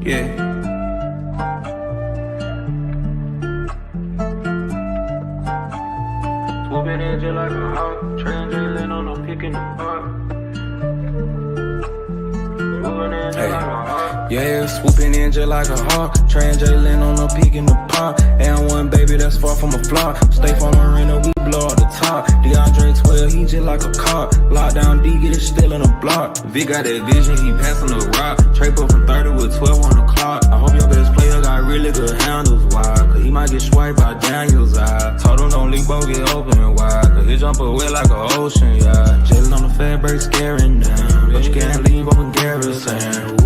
Yeah. Swooping in just like a hawk. Trey and Jaylen on the pick in the park. Yeah, swooping in just like a hawk. Trey and Jaylen on the peak in the pond. And one baby that's far from a flop. Stay from arena, we blow out the top. DeAndre 12, he just like a cop. Lockdown D, get it still in the block. Vic got that vision, he passing the rock. Trey put from 30 with 12 on the clock. I hope your best player got really good handles. Why? Cause he might get swiped by Daniel's eye. Told him don't leave, both get open wide. Cause he jump away like an ocean, yeah. Jaylen on the fat break scaring them. But you can't leave open Garrison.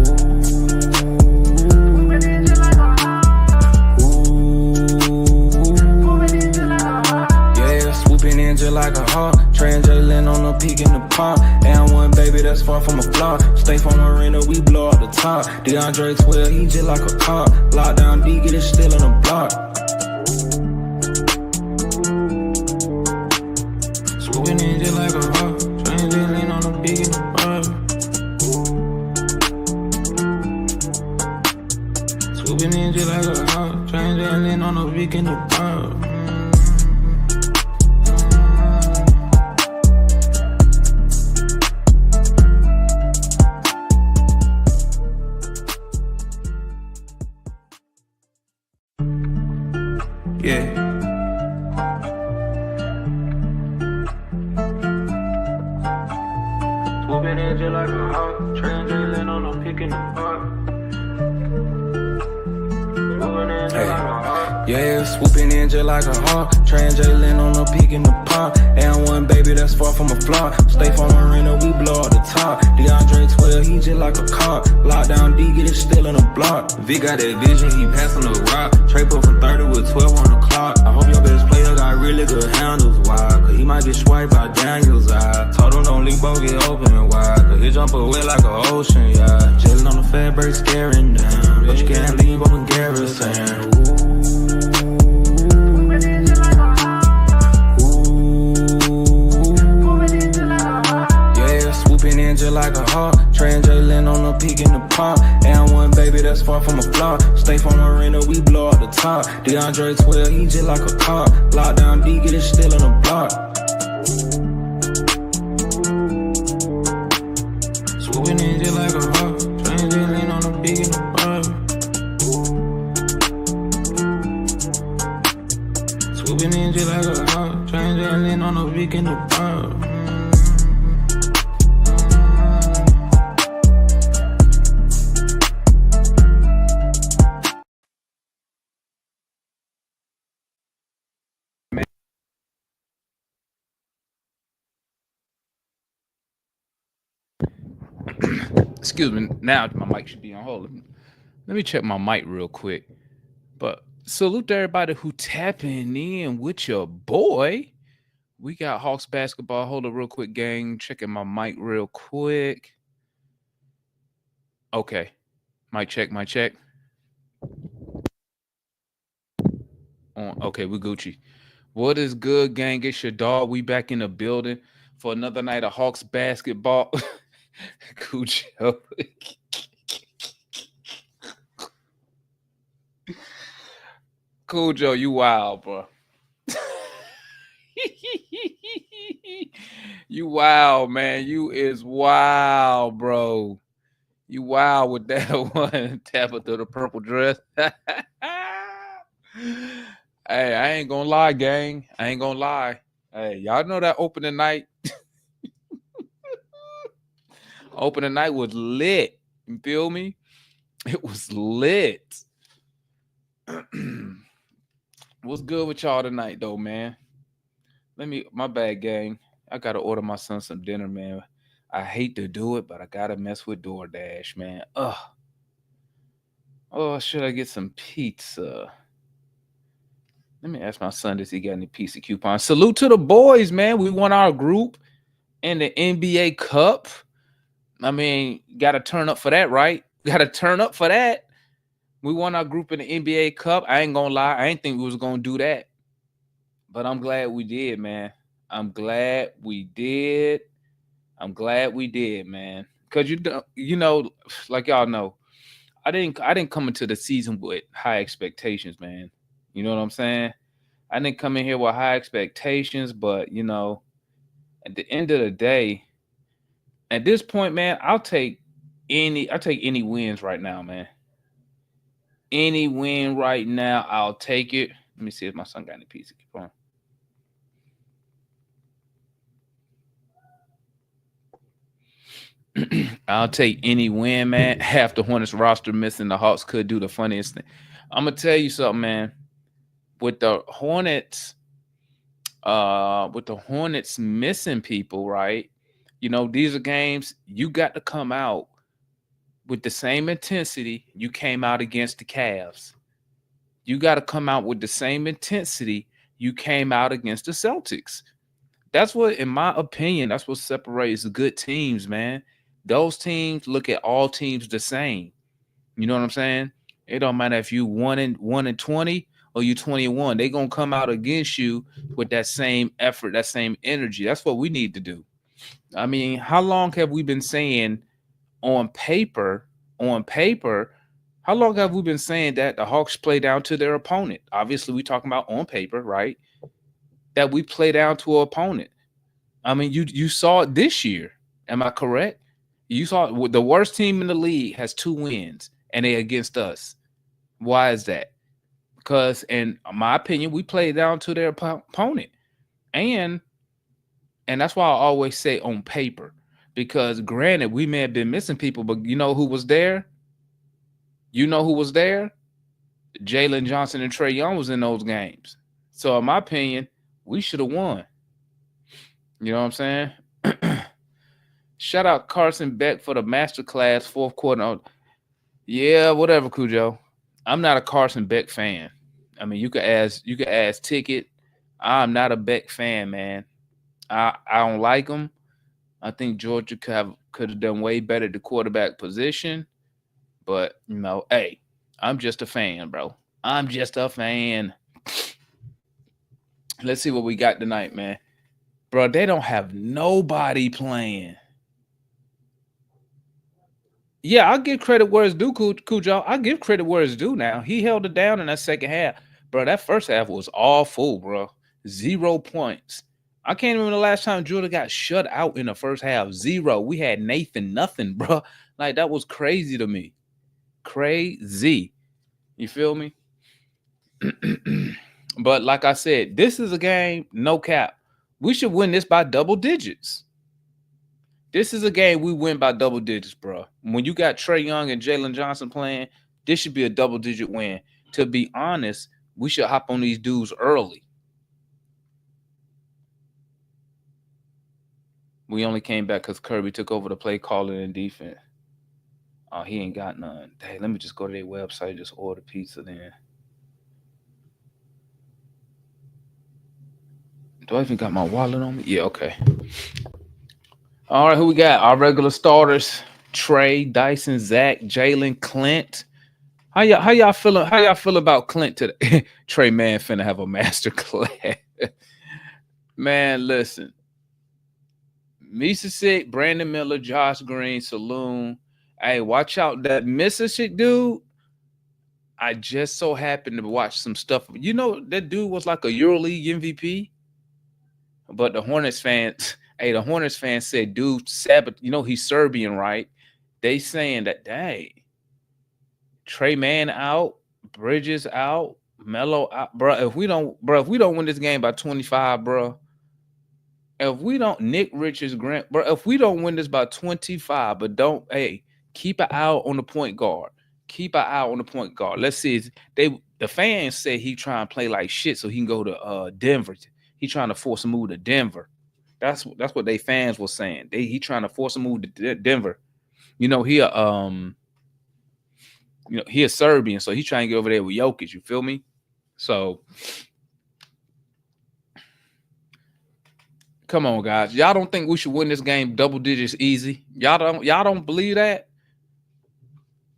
Just like a hawk, Trey and Jaylen on the peak in the pond. And one baby that's far from a flop. Stay from arena, we blow out the top. DeAndre 12, he just like a cop. Lockdown D, get it still in the block. Swooping in just like a hawk, Trey and Jaylen on the peak in the pond. Swooping in just like a hawk, Trey and Jaylen on the peak in the pond. Yeah. Swooping in just like a hawk. Trey and Jaylen on the pick in the park. Yeah, swooping in just like a hawk. Trey and Jaylen on the peak in the pond. And one baby that's far from a flop. Stay from arena, we blow out the top. DeAndre 12, he just like a cop. Lockdown D, get it still in the block. Vic got that vision, he passing the rock. Trey put from 30 with 12 on the clock. I hope your best player got really good handles. Why? Cause he might get swiped by Daniel's eye. Told him don't leave, both get open wide. Cause he jump away like an ocean, yeah. Jaylen on the fat break scaring them. But you can't leave open Garrison. Just like a hawk, Trey and Jaylen on the peak in the pond. And one baby that's far from a flop. Stay from arena, we blow out the top. DeAndre 12, he just like a cop. Lockdown D, get it still in the block. Swooping in just like a hawk, Trey and Jaylen on the peak in the pond. Swooping in just like a hawk, Trey and Jaylen on the peak in the pond. Excuse me. Now my mic should be on hold. Let me check my mic real quick. But salute to everybody who tapping in with your boy. We got Hawks basketball. Hold up real quick, gang. Checking my mic real quick. Okay. Mic check. Okay, we Gucci. What is good, gang? It's your dog. We back in the building for another night of Hawks basketball. Cujo. Cujo, you wild, bro. You wild, man. You is wild, bro. You wild with that one. Tabitha the purple dress. Hey, I ain't gonna lie, gang. I ain't gonna lie. Hey, y'all know that opening night? Opening night was lit. You feel me? It was lit. What's good with y'all tonight, though, man? My bad, gang. I gotta order my son some dinner, man. I hate to do it, but I gotta mess with DoorDash, man. Oh, should I get some pizza? Let me ask my son, does he got any pizza coupons? Salute to the boys, man. We won our group in the NBA Cup. I mean, got to turn up for that, right? Got to turn up for that. We won our group in the NBA Cup. I ain't going to lie. I ain't think we was going to do that. But I'm glad we did, man. I'm glad we did, man. Because, you know, like y'all know, I didn't come into the season with high expectations, man. You know what I'm saying? I didn't come in here with high expectations, but at the end of the day, at this point, man, I'll take any wins right now, man. Any win right now, I'll take it. Let me see if my son got any pizza. Keep on. I'll take any win, man. Half the Hornets roster missing, the Hawks could do the funniest thing. I'm gonna tell you something, man. With the Hornets, missing people, right? These are games you got to come out with the same intensity you came out against the Cavs. You got to come out with the same intensity you came out against the Celtics. That's what, in my opinion, that's what separates good teams, man. Those teams look at all teams the same. You know what I'm saying? It don't matter if you 1-20 or you 21. They gonna come out against you with that same effort, that same energy. That's what we need to do. I mean, how long have we been saying on paper, how long have we been saying that the Hawks play down to their opponent? Obviously, we talking about on paper, right? That we play down to an opponent. I mean, you saw it this year. Am I correct? You saw the worst team in the league has 2 wins, and they against us. Why is that? Because, in my opinion, we play down to their opponent, and that's why I always say on paper. Because, granted, we may have been missing people, but you know who was there? You know who was there? Jaylen Johnson and Trey Young was in those games. So, in my opinion, we should have won. You know what I'm saying? Shout out Carson Beck for the masterclass fourth quarter. Yeah, whatever, Cujo. I'm not a Carson Beck fan. I mean, you could ask Ticket. I'm not a Beck fan, man. I don't like him. I think Georgia could have done way better at the quarterback position. But, hey, I'm just a fan, bro. I'm just a fan. Let's see what we got tonight, man. Bro, they don't have nobody playing. Yeah, I'll give credit where it's due, Cujo. I'll give credit where it's due now. He held it down in that second half. Bro, that first half was awful, bro. 0 points. I can't remember the last time Georgia got shut out in the first half. 0. We had Nathan nothing, bro. Like, that was crazy to me. Crazy. You feel me? But like I said, this is a game, no cap. We should win this by double digits. This is a game we win by double digits, bro. When you got Trey Young and Jaylen Johnson playing, this should be a double-digit win. To be honest, we should hop on these dudes early. We only came back because Kirby took over the play calling and defense. Oh, he ain't got none. Dang, let me just go to their website and just order pizza then. Do I even got my wallet on me? Yeah, okay. All right, who we got? Our regular starters: Trey, Dyson, Zach, Jalen, Clint. How y'all feeling? How y'all feel about Clint today? Trey, man, finna have a master class. Man, listen. Mississippi, Brandon Miller, Josh Green, Saloon. Hey, watch out that Mississippi dude. I just so happened to watch some stuff. You know, that dude was like a EuroLeague MVP. But the Hornets fans, said, dude, he's Serbian, right? They saying that, dang, Trey Man out, Bridges out, Melo out, bro. If we don't win this game by 25, bro. If we don't, Nick Richards, Grant, bro. If we don't win this by 25, but keep an eye on the point guard. Keep an eye on the point guard. Let's see. The fans said he trying to play like shit so he can go to Denver. He trying to force a move to Denver. That's what they fans were saying. He trying to force a move to Denver. He a Serbian, so he's trying to get over there with Jokic. You feel me? So, come on, guys. Y'all don't think we should win this game double digits easy? Y'all don't believe that?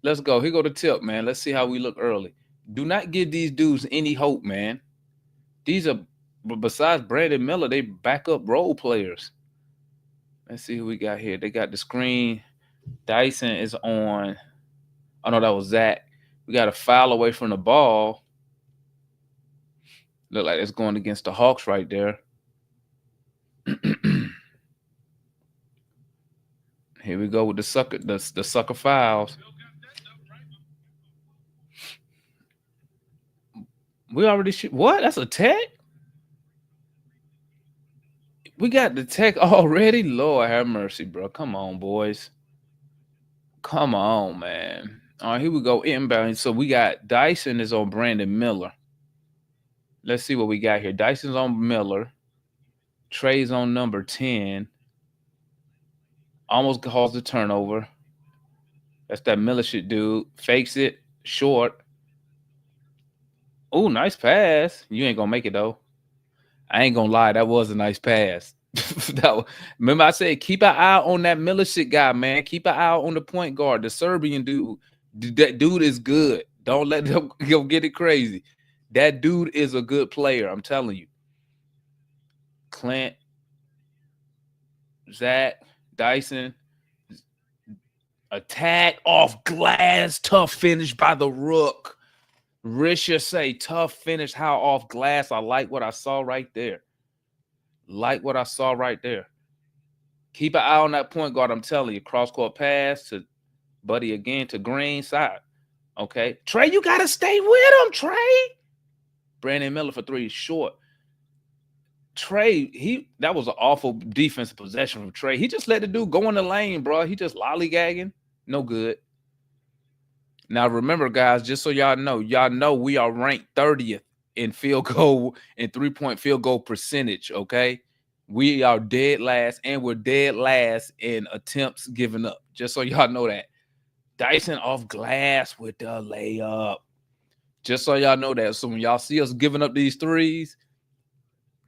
Let's go. Here go the tip, man. Let's see how we look early. Do not give these dudes any hope, man. These are, besides Brandon Miller, they backup role players. Let's see who we got here. They got the screen. Dyson is on Oh no, that was Zach. We got a foul away from the ball. Look like it's going against the Hawks right there. Here we go with the sucker fouls. We already shoot. What? That's a tech? We got the tech already? Lord have mercy, bro. Come on, boys. Come on, man. All right, here we go. Inbound. So we got Dyson is on Brandon Miller. Let's see what we got here. Dyson's on Miller. Trey's on number 10. Almost caused a turnover. That's that Miller shit, dude. Fakes it. Short. Oh, nice pass. You ain't gonna make it though. I ain't gonna lie, that was a nice pass. Remember I said keep an eye on that Miller shit guy, man. Keep an eye on the point guard, the Serbian dude. That dude is good. Don't let them go get it crazy. That dude is a good player, I'm telling you. Clint, Zach, Dyson. Attack off glass. Tough finish by the Rook. Risha say tough finish. How off glass. I like what I saw right there. Like what I saw right there. Keep an eye on that point guard. I'm telling you. Cross court pass to Buddy again to Green side. Okay. Trey, you got to stay with him, Trey. Brandon Miller for 3 short. Trey, that was an awful defensive possession from Trey. He just let the dude go in the lane, bro. He just lollygagging. No good. Now, remember, guys, just so y'all know we are ranked 30th in field goal and 3-point field goal percentage, okay? We are dead last, and we're dead last in attempts given up. Just so y'all know that. Dyson off glass with the layup. Just so y'all know that. So when y'all see us giving up these threes,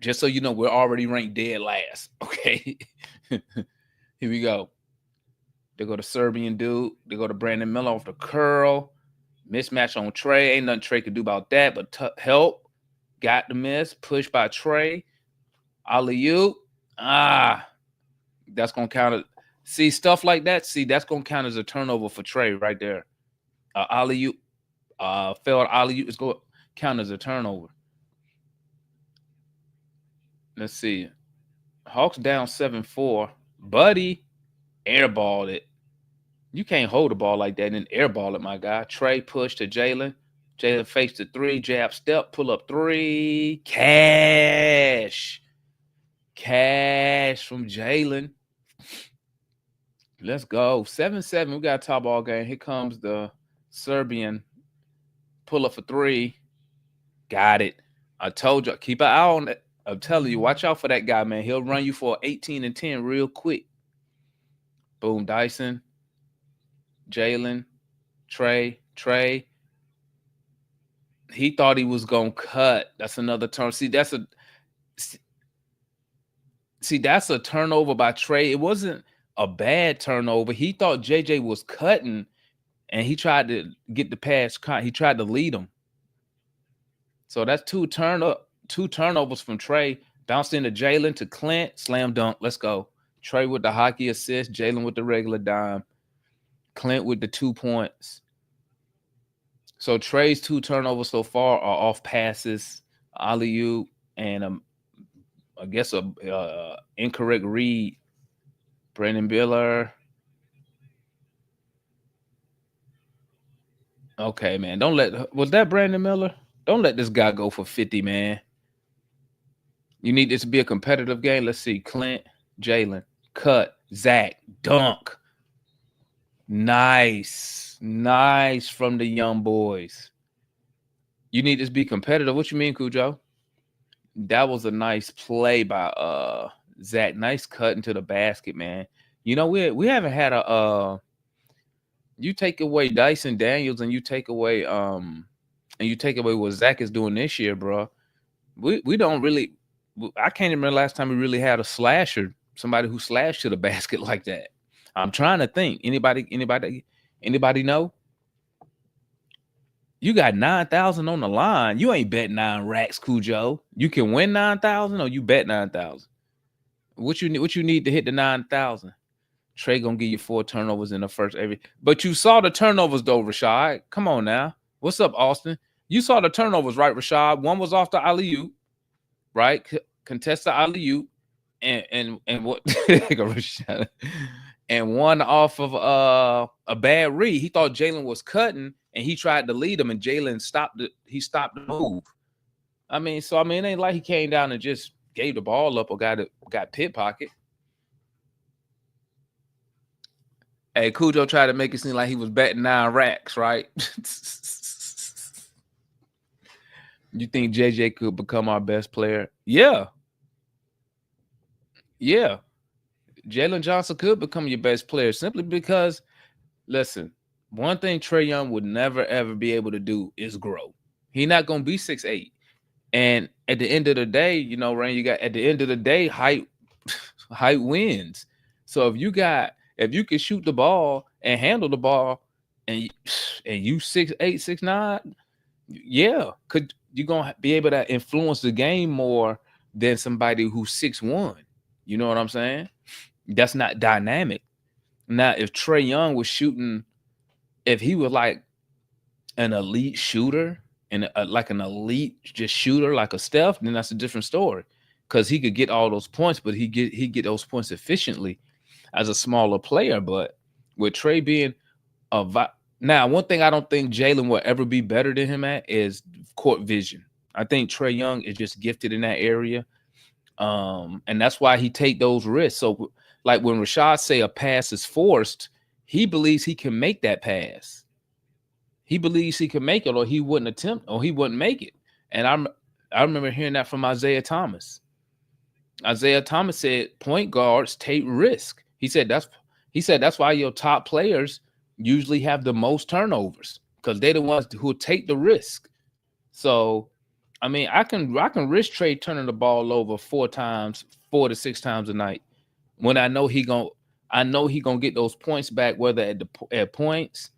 just so you know, we're already ranked dead last, okay? Here we go. They go to Serbian dude. They go to Brandon Miller off the curl. Mismatch on Trey. Ain't nothing Trey could do about that, but help. Got the miss. Push by Trey. Alley-oop. That's going to count as... See, stuff like that. See, that's going to count as a turnover for Trey right there. Alley-oop. Failed alley-oop is going to count as a turnover. Let's see. Hawks down 7-4. Buddy airballed it. You can't hold the ball like that and then airball it, my guy. Trey push to Jaylen. Jaylen fakes the 3, jab step, pull up 3. Cash from Jaylen. Let's go. 7-7. We got a top ball game. Here comes the Serbian. Pull up for 3. Got it. I told you. Keep an eye on it. I'm telling you, watch out for that guy, man. He'll run you for 18 and 10 real quick. Boom, Dyson. Jaylen, Trey. He thought he was gonna cut. That's another turn. See, that's a turnover by Trey. It wasn't a bad turnover. He thought JJ was cutting, and he tried to get the pass. He tried to lead him. So that's two turnovers from Trey. Bounced into Jaylen to Clint. Slam dunk. Let's go. Trey with the hockey assist. Jaylen with the regular dime. Clint with the 2 points. So Trey's 2 turnovers so far are off passes, alley-oop, and I guess a incorrect read. Brandon Miller. Okay, man. Was that Brandon Miller? Don't let this guy go for 50, man. You need this to be a competitive game. Let's see. Clint, Jaylen, cut, Zach, dunk. Nice from the young boys. You need this to be competitive. What you mean, Cujo? That was a nice play by Zach. Nice cut into the basket, man. You know, we haven't had you take away Dyson Daniels and you take away what Zach is doing this year, bro. We don't really. I can't remember last time we really had a slasher, somebody who slashed to the basket like that. I'm trying to think. Anybody know? You got 9,000 on the line. You ain't bet 9 racks, Cujo. You can win 9,000 or you bet 9,000. What you need to hit the 9,000? Trey gonna give you 4 turnovers in the first every. But you saw the turnovers though, Rashad. Come on now. What's up, Austin? You saw the turnovers, right, Rashad? One was off the alley-oop, right? Contested alley-oop, and what? And one off of a bad read. He thought Jaylen was cutting, and he tried to lead him, and Jaylen stopped it. He stopped the move. I mean, it ain't like he came down and just gave the ball up or got pit pocket. Hey, Cujo tried to make it seem like he was betting 9 racks, right? You think JJ could become our best player? Yeah. Yeah. Jaylen Johnson could become your best player simply because, listen, one thing Trey Young would never, ever be able to do is grow. He's not going to be 6'8". And at the end of the day, you know, Rain, you got at the end of the day, height wins. So if you can shoot the ball and handle the ball and you 6'8", 6'9", yeah, you're gonna be able to influence the game more than somebody who's 6'1". You know what I'm saying? That's not dynamic. Now, if Trey Young was shooting, if he was like an elite shooter and like an elite just shooter like a Steph, then that's a different story. Because he could get all those points, but he get those points efficiently as a smaller player. But with Trey being now, one thing I don't think Jaylen will ever be better than him at is court vision. I think Trey Young is just gifted in that area. And that's why he take those risks. So like when Rashad say a pass is forced, he believes he can make that pass. He believes he can make it, or he wouldn't attempt, or he wouldn't make it. And I remember hearing that from Isaiah Thomas. Isaiah Thomas said point guards take risk. He said that's why your top players usually have the most turnovers, because they're the ones who take the risk. So, I mean, I can risk Trey turning the ball over 4 to 6 times a night when I know he gonna get those points back, whether at points,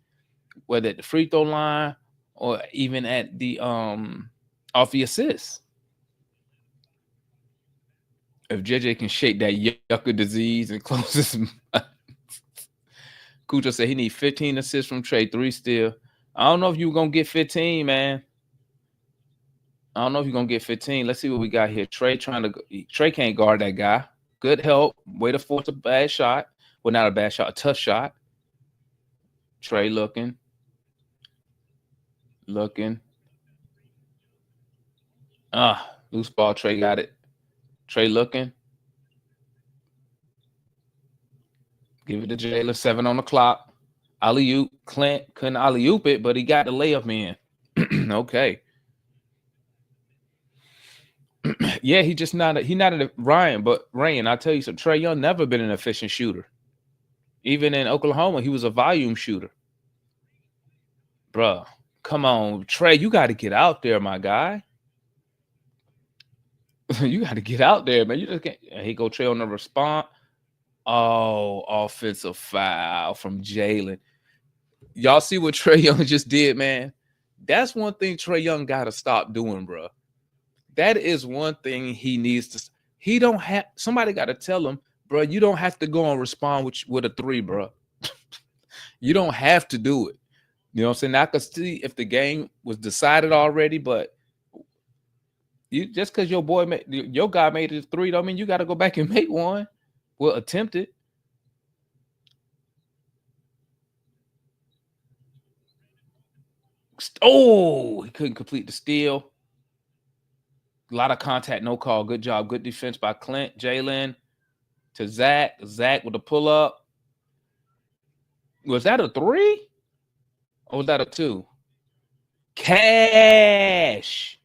whether at the free throw line, or even at the off the assists. If JJ can shake that yucca disease and close his mouth. Cujo said he need 15 assists from Trey, 3 steals. I don't know if you're going to get 15, man. I don't know if you're going to get 15. Let's see what we got here. Trey can't guard that guy. Good help. Way to force a bad shot. Well, not a bad shot, a tough shot. Trey looking. Loose ball. Trey got it. Trey looking. Give it to Jaylen. 7 on the clock. Alley-oop. Clint couldn't alley-oop it, but he got the layup in. Okay. Yeah, he's not a Ryan, but Ryan, I'll tell you something. Trey Young never been an efficient shooter. Even in Oklahoma, he was a volume shooter. Bruh, come on. Trey, you got to get out there, my guy. You got to get out there, man. You just can't. He go Trey on the response. Oh, offensive foul from Jaylen. Y'all see what Trey Young just did, man? That's one thing Trey Young got to stop doing, bro. That is one thing he needs to. Somebody got to tell him, bro, you don't have to go and respond with a 3, bro. You don't have to do it. You know what I'm saying? I could see if the game was decided already, but you just because your guy made it 3, don't mean you got to go back and make one. Well, attempt it. Oh, he couldn't complete the steal. A lot of contact, no call. Good job. Good defense by Clint. Jaylen to Zach. Zach with a pull-up. Was that a 3? Or was that a 2? Cash.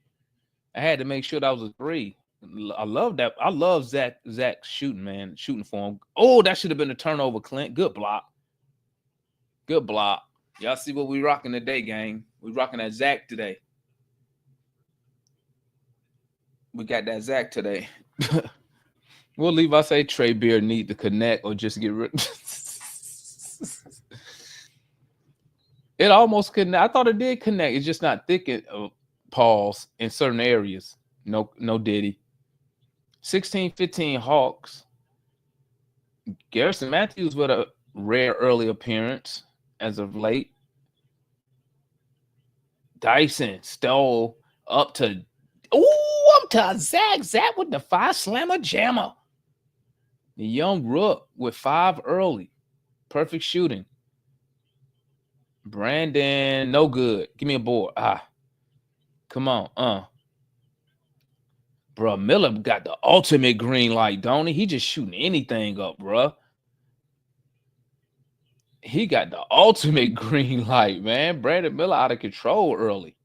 I had to make sure that was a 3. I love that. I love Zach shooting, man. Shooting for him. Oh, that should have been a turnover, Clint. Good block. Good block. Y'all see what we rocking today, gang. We rocking that Zach today. We got that Zach today. We'll leave. I say Trey Beard need to connect or just get rid. It almost connect. I thought it did connect. It's just not thick. Pause in certain areas. No Diddy. 16-15 Hawks. Garrison Matthews with a rare early appearance as of late. Dyson stole up to Zach. Zach with the 5 slammer jammer. The young Rook with 5 early. Perfect shooting. Brandon, no good. Give me a board. Come on. Bro, Miller got the ultimate green light, don't he? He just shooting anything up, bro. He got the ultimate green light, man. Brandon Miller out of control early.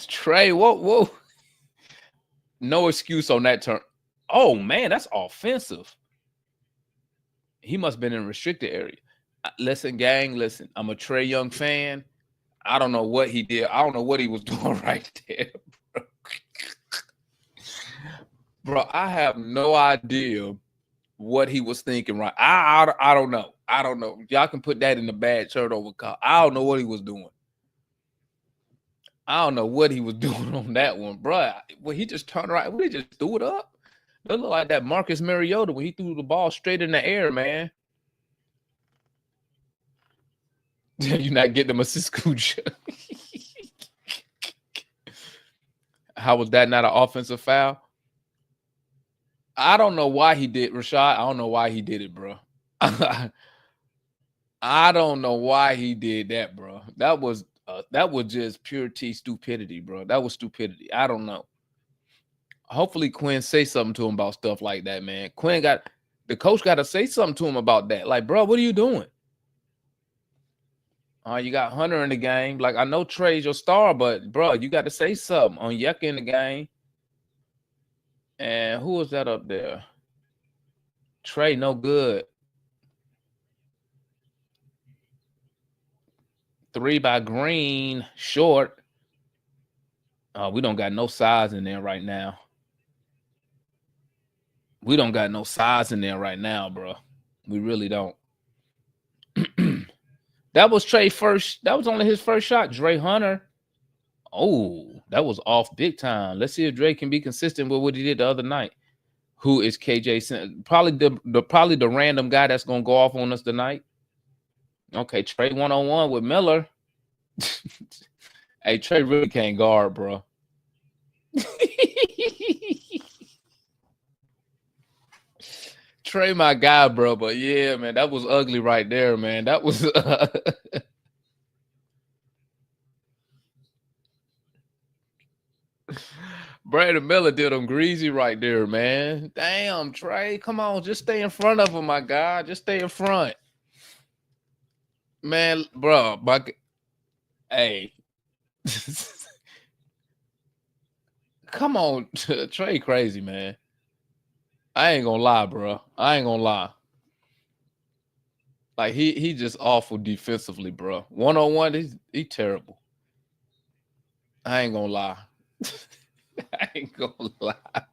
Trey, whoa. No excuse on that turn. Oh, man, that's offensive. He must have been in a restricted area. Listen, gang, listen. I'm a Trey Young fan. I don't know what he did. I don't know what he was doing right there, bro. Bro, I have no idea what he was thinking right. I don't know. I don't know. Y'all can put that in the bad turnover call. I don't know what he was doing. I don't know what he was doing on that one, bro. Well, he just turned around. He just threw it up. It looked like that Marcus Mariota when he threw the ball straight in the air, man. You're not getting him assist, Cooch. How was that not an offensive foul? I don't know why he did, Rashad. I don't know why he did it, bro. I don't know why he did that, bro. That was just pure T stupidity, bro. That was stupidity. I don't know. Hopefully Quinn say something to him about stuff like that, man. The coach got to say something to him about that. Like, bro, what are you doing? You got Hunter in the game. Like, I know Trey's your star, but bro, you got to say something. On Yucca in the game. And who was that up there? Trey, no good. 3 by Green, short. We don't got no size in there right now. We don't got no size in there right now, bro. We really don't. That was Trey first. That was only his first shot. Dre Hunter. Oh, that was off big time. Let's see if Dre can be consistent with what he did the other night. Who is KJ? Probably the random guy that's gonna go off on us tonight. Okay, Trey 1-on-1 with Miller. Hey, Trey really can't guard, bro. Trey, my guy, bro. But yeah, man, that was ugly right there, man. That was. Brandon Miller did him greasy right there, man. Damn, Trey, come on, just stay in front of him, my guy. Just stay in front, man, bro. Hey, come on, Trey, crazy, man. I ain't gonna lie, bro. I ain't gonna lie. Like he just awful defensively, bro. 1-on-1, he terrible. I ain't gonna lie. I ain't gonna lie.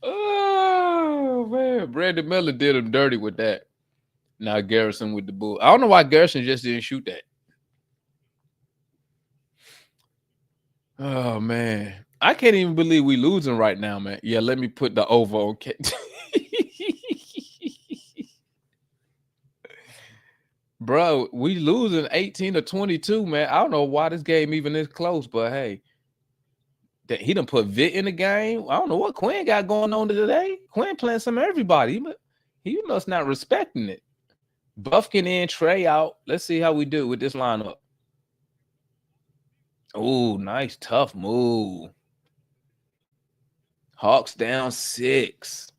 Oh man, Brandon Miller did him dirty with that. Now Garrison with the bull. I don't know why Garrison just didn't shoot that. Oh man, I can't even believe we losing right now, man. Yeah, let me put the over on K. Bro, we losing 18-22, man. I don't know why this game even is close, but hey, he done put Vitt in the game. I don't know what Quinn got going on today. Quinn playing some everybody, but he must not respecting it. Buffkin in, Trey out. Let's see how we do with this lineup. Oh, nice, tough move. Hawks down 6.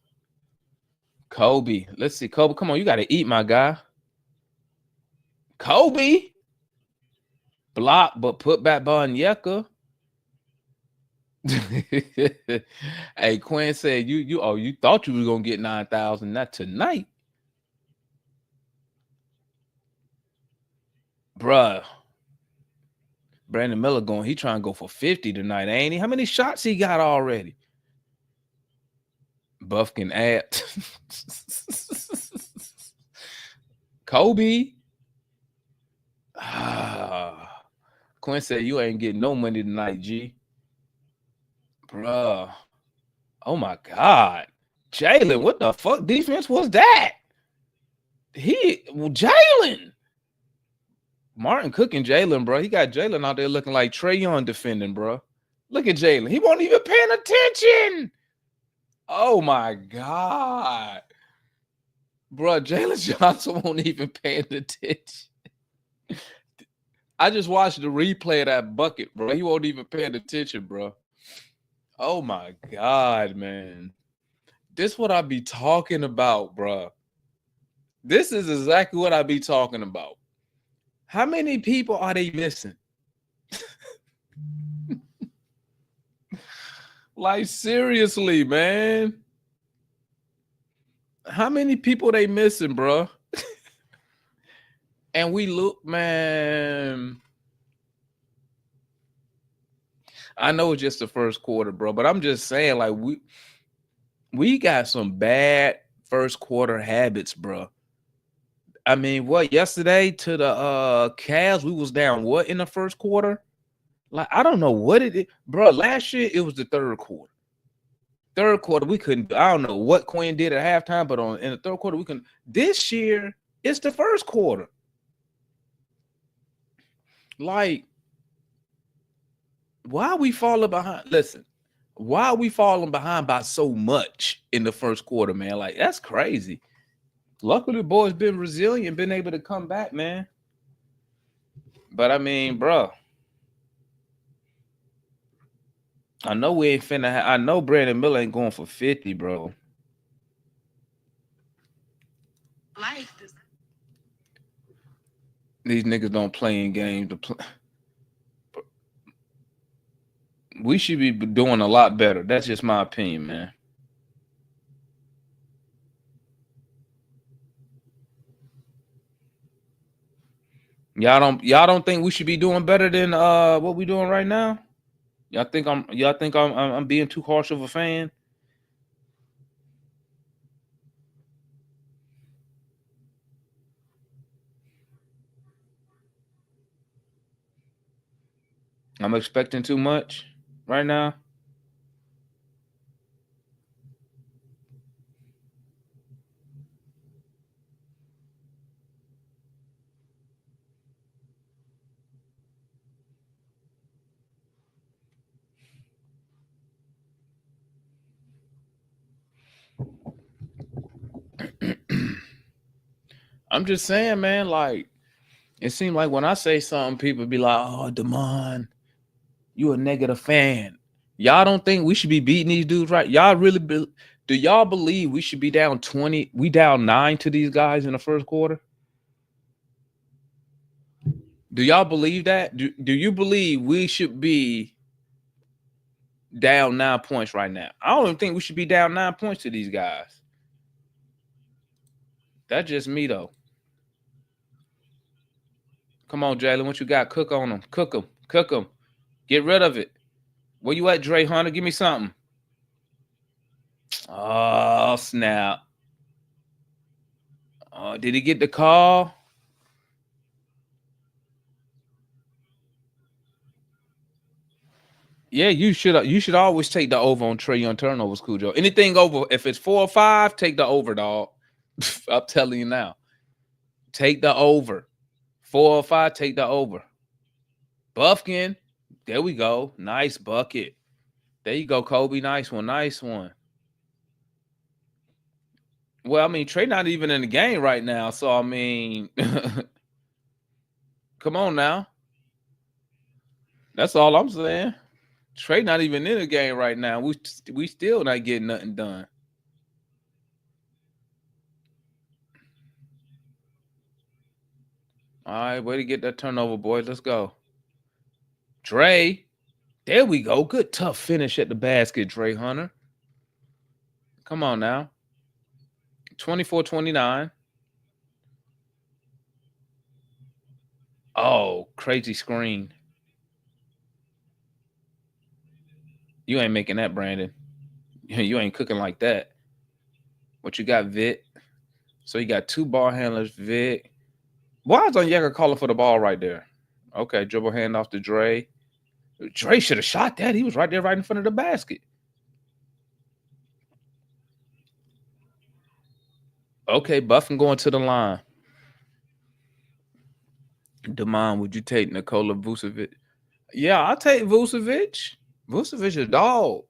Kobe. Let's see. Kobe, come on. You got to eat, my guy. Kobe. Block, but put back by Onyeka. Hey, Quinn said you thought you were going to get 9,000. Not tonight. Bruh. Brandon Miller he trying to go for 50 tonight, ain't he? How many shots he got already? Buffkin at Kobe. Quinn said you ain't getting no money tonight, G. Bruh. Oh my God. Jaylen, what the fuck defense was that? Jaylen. Martin cooking Jaylen, bro. He got Jaylen out there looking like Trey Young defending, bro. Look at Jaylen. He won't even paying attention. Oh my God. Bro, Jaylen Johnson won't even paying attention. I just watched the replay of that bucket, bro. He won't even paying attention, bro. Oh my God, man. This what I be talking about, bro. This is exactly what I be talking about. How many people are they missing? Like, seriously, man. How many people they missing, bro? And we look, man. I know it's just the first quarter, bro, but I'm just saying, like, we got some bad first quarter habits, bro. I mean, what, yesterday to the Cavs, we was down what in the first quarter? Like, I don't know what it is. Bro, last year it was the third quarter. Third quarter, we couldn't. I don't know what Quinn did at halftime, but in the third quarter, we couldn't. This year, it's the first quarter. Like, why are we falling behind? Listen, why are we falling behind by so much in the first quarter, man? Like, that's crazy. Luckily, the boys been resilient, been able to come back, man. But I mean, bro, I know we ain't finna. I know Brandon Miller ain't going for 50, bro. These niggas don't play in games to play. We should be doing a lot better. That's just my opinion, man. Y'all don't think we should be doing better than what we doing right now? Y'all think I'm being too harsh of a fan? I'm expecting too much right now. I'm just saying, man, like, it seemed like when I say something, people be like, oh, Damon, you a negative fan. Y'all don't think we should be beating these dudes, right? Y'all really do y'all believe we should be down 20? We down 9 to these guys in the first quarter? Do y'all believe that? Do you believe we should be down 9 points right now? I don't even think we should be down 9 points to these guys. That's just me, though. Come on, Jaylen. What you got? Cook on them. Cook them. Cook them. Get rid of it. Where you at, Dre Hunter? Give me something. Oh, snap. Did he get the call? Yeah, you should always take the over on Trey Young turnovers, Cujo. Anything over, if it's 4 or 5, take the over, dog. I'm telling you now. Take the over. 4 or 5, take the over. Buffkin. There we go. Nice bucket. There you go, Kobe. Nice one. Nice one. Well, I mean, Trey not even in the game right now. So, I mean, come on now. That's all I'm saying. Trey not even in the game right now. We still not getting nothing done. All right, way to get that turnover, boys. Let's go. Dre. There we go. Good tough finish at the basket, Dre Hunter. Come on now. 24-29. Oh, crazy screen. You ain't making that, Brandon. You ain't cooking like that. What you got, Vic? So you got 2 ball handlers, Vic. Why is Onyeka calling for the ball right there? Okay, dribble hand off to Dre. Dre should have shot that. He was right there, right in front of the basket. Okay, Buffin going to the line. Demond, would you take Nikola Vucevic? Yeah, I'll take Vucevic. Vucevic a dog.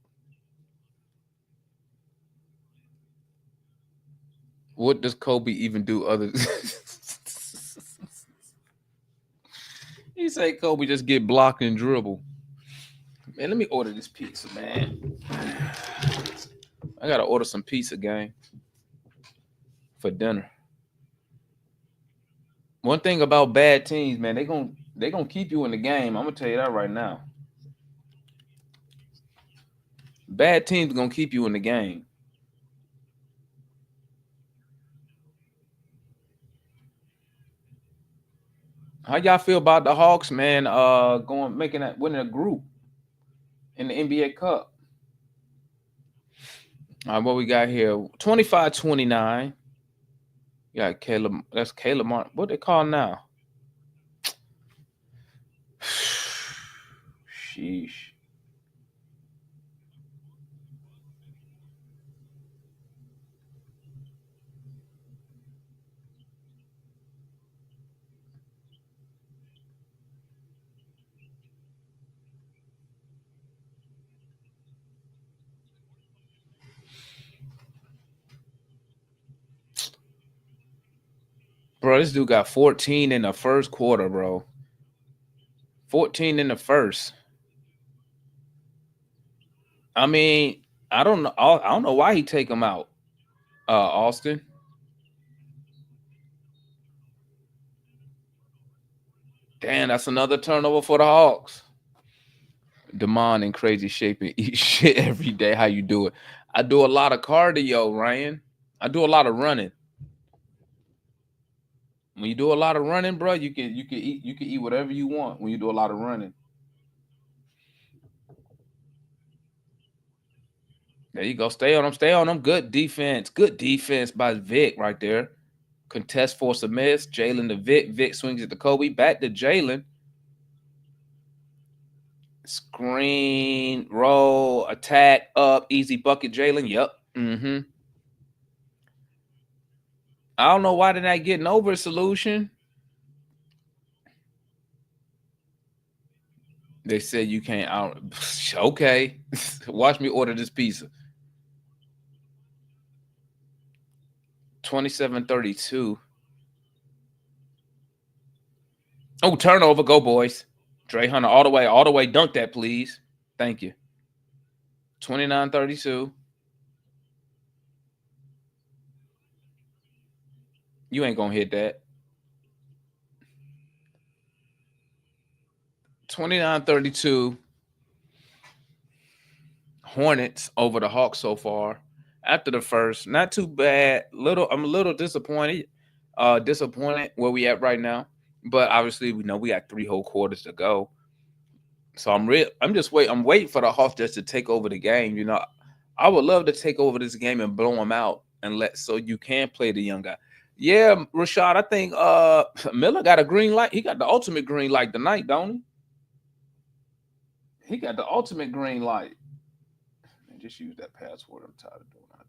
What does Kobe even do other? He say Kobe just get blocked and dribble. Man, let me order this pizza, man. I gotta order some pizza, gang, for dinner. One thing about bad teams, man, they gonna keep you in the game. I'm gonna tell you that right now. Bad teams gonna keep you in the game. How y'all feel about the Hawks, man? Winning a group in the NBA Cup. All right, what we got here? 25-29. You got Caleb. That's Caleb Martin. What they call now? Sheesh. Bro, this dude got 14 in the first quarter, bro. 14 in the first. I mean, I don't know. I don't know why he take him out, Austin. Damn, that's another turnover for the Hawks. Demond in crazy shape and eat shit every day. How you do it? I do a lot of cardio, Ryan. I do a lot of running. When you do a lot of running, bro, you can eat whatever you want when you do a lot of running. There you go. Stay on them. Stay on them. Good defense. Good defense by Vic right there. Contest force a miss. Jaylen to Vic. Vic swings it to Kobe. Back to Jaylen. Screen, roll, attack, up, easy bucket, Jaylen. Yep. Mm-hmm. I don't know why they're not getting over a solution. They said you can't out. Okay. Watch me order this pizza. 27-32. Oh, turnover. Go, boys. Dre Hunter all the way. Dunk that, please. Thank you. 29-32. You ain't gonna hit that. 29-32. Hornets over the Hawks so far. After the first, not too bad. I'm a little disappointed. Disappointed where we at right now. But obviously, we know we got 3 whole quarters to go. So I'm waiting for the Hawks just to take over the game. You know, I would love to take over this game and blow them out so you can play the young guy. Yeah, Rashad, I think Miller got a green light. He got the ultimate green light tonight, don't he? He got the ultimate green light. Man, just use that password. I'm tired of doing that.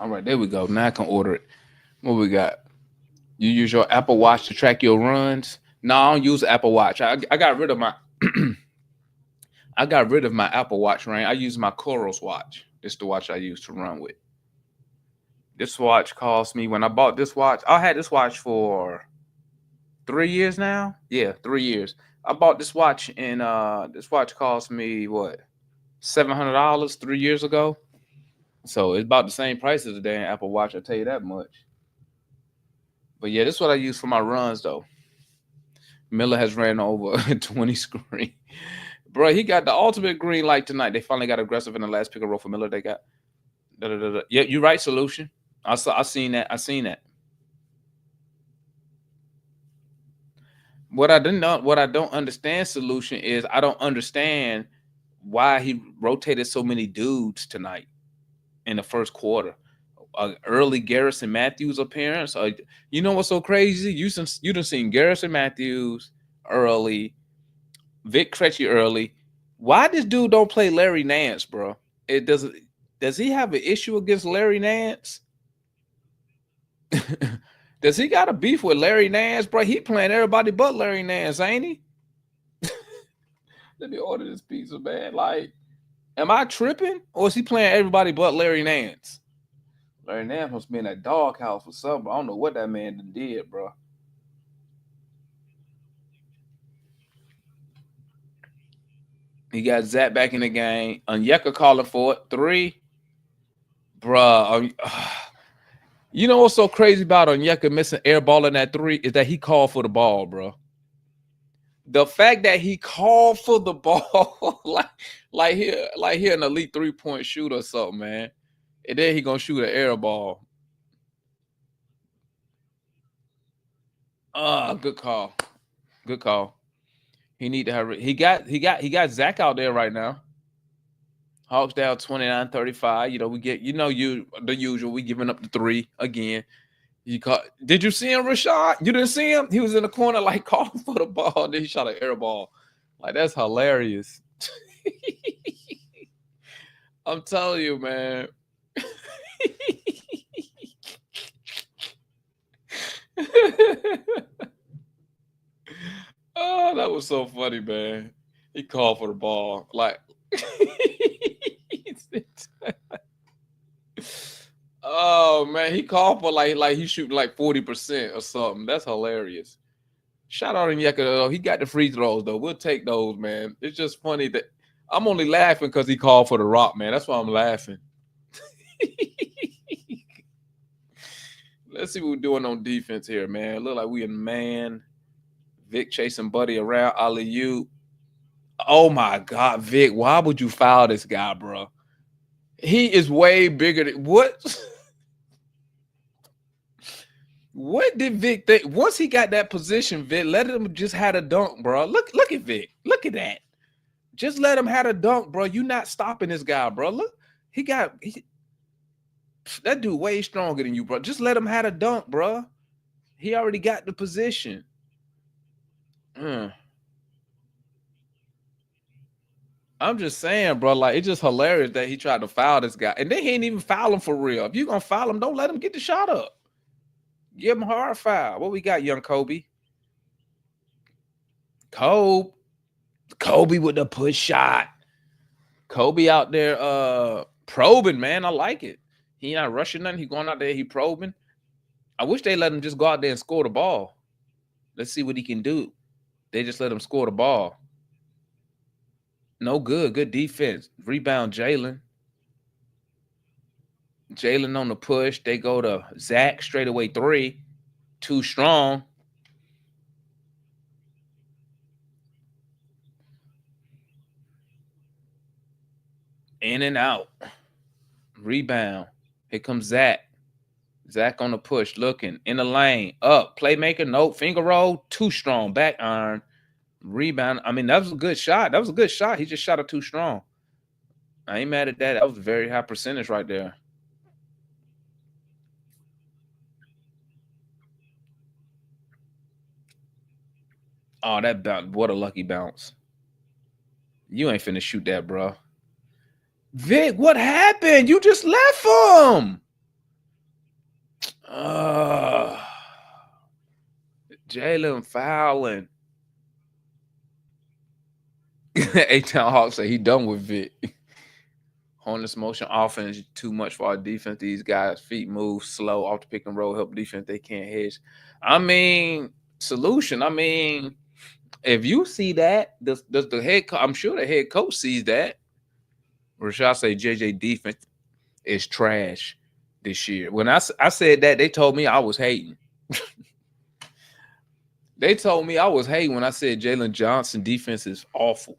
All right, there we go. Now I can order it. What we got? You use your Apple Watch to track your runs? No, I don't use Apple Watch. I got rid of my I got rid of my Apple Watch, right? I use my Coros watch. This is the watch I use to run with. This watch cost me when I bought this watch. I had this watch for 3 years now. Yeah, 3 years. I bought this watch and this watch cost me what $700 3 years ago. So it's about the same price as a damn Apple Watch. I'll tell you that much. But yeah, this is what I use for my runs though. Miller has ran over 20 screen. Bro, he got the ultimate green light tonight. They finally got aggressive in the last pick and roll for Miller. They got Yeah, you're right, Solution. I seen that. I seen that. What I don't understand, Solution, is I don't understand why he rotated so many dudes tonight in the first quarter. Early Garrison Matthews appearance. You know what's so crazy? You done seen Garrison Matthews early, Vic Krejci early. Why this dude don't play Larry Nance, bro? Does he have an issue against Larry Nance? Does he got a beef with Larry Nance, bro? He playing everybody but Larry Nance, ain't he? Let me order this pizza, man. Like, am I tripping? Or is he playing everybody but Larry Nance? Larry Nance must be in that doghouse or something. I don't know what that man did, bro. He got Zach back in the game. Onyeka calling for it. 3. Bruh. You know what's so crazy about Onyeka missing air ball in that 3 is that he called for the ball, bro. The fact that he called for the ball, like he an elite 3-point shooter or something, man. And then he gonna shoot an air ball. Good call. Good call. He need to hurry. He got Zach out there right now. Hawks down 29-35. You know, we get, the usual. We giving up the 3 again. Did you see him, Rashad? You didn't see him? He was in the corner, like, calling for the ball. Then he shot an air ball. Like, that's hilarious. I'm telling you, man. Oh, that was so funny, man. He called for the ball. Like, oh man, he called for like he's shooting like 40% or something. That's hilarious. Shout out to Onyeka though. He got the free throws though. We'll take those, man. It's just funny that I'm only laughing because he called for the rock, man. That's why I'm laughing. Let's see what we're doing on defense here, man. Look like we in man. Vic chasing Buddy around. Alley-oop. Oh my God, Vic, why would you foul this guy, bro? He is way bigger than what? What did Vic think? Once he got that position, Vic, let him just have a dunk, bro. Look at Vic. Look at that. Just let him have a dunk, bro. You not stopping this guy, bro. Look, that dude way stronger than you, bro. Just let him have a dunk, bro. He already got the position. I'm just saying, bro, like, it's just hilarious that he tried to foul this guy. And they ain't even foul him for real. If you're going to foul him, don't let him get the shot up. Give him a hard foul. What we got, young Kobe? Kobe with the push shot. Kobe out there probing, man. I like it. He not rushing nothing. He going out there, he probing. I wish they let him just go out there and score the ball. Let's see what he can do. They just let him score the ball. No good. Good defense. Rebound, Jaylen. Jaylen on the push. They go to Zach straight away 3. Too strong. In and out. Rebound. Here comes Zach. Zach on the push. Looking. In the lane. Up. Playmaker. Nope. Finger roll. Too strong. Back iron. Rebound. I mean, that was a good shot. That was a good shot. He just shot it too strong. I ain't mad at that. That was a very high percentage right there. Oh, that bounce. What a lucky bounce. You ain't finna shoot that, bro. Vic, what happened? You just left him. Jaylen fouling. A-Town Hawk say he done with Vic. Hornets motion offense too much for our defense. These guys' feet move slow off the pick and roll, help defense. They can't hedge. I mean, solution. I mean, if you see that, does the head? I'm sure the head coach sees that. Rashad say JJ defense is trash this year. When I said that, they told me I was hating. They told me I was hating when I said Jaylen Johnson defense is awful.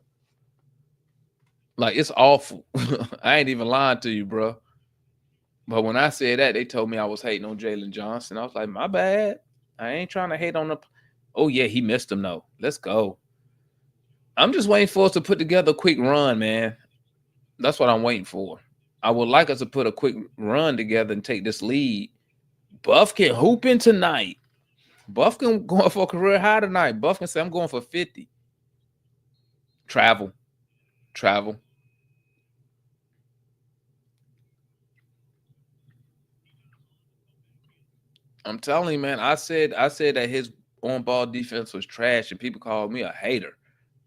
Like, it's awful. I ain't even lying to you, bro. But when I said that, they told me I was hating on Jaylen Johnson. I was like, my bad. I ain't trying to hate on the. Oh, yeah, he missed him, though. Let's go. I'm just waiting for us to put together a quick run, man. That's what I'm waiting for. I would like us to put a quick run together and take this lead. Buffkin hooping tonight. Buffkin going for a career high tonight. Buffkin said, I'm going for 50. Travel. I'm telling you, man. I said that his on-ball defense was trash, and people called me a hater.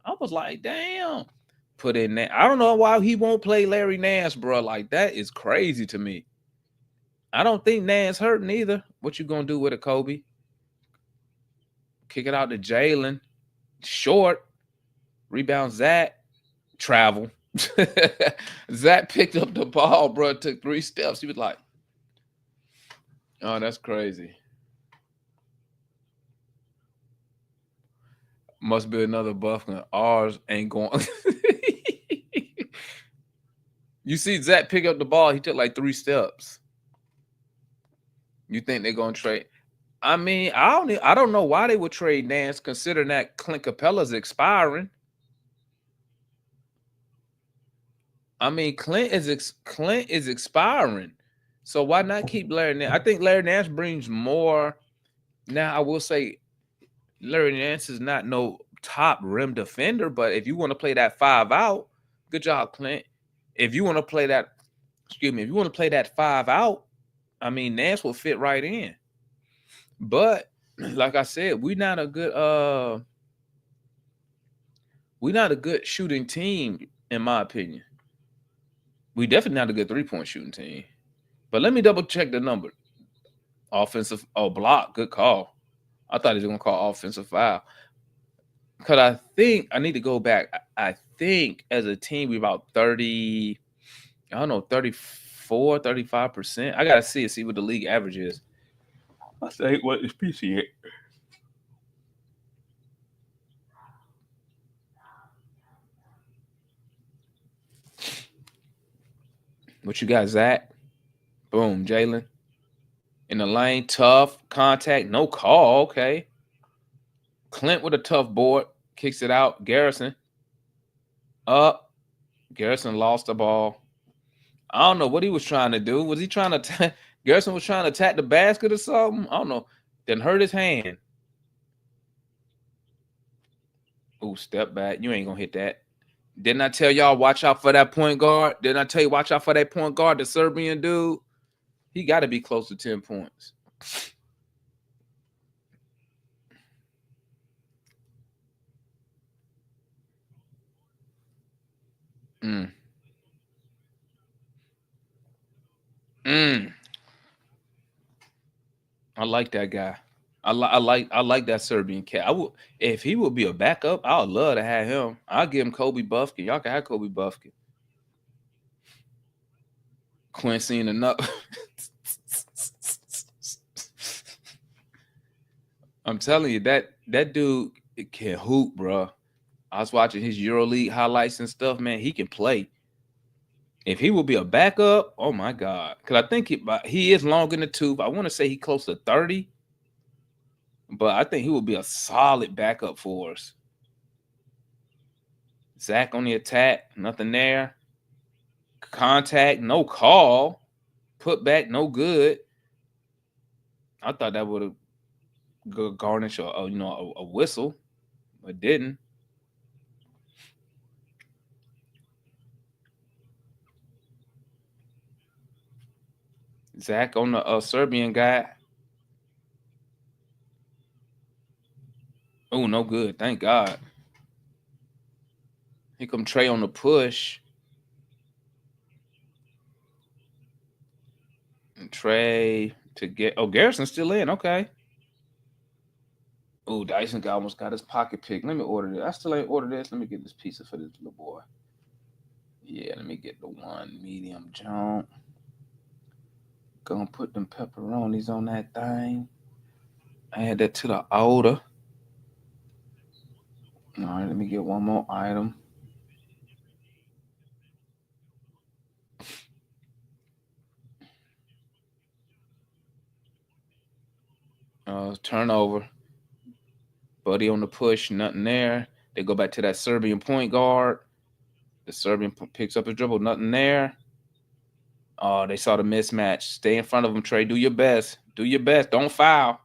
I was like, damn. Put in that. I don't know why he won't play Larry Nance, bro. Like, that is crazy to me. I don't think Nance hurting either. What you gonna do with it, Kobe? Kick it out to Jaylen. Short. Rebound Zach. Travel. Zach picked up the ball, bro. Took 3 steps. He was like, oh, that's crazy. Must be another Buffkin. Ours ain't going. You see Zach pick up the ball. He took like 3 steps. You think they're gonna trade? I mean, I don't know why they would trade Nance, considering that Clint Capella's expiring. I mean, Clint is expiring, so why not keep Larry Nance? I think Larry Nance brings more. Now, I will say, Larry Nance is not no top rim defender, but if you want to play that 5 out, good job, Clint. If you want to play that, if you want to play that 5 out, I mean, Nance will fit right in. But like I said, we're not a good shooting team, in my opinion. We definitely not a good 3-point shooting team. But let me double check the number. Offensive, block, good call. I thought he was gonna call offensive foul. Because I think I need to go back. I think as a team we're about 30, I don't know, 34, 35%. I gotta see what the league average is. I say what is PC at? What you got, Zach? Boom, Jaylen. In the lane, tough contact, no call. Okay. Clint with a tough board, kicks it out. Garrison up. Garrison lost the ball. I don't know what he was trying to do. Was he trying to? Garrison was trying to attack the basket or something. I don't know. Then hurt his hand. Oh, step back. You ain't gonna hit that. Didn't I tell y'all watch out for that point guard? Didn't I tell you watch out for that point guard, the Serbian dude? He got to be close to 10 points. I like that guy. I like that Serbian cat. I would, if he would be a backup, I would love to have him. I'll give him Kobe Buffkin. Y'all can have Kobe Buffkin. Quincy and enough. I'm telling you, that dude can hoop, bro. I was watching his EuroLeague highlights and stuff, man. He can play. If he will be a backup, oh my God. Because I think he is long in the tooth. I want to say he's close to 30. But I think he will be a solid backup for us. Zach on the attack, nothing there. Contact, no call. Put back, no good. I thought that would have garnished a whistle, but didn't. Zach on the Serbian guy. Oh, no good. Thank God. Here come Trey on the push. And Trey to get. Oh, Garrison's still in. Okay. Oh, Dyson almost got his pocket picked. Let me order this. I still ain't ordered this. Let me get this pizza for this little boy. Yeah, let me get the one medium jump. Gonna put them pepperonis on that thing. Add that to the order. All right, let me get one more item. Turnover. Buddy on the push, nothing there. They go back to that Serbian point guard. The Serbian picks up a dribble, nothing there. Oh, they saw the mismatch. Stay in front of him, Trey. Do your best. Do your best. Don't foul.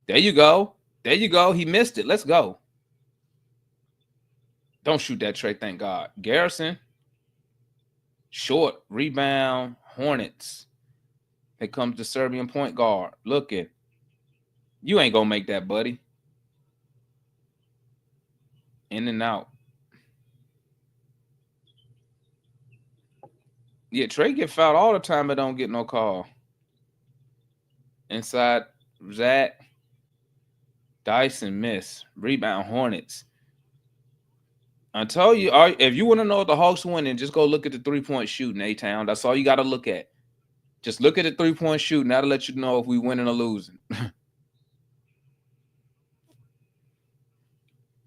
There you go. There you go. He missed it. Let's go. Don't shoot that, Trey. Thank God. Garrison. Short. Rebound. Hornets. Here comes the Serbian point guard. Looking. You ain't going to make that, buddy. In and out. Yeah, Trey get fouled all the time, but don't get no call. Inside, Zach. Dyson miss. Rebound Hornets. I told you, if you want to know what the Hawks winning, just go look at the 3-point shooting, A-Town. That's all you got to look at. Just look at the 3-point shooting. That'll let you know if we winning or losing.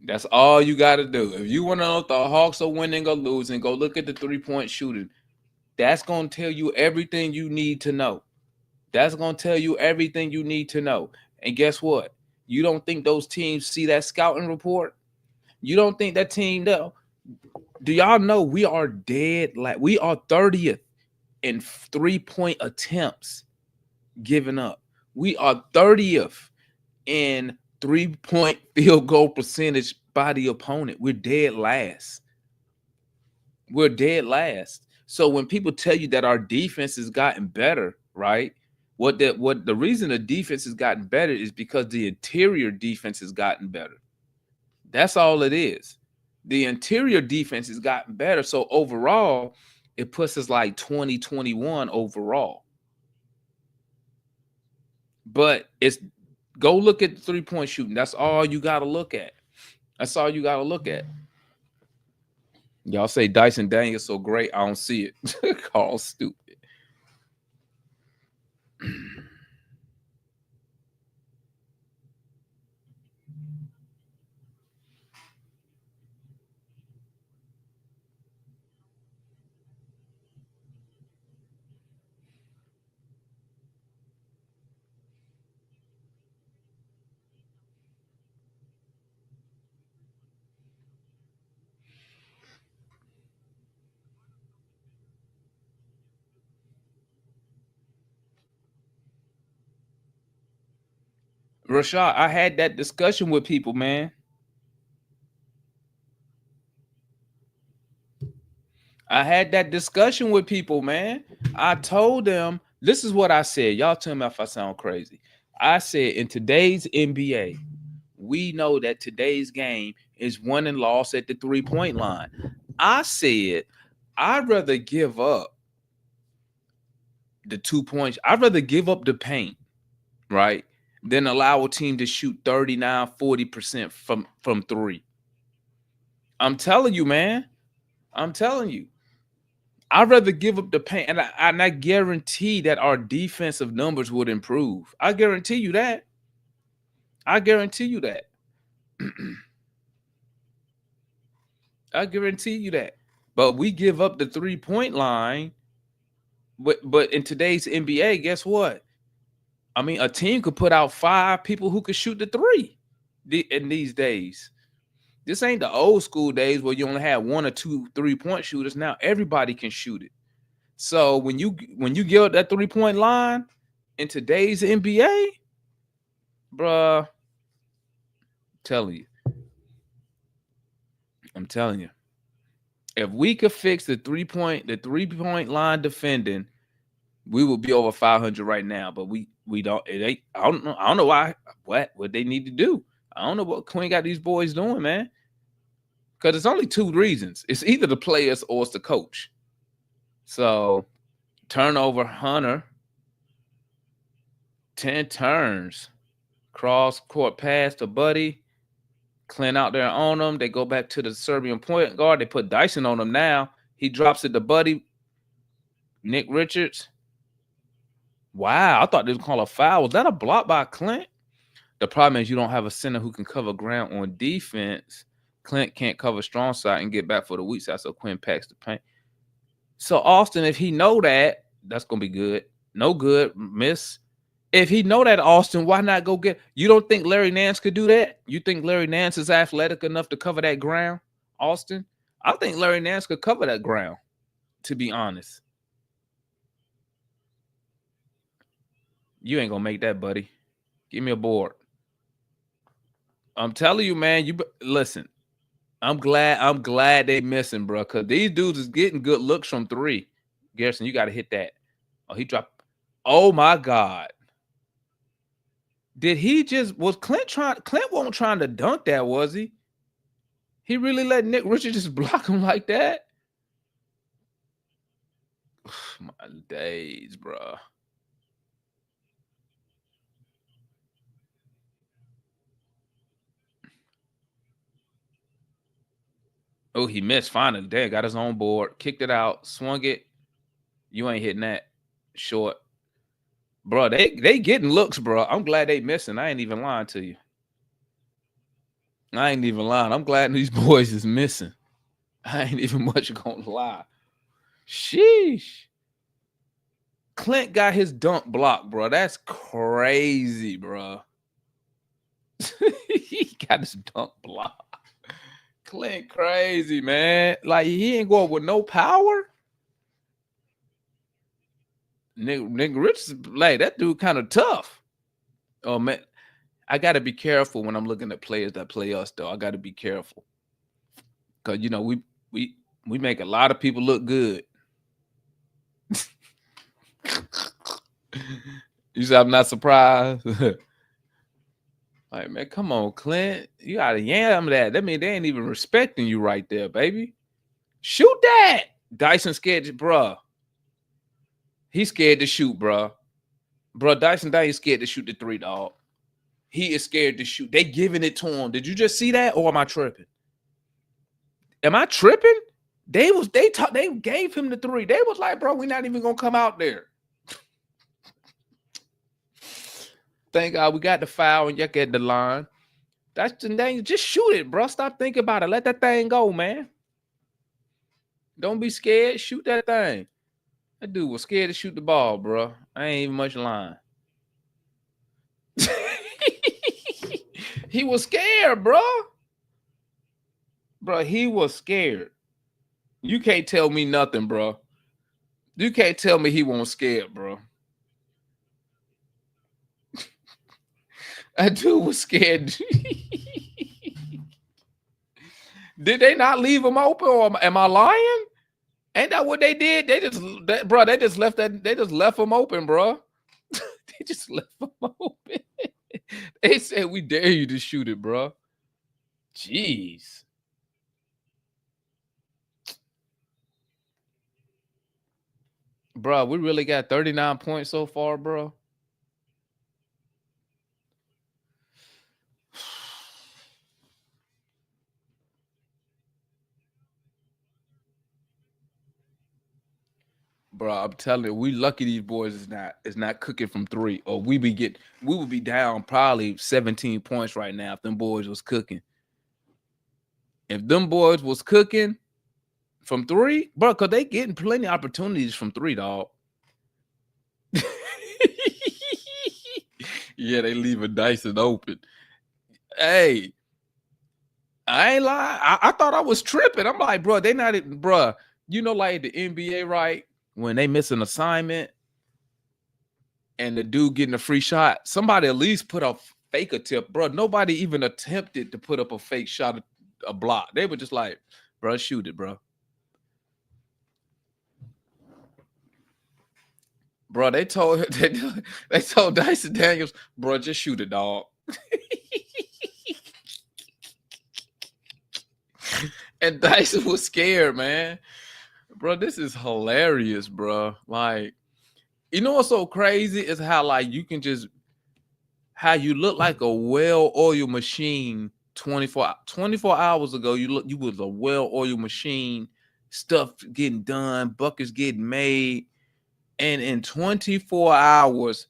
That's all you got to do. If you want to know if the Hawks are winning or losing, go look at the 3-point shooting. That's going to tell you everything you need to know. That's going to tell you everything you need to know. And guess what? You don't think those teams see that scouting report? You don't think that team, though? Do y'all know we are dead? Like, we are 30th in 3-point attempts given up. We are 30th in 3-point field goal percentage by the opponent. We're dead last. We're dead last. So when people tell you that our defense has gotten better, right? What the reason the defense has gotten better is because the interior defense has gotten better. That's all it is. The interior defense has gotten better. So overall, it puts us like 2021 overall. But it's go look at the 3-point shooting. That's all you got to look at. That's all you got to look at. Y'all say Dyson Daniels so great. I don't see it. Call stupid. Rashad, I had that discussion with people, man. I had that discussion with people, man. I told them, this is what I said. Y'all tell me if I sound crazy. I said, in today's NBA, we know that today's game is won and lost at the 3-point line. I said, I'd rather give up the 2 points. I'd rather give up the paint, right, than allow a team to shoot 39, 40% from 3. I'm telling you, man. I'm telling you. I'd rather give up the paint, and I guarantee that our defensive numbers would improve. I guarantee you that. I guarantee you that. I guarantee you that. But we give up the 3-point line. But in today's NBA, guess what? I mean, a team could put out 5 people who could shoot the 3 in these days. This ain't the old school days where you only had 1 or 2 3-point shooters. Now everybody can shoot it. So when you give up that 3-point line in today's NBA, bruh, I'm telling you, if we could fix the 3-point line defending, we would be over 500 right now. But we don't. It ain't. I don't know why. What they need to do. I don't know what Quinn got these boys doing, man. Because it's only 2 reasons. It's either the players or it's the coach. So, turnover, Hunter. 10 turns. Cross-court pass to Buddy. Clint out there on them. They go back to the Serbian point guard. They put Dyson on him now. He drops it to Buddy. Nick Richards. Wow, I thought they was call a foul. Was that a block by Clint? The problem is you don't have a center who can cover ground on defense. Clint can't cover strong side and get back for the weak side, so Quinn packs the paint. So Austin, if he know that, that's gonna be good. No good, miss. If he know that, Austin, why not go get? You don't think Larry Nance could do that? You think Larry Nance is athletic enough to cover that ground, Austin? I think Larry Nance could cover that ground, to be honest. You ain't gonna make that, buddy. Give me a board. I'm telling you, man. You listen. I'm glad they missing, bro, because these dudes is getting good looks from three. Garrison, you got to hit that. Oh, he dropped. Oh my God. Did he was Clint wasn't trying to dunk that, was he? He really let Nick Richards just block him like that? My days, bro. Oh, he missed finally. Dang, got his own board, kicked it out, swung it. You ain't hitting that. Short. Bro, they getting looks, bro. I'm glad they missing. I ain't even lying to you. I ain't even lying. I'm glad these boys is missing. I ain't even much gonna lie. Sheesh. Clint got his dunk blocked, bro. That's crazy, bro. He got his dunk blocked. Clint crazy, man. Like, he ain't going with no power. Nick Rich, like, that dude kind of tough. Oh, man. I got to be careful when I'm looking at players that play us, though. I got to be careful. Because, you know, we make a lot of people look good. You said I'm not surprised? Like, man, come on, Clint. You got to yam that. That means they ain't even respecting you right there, baby. Shoot that. Dyson scared to, bruh. He's scared to shoot, bruh. Bruh, Dyson ain't scared to shoot the three, dog. He is scared to shoot. They giving it to him. Did you just see that, or am I tripping? Am I tripping? They gave him the three. They was like, bro, we're not even gonna come out there. Thank God we got the foul and you get the line. That's the thing. Just shoot it, bro. Stop thinking about it. Let that thing go, man. Don't be scared. Shoot that thing. That dude was scared to shoot the ball, bro. I ain't even much lying. He was scared, bro. Bro, he was scared. You can't tell me nothing, bro. You can't tell me he wasn't scared, bro. That dude was scared. Did they not leave him open, or am I lying? Ain't that what they did? They just left him open, bro. They just left him open. They said, we dare you to shoot it, bro. Jeez. Bro, we really got 39 points so far, bro. Bro, I'm telling you, we lucky these boys is not cooking from three, or we would be down probably 17 points right now if them boys was cooking. If them boys was cooking from three, bro, because they getting plenty of opportunities from three, dog. Yeah, they leaving Dyson open. Hey, I ain't lying. I thought I was tripping. I'm like, bro, they not, bro. You know, like the NBA, right? When they miss an assignment and the dude getting a free shot, somebody at least put a fake attempt, bro. Nobody even attempted to put up a fake shot, a block. They were just like, bro, shoot it, bro. Bro, they told Dyson Daniels, bro, just shoot it, dog. And Dyson was scared, man. Bro, this is hilarious, bro. Like, you know what's so crazy is how, like, you can just, how you look like a well-oiled machine 24 hours ago. You was a well-oiled machine, stuff getting done, buckets getting made. And in 24 hours,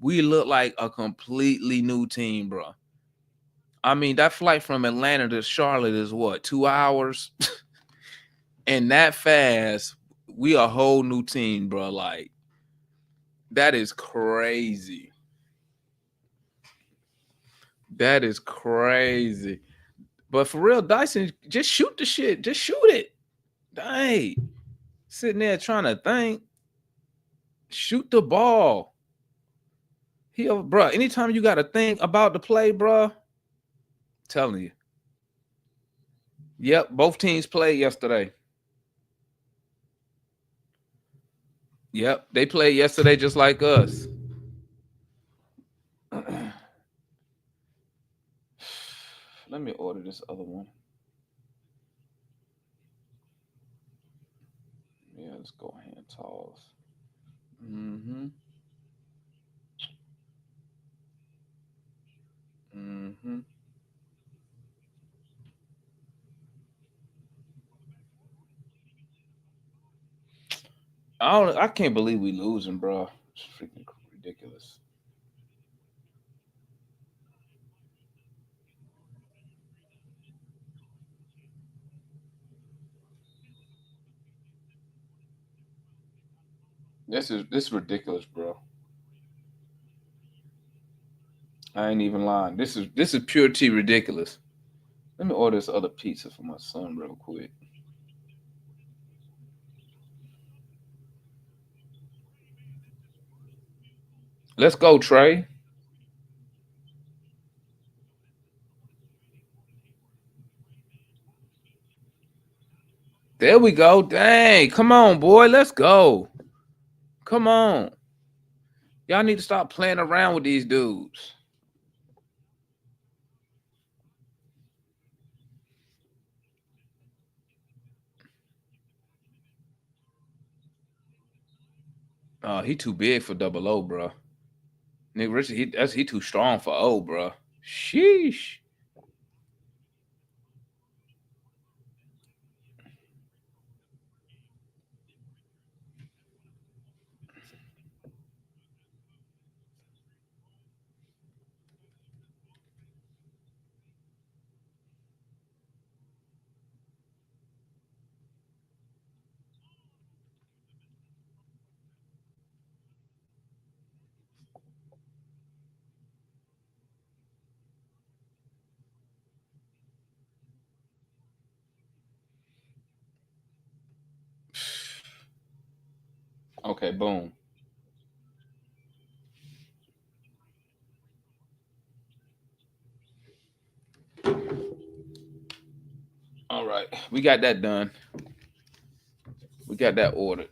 we look like a completely new team, bro. I mean, that flight from Atlanta to Charlotte is what, 2 hours? And that fast, we a whole new team, bro. Like, that is crazy. That is crazy. But for real, Dyson, just shoot the shit. Just shoot it. Dang. Sitting there trying to think. Shoot the ball. Bro, anytime you got to think about the play, bro, telling you. Yep, both teams played yesterday. Yep, they played yesterday just like us. Let me order this other one. Yeah, let's go hand toss. Mm-hmm. Mm-hmm. I can't believe we losing, bro. It's freaking ridiculous. This is ridiculous, bro. I ain't even lying. This is pure T ridiculous. Let me order this other pizza for my son real quick. Let's go, Trey. There we go. Dang. Come on, boy. Let's go. Come on. Y'all need to stop playing around with these dudes. Oh, he too big for double O, bro. Nick Richard, he too strong for O, bro. Sheesh. Okay, boom. All right, we got that done. We got that ordered.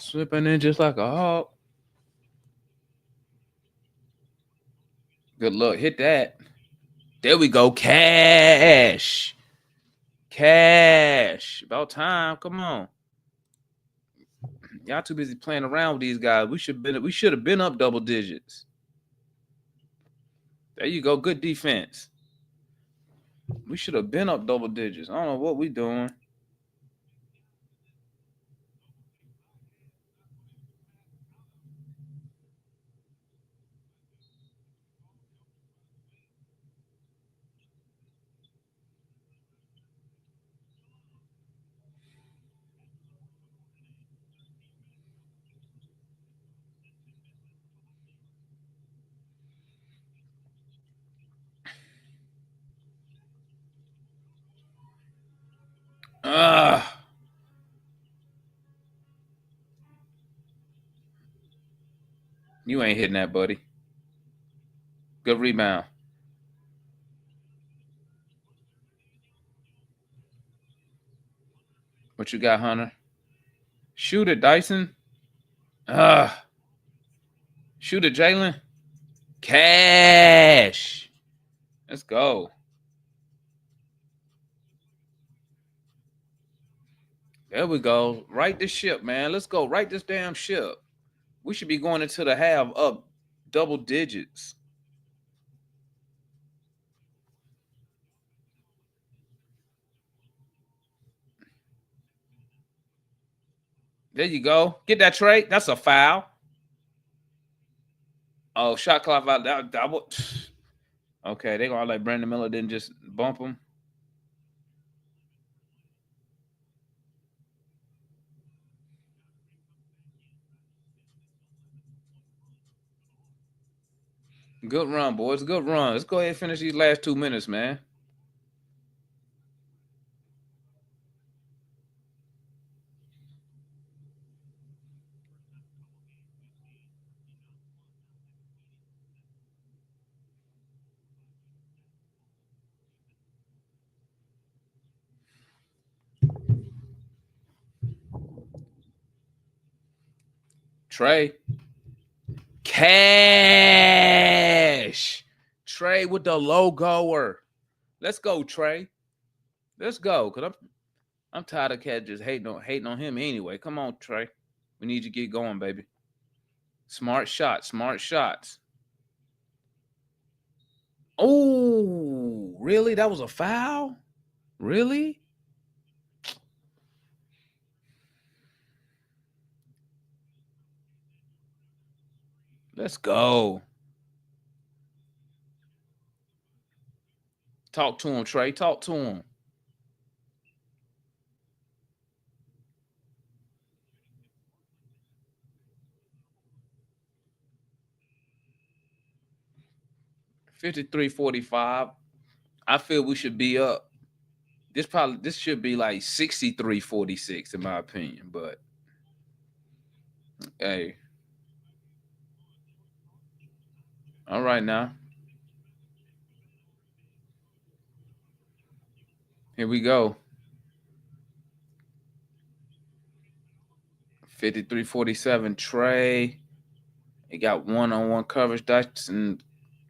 Slipping in just like a hawk. Good luck. Hit that. There we go. Cash. Cash. About time. Come on. Y'all too busy playing around with these guys. We should have been up double digits. There you go. Good defense. We should have been up double digits. I don't know what we doing. Ah, you ain't hitting that, buddy. Good rebound. What you got, Hunter? Shoot it, Dyson. Ah, shoot it, Jaylen. Cash. Let's go. There we go. Right this ship, man. Let's go. Right this damn ship. We should be going into the half up double digits. There you go. Get that, Trey. That's a foul. Oh, shot clock out. That okay, they gonna like Brandon Miller didn't just bump him. Good run, boys. Good run. Let's go ahead and finish these last 2 minutes, man. Trey. Cash. Trey with the logoer. Let's go, Trey. Let's go. Cause I'm tired of Cat just hating on him anyway. Come on, Trey. We need you to get going, baby. Smart shots. Smart shots. Oh, really? That was a foul? Really? Let's go. Talk to him, Trey. Talk to him. $53-45. I feel we should be up. This should be like 63-46 in my opinion, but hey. All right now. Here we go. 53-47 Trey. He got one-on-one coverage. And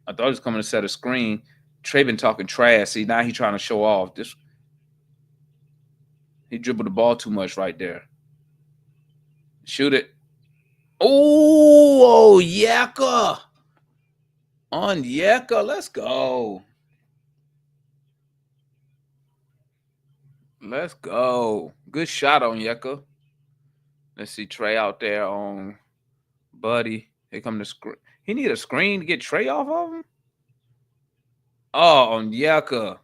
I thought he was coming to set a screen. Trey been talking trash. See, now he trying to show off. He dribbled the ball too much right there. Shoot it. Oh, Yeka. On Yeka. Let's go. Let's go. Good shot on Yeka. Let's see Trey out there on Buddy. Here come the screen. He need a screen to get Trey off of him? Oh, on Yeka.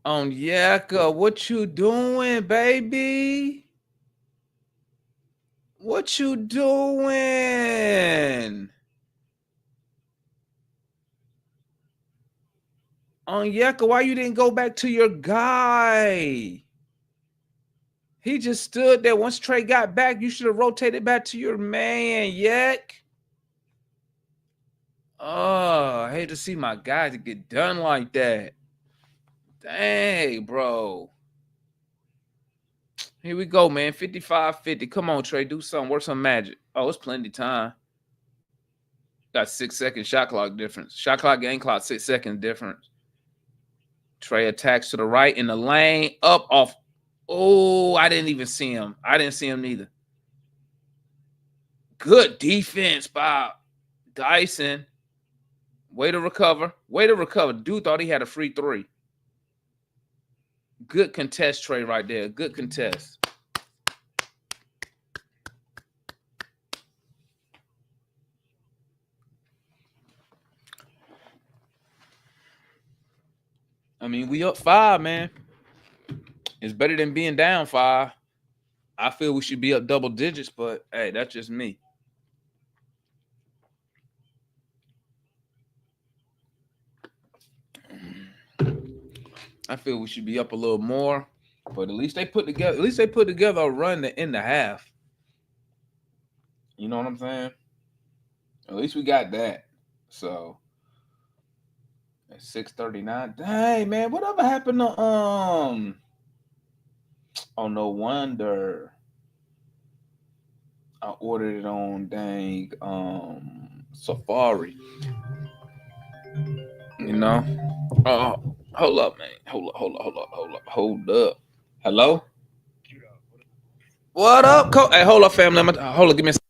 On Yeka. What you doing, baby? What you doing? On Yeka, why you didn't go back to your guy? He just stood there. Once Trey got back, you should have rotated back to your man, Yek. Oh, I hate to see my guy to get done like that. Dang, bro. Here we go, man. 55-50. Come on, Trey. Do something. Work some magic. Oh, it's plenty of time. Got 6 seconds shot clock difference. Shot clock, game clock, 6 seconds difference. Trey attacks to the right in the lane. Up, off. Oh, I didn't even see him. I didn't see him neither. Good defense by Dyson. Way to recover. Way to recover. Dude thought he had a free three. Good contest, Trey, right there. Good contest. I mean, we up 5, man. It's better than being down 5. I feel we should be up double digits, but hey, that's just me. I feel we should be up a little more, but at least they put together a run to end the half. You know what I'm saying? At least we got that. So at 6:39. Dang, man, whatever happened to Oh, no wonder. I ordered it on dang Safari. You know? Hold up, man. Hold up. Hello? What up, Hey, hold up, family. Hold up, give me a second.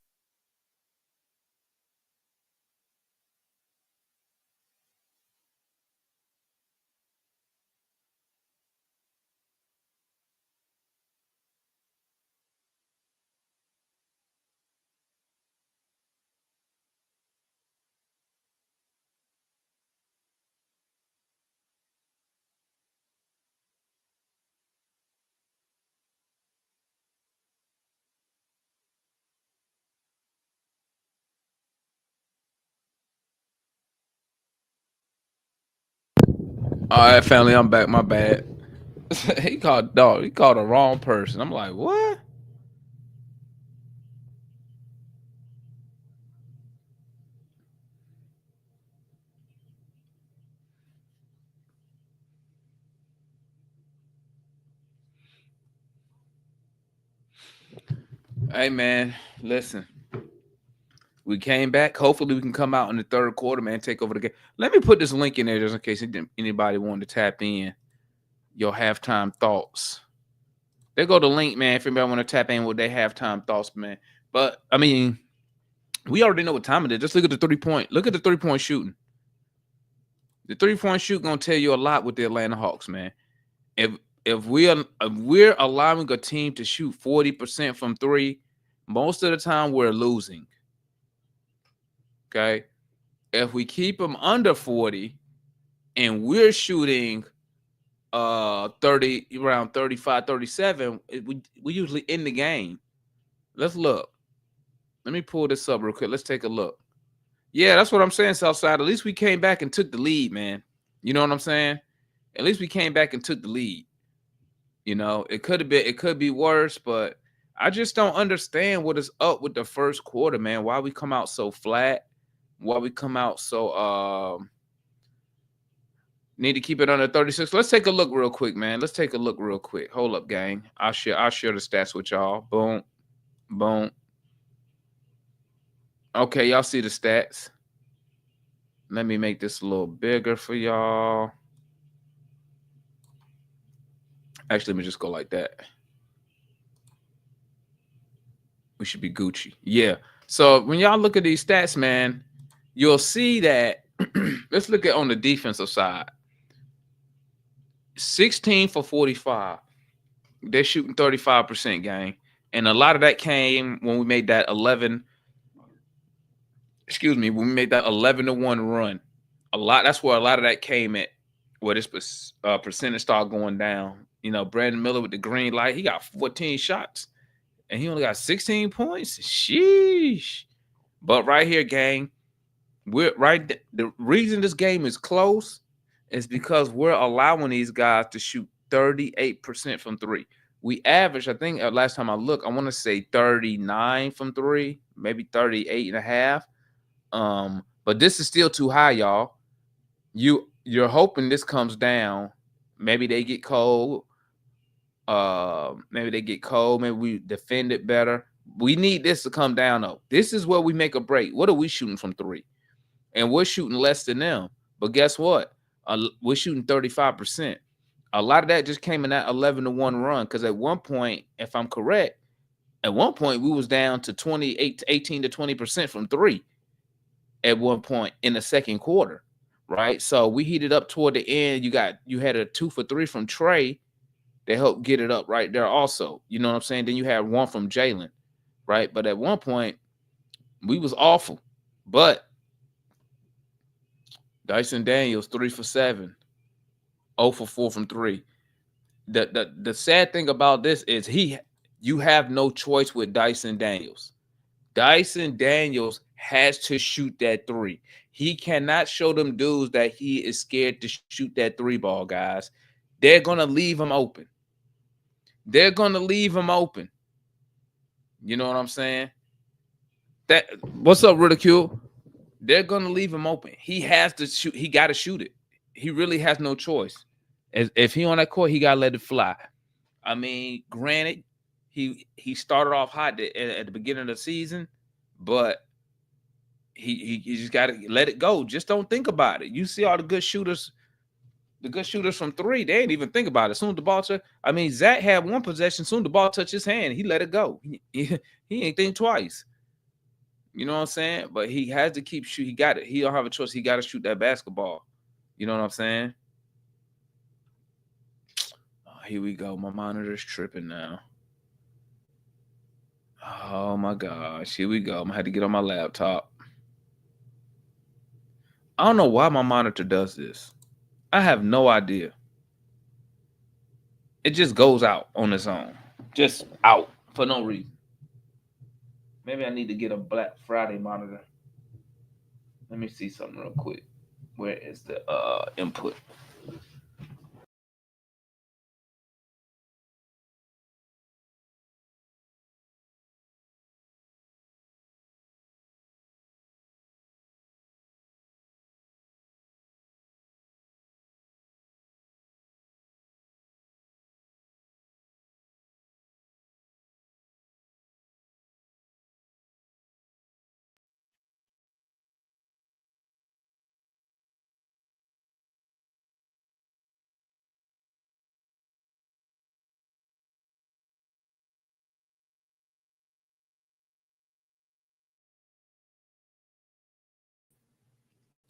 All right, family, I'm back. My bad. He called the wrong person. I'm like, what? Hey man, listen. We came back. Hopefully, we can come out in the third quarter, man. Take over the game. Let me put this link in there just in case anybody wanted to tap in. Your halftime thoughts. There go the link, man. If anybody want to tap in with their halftime thoughts, man. But I mean, we already know what time it is. Just look at the 3-point. Look at the 3-point shooting. The 3-point shoot gonna tell you a lot with the Atlanta Hawks, man. If we're allowing a team to shoot 40% from three, most of the time we're losing. Okay. If we keep them under 40 and we're shooting 30 around 35, 37, we usually end the game. Let's look. Let me pull this up real quick. Let's take a look. Yeah, that's what I'm saying, Southside. At least we came back and took the lead, man. You know what I'm saying? At least we came back and took the lead. You know, it could be worse, but I just don't understand what is up with the first quarter, man. Why we come out so flat? Why we come out so need to keep it under 36. Let's take a look real quick, man. Let's take a look real quick. Hold up, gang. I'll share the stats with y'all. Boom. Boom. Okay, y'all see the stats. Let me make this a little bigger for y'all. Actually, let me just go like that. We should be Gucci. Yeah. So when y'all look at these stats, man, you'll see that. Let's look at on the defensive side. 16 for 45. They're shooting 35%, gang. And a lot of that came when we made that 11. Excuse me, when we made that 11-1 run. That's where a lot of that came at, where this percentage started going down. You know, Brandon Miller with the green light, he got 14 shots and he only got 16 points. Sheesh. But right here, gang, the reason this game is close is because we're allowing these guys to shoot 38% from three. We average, I think last time I looked, I want to say 39 from three, maybe 38 and a half. But this is still too high, y'all. You're hoping this comes down. Maybe they get cold. Maybe we defend it better. We need this to come down though. This is where we make a break. What are we shooting from three? And we're shooting less than them. But guess what? We're shooting 35%. A lot of that just came in that 11-1 run. Because at one point, if I'm correct, at one point we was down to 18 to 20% from three. At one point in the second quarter, right? So we heated up toward the end. You had a 2 for 3 from Trey that helped get it up right there also. You know what I'm saying? Then you had one from Jaylen, right? But at one point, we was awful. But Dyson Daniels, 3 for 7, 0 for 4 from 3. The sad thing about this is you have no choice with Dyson Daniels. Dyson Daniels has to shoot that three. He cannot show them dudes that he is scared to shoot that three ball, guys. They're going to leave him open. You know what I'm saying? What's up, Ridicule? They're going to leave him open. He has to shoot. He got to shoot it. He really has no choice. If he on that court, he got to let it fly. I mean, granted, he started off hot at the beginning of the season, but he just got to let it go. Just don't think about it. You see all the good shooters from three, they ain't even think about it. Soon the ball touch. I mean, Zach had one possession. Soon the ball touched his hand, he let it go. He ain't think twice. You know what I'm saying? But he has to keep shooting. He got it. He don't have a choice. He got to shoot that basketball. You know what I'm saying? Oh, here we go. My monitor's tripping now. Oh my gosh. Here we go. I'm gonna have to get on my laptop. I don't know why my monitor does this. I have no idea. It just goes out on its own. Just out for no reason. Maybe I need to get a Black Friday monitor. Let me see something real quick. Where is the input?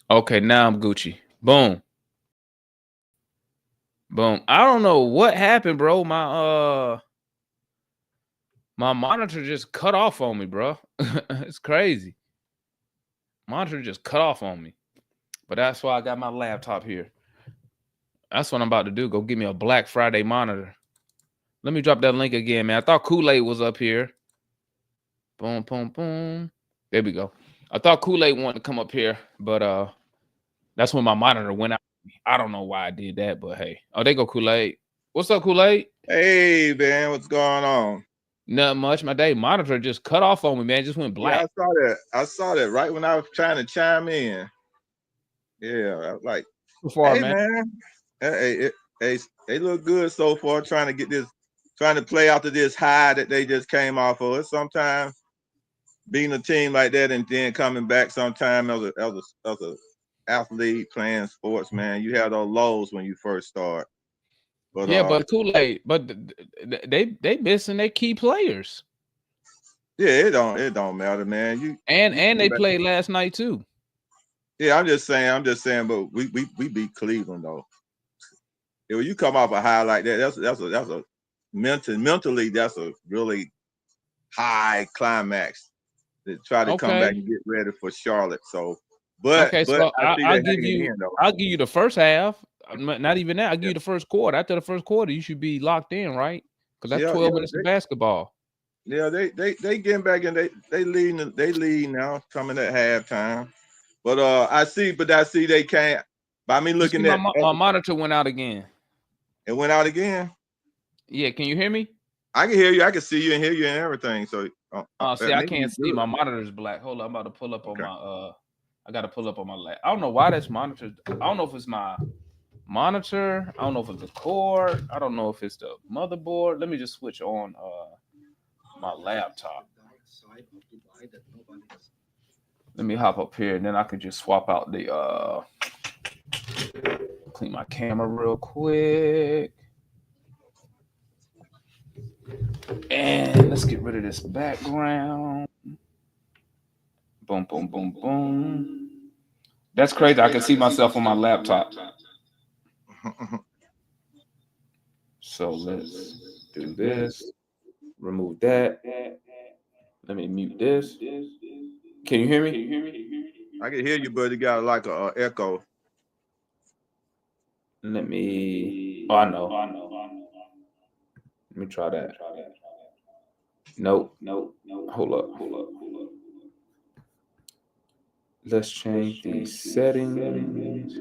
Okay, now I'm Gucci. Boom. Boom. I don't know what happened, bro. My monitor just cut off on me, bro. It's crazy. Monitor just cut off on me. But that's why I got my laptop here. That's what I'm about to do. Go get me a Black Friday monitor. Let me drop that link again, man. I thought Kool-Aid was up here. Boom, boom, boom. There we go. I thought Kool-Aid wanted to come up here, but that's when my monitor went out. I don't know why I did that, but hey. Oh, there go Kool-Aid. What's up, Kool-Aid? Hey, man, what's going on? Not much. My day monitor just cut off on me, man. It just went black. Yeah, I saw that. I saw that right when I was trying to chime in. Yeah, I was like, Too far, hey, man. they look good so far. Trying to play out to this high that they just came off of. It sometimes being a team like that and then coming back sometime as a athlete playing sports, man, you have those lows when you first start. But yeah, but Kool-Aid, but they missing their key players. yeah, it don't matter, man. You they played last night too. Yeah, I'm just saying, but we beat Cleveland though. When you come off a high like that, that's a mentally that's a really high climax to try to come back and get ready for Charlotte. So, but I'll give you the first half. Not even that. I'll give you the first quarter. After the first quarter, you should be locked in, right? Because that's 12 minutes of basketball. Yeah, they getting back and they lead now coming at halftime. But I see they can't. By me looking at my monitor went out again. It went out again. Yeah, can you hear me? I can hear you. I can see you and hear you and everything. So, see, I can't see. My monitor's black. Hold on, I'm about to pull up on my. I got to pull up on my lap. I don't know why that's monitor. I don't know if it's my monitor. I don't know if it's the cord. I don't know if it's the motherboard. Let me just switch on my laptop. Let me hop up here, and then I could just swap out the clean my camera real quick. And let's get rid of this background. Boom, boom, boom, boom. That's crazy. I can see myself on my laptop. So let's do this. Remove that. Let me mute this. Can you hear me? I can hear you, but it got like a echo. Let me. Oh, I know. Let me try that. Nope. Hold up. Let's change these settings.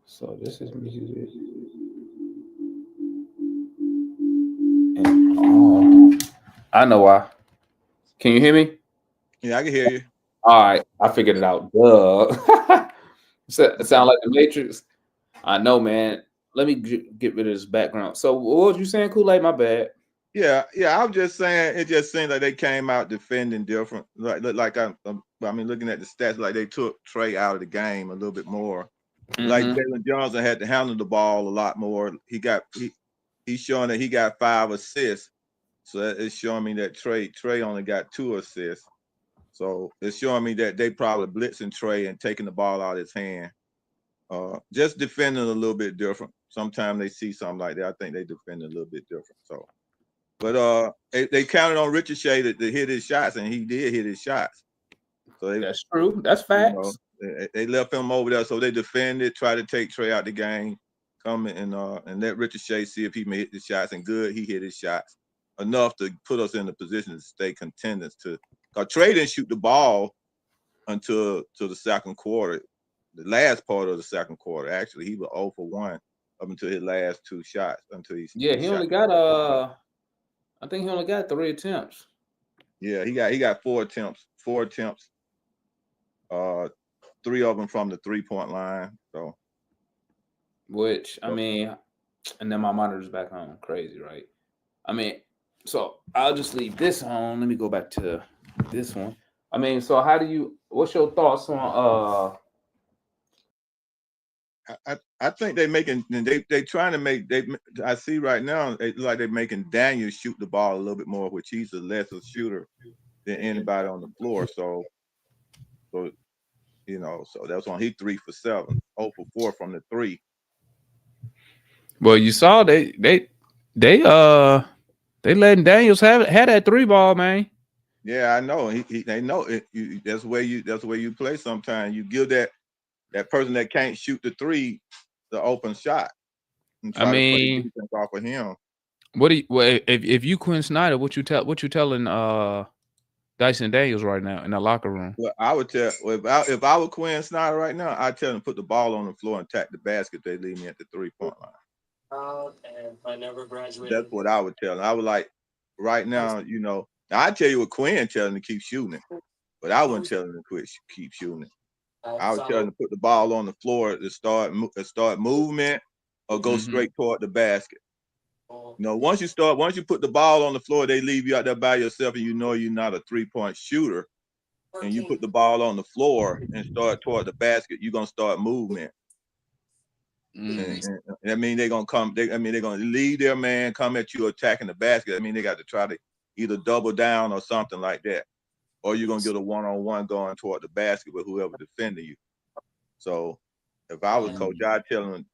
So this is muted. And, I know why. Can you hear me? Yeah, I can hear you. All right, I figured it out. Duh. It sound like the Matrix. I know, man. Let me get rid of this background. So what was you saying, Kool-Aid? My bad. Yeah. I was just saying it just seemed like they came out defending different. Like I mean, looking at the stats, like they took Trey out of the game a little bit more. Mm-hmm. Like Jaylen Johnson had to handle the ball a lot more. He's showing that he got 5 assists. So it's showing me that Trey only got 2 assists. So it's showing me that they probably blitzing Trey and taking the ball out of his hand. Just defending a little bit different. Sometimes they see something like that. I think they defend a little bit different. So, but they counted on Ricochet to hit his shots, and he did hit his shots. So that's true. That's facts. They left him over there, so they defended, tried to take Trey out the game, come and let Ricochet see if he may hit the shots, and good, he hit his shots enough to put us in a position to stay contenders. Because Trey didn't shoot the ball until the second quarter. The last part of the second quarter, actually, he was 0 for 1 up until his last 2 shots. He only got I think he only got 3 attempts. Yeah, he got 4 attempts. 4 attempts. 3 of them from the 3-point line. So, I mean, and then my monitor's back on. Crazy, right? I mean, so I'll just leave this on. Let me go back to this one. I mean, so what's your thoughts on I think they trying to make I see right now like they're making Daniel shoot the ball a little bit more, which he's a lesser shooter than anybody on the floor. So so that's on he 3 for 7, 0 for 4 from the 3. Well, you saw they letting Daniels had that 3 ball, man. Yeah, I know. They know it. That's where you play. Sometimes you give that person that can't shoot the 3 the open shot and try to play defense off of him. If you Quinn Snyder, what you telling Dyson Daniels right now in the locker room? Well, I would tell if I were Quinn Snyder right now, I'd tell him to put the ball on the floor and attack the basket. They leave me at the 3-point line. And I never graduated. That's what I would tell him. I would like right now, I tell you what Quinn tell him to keep shooting it, but I wouldn't tell him to keep shooting it. I would tell him to put the ball on the floor to start movement or go straight toward the basket. Once you put the ball on the floor, they leave you out there by yourself, and you're not a 3-point shooter, and you put the ball on the floor and start toward the basket, you're gonna start movement. And I mean, they're gonna come. They're gonna leave their man, come at you attacking the basket. I mean, they got to try to either double down or something like that, or you're gonna get a 1-on-1 going toward the basket with whoever defending you. So, if I was coach, I'd tell them,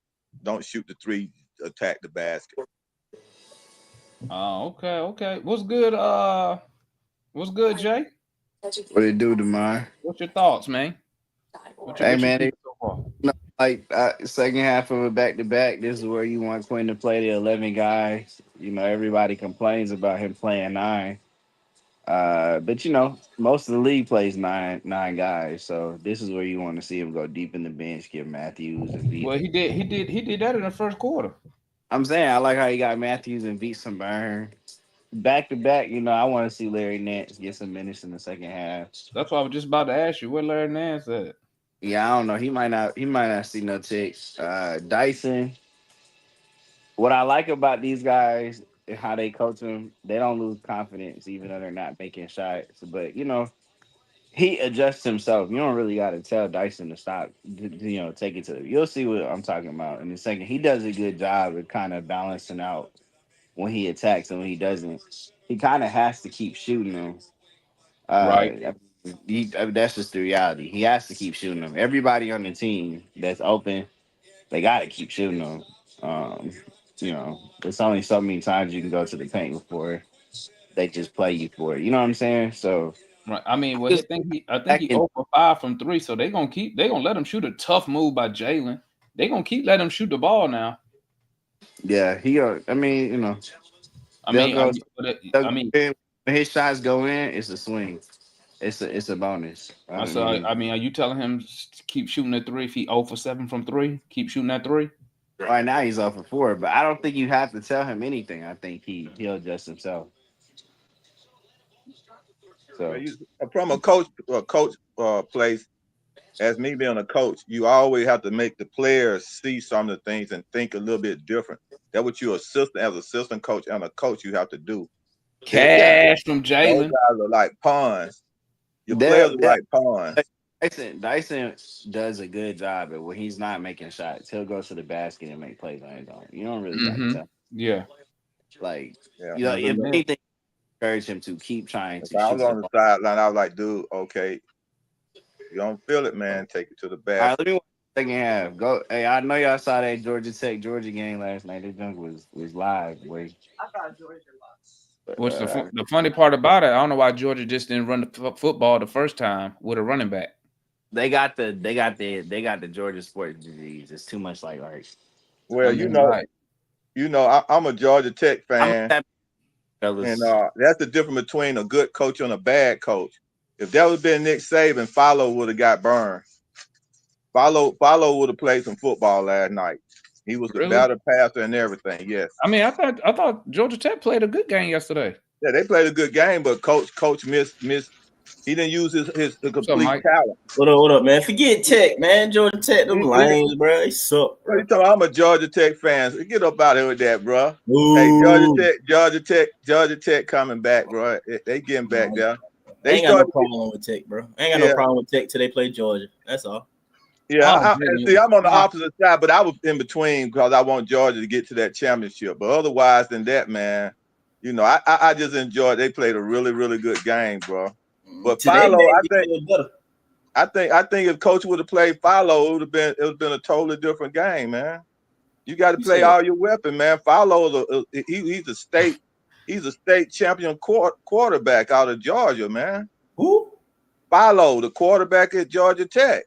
don't shoot the 3, attack the basket. Oh, okay. What's good, Jay? What it do, Demar? What's your thoughts, man? Hey, man, like second half of a back-to-back, this is where you want Quinn to play the 11 guys. Everybody complains about him playing 9. But most of the league plays nine guys, so this is where you want to see him go deep in the bench, give Matthews and beat. Well, he did that in the first quarter. I'm saying I like how he got Matthews and beat some Burn. Back to back, I want to see Larry Nance get some minutes in the second half. That's why I was just about to ask you where Larry Nance at. Yeah, I don't know. He might not see no ticks. Dyson. What I like about these guys is how they coach them. They don't lose confidence, even though they're not making shots. But he adjusts himself. You don't really got to tell Dyson to stop. Take it to. You'll see what I'm talking about in a second. He does a good job of kind of balancing out when he attacks and when he doesn't. He kind of has to keep shooting them. Right. That's just the reality. He has to keep shooting them. Everybody on the team that's open, they got to keep shooting them. There's only so many times you can go to the paint before they just play you for it. You know what I'm saying? So. Right. I mean, I think he 0 for 5 from 3, so they're gonna let him shoot a tough move by Jaylen. They're gonna keep letting him shoot the ball now. Yeah, when his shots go in, it's a swing. It's a bonus. Are you telling him to keep shooting at 3 if he 0 for 7 from 3? Keep shooting at 3? Right now he's 0 for 4, but I don't think you have to tell him anything. I think he'll adjust himself. So from a coach place, as me being a coach, you always have to make the players see some of the things and think a little bit different. That's what you as assistant coach and a coach you have to do. Cash from Jaylen. Those guys are like pawns. Your players are like pawns. Dyson does a good job at when he's not making shots. He'll go to the basket and make plays on his own. You don't really have to tell him. Yeah. If anything, encourage him to keep trying to. If I was on the sideline, I was like, dude, okay, you don't feel it, man. Take it to the basket. All right, let me watch the second half. Go. Hey, I know y'all saw that Georgia game last night. That junk was live. Boy. I thought Georgia lost. What's the funny part about it? I don't know why Georgia just didn't run the football the first time with a running back. They got the Georgia sports disease. It's too much like art. Well, I'm a Georgia Tech fan. And that's the difference between a good coach and a bad coach. If that would have been Nick Saban, Follow would have got burned. Follow would have played some football last night. He was the better passer and everything. Yes. I mean, I thought Georgia Tech played a good game yesterday. Yeah, they played a good game, but coach missed. He didn't use his complete talent. What up, man? Forget Tech, man. Georgia Tech, them lanes, bro. They suck. What you talking about? I'm a Georgia Tech fan. So get up out here with that, bro. Ooh. Hey, Georgia Tech coming back, bro. They getting back there. I ain't got no problem with Tech, bro. I ain't got no problem with Tech till they play Georgia. That's all. Yeah, Oh, see, I'm on the opposite side, but I was in between because I want Georgia to get to that championship. But otherwise than that, man, you know, I just enjoyed. They played a really, really good game, bro. But Today Philo, made me feel better. I think if Coach would have played Philo, it would have been a totally different game, man. You got to play all your weapon, man. Philo, he's a state champion quarterback out of Georgia, man. Who? Philo, the quarterback at Georgia Tech.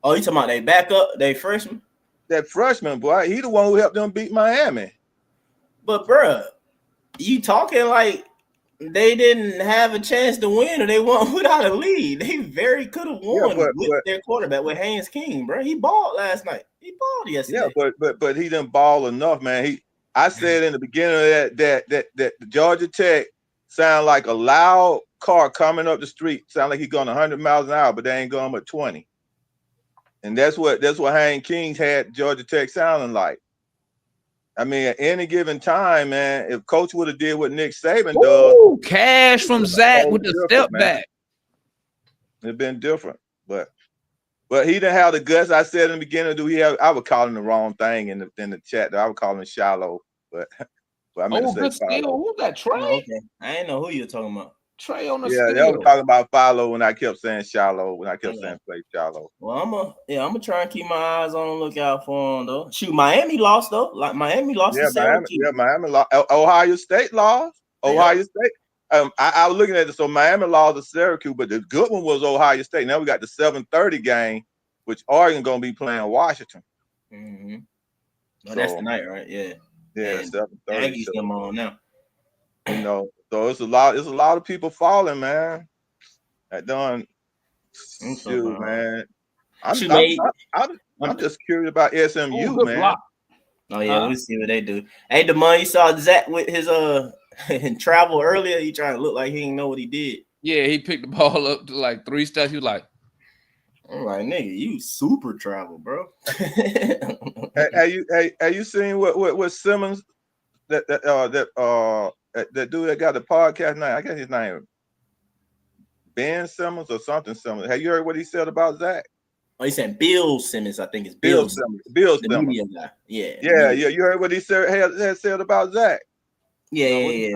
Oh, you talking about they backup, they freshman? That freshman boy, he the one who helped them beat Miami. But bruh, you talking like they didn't have a chance to win or they won without a lead. They very could have won with their quarterback, with Haynes King, bro. He balled last night. He balled yesterday. Yeah, but he didn't ball enough, man. I said in the beginning of that Georgia Tech sound like a loud car coming up the street. Sound like he's going 100 miles an hour, but they ain't going but 20. And that's what Haynes King had Georgia Tech sounding like. I mean, at any given time, man, if Coach would have did what Nick Saban does, cash from Zach with the step back. It'd been different, but he didn't have the guts. I said in the beginning, I would call him the wrong thing in the chat. I would call him shallow, but I meant to say Philo. Who's that, Trey? Oh, okay, I didn't know who you're talking about. Trey on the Yeah, they were talking about Philo when I kept saying shallow. When I kept saying play shallow. Well, I'm gonna try and keep my eyes on the lookout for him though. Shoot, Miami lost though. Like Miami lost to Syracuse. Miami lost. Ohio State lost. Ohio State. I was looking at it. So Miami lost to Syracuse, but the good one was Ohio State. Now we got the 7:30 game, which Oregon gonna be playing Washington. Mm-hmm. Oh, that's tonight, right? Yeah. Yeah, 7:30. Aggies them on now. You know, so it's a lot of people falling, man. That done. Shoot, man. I'm just curious about SMU, man. Block. Oh yeah, we'll see what they do. Hey, DeMond, you saw Zach with his travel earlier. He trying to look like he didn't know what he did. Yeah, he picked the ball up to like 3 steps. He was like, I'm like, nigga, you super travel, bro. Have you seen what Simmons that dude that got the podcast name? I guess his name Ben Simmons or something Simmons. Have you heard what he said about Zach? Oh, he said Bill Simmons. I think it's Bill Simmons. Bill the Simmons. media guy. Yeah. You heard what he had said about Zach? Yeah.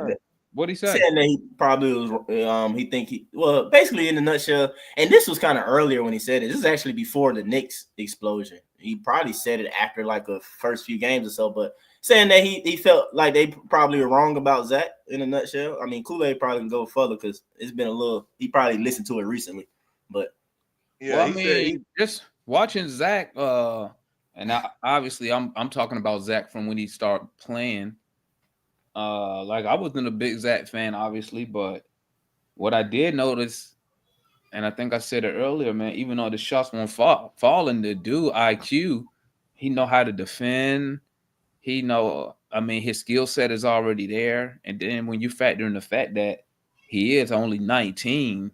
What he said? Saying that he probably was. Basically in a nutshell. And this was kind of earlier when he said it. This is actually before the Knicks explosion. He probably said it after like the first few games or so, but saying that he felt like they probably were wrong about Zach in a nutshell. I mean, Kool-Aid probably can go further because it's been a little. He probably listened to it recently, but yeah. Well, I mean, just watching Zach. And obviously, I'm talking about Zach from when he started playing. Like I wasn't a big Zach fan, obviously, but what I did notice, and I think I said it earlier, man. Even though the shots won't falling, the dude IQ, he know how to defend. He know, I mean, his skill set is already there. And then when you factor in the fact that he is only 19,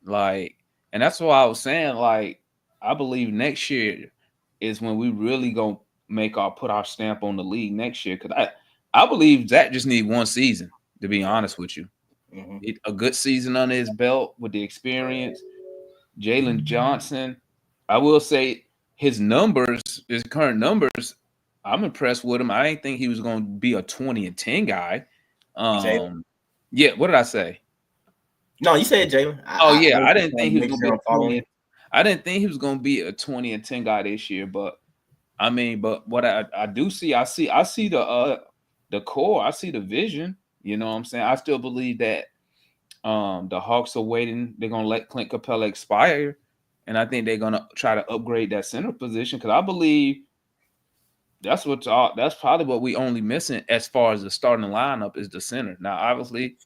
like, and that's why I was saying, like, I believe next year is when we really gonna put our stamp on the league next year. Because I believe Zach just need one season, to be honest with you. Mm-hmm. A good season under his belt with the experience. Jaylen Johnson, I will say his current numbers, I'm impressed with him. I didn't think he was going to be a 20-10 guy. Yeah, what did I say? No, you said Jaylen. I didn't think he was going to be I didn't think he was going to be a 20-10 guy this year, but I mean, but what I do see, I see the core, I see the vision. You know what I'm saying? I still believe that the Hawks are waiting. They're going to let Clint Capella expire, and I think they're going to try to upgrade that center position because I believe that's probably what we only missing as far as the starting lineup is the center. Now, obviously,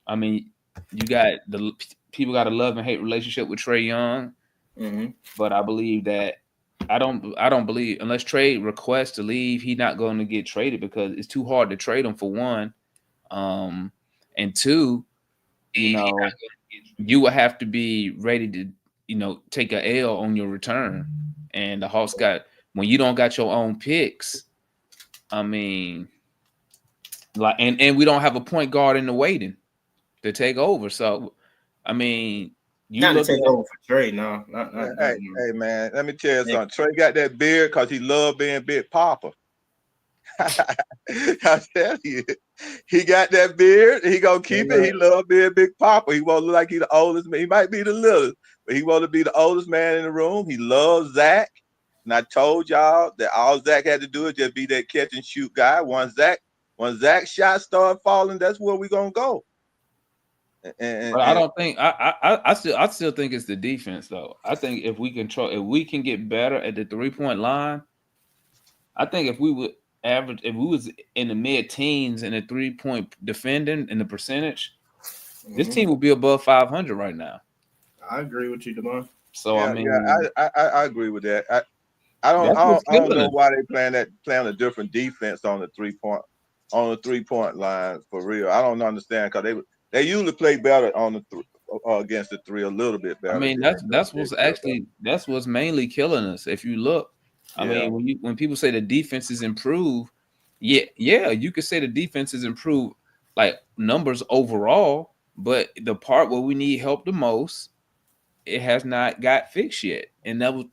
I mean, you got people got a love and hate relationship with Trey Young, but I believe that I don't believe unless Trey requests to leave, he's not going to get traded because it's too hard to trade him for one, and two, you know, you will have to be ready to, you know, take an L on your return, and the Hawks when you don't got your own picks, I mean, like, and we don't have a point guard in the waiting to take over. So, I mean, Not to take over for Trey, no. Not hey, man, let me tell you something. Trey got that beard because he loved being Big Papa. I tell you, he got that beard. He gonna keep it. He love being Big Papa. He won't look like he the oldest man. He might be the littlest, but he want to be the oldest man in the room. He loves Zach. And I told y'all that all Zach had to do is just be that catch and shoot guy. Once Zach's shots start falling, that's where we're gonna go. But I don't think I still think it's the defense though. I think if we can get better at the 3-point line, I think if we was in the mid-teens in the 3-point defending in the percentage, this team would be above 500 right now. I agree with you, Devon. So I mean, I agree with that. I don't know why they playing a different defense on the 3-point line for real. I don't understand because they usually play better on the against the 3 a little bit better. I mean that's what's mainly killing us. If you look, I mean when people say the defense is improved, yeah, you could say the defense is improved like numbers overall, but the part where we need help the most, it has not got fixed yet, and that was.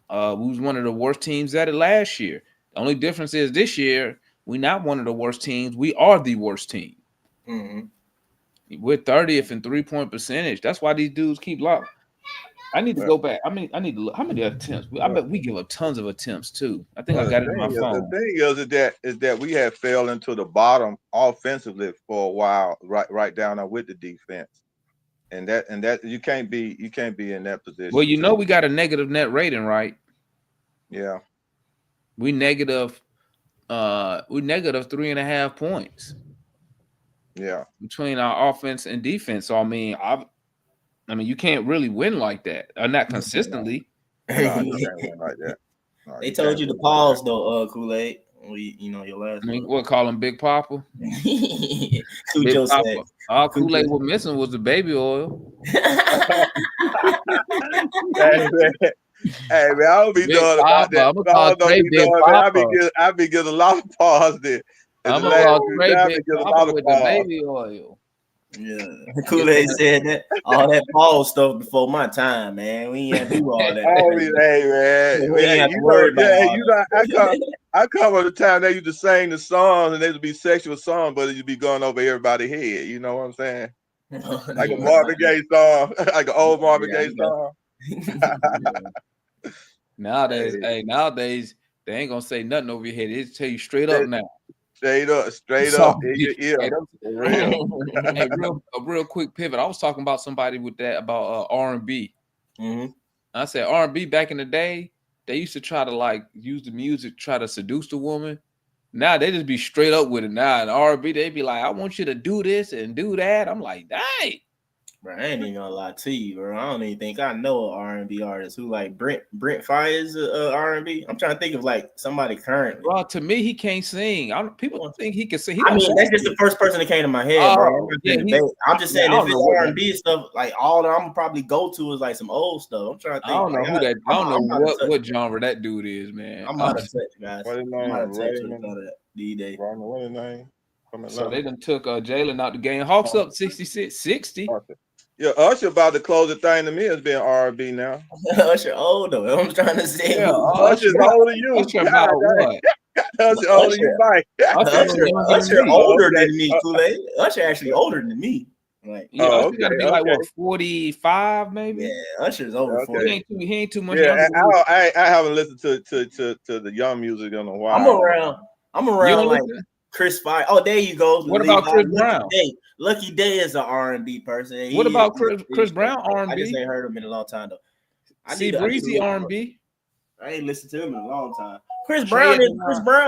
We was one of the worst teams at it last year. The only difference is this year, we're not one of the worst teams. We are the worst team. Mm-hmm. We're 30th in 3-point percentage. That's why these dudes keep locked. I need to go back. I need to look. How many attempts? I bet we give up tons of attempts too. I think I got it on my phone. The thing is that we have fell into the bottom offensively for a while, right down there with the defense. And that you can't be in that position. Well, you know we got a negative net rating, right? Yeah. We negative 3.5 points. Yeah. Between our offense and defense. So I mean, you can't really win like that. Or not consistently. No, you can't win like that. No, they told you to pause though, Kool-Aid. Your last. I mean, what call him Big Papa? Big Papa. All Kool-Aid was missing was the baby oil. Hey man, I don't be doing about that. I be getting a lot of pause there. I'm gonna Trey Big Papa with the baby oil. Yeah, Kool-Aid said that all that pause stuff before my time, man. We ain't have to do all that. I come on the time they used to sing the songs and they would be sexual songs, but you'd be going over everybody's head. You know what I'm saying? Like a Marvin Gaye song, like an old Marvin Gaye song. Nowadays, they ain't gonna say nothing over your head. They just tell you straight up now. Straight up in your ear. A real quick pivot. I was talking about somebody with that about R&B. Mm-hmm. I said R&B back in the day, they used to try to like use the music, try to seduce the woman. Now they just be straight up with it. Now in R&B, they be like, I want you to do this and do that. I'm like, dang. Bro, I ain't even gonna lie to you, bro. I don't even think I know an R&B artist who like Brent Fires R&B. I'm trying to think of like somebody current. Well, to me, he can't sing. People think he can sing. That's just the first person that came to my head, bro. I'm just saying, if it's R&B stuff, like all that I'm gonna probably go to is like some old stuff. I'm trying to think. I don't know who that. I don't know what genre that dude is, man. I'm out of touch, guys. What his name? So they done took Jaylen out the game. Hawks up 66-60. Yeah, Usher about to close the thing to me as being R&B now. Usher old though. I'm trying to say. Yeah, Usher's older than you. Usher about what? Usher older than you, Mike. Usher older than me, Kool-Aid. Usher actually older than me. Like, Usher gotta be like what, 45 maybe? Yeah, Usher's over 40. He ain't too much. Yeah, I haven't listened to the young music in a while. I'm around like Chris Fire. Oh, there you go. What about Chris Brown? Lucky Day is an R&B person. What about Chris Brown R&B? I just ain't heard him in a long time though. Breezy R&B. I ain't listened to him in a long time. Chris Brown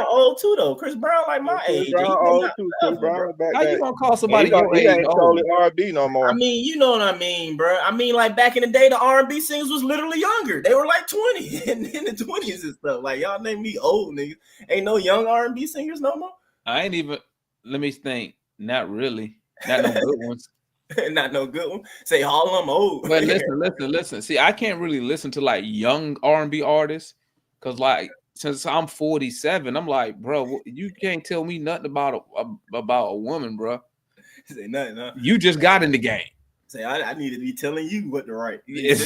old too though. Chris Brown like my age. Brown old too. Chris Brown back. How you gonna call somebody your age? He ain't totally R&B no more. I mean, you know what I mean, bro. I mean, like back in the day, the R&B singers was literally younger. They were like 20 and in the 20s and stuff. Like y'all name me old niggas. Ain't no young R&B singers no more. I ain't even. Let me think. Not really. Not no good ones. Not no good one. Say all of them old. But listen. See, I can't really listen to like young R&B artists because, like, since I'm 47, I'm like, bro, you can't tell me nothing about a woman, bro. Say nothing. Huh? You just got in the game. Say I need to be telling you what to write. Yes.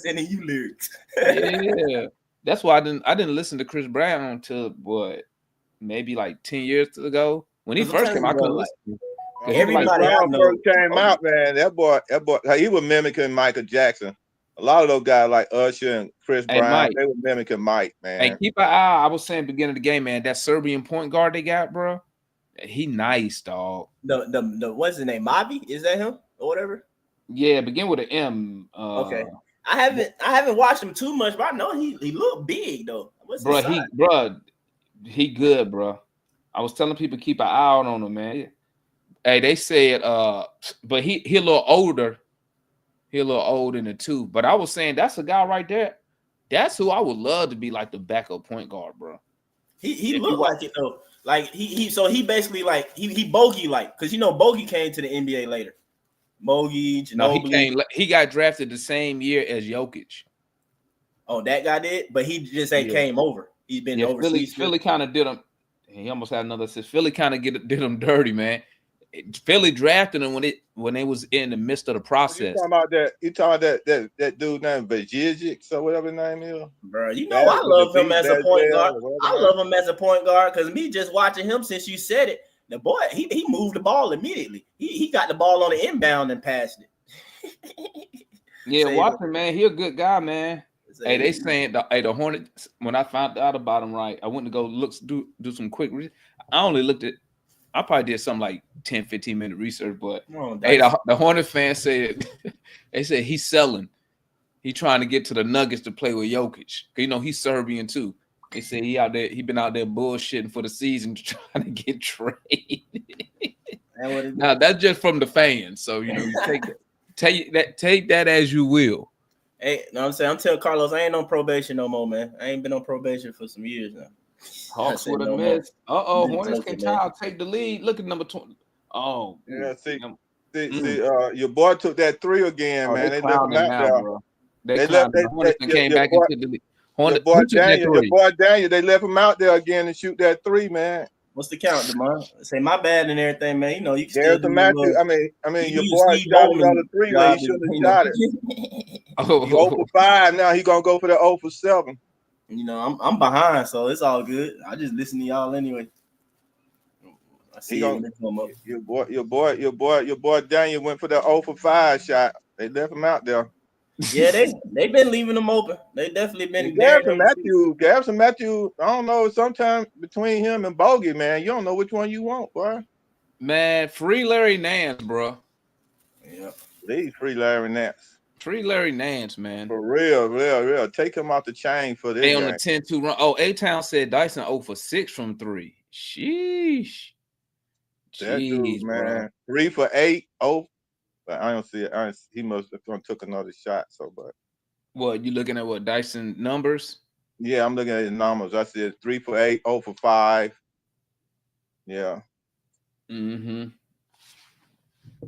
Sending you lyrics. Yeah, that's why I didn't listen to Chris Brown until what, maybe like 10 years ago when he first came. I couldn't listen to him. Everybody Brown first came out, man. That boy, he was mimicking Michael Jackson. A lot of those guys like Usher and Chris Brown, Mike, they were mimicking Mike, man. Hey, keep an eye. I was saying beginning of the game, man. That Serbian point guard they got, bro. He nice, dog. The what's his name? Mavi? Is that him or whatever? Yeah, begin with an M. Okay. I haven't watched him too much, but I know he looked big though. He good, bro. I was telling people keep an eye out on him, man. Hey, they said but he a little older. He a little older in the two. But I was saying that's a guy right there. That's who I would love to be like the backup point guard, bro. He looked like it though. Like he basically like he Bogey like, because Bogey came to the NBA later. Bogey, Ginobili. No, he got drafted the same year as Jokic. Oh, that guy did, but he just ain't came over. He's been overseas. Philly kind of did him. He almost had another assist. Philly kind of did him dirty, man. Philly drafted him when they was in the midst of the process. You talking about that dude named Vajijic or whatever his name is? Bro, I love him as a point guard. I love him as a point guard because me just watching him since you said it, the boy, he moved the ball immediately. He got the ball on the inbound and passed it. Yeah, Watson, man, he a good guy, man. Hey, they saying the Hornets. When I found out about him, right, I went to go do some quick research. I probably did something like 10, 15-minute research, but the Hornet fans said they said he's selling. He trying to get to the Nuggets to play with Jokic. He's Serbian too. They say he been out there bullshitting for the season trying to get traded. Now that's just from the fans, so you take that as you will. Hey, no, I'm telling Carlos, I ain't on probation no more, man. I ain't been on probation for some years now. Hawks with a miss. Hornets can take the lead. Look at number 20. Oh, yeah. See, your boy took that 3 again, man. They left him out there, bro. They came back into the league. Your boy Daniel, they left him out there again to shoot that 3, man. What's the count, DeMar? Say my bad and everything, man. You can still do Matthew. I mean, your boy shot another 3 when he shouldn't have shot it. He 0 for 5 now. He gonna go for the 0 for 7. I'm behind, so it's all good. I just listen to y'all anyway. I see your boy Daniel went for the 0 for 5 shot. They left him out there. Yeah, they've been leaving them open. They definitely been. Garrison Matthew. I don't know. Sometimes between him and Bogey, man, you don't know which one you want, boy. Man, free Larry Nance, bro. Yeah, please free Larry Nance. Free Larry Nance, man. For real. Take him off the chain for this. They on the 10-2 run. Oh, A-Town said Dyson 0 for 6 from 3. Sheesh. That dude, man. 3 for 8. Oh, but I don't see it. He must have took another shot. But what, you looking at what Dyson numbers? Yeah, I'm looking at the numbers. I said 3 for 8, 0 for 5. Yeah. Mm-hmm.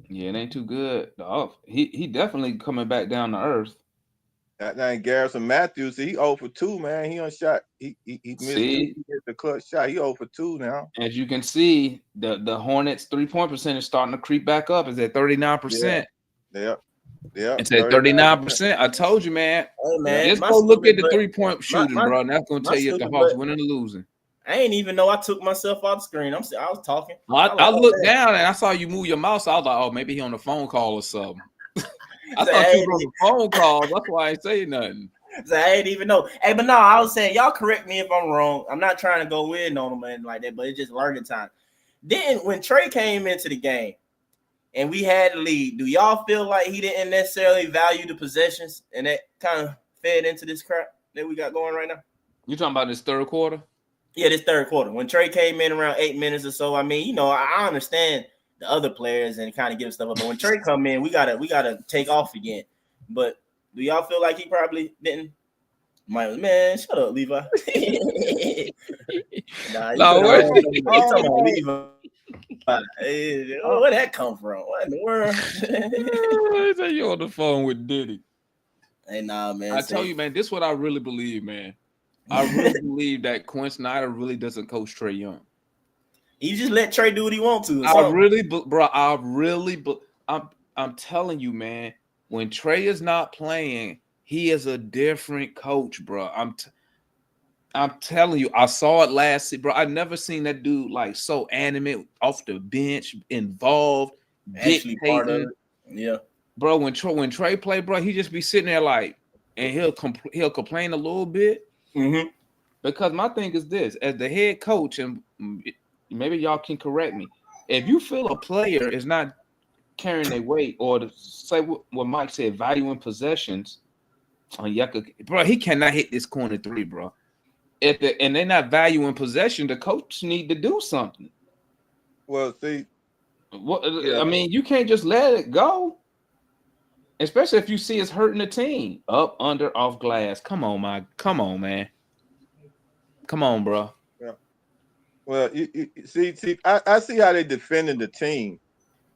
Yeah, it ain't too good. Oh, he definitely coming back down to earth. That name Garrison Matthews, he 0 for 2, man. He unshot. He missed the clutch shot. He 0 for 2 now. As you can see, the Hornets 3-point percentage starting to creep back up. It's at 39%. Yeah. It's at 39%. I told you, man. Hey, man, just go look at the 3-point shooting, bro. And that's gonna tell you if the Hawks winning or losing. I ain't even know I took myself off the screen. I was talking. I looked down and I saw you move your mouse. So I was like, oh, maybe he on the phone call or something. I thought you were on the phone call. That's why I ain't saying nothing. So I ain't even know. Hey, but no, I was saying, y'all correct me if I'm wrong. I'm not trying to go in on them and like that, but it's just learning time. Then when Trey came into the game and we had the lead, do y'all feel like he didn't necessarily value the possessions and that kind of fed into this crap that we got going right now? You talking about this third quarter? Yeah, this third quarter. When Trey came in around 8 minutes or so, I mean, I understand the other players and kind of give stuff up. But when Trey come in, we gotta take off again. But do y'all feel like he probably didn't? Man, shut up, Levi. Where'd that come from? What in the world? You on the phone with Diddy? Hey, nah, man. I tell you, man, this is what I really believe, man. I really believe that Quinn Snyder really doesn't coach Trey Young. He just let Trey do what he wants to. I'm telling you, man, when Trey is not playing, he is a different coach, bro. I'm telling you, I saw it last season, bro. I never seen that dude like so animate off the bench, involved, Actually, part of dictating. it. Yeah. Bro, when Trey play, bro, he just be sitting there like, and he'll complain a little bit. Mm-hmm. Because my thing is this: as the head coach, and maybe y'all can correct me, if you feel a player is not carrying their weight, or to say what Mike said, valuing possessions on Yucca, bro, he cannot hit this corner three, bro. And they're not valuing possession, the coach need to do something. Well, see, I mean, you can't just let it go, especially if you see it's hurting the team. Up, under, off glass. Come on, man. Come on, bro. Yeah. Well, you see, I see how they defended the team,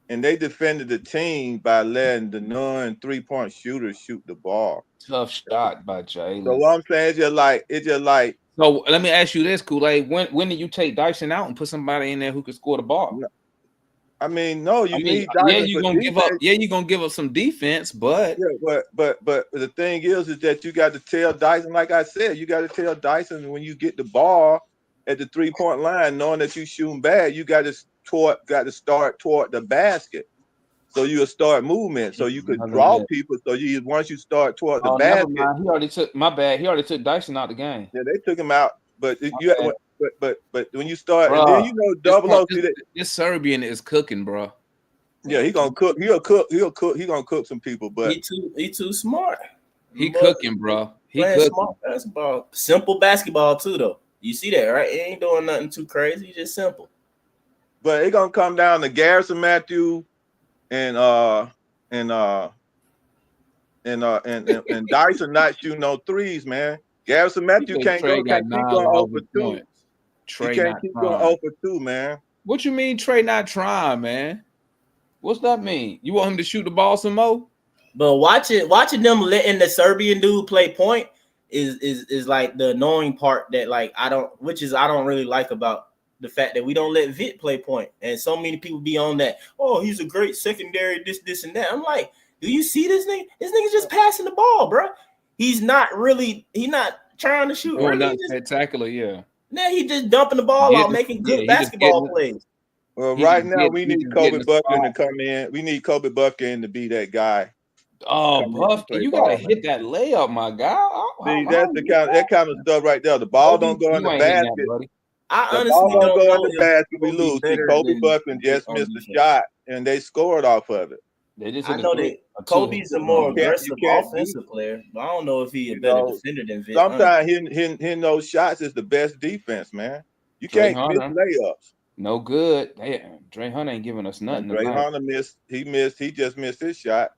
and they defended the team by letting the non-3-point shooters shoot the ball. Tough shot by Jaylen. So what I'm saying is just like. So let me ask you this, Kool-Aid. When did you take Dyson out and put somebody in there who could score the ball? I mean, no, you need Dyson. Yeah, you're gonna give up. Yeah, you're gonna give up some defense, but but the thing is that you got to tell Dyson, like I said, you got to tell Dyson when you get the ball at the 3-point line, knowing that you shooting bad, you got to start toward the basket. So you'll start movement, so you could draw people. So once you start toward the basket, he already took my bad. He already took Dyson out the game. Yeah, they took him out, but but when you start, and then double O. This Serbian is cooking, bro. Yeah, he gonna cook. He'll cook. He gonna cook some people, but he too smart. He cooking, bro. He cooking. Smart basketball, simple basketball too, though. You see that, right? It ain't doing nothing too crazy, just simple. But it gonna come down to Garrison Matthew and Dyson not shooting no threes, man. Garrison Matthew can't keep going 0 for 2. He can't keep going 0 for 2, man. What you mean Trey not trying, man? What's that mean? You want him to shoot the ball some more? But watching them letting the Serbian dude play point is like the annoying part that I don't really like about the fact that we don't let Vit play point. And so many people be on that, oh, he's a great secondary, this, and that. I'm like, do you see this nigga? This nigga's just passing the ball, bro. He's not trying to shoot. Right? Not spectacular, yeah. Now he just dumping the ball out, making good basketball plays. Well, right now we need Kobe Buffkin to come in. We need Kobe Buffkin to be that guy. Oh, Buffkin, you gotta hit that layup, my guy. See, that's that kind of stuff right there. The ball don't go in the basket. I honestly don't go in the basket. We lose. Kobe Buffkin just missed a shot, and they scored off of it. I know that Kobe's a more aggressive offensive player, but I don't know if he's a better defender than Vic. Sometimes hitting those shots is the best defense, man. You can't miss layups. No good. Dre Hunter ain't giving us nothing. Dre Hunter missed. He just missed his shot.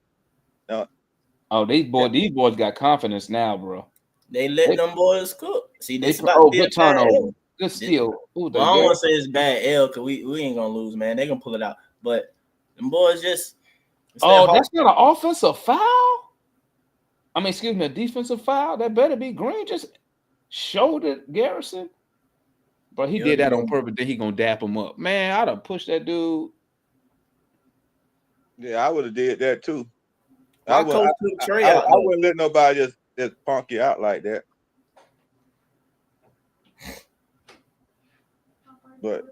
These boys got confidence now, bro. They let them boys cook. See, this about to be good turnover. Good steal. I don't want to say it's bad L because we ain't gonna lose, man. They're gonna pull it out. But them boys just that's not an offensive foul? I mean, excuse me, a defensive foul? That better be green. Just shouldered Garrison. But he did that on purpose. Then he gonna dap him up. Man, I'd have pushed that dude. Yeah, I would have did that too. I wouldn't let nobody just punk you out like that. But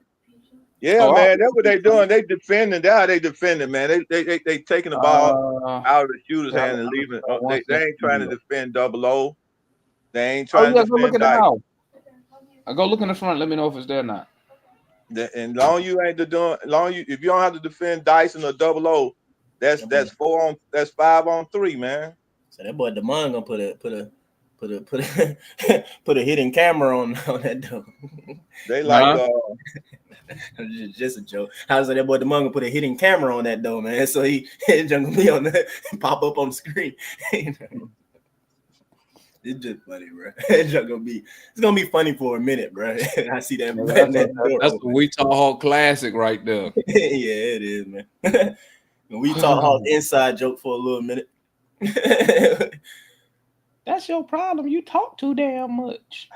yeah, man, that's what they doing. They defending. That's how they defending, man. They taking the ball out of the shooter's hand and leaving. They ain't trying to defend 0-0. They ain't trying to defend. I go look in the front. Let me know if it's there or not. And long you ain't doing. If you don't have to defend Dyson or 0-0, that's 5 on 3, man. So that boy Demond gonna put a hidden camera on that though. They like just a joke. I was like, that boy Demond gonna put a hidden camera on that though, man. So he gonna be on the pop up on the screen. It's just funny, bro. It's gonna be funny for a minute, bro. I see that. That's the We Talk Hawk classic right there. Yeah, it is, man. We Talk Hawk inside joke for a little minute. That's your problem. You talk too damn much.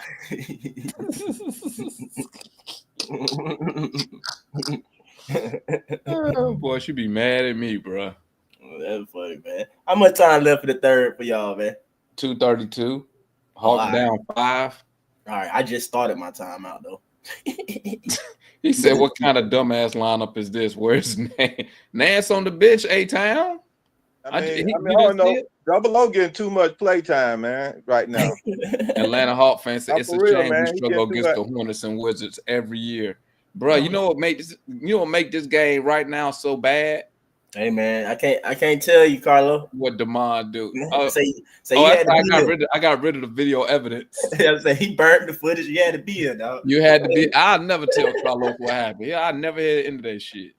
Oh, boy, she be mad at me, bro. That's funny, man. How much time left for the third for y'all, man? 2:32. Hawks down 5. All right, I just started my timeout though. He said, "What kind of dumbass lineup is this? Where's Nance on the bench? A-Town?" I don't know. Double O getting too much play time, man, right now. Atlanta Hawk fans say it's a real, shame man. we struggle against the Hornets and Wizards every year. Bro, you know what make this game right now so bad? Hey man, I can't tell you, Carlo. What DeMond do? I got rid of the video evidence. I say he burnt the footage. You had to be here, dog. You had to be. I'll never tell Carlos what happened. Yeah, I never heard into that shit.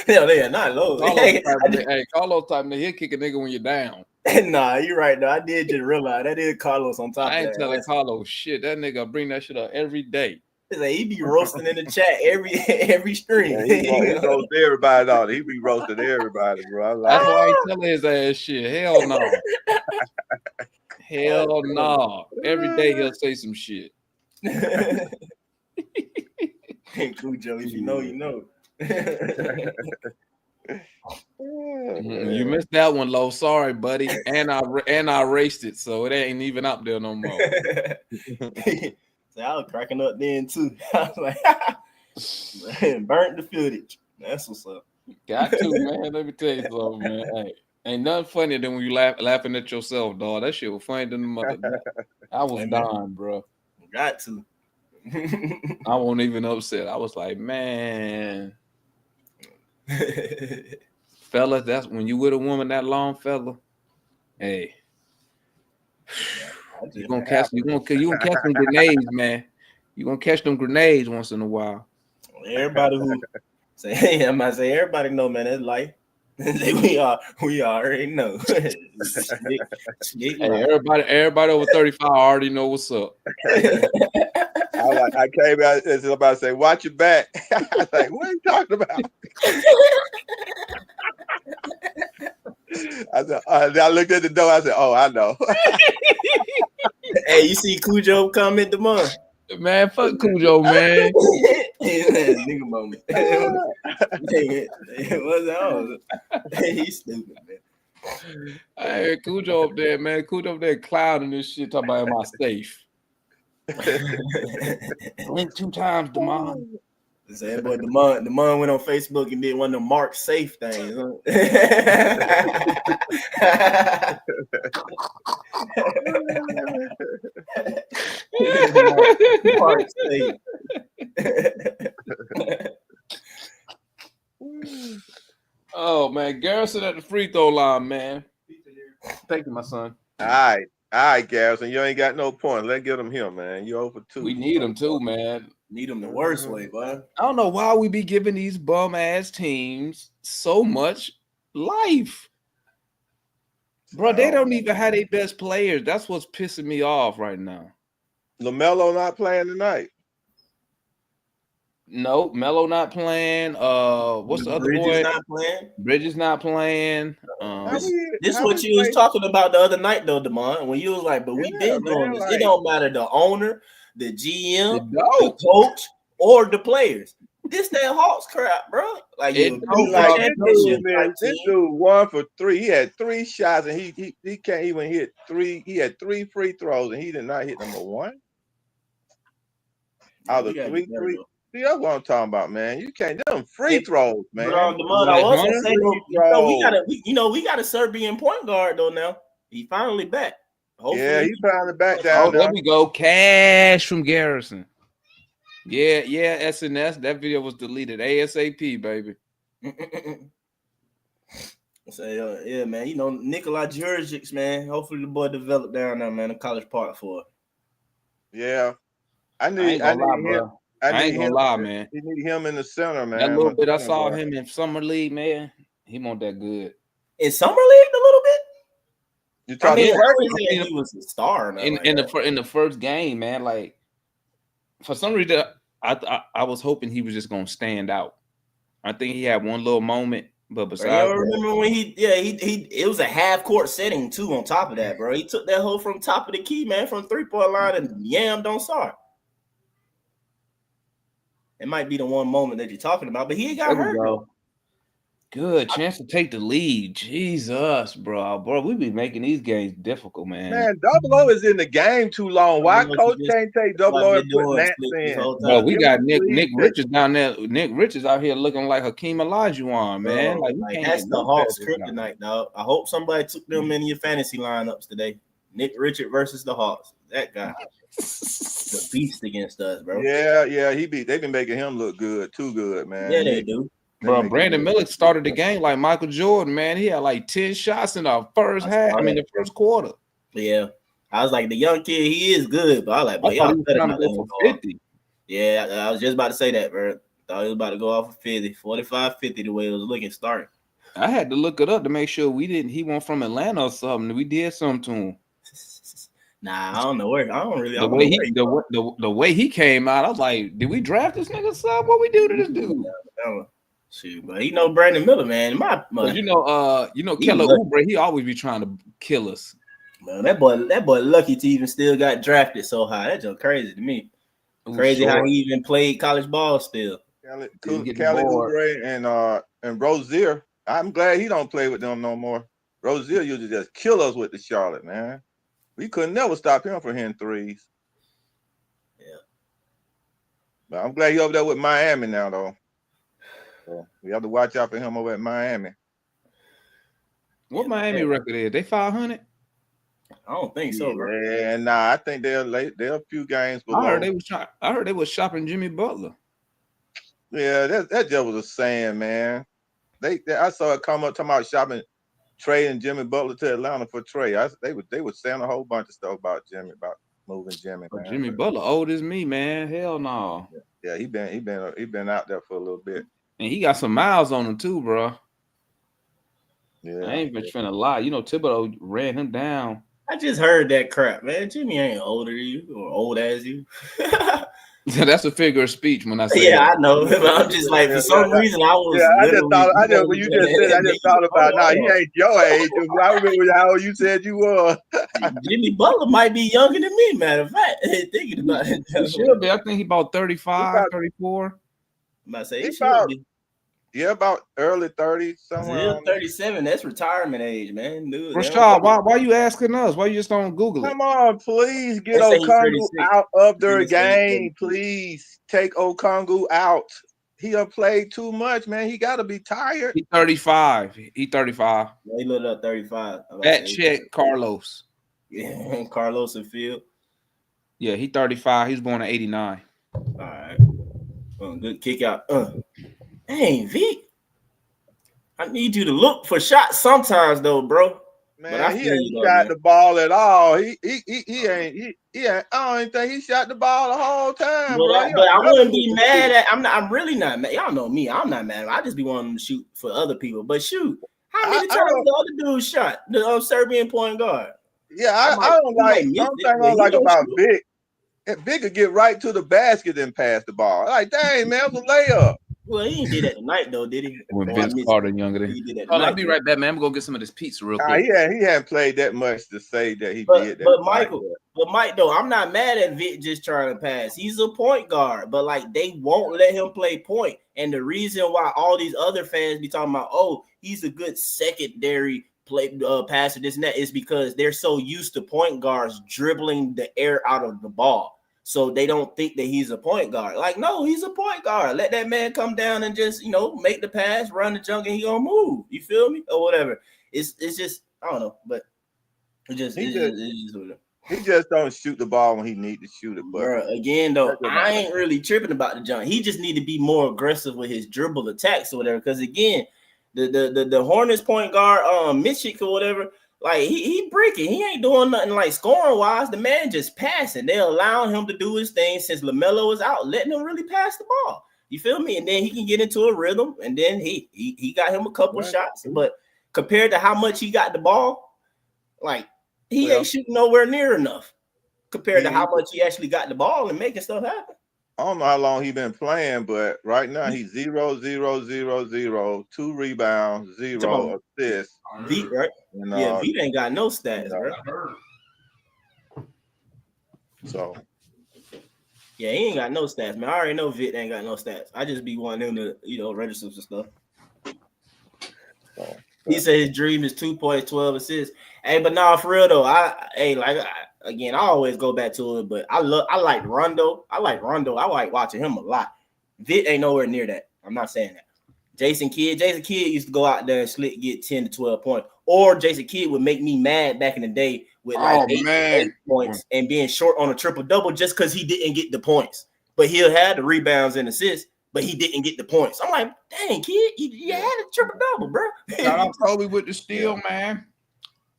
Hell, they are not low. Carlos type nigga, he'll kick a nigga when you're down. Nah, you're right. Though I did just realize that is Carlos on top. I ain't telling Carlos shit. That nigga bring that shit up every day. He be roasting in the chat every stream. Yeah, he roast everybody, dog. He be roasting everybody, bro. That's why I ain't telling his ass shit. Hell no. Hell no. Every day he'll say some shit. Cool, Joe. If you know, you know. You missed that one, Lo. Sorry, buddy. And I erased it, so it ain't even up there no more. So I was cracking up then too. I was like, man, burnt the footage. That's what's up. Got to, man. Let me tell you something, man. Hey, ain't nothing funnier than when you laughing at yourself, dog. That shit was funny than the mother. I was dying, bro. Got to. I wasn't even upset. I was like, man. Fellas, that's when you with a woman that long, fella. Hey. You gonna catch some grenades, man. You gonna catch them grenades once in a while. Everybody who say, hey, I might say everybody know, man, that's life. we already know. Hey, everybody over 35 already know what's up. I came out and somebody say, "Watch your back." I was like, "What are you talking about?" I looked at the door. I said, "Oh, I know." Hey, you see Cujo comment tomorrow? Man, fuck Cujo, man. Nigga moment. He's stupid, man. Hey, Cujo up there, man. Cujo up there clouding this shit, talking about my safe. Blink 2 times, DeMond. Say, boy, DeMond went on Facebook and did one of them Mark safe things. Huh? Mark safe. Oh man, Garrison at the free throw line, man. Thank you, my son. All right, Garrison. You ain't got no point. Let's get him here, man. You over 2. We need him too, man. Need him the worst way, boy. I don't know why we be giving these bum ass teams so much life. Bro, they don't even have their best players. That's what's pissing me off right now. LaMelo not playing tonight. No, Melo not playing. What's the other boy? Not playing. Bridges not playing. This is what you was talking about the other night, though, DeMond. When you was like, "But we been doing this. It don't matter the owner, the GM, the coach, or the players. This that Hawks crap, bro. Like this dude 1 for 3. He had 3 shots and he can't even hit 3. He had 3 free throws and he did not hit number 1. Out of 3. See, that's what I'm talking about, man. You can't do them free throws, man. I was gonna say, we got a Serbian point guard though now. He finally back. Hopefully. Yeah, he finally back down. Oh, there we go. Cash from Garrison. Yeah, SNS. That video was deleted ASAP, baby. So yeah, man. You know, Nikolai Djurdjic, man. Hopefully the boy developed down there, man. In College Park for it. Yeah, I ain't gonna lie, man. You need him in the center, man. That little bit I saw him in Summer League, man. He wasn't that good. In Summer League, a little bit. You talking? He was a star in the first game, man. Like for some reason, I was hoping he was just gonna stand out. I think he had one little moment, but besides, I remember when he it was a half court setting too. On top of that, bro, he took that hole from top of the key, man, from 3-point line and yammed on start. It might be the one moment that you're talking about, but he got hurt. Good chance to take the lead. Jesus, bro. We be making these games difficult, man. Man, Double O is in the game too long. Why coach can't take Double O and put Nance in? Bro, we got Nick Richards down there. Nick Richards out here looking like Hakeem Olajuwon, man. Bro, like that's the Hawks kryptonite, dog. I hope somebody took them in your fantasy lineups today. Nick Richards versus the Hawks. That guy, the beast against us, bro. Yeah, they've been making him look good, too good, man. Yeah, they do. Bro, Brandon Miller started the game like Michael Jordan, man. He had like 10 shots in the first half. I mean, the first quarter. Yeah. I was like, the young kid, he is good, but I was like, but y'all better not let him go 50. Yeah, I was just about to say that, bro. Thought he was about to go off of 50, 45, 50 the way it was looking starting. I had to look it up to make sure he went from Atlanta or something. We did something to him. Nah, I don't know where. The way he came out, I was like, did we draft this nigga, son? What we do to this dude? Shoot, but he know Brandon Miller, man. My you know Keller Oubre, he always be trying to kill us. Man, that boy lucky to even still got drafted so high. That's just crazy to me. Crazy how he even played college ball still. Kelly Oubre and Rozier. I'm glad he don't play with them no more. Rozier used to just kill us with the Charlotte, man. We could never stop him from hitting threes. Yeah. But I'm glad he's over there with Miami now, though. So we have to watch out for him over at Miami. What Miami record is? They 500? I don't think so, bro. Yeah, nah, I think they're late. They're a few games below. I heard they was shopping Jimmy Butler. Yeah, that just was a saying, man. I saw it come up talking about shopping Trey and Jimmy Butler to Atlanta for Trey. They were saying a whole bunch of stuff about Jimmy, about moving Jimmy. Man. Jimmy Butler old as me, man. Hell no. Yeah, he been out there for a little bit. And he got some miles on him too, bro. Yeah, I ain't even finna lie. You know, Thibodeau ran him down. I just heard that crap, man. Jimmy ain't older than you or old as you. That's a figure of speech when I say that. I know. But I'm just like, for some reason, I was. Yeah, I just when you just said, I just thought about, he ain't your age. I remember how you said you were. Jimmy Butler might be younger than me, matter of fact. Thinking about it. He should be. I think he about 35, 34. I'm about to say he should be. Yeah, about early 30s, somewhere. 37. That's retirement age, man. Dude, Rashad, why you asking us? Why you just don't Google it? Come on, please get Okongwu out of their game. Please take Okongwu out. He done played too much, man. He got to be tired. He 35. He 35. Yeah, he looked up 35. At check, Carlos. Yeah, Carlos and Field. Yeah, he 35. He's born in 89. All right. Good kick out. Dang, V. I need you to look for shots sometimes, though, bro. Man, he ain't shot the ball at all. He ain't. I don't even think he shot the ball the whole time, bro. But I wouldn't be mad at. I'm really not mad. Y'all know me. I'm not mad. I just be wanting to shoot for other people. But shoot, how many times the other dude shot the Serbian point guard? Yeah, I don't like. Something I don't like about Vic. If Vic could get right to the basket and pass the ball, like, dang, man, it was a layup. Well, he didn't do that tonight, though, did he? When Vince Carter younger than him. I'll be right back, man. I'm gonna go get some of this pizza real quick. He hadn't played that much to say that he did that. But Mike, though, I'm not mad at Vic just trying to pass. He's a point guard, but like they won't let him play point. And the reason why all these other fans be talking about, oh, he's a good secondary passer, this and that, is because they're so used to point guards dribbling the air out of the ball. So they don't think that he's a point guard. Like, no, he's a point guard. Let that man come down and just, make the pass, run the junk, and he gonna move. You feel me? Or whatever. It's just, I don't know, but he just don't shoot the ball when he need to shoot it. But bro, again, though, I ain't really tripping about the junk. He just need to be more aggressive with his dribble attacks or whatever. Because again, the Hornets point guard, Mitchik or whatever. Like he breaking, he ain't doing nothing like scoring wise. The man just passing. They're allowing him to do his thing since LaMelo was out, letting him really pass the ball. You feel me? And then he can get into a rhythm, and then he got him a couple shots. But compared to how much he got the ball, like he ain't shooting nowhere near enough compared to how much he actually got the ball and making stuff happen. I don't know how long he's been playing, but right now he's 0, 0, 0, 0, 2 rebounds, 0 assists. V, right? And, V ain't got no stats, right? So, yeah, he ain't got no stats, man. I already know Vic ain't got no stats. I just be wanting him to, register some stuff. He said his dream is 2 points, 12 assists. Hey, but nah, for real though, I always go back to it, but I like Rondo. I like watching him a lot. Vic ain't nowhere near that. I'm not saying that. Jason Kidd used to go out there and get 10 to 12 points. Or Jason Kidd would make me mad back in the day with like 8 points and being short on a triple-double just because he didn't get the points. But he'll have the rebounds and assists, but he didn't get the points. I'm like, dang, kid, you had a triple-double, bro. Shout out Kobe with the steal, man.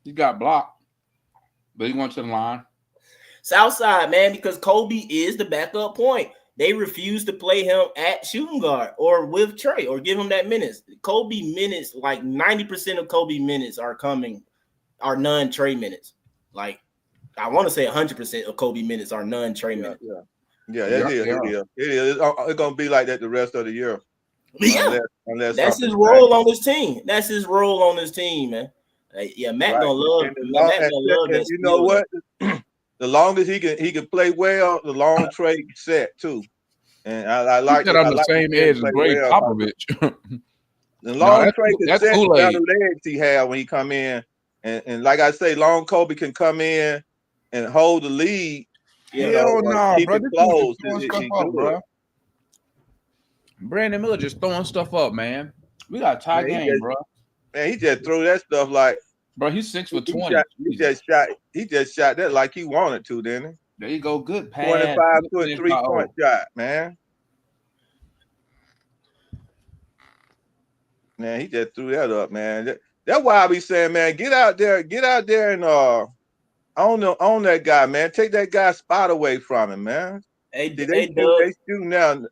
He got blocked, but he went to the line. Southside, man, because Kobe is the backup point. They refuse to play him at shooting guard or with Trey or give him that minutes. Kobe minutes, like 90% of Kobe minutes are non-Trey minutes. Like, I want to say 100% of Kobe minutes are non-Trey minutes. Yeah, it is. It's going to be like that the rest of the year. Yeah, unless that's his role on this team. That's his role on this team, man. Yeah, Matt gonna love. Matt gonna love that. You know what? The longest he can play well, the long trade set too. And I like that on the same edge as Greg Popovich. The long trade can set the legs he had when he come in, and like I say, long Kobe can come in and hold the lead. Hell no, keep it close. Bro. Brandon Miller just throwing stuff up, man. We got a tie game, bro. Man, he just threw that stuff like. Bro, he's 6 for 20. He just shot that like he wanted to, didn't he? There you go. Good pass. 25-foot 3-point shot, man. Man, he just threw that up, man. That's why I be saying, man, get out there and own that guy, man. Take that guy's spot away from him, man. They shoot now.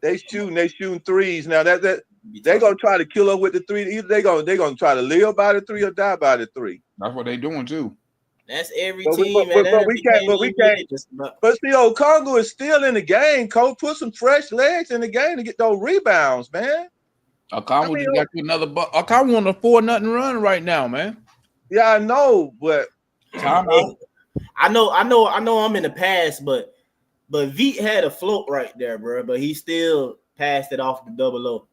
They shooting threes now. They gonna try to kill her with the three. Either they gonna try to live by the three or die by the three. That's what they doing too. That's every team, man. But we can't. But see, Congo is still in the game. Cole, put some fresh legs in the game to get those rebounds, man. Okongwu just got you another. Okongwu on a 4-0 run right now, man. Yeah, I know, but I know. I'm in the past, but Veet had a float right there, bro. But he still passed it off the double-O.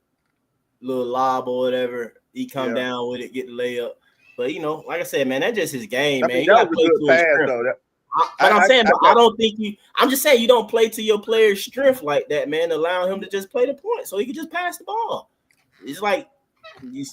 Little lob or whatever, he come down with it, get the layup. But like I said, man, that's just his game, man. You gotta play to his strength. I don't think you. I'm just saying you don't play to your player's strength like that, man. Allow him to just play the point, so he can just pass the ball. It's like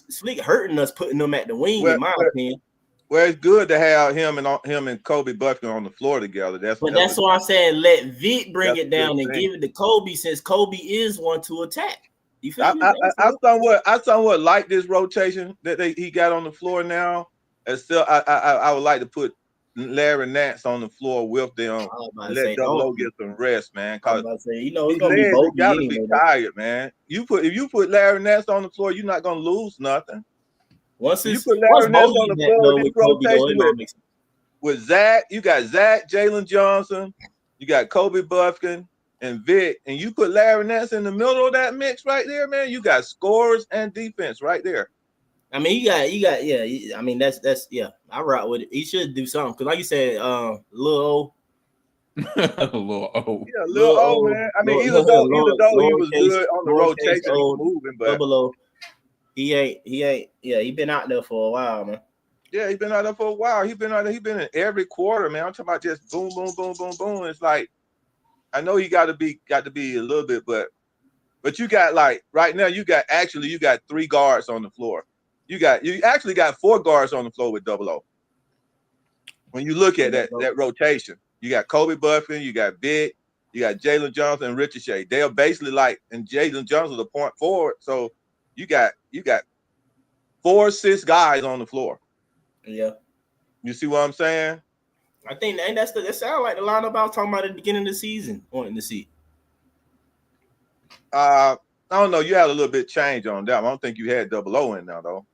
Slick hurting us, putting them at the wing, in my opinion. Well, it's good to have him and Kobe Buckner on the floor together. That's what I'm saying. Let Vic bring it down and give it to Kobe, since Kobe is one to attack. You feel me? I somewhat like this rotation that he got on the floor now. And still, I would like to put Larry Nance on the floor with them and let Double get some rest, man. Cause it's gonna be both. You gotta be tired, man. If you put Larry Nance on the floor, you're not gonna lose nothing. Once you put Larry Nance on the floor, this rotation with Zach, you got Zach, Jaylen Johnson, you got Kobe Buffkin and Vic, and you put Larry Nance in the middle of that mix right there, man. You got scorers and defense right there. I mean, you got, yeah. I mean, that's I rock with it. He should do something because, like you said, Lil O. Lil O. Yeah, Lil O, man. I mean, either though he was good on the rotation, he was moving, but Double O, he ain't. Yeah, he been out there for a while, man. Yeah, he's been out there for a while. He been in every quarter, man. I'm talking about just boom, boom, boom, boom, boom. It's like, I know he got to be a little bit, but you got like right now you got 3 guards on the floor. You actually got 4 guards on the floor with Double O. When you look at that rotation, you got Kobe Buffkin, you got Vic, you got Jaylen Johnson and Ricochet. They are basically like, and Jaylen Johnson the point forward. So you got 4-6 guys on the floor. Yeah. You see what I'm saying? I think that sounds like the lineup I was talking about at the beginning of the season, wanting to see. I don't know. You had a little bit change on that. I don't think you had Double O in now, though.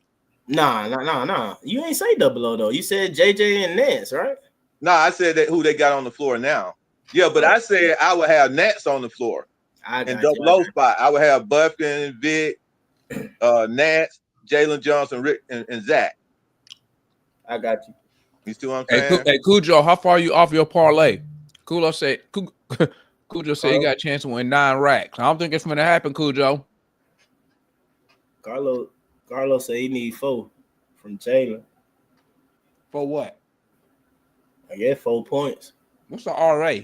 Nah. You ain't say Double O, though. You said JJ and Nance, right? No, I said that who they got on the floor now. Yeah, but I said I would have Nance on the floor. And Double O spot. I would have Buffkin, Vic, Nance, Jaylen Johnson, Rick, and Zach. I got you. You see what I'm saying? Hey, Cujo, how far are you off your parlay? Cujo said he got a chance to win 9 racks. I don't think it's going to happen, Cujo. Carlos Carlos said he need 4 from Jaylen. For what? I guess 4 points. What's the RA?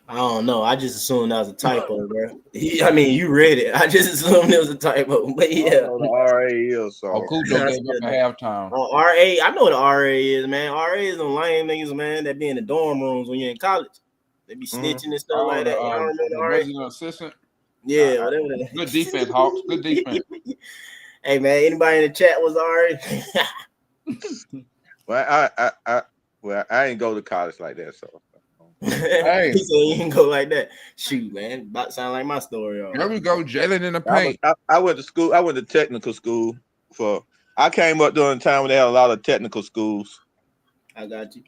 I don't know. I just assumed that was a typo, bro. I mean, you read it. I just assumed it was a typo. But yeah. The RA is so. Oh, Cujo gave up at halftime. RA, I know what the RA is, man. RA is them lame niggas, man, that be in the dorm rooms when you're in college. They be snitching and stuff like that. Y'all remember the RA? Resident assistant. Yeah, whatever. Good defense, Hawks. Good defense. Hey, man, anybody in the chat was RA? Well, I ain't go to college like that, so. Hey. He said you can go like that. Shoot, man, about to sound like my story. There we go, Jaylen in the paint. I went to school. I went to technical school for. I came up during the time when they had a lot of technical schools. I got you.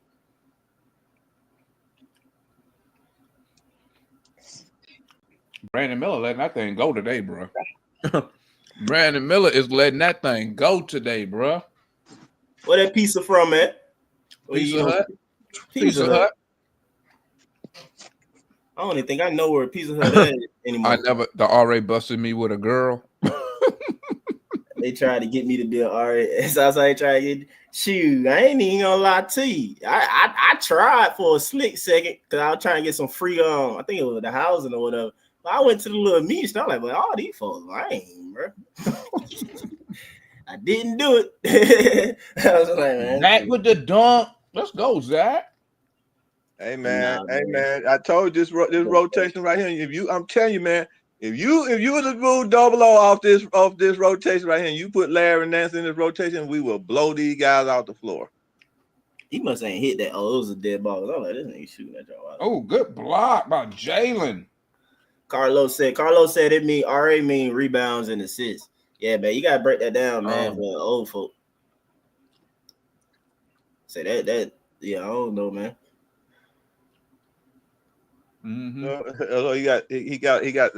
Brandon Miller letting that thing go today, bro. Brandon Miller is letting that thing go today, bro. Where that pizza from, man? Pizza Hut. Pizza Hut. I don't even think I know where Pizza Hut is anymore. The RA busted me with a girl. They tried to get me to be an RA. So I was like, trying to get, shoot, I ain't even gonna lie to you. I tried for a slick second because I was trying to get some free, I think it was the housing or whatever. But I went to the little meet and I'm like, well, all these folks lame, bro. I didn't do it. I was like, man. Back with the dunk. Let's go, Zach. Hey man, I told you this rotation right here. I'm telling you, man, if you were to move double O off this rotation right here, and you put Larry Nance in this rotation, we will blow these guys off the floor. He must ain't hit that. Oh, it was a dead ball. I was like, this nigga shooting at y'all. Oh, good block by Jaylen. Carlos said it mean RA mean rebounds and assists. Yeah, man, you gotta break that down, man, for old folk. Say that. Yeah, I don't know, man. Mm-hmm.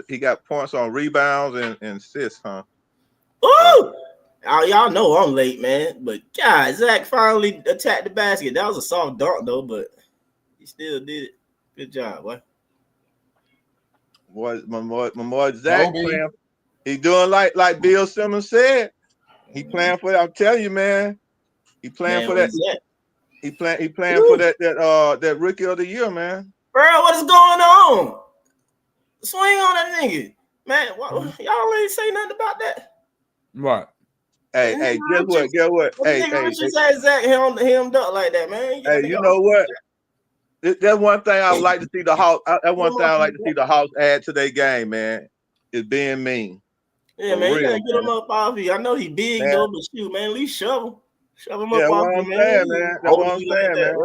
He got points on rebounds and assists, huh? Ooh! Y'all know I'm late, man. But God, Zach finally attacked the basket. That was a soft dunk though, but he still did it. Good job, boy. My boy Zach playing. He doing like Bill Simmons said. He playing for. I'm telling you, man. He playing for that. He playing for that rookie of the year, man. Bro, what is going on? Swing on that nigga, man. Y'all ain't say nothing about that. What? Hey, guess what? Hey, Richard said Zach him duck like that, man. Hey, you know what? That's one thing I would like to see the Hawks. That's one thing I like to see the Hawks add to their game, man. Is being mean. Yeah, man, you gotta get him up off here. I know he big though, but shoot, man, at least shove him up off here, man. That's what I'm saying, man.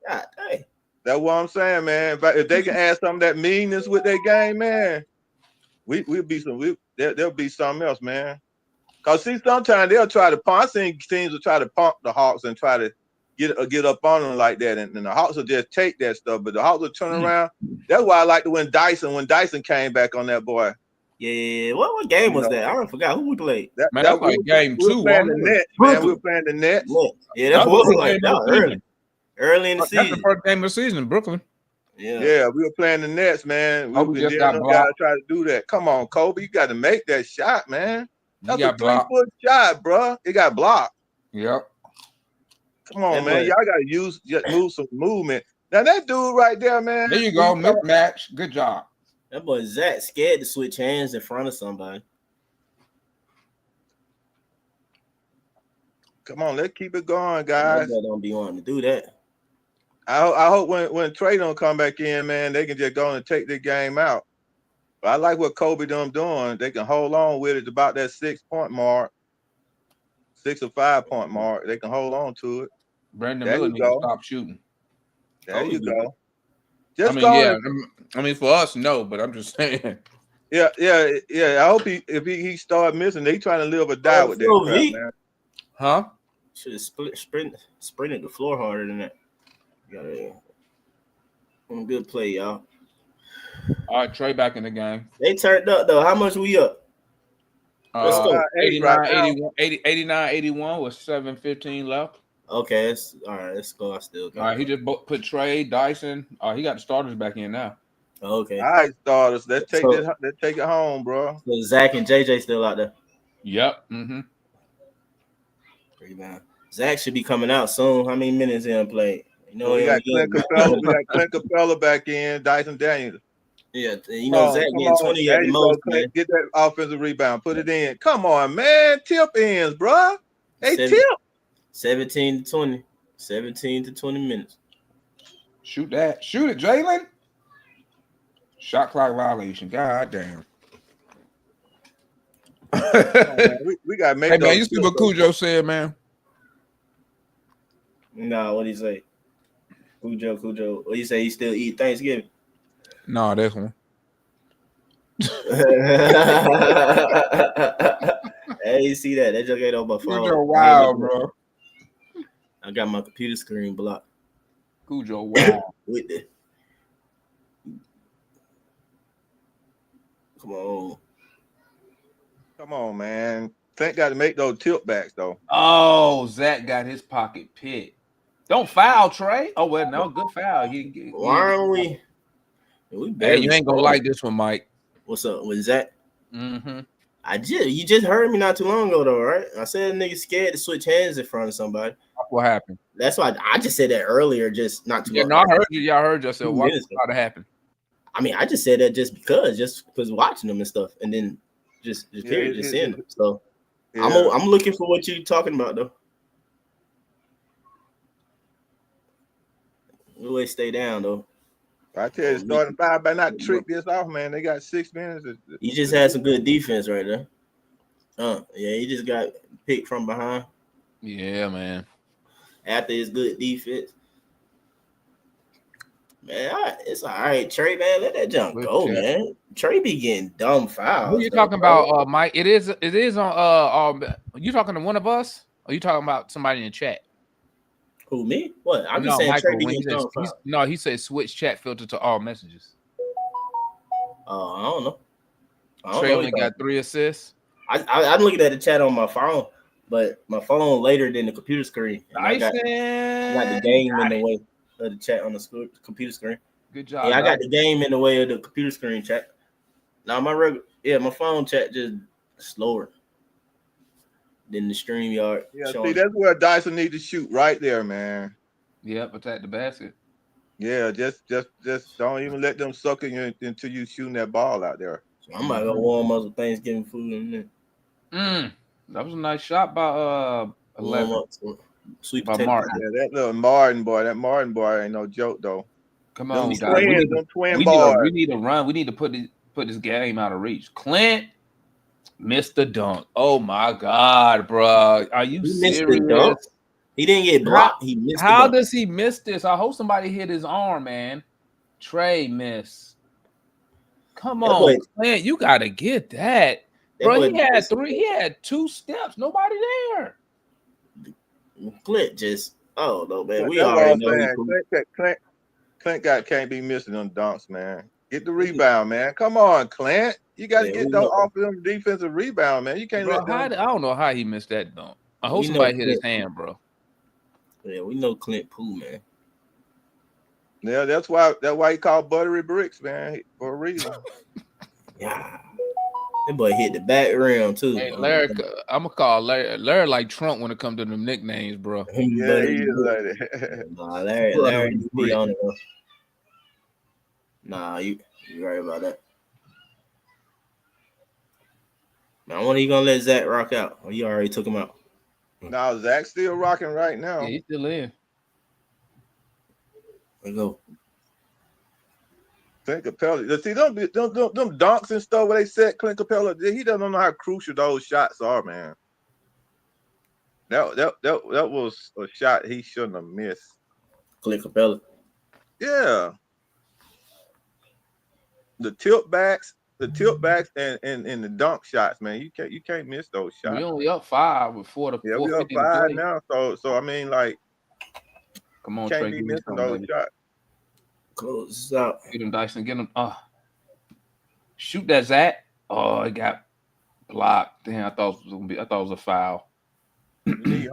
God dang. That's what I'm saying, man. If they can add some of that meanness with their game, man, there'll be something else, man. Cause see, sometimes they'll try to pump. I seen teams will try to pump the Hawks and try to get up on them like that, and the Hawks will just take that stuff. But the Hawks will turn around. That's why I like to when Dyson came back on that boy. Yeah. What game was that? I forgot who we played. That was like game 2. We were playing the Nets. Yeah, that was like that early in the season. That's the first game of the season in Brooklyn. Yeah, we were playing the Nets, man. We just got blocked. Gotta try to do that. Come on, Kobe, you got to make that shot, man. That's a 3-foot shot, bro. It got blocked. Yep. Come on, man. Y'all got to move some movement. Now that dude right there, man. There you go, mismatch. Good job. That boy Zach scared to switch hands in front of somebody. Come on, let's keep it going, guys. That don't be wanting to do that. I hope when Trey don't come back in, man, they can just go and take the game out. But I like what Kobe them doing. They can hold on with it about that 6-point mark, 6 or 5-point mark. They can hold on to it. Brandon Miller needs to stop shooting. There you go. I mean, for us, no, but I'm just saying. Yeah. I hope if he start missing, they trying to live or die with that crap, man. Huh? Should have sprinted the floor harder than that. Got a good play, y'all. All right, Trey back in the game. They turned up though. How much we up? Let's go. 89-81 with 7:15 left. Okay, all right. Let's go. I still got. All right, he just put Trey, Dyson. He got the starters back in now. Okay. All right, starters. Let's take So- this. Let's take it home, bro. So Zach and JJ still out there. Yep. Mm-hmm. Rebound. Zach should be coming out soon. How many minutes he done played? You know, So we he got only Clint getting- Capella. We got Clint Capella back in. Dyson Daniels. Yeah, you know, Zach Come getting on. 20 There at the you most, go, Clint. man. Get that offensive rebound. Put it in. Come on, man. Tip ends, bro. Hey, Seven- tip. 17 to 20. 17 to 20 minutes. Shoot that. Shoot it, Jaylen. Shot clock violation. God damn. Oh, man. We got to make Hey, man, those you see what tips, Cujo said, man? Nah, what'd he say? Cujo. What you say? He still eat Thanksgiving? No, this one. Hey, you see that? That joke ain't on my phone. Cujo wild, bro. I got my computer screen blocked. Cujo wild. With the come on. Come on, man. Clint got to make those tip backs, though. Oh, Zach got his pocket picked. Don't foul, Trey. Oh, well, no, good foul. Why aren't we? We Hey, barely you ain't gonna scored. like this one, Mike. What's up with Zach? Mm-hmm. You just heard me not too long ago though, right? I said a nigga scared to switch hands in front of somebody. What happened? That's why I just said that earlier, just not too Yeah, long. no, I heard you. Y'all heard you. I said, 2 what's minutes ago. about to happen? I mean, I just said that just because watching them and stuff, and then just period, just seeing them. So Yeah. I'm looking for what you talking about though. Always stay down though. I tell you, starting five better not trick this off, man. They got 6 minutes. You just had some good defense right there. Yeah, he just got picked from behind Yeah, man. after his good defense. Man, it's all right, Trey. Man, let that jump Good go, check. man. Trey be getting dumb fouls. Who you though, talking bro. about, Mike? It is on you talking to one of us? Or you talking about somebody in the chat? Who, me? What? I'm just No, saying Trey Michael. be When he getting says, dumb fouls. he said switch chat filter to all messages. I don't know. Trey only got 3 assists. I'm looking at the chat on my phone, but my phone later than the computer screen. And I got the game in the way of the chat on the computer screen. Good job. Yeah, I got the game in the way of the computer screen chat. Now my phone chat just slower than the StreamYard. Yeah, showing. see, that's where Dyson need to shoot right there, man. Yep, attack the basket. Yeah, just don't even let them suck in you until you shooting that ball out there. So I'm about to go warm up some Thanksgiving food in there. That was a nice shot by 11. Warm up some sweet By potato Martin. pie. Yeah, that little Martin boy ain't no joke though. Come Them on, twins, guys. them twin We boys. need to run. We need to put this game out of reach. Clint missed the dunk. Oh my God, bro. Are you He serious? missed the dunk? He didn't get blocked. He missed the How dunk. does he miss this? I hope somebody hit his arm, man. Trey miss. Come That on, boy- Clint. You gotta get that. That Bro, boy he had just- 3. He had 2 steps. Nobody there. Clint just, oh no, man. We That's what already I'm know he saying. Clint can't be missing them dunks, man. Get the rebound, man. Come on, Clint. You got to Yeah, get we those know. off them defensive rebound, man. You can't Bro, let them. I don't know how he missed that dunk. I hope We know somebody hit his Clint. hand, bro. Yeah, we know Clint Pooh, man. Yeah, that's why he called buttery bricks, man, for a reason. Yeah. That boy hit the back rim too. Hey, Larry, I'm gonna call Larry like Trump when it comes to them nicknames, bro. Yeah, he is like that. Nah, Larry you be on it, bro. Nah, you right about that. Now, when are you gonna let Zach rock out? Or you already took him out? Now Zach's still rocking right now. Yeah, he's still in. Let's go. Clint Capella. See them dunks and stuff where they set Clint Capella. He doesn't know how crucial those shots are, man. That was a shot he shouldn't have missed. Clint Capella. Yeah. The tilt backs and the dunk shots, man. You can't miss those shots. We only up 5 with 4 to Yeah, we up 4:50 to 5 play. now. So I mean, like, Come on, can't Trey, be give me missing something, those baby. shots. Close this out. Get him, Dyson. Get him. Shoot that, Zach. Oh, it got blocked. Damn, I thought it was a foul.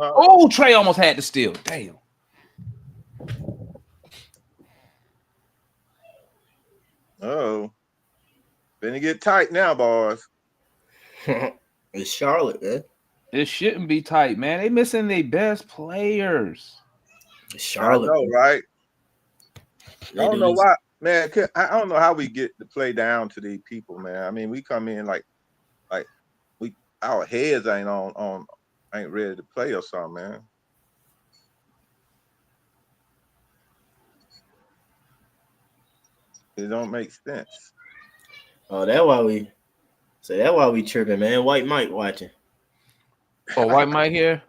Oh, Trey almost had to steal. Damn. Oh, finna get tight now, boys. It's Charlotte, man. It shouldn't be tight, man. They missing their best players. It's I Charlotte. know, Man. right? I They don't do know this. why, man. I don't know how we get to play down to these people, man. I mean, we come in like we our heads ain't ready to play or something, man. It don't make sense. Oh, that's why we tripping, man. White Mike watching. Oh, White Mike here.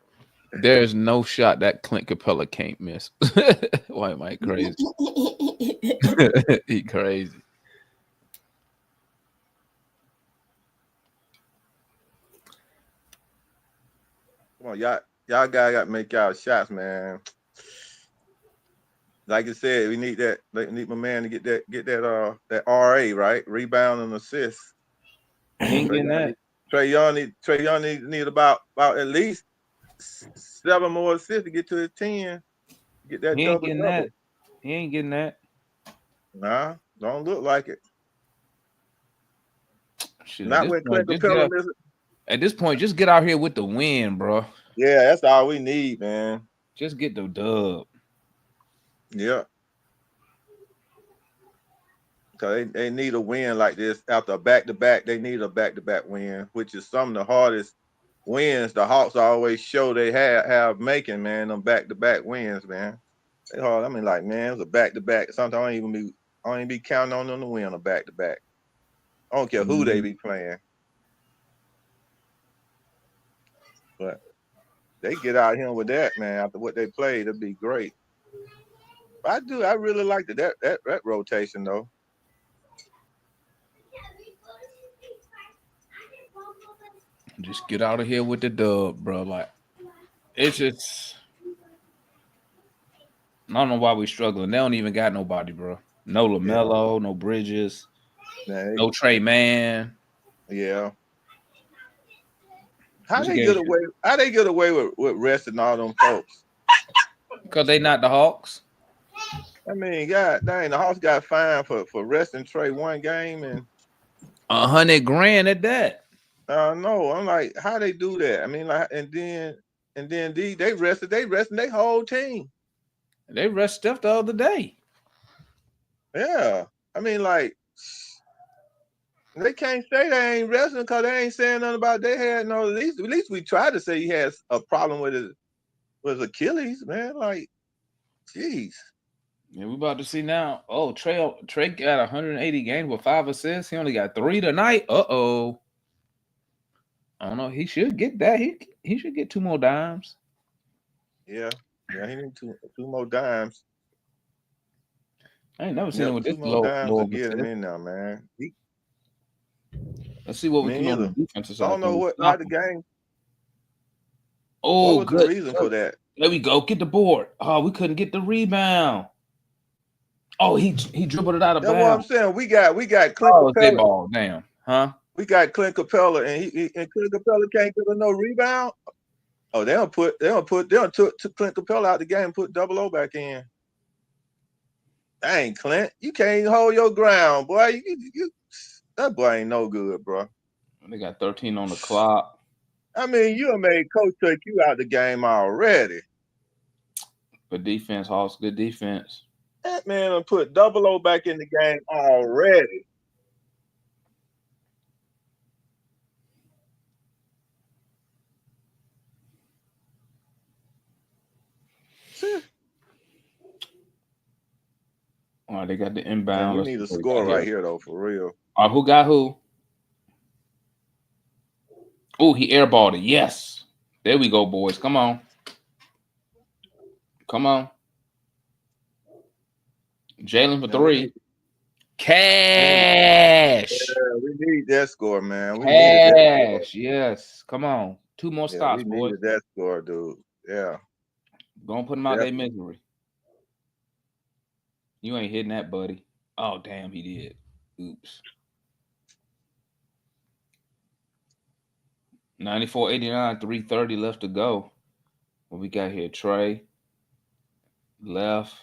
There's no shot that Clint Capella can't miss. White Mike crazy. He crazy. Come on, y'all guys got to make y'all shots, man. Like I said, we need that. We need my man to get that RA right, rebound and assist. He ain't getting that. Trey Young need about at least 7 more assists to get to his 10. Get that He ain't getting double. that. He ain't getting that. Nah, don't look like it. Shit, Not when Clint Capella misses. At this point, just get out here with the win, bro. Yeah, that's all we need, man. Just get the dub. Yeah. Because they need a win like this after a back-to-back. They need a back-to-back win, which is some of the hardest wins the Hawks always show they have making, man. Them back-to-back wins, man. They hard. I mean, like, man, it was a back-to-back. Sometimes I don't even be counting on them to win a back-to-back. I don't care who they be playing. But they get out here with that, man, after what they played, it'd be great. I really like that rotation though. Just get out of here with the dub, bro. Like, it's just I don't know why we struggling. They don't even got nobody, bro. No LaMelo, no Bridges, no Trey Man. Yeah. How they get away with resting all them folks? Because they not the Hawks. I mean, God dang, the Hawks got fined for resting Trey one game and $100,000 at that. No, I'm like, how they do that? I mean, like, and then they resting their whole team. They rest Steph the other day. Yeah, I mean, like, they can't say they ain't resting because they ain't saying nothing about they had no. At least we tried to say he has a problem with his Achilles, man. Like, jeez. Yeah, we about to see now. Oh, Trey got 180 games with 5 assists. He only got 3 tonight. Uh-oh. I don't know. He should get that. He should get 2 more dimes. Yeah, he need two more dimes. I ain't never seen him with this 2 more dimes low to get him in there, man. Let's see what we can do on the defensive side. I don't know how the game. Oh, what was the reason for that? There we go. Get the board. Oh, we couldn't get the rebound. Oh, he dribbled it out of bounds. That's what I'm saying. We got Clint Capella. Ball. Damn. Huh? We got Clint Capella, and Clint Capella can't get no rebound. Oh, they'll took Clint Capella out the game and put Double O back in. Dang, Clint, you can't even hold your ground, boy. That boy ain't no good, bro. They got 13 on the clock. I mean, you made Coach take you out the game already. Good defense, Hawks. Good defense. That man put Double O back in the game already. All right, they got the inbound. We need a score right here, though, for real. All right, who got who? Oh, he airballed it. Yes. There we go, boys. Come on. Come on. Jaylen for 3. Cash. Yeah, we need that score, man. We needed that score. Yes. Come on. 2 more stops, we boys. Needed that score, dude. Yeah. Gonna put him out their misery. You ain't hitting that, buddy. Oh, damn, he did. Oops. 94-89, 3:30 left to go. What we got here? Trey. Left.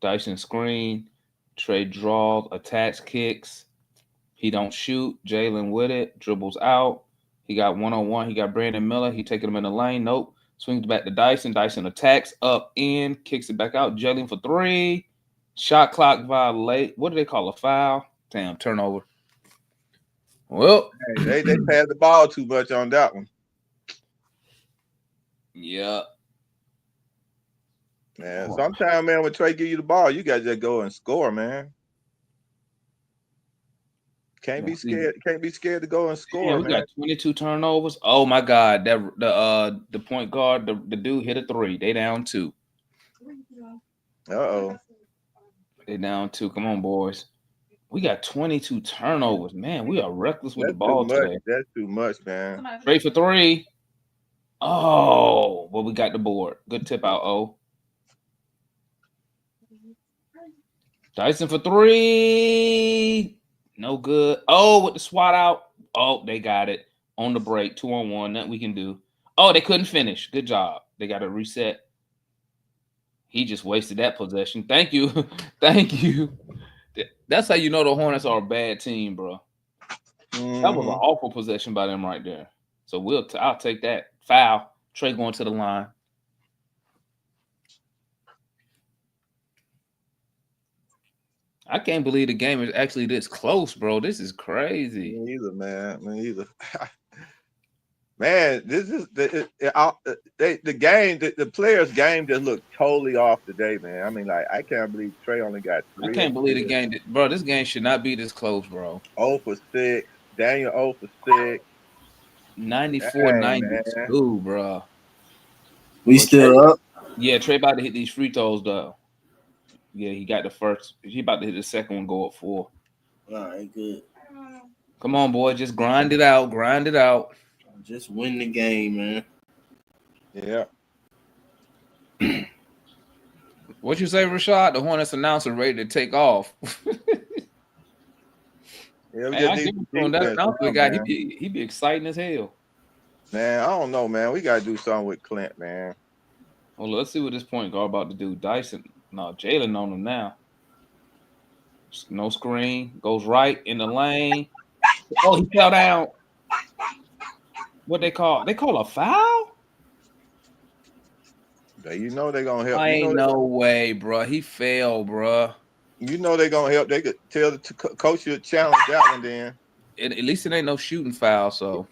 Dyson screen. Trey draws, attacks, kicks. He don't shoot. Jaylen with it, dribbles out. He got one-on-one. He got Brandon Miller. He taking him in the lane. Nope. Swings back to Dyson. Dyson attacks, up, in, kicks it back out. Jaylen for 3. Shot clock violate. What do they call a foul? Damn, turnover. Well, Hey, they passed the ball too much on that one. Yeah. Man, sometimes, man, when Trey give you the ball, you got to just go and score, man. Can't be scared. Can't be scared to go and score. Yeah, we got 22 turnovers. Oh my God, the point guard, the dude hit a 3. They down 2. They down 2. Come on, boys. We got 22 turnovers, man. We are reckless with the ball today. That's too much, man. Trey for 3. Oh, well, we got the board. Good tip out, O. Dyson for 3. No good. Oh, with the swat out. Oh, they got it. On the break. 2-on-1. Nothing we can do. Oh, they couldn't finish. Good job. They got to reset. He just wasted that possession. Thank you. Thank you. That's how you know the Hornets are a bad team, bro. That was an awful possession by them right there. So I'll take that. Foul. Trey going to the line. I can't believe the game is actually this close, bro. This is crazy. Me either, man. Me either. Man, this is the game. The players' game just looked totally off today, man. I mean, like, I can't believe Trey only got 3. I can't believe the game, bro. This game should not be this close, bro. 0 for 6. Daniel 0 for 6. 94-92, bro. We still up? Yeah, Trey about to hit these free throws, though. Yeah, he got the first. He about to hit the second one, go up 4. All right, good. Come on, boy. Just grind it out. Grind it out. Just win the game, man. Yeah. What you say, Rashad? The Hornets announcer ready to take off. Yeah, Man, I give him that announcer guy. He be exciting as hell. Man, I don't know, man. We got to do something with Clint, man. Well, let's see what this point guard about to do. Dyson. No, Jaylen on him now. No screen. Goes right in the lane. Oh, he fell down. What they call? They call a foul? You know they're going to help. Ain't no way, bro. He fell, bro. You know they're going to help. They could tell the coach you challenge that one then. At least it ain't no shooting foul, so.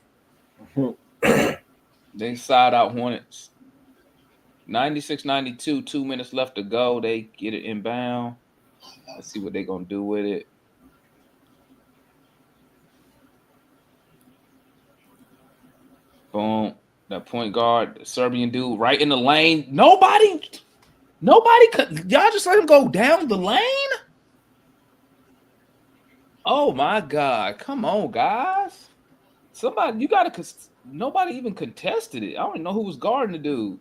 They side out Hornets. 96-92, 2 minutes left to go. They get it inbound. Let's see what they're going to do with it. Boom. That point guard, the Serbian dude, right in the lane. Nobody could. Y'all just let him go down the lane? Oh, my God. Come on, guys. Somebody, you got to. Nobody even contested it. I don't even know who was guarding the dude.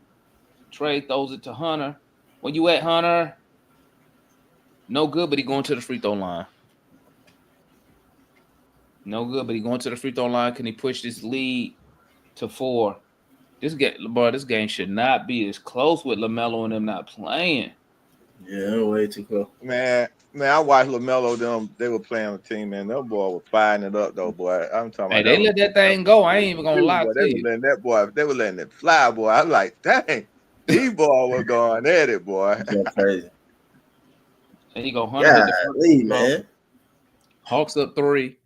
Trey throws it to Hunter. Where you at, Hunter? No good, but he going to the free throw line. No good, but he going to the free throw line. Can he push this lead to 4? This game should not be as close with LaMelo and them not playing. Yeah, way too close. Man, I watched LaMelo them. They were playing on the team, man. Them boy was firing it up though, boy. I'm talking about. Hey, they let that thing go. I ain't even gonna lie to you. They were letting it fly, boy. I was like, dang, D-ball was going at it, boy. That's crazy. And he go Hunter. Yeah, man. Hawks up 3.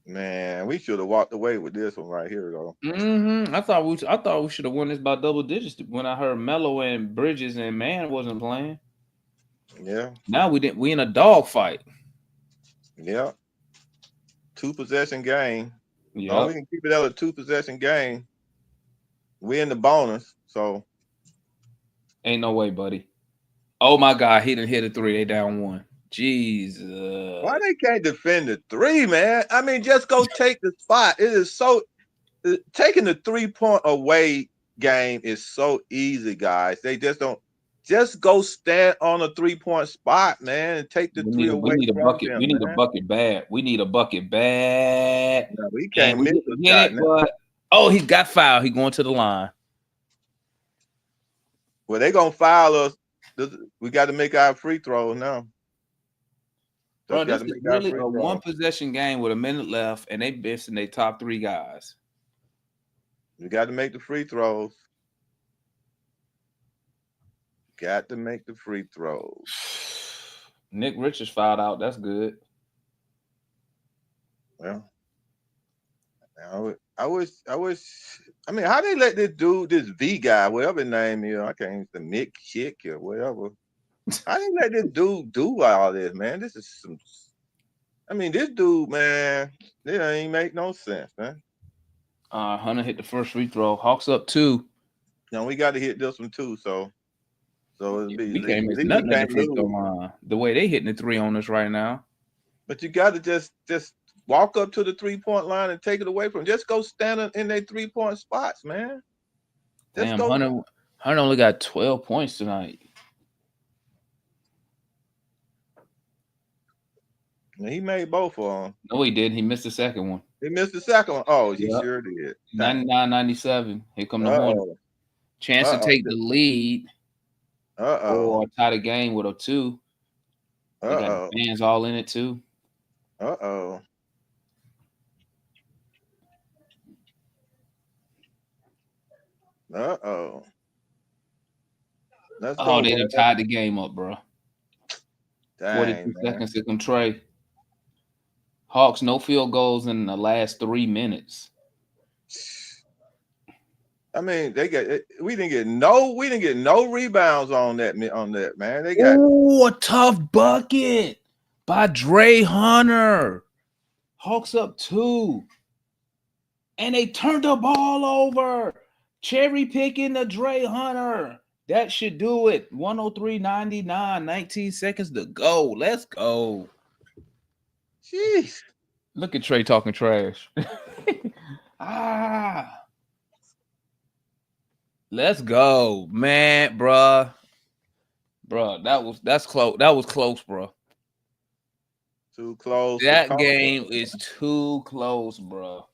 Man, we should have walked away with this one right here, though. I thought we should have won this by double digits when I heard Melo and Bridges and Man wasn't playing. Yeah. Now we in a dog fight. Yeah. 2-possession game. Yeah. We can keep it at a 2-possession game. We in the bonus, so ain't no way, buddy. Oh my God, he done hit a 3. They down 1. Jesus. Why they can't defend the 3, man? I mean, just go take the spot. It is so taking the 3-point away game is so easy, guys. They just don't go stand on a 3-point spot, man, and take the 3 away. We need a bucket. We need a bucket bad. We need a bucket bad. No, we can't miss the shot, but he got fouled. He going to the line. Well, they gonna foul us. We got to make our free throws now. Bro, Got this to is make our really free a throws. one possession game with a minute left, and they missing their top 3 guys. We got to make the free throws. Got to make the free throws. Nick Richards fouled out. That's good. Well, I wish. I mean, how they let this dude, this V guy, whatever his name is, I can't even Nick Chick or whatever. How they let this dude do all this, man? This is some. I mean, this dude, man, it ain't make no sense, man. Hunter hit the first free throw. Hawks up 2. Now we got to hit this one too, so it'll be. We can't miss nothing at the free throw line. The way they hitting the 3 on us right now. But you got to just walk up to the 3-point line and take it away from them. Just go stand in their 3-point spots, man. Damn, Hunter only got 12 points tonight. He made both of them. No, he didn't. He missed the second one. He missed the second one. Oh, he Yep. sure did. 99-97. Here come the Hornets. Chance to take the lead. Or tie the game with a 2. They got the fans all in it too. Uh-oh. Let's go. They done tied the game up, bro. Dang, 42 seconds to come Trey. Hawks no field goals in the last 3 minutes. I mean, we didn't get no rebounds on that man. They got a tough bucket by Dre Hunter. Hawks up 2. And they turned the ball over. Cherry picking the Dre Hunter. That should do it. 103-99, 19 seconds to go. Let's go. Jeez. Look at Trey talking trash. Let's go, man, bruh. That's close. That was close, bro. Too close. That game is too close, bro.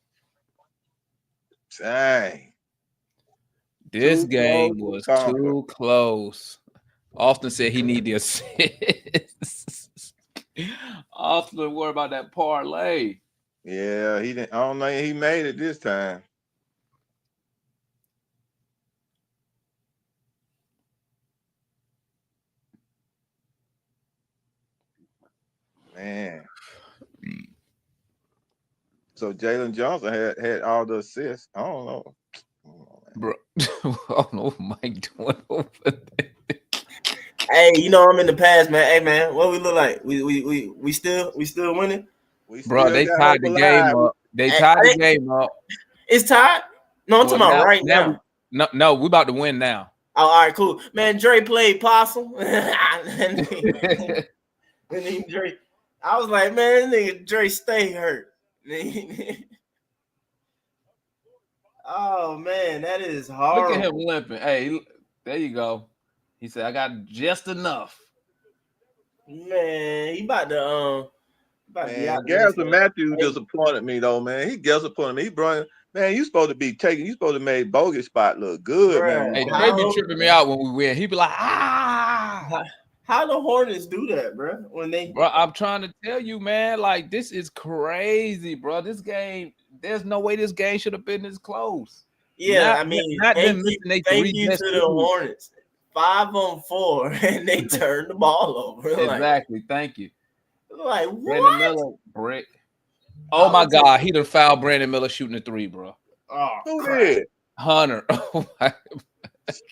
Dang. This game was too close. Austin said he need the assist. Austin worried about that parlay. Yeah, he didn't. I don't know. He made it this time. Man. So Jaylen Johnson had all the assists. I don't know. Bro, I don't know what Mike doing over there. Hey, I'm in the past, man. Hey, man, what we look like? We still winning? Bro, they tied the game up. They tied the game up. It's tied? No, I'm talking about right now. No, we about to win now. Oh, all right, cool. Man, Dre played possum. Dre. I was like, man, this nigga Dre stay hurt. Oh, man, that is hard. Look at him limping. Hey, there you go. He said, I got just enough. Man, he about to Garrison Matthews disappointed me though, man. He disappointed me. He brought, man, you supposed to make Bogut spot look good, man. Hey, they be tripping me out when we win. He be like, How the Hornets do that, bro? Bro, I'm trying to tell you, man. Like, this is crazy, bro. This game, there's no way this game should have been this close. Yeah, thank you to the Hornets. 5-on-4, and they turned the ball over. Exactly. Thank you. Like, what? Brandon Miller, brick. Oh, my God. He done fouled Brandon Miller shooting a 3, bro. Oh, who did? Hunter. Oh, my.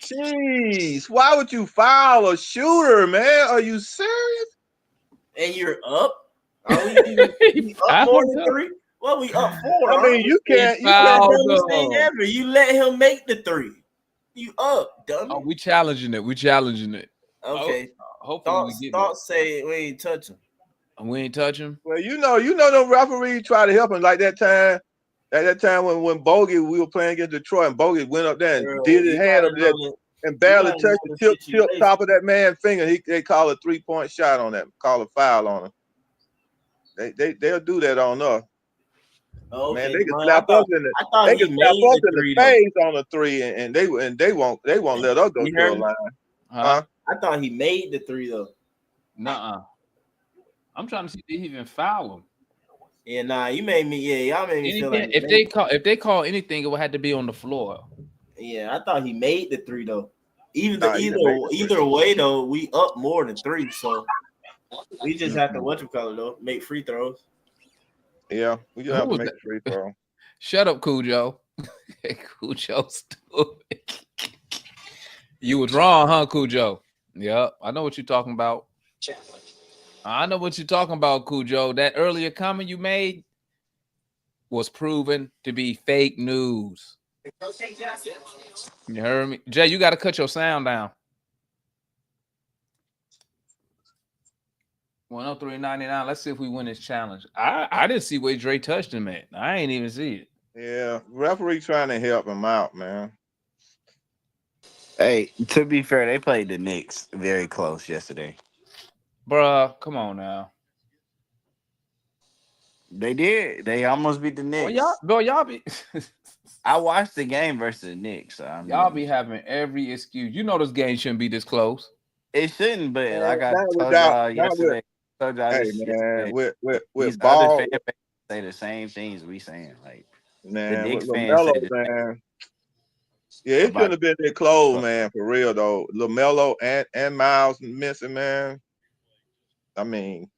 Jeez. Why would you foul a shooter, man? Are you serious? And you're up? Are we up more than 3? Well, we up 4. I mean, you can't do thing ever. You let him make the 3. You up, dummy. Oh, we challenging it. Okay. Hopefully we get thoughts say we ain't touch him. We ain't touch him. Well, the referee tried to help him like that time. At that time when Bogey, we were playing against Detroit, and Bogey went up there and did his hand up there and barely touched the tip top of that man's finger. They call a 3-point shot on that, call a foul on him. They'll do that on us. Oh, Man, okay, they can Devon, slap us in the I thought they he can slap made us the in the three though. face on a three, and they won't let us go You to a heard me? line. Huh? I thought he made the three though. Nuh-uh. I'm trying to see if they even foul him. Yeah, nah, you made me. Yeah, y'all made me feel Anything, like he if they call anything, it would have to be on the floor. Yeah, I thought he made the three though. Nah, he didn't make the three. Either way though, we up more than three, so we just have to though make free throws. Yeah, we just Who have to was make that? a free throw. Shut up, Cujo. Cujo stupid. You was wrong, huh, Cujo? Yep, I know what you're talking about. I know what you're talking about, Cujo. That earlier comment you made was proven to be fake news. You heard me? Jay, you got to cut your sound down. 103.99. Let's see if we win this challenge. I didn't see where Dre touched him at. I ain't even see it. Yeah, referee trying to help him out, man. Hey, to be fair, they played the Knicks very close yesterday. Bruh, come on now. They did. They almost beat the Knicks. Y'all be I watched the game versus the Knicks. So y'all be having every excuse. You know this game shouldn't be this close. It shouldn't, but like I Not told without, y'all not with. yesterday, Hey man, with these other ball, fan bases say the same things we saying. Like the man, with Knicks fans LaMelo, say the same man. Yeah, it about shouldn't have been that close, man, for real though. LaMelo and Miles missing, man. I mean,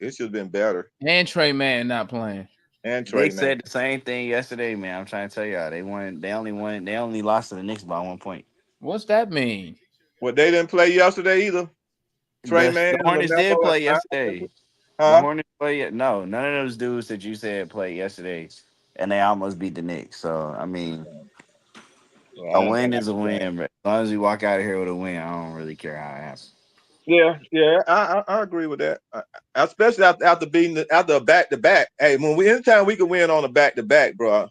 it should have been better. And Trey Man not playing. And Trey, They man. said the same thing yesterday, man. I'm trying to tell y'all, they only lost to the Knicks by 1 point. What's that mean? Well, they didn't play yesterday either. Trey, man, The Hornets did LaMelo, play and yesterday. The huh? Hornets play. No, none of those dudes that you said played yesterday, and they almost beat the Knicks. So I mean, Well, a I don't win think is a so. win. But as long as we walk out of here with a win, I don't really care how it happens. Yeah, I agree with that. Especially after beating after a back to back. Hey, anytime we can win on a back to back, bro,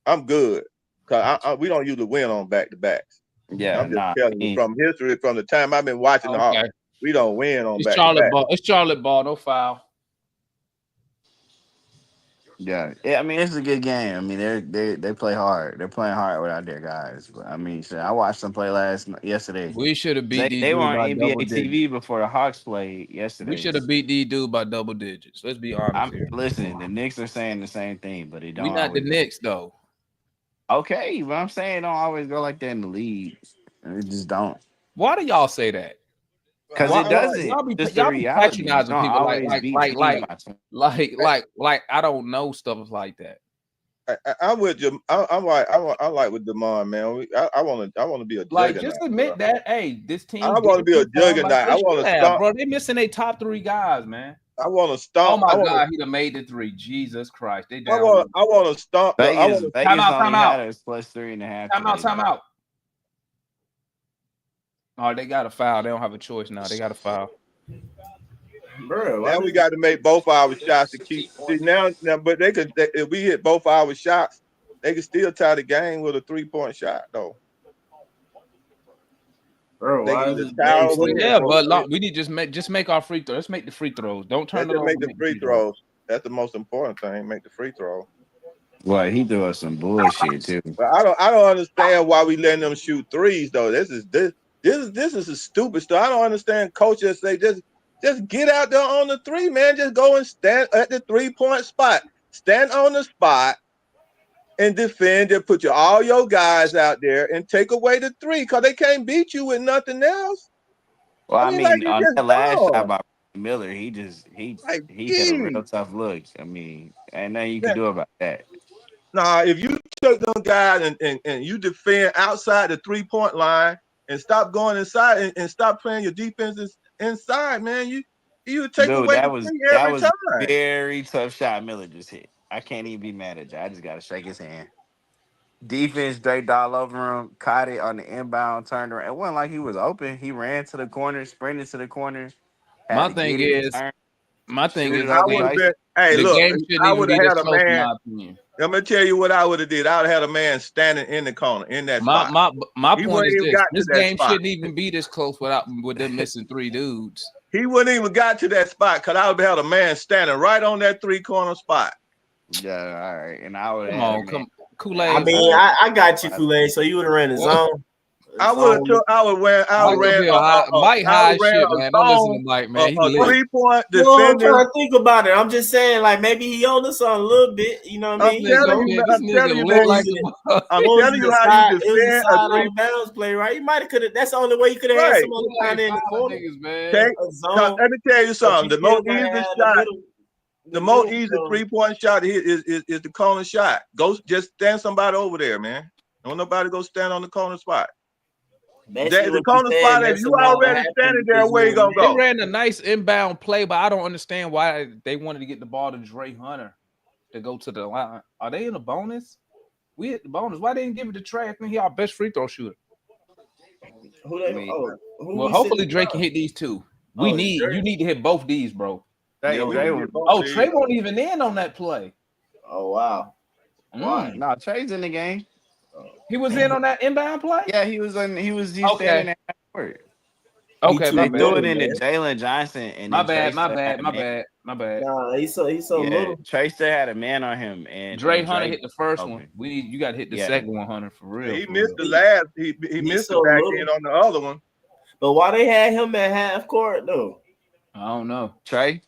I'm good. Cause we don't usually win on back to backs. Yeah, I'm just nah. telling you from history, from the time I've been watching the Hawks, Okay. we don't win on It's back to Charlotte back. ball. It's Charlotte ball. No foul. Yeah, I mean it's a good game. I mean they play hard. They're playing hard without their guys. But I mean, shit, I watched them play yesterday. We should have beat these They were dudes on by NBA double digits. TV before the Hawks played yesterday. We should have beat these dudes by double digits. Let's be honest here. Listen, the Knicks are saying the same thing, but they don't. We not the always Knicks though. Okay, but I'm saying it don't always go like that in the league. It just don't. Why do y'all say that? Because Why- it doesn't. Y'all be Just the reality. You patronizing don't people always beat the team by 20. like I don't know stuff like that. I'm with you. I like with DeMond, man. I want to be a Like, juggernaut. just admit that. Hey, this team. I want to be a juggernaut. I want to stomp, bro. They missing their top three guys, man. I want to stomp. Oh my God, he done made the three. Jesus Christ, they down. I want to stomp. Vegas only time out. had us plus 3.5. Time out. Oh, they got a foul. They don't have a choice now. They got a foul. Bro, now we got to make both our shots to keep. See now, but if we hit both our shots, they can still tie the game with a 3-point shot, though. Bro, but we need to just make our free throws. Let's make the free throws. Don't turn it over. Make the free throws. That's the most important thing. Make the free throw. Well, he threw us some bullshit too. But I don't understand why we letting them shoot threes though. This is a stupid stuff. I don't understand. Coaches say just get out there on the three, man. Just go and stand at the 3-point spot. Stand on the spot and defend. And put all your guys out there and take away the three because they can't beat you with nothing else. Well, I mean on that last gone. shot by Miller, he had a real tough look. I mean, ain't nothing you can do about that. Nah, if you take them guys and you defend outside the 3-point line and stop going inside and stop playing your defenses inside, man, you take away that the was three every time. A very tough shot Miller just hit. I can't even be mad at you. I just gotta shake his hand. Defense draped all over him, caught it on the inbound, turned around. It wasn't like he was open. He ran to the corner, sprinted to the corner. My thing is, I would have been. Hey, the look, game shouldn't I even would be have this had a close, in man. my opinion. I'm gonna tell you what I would have did. I would have had a man standing in the corner in that spot. My point is this game spot. shouldn't even be this close with them missing three dudes. He wouldn't even got to that spot because I would have had a man standing right on that 3-corner spot. Yeah, all right. And I would Come have on, come Kool-Aid. I mean, I got you, Kool-Aid. So you would have ran the zone. I would have took. I would ran. I Mike would ran. Mike I high would as ran shit, a man. Don't listen to zone, Mike, man. He a lit. 3-point No, I'm defending. trying to think about it. I'm just saying, like maybe he owned us on a little bit. You know what I I'm mean? telling you, man. This I'm nigga telling you, lit man. like I'm What was telling it, you a how side- you it was a defend a side 3. out of bounds play, right? You might have could have. That's the only way you could have had Right. somebody down there in the corner. niggas, man. Okay. A zone. Let me tell you But something. you The most still gotta easy have shot. The most middle, easy so- 3-point shot to hit is the corner shot. Go just stand somebody over there, man. Don't nobody go stand on the corner spot. Basically, The what corner you're spot, saying, if you that's about what already happened standing there, because where you you gonna were They go? ran a nice inbound play, but I don't understand why they wanted to get the ball to Dre Hunter to go to the line. Are they in the bonus? We hit the bonus. Why they didn't give it to Trey? I think he our best free throw shooter. Who they? Me. Who Well, we hopefully sitting Dre down? can hit these two. Oh, it's Dre. You need to hit both these, bro. Trey, Yeah, we Trey can was, get both Oh, these. Trey wasn't even in on that play. Oh wow. Why? no, Trey's in the game. He was in on that inbound play? Yeah, he was standing there. Okay, too my They bad. threw it little, into man. Jaylen Johnson, and My then bad, Trey my still bad, had a my man- bad, my bad. Nah, he's so Yeah, little. Trey still had a man on him, and Dre and Hunter Drake hit the first open. one. You got to hit the Yeah. second one, Hunter, for real. He for missed real. the last. He He's missed so the back little. end on the other one. But why they had him at half court though? I don't know. Trey,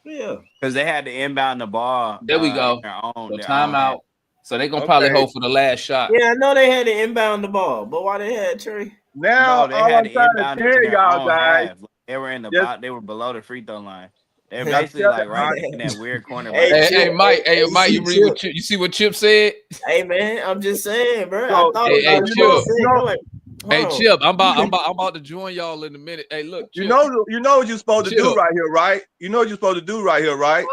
Yeah. because they had to inbound the ball. There we go. Their own, So their timeout. own So they gonna probably Okay. hold for the last shot. Yeah, I know they had to inbound the ball, but why they had Trey? Now, No, they all had I'm to trying inbound to it tell in their y'all own guys, half. They were in the just- they were below the free throw line. They're Just basically tell like them, right in that weird corner. Hey, by- Hey, Mike. Hey, Mike. You read what Chip. you see what Chip said? Hey man, I'm just saying, bro. So, I thought hey, about it. Chip. You know, like, Hey, hold on. Chip. I'm about to join y'all in a minute. Hey, look, Chip. you know what you're supposed to do Chip. right here, right? You know what you're supposed to do right here, right?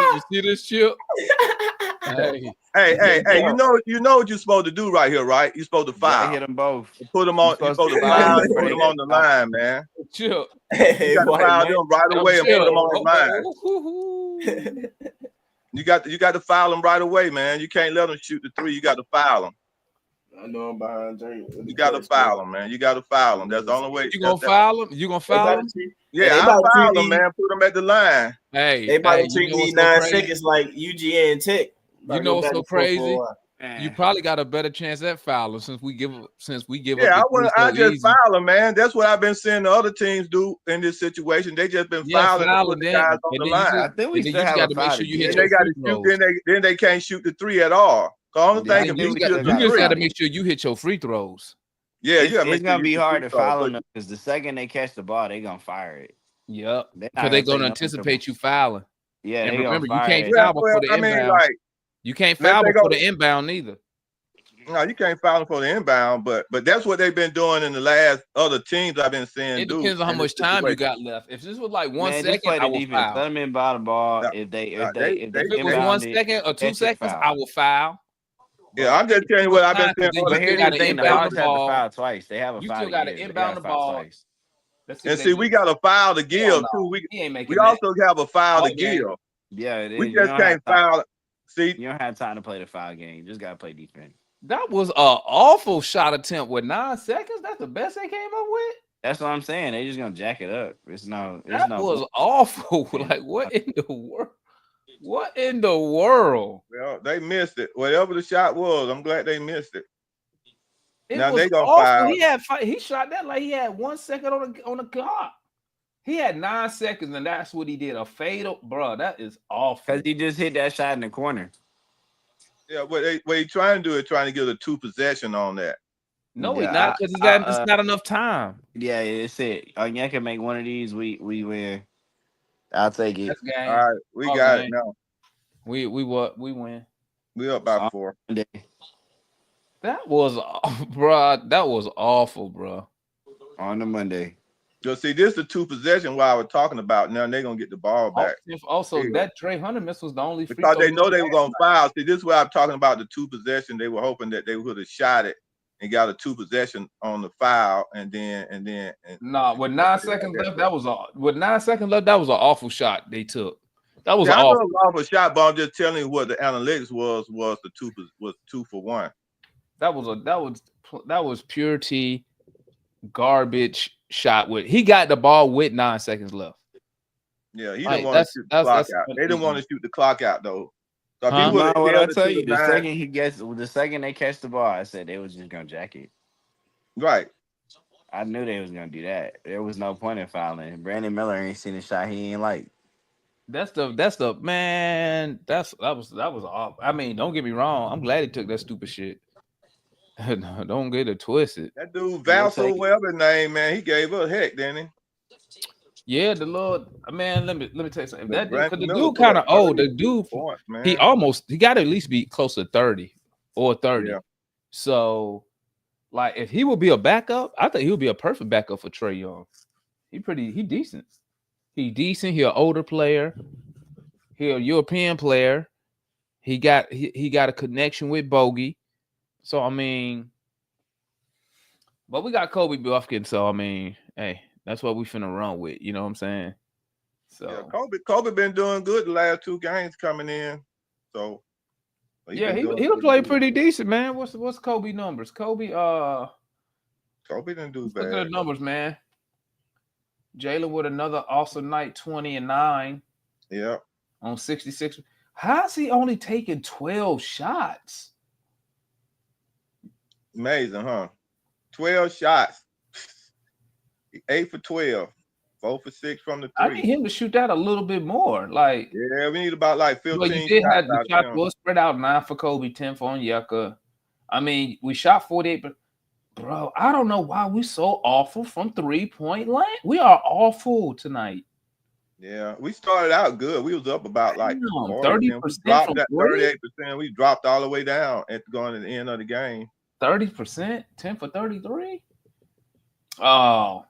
You see this, Chip? Hey, Hey, you know what you're supposed to do right here, right? You're supposed to You gotta foul. hit them both. Put them on. You're supposed to foul. before Put they them get on the line, man. Chip. Hey, You got to white foul man. them right away and Chip. put them on the line. You got to foul them right away, man. You can't let them shoot the 3. You got to foul them. I know I'm behind Jay. You got to foul them, man. You got to foul them. That's the only way. You gonna foul him? You gonna foul him? Yeah, I foul them, man. Put them at the line. Hey, They about to you treat know these what's so 9 crazy? seconds like UGA and Tech. You know what's so crazy? Man. You probably got a better chance at fouling since we give up. Yeah, I just easy. foul them, man. That's what I've been seeing the other teams do in this situation. They just been fouling and putting the guys on the line. I think we And then still you have got a to make foul sure to you get. hit They your got free to shoot. throws. Then they can't shoot the 3 at all. The only Yeah, thing I think you we shoot still the You just 3. got to make sure you hit your free throws. Yeah, you It's gonna be hard to foul them because the second they catch the ball, they gonna fire it. Yep, They're not because they're take gonna no anticipate trouble. you fouling. Yeah, And they remember, gonna you fire can't it. foul before the I mean, inbound. like, You can't let's foul say before go- the inbound either. no, you can't foul them for the inbound, but that's what they've been doing in the last other teams I've been seeing. It depends on how much time you got left. If this was like 1 Man, just second, play I the will defense. foul. Let them inbound the ball. No, If they If it was 1 inbound it, second or 2 that's your seconds, foul. I will foul. Yeah, I'm just telling you what I've been seeing. Then But you here's still the got to thing: the inbound Hawks the have to ball. foul twice. They have a You foul still to got to give. They inbound gotta the foul ball. twice. Let's see And what see, they we do. got a foul to Hell give no. too. He ain't making We that. also have a foul to White man. give. Yeah, it is. We You just don't can't have time. foul. See, You don't have time to play the foul game. You just gotta play defense. That was an awful shot attempt with 9 seconds. That's the best they came up with. That's what I'm saying. They just gonna jack it up. That was awful. Like, what in the world? What in the world? well, they missed it. Whatever the shot was, I'm glad they missed it. It Now was they gonna awful. foul. He shot that like he had 1 second on the clock. He had 9 seconds, and that's what he did. A fatal, bro. That is awful. because he just hit that shot in the corner. Yeah, what he trying to do is trying to get a 2 possession on that. No, Yeah, he's not, because it's not enough time. Yeah, it's it. Onyeka can make one of these. We win. I'll take it. That's game. All right, we Oh, got man. it now. We win. We up by 4. That was, bro. That was awful, bro. On the Monday. You'll see, this is the 2 possession while we're talking about. Now they're gonna get the ball back Also, Yeah. that Trey Hunter miss was the only free because throw they know they were gonna foul. See, this is why I'm talking about the 2 possession. They were hoping that they would have shot it and got a 2 possession on the foul, and then. Nah, with 9 seconds left, that was an awful shot they took. That was Yeah, I know awful. it was off a shot, but I'm just telling you what the analytics was the 2 for 1. That was pure T garbage shot. He got the ball with 9 seconds left. Yeah, he Like, didn't want to shoot the clock that's out. They didn't want to shoot the clock out though. So if Huh? he would have No, what I held it tell to you, the nine, the second they catch the ball, I said they was just gonna jack it. right? I knew they was gonna do that. There was no point in fouling. Brandon Miller ain't seen a shot he ain't like. That's the man. That was off. I mean, don't get me wrong. I'm glad he took that stupid shit. Don't get it twisted. That dude We'll Valso, take it. whatever his name, man, he gave us heck, didn't he? Yeah, the Lord, man. Let me tell you something. But That dude, because Brandon the Miller dude put kind up of old. The 30 dude, points, he man. got to at least be close to 30 or 30. Yeah. So, like, if he would be a backup, I think he would be a perfect backup for Trey Young. He decent. He decent. He an older player. He a European player. He got a connection with Bogey. So I mean, but we got Kobe Buffkin. So I mean, hey, that's what we finna run with. You know what I'm saying? So Yeah, Kobe been doing good the last 2 games coming in. So yeah, been doing he'll pretty play good. pretty decent, man. What's Kobe numbers? Kobe Kobe didn't do let's look at the bad. numbers, man. Jaylen with another awesome night, 20 and 9 Yeah. on 66. How's he only taking 12 shots? Amazing, huh? 12 shots. 8 for 12. 4 for 6 from the 3. I need him to shoot that a little bit more. Like, Yeah, we need about like 15 well, you did shots have the out shots of him. was spread out 9 for Kobe, 10 for Onyeka. I mean, we shot 48, but bro, I don't know why we so awful from 3-point land. We are awful tonight. Yeah, we started out good. We was up about like 40. 30% We dropped from that 3? 38%. We dropped all the way down at going to the end of the game. 30%, 10 for 33. Oh,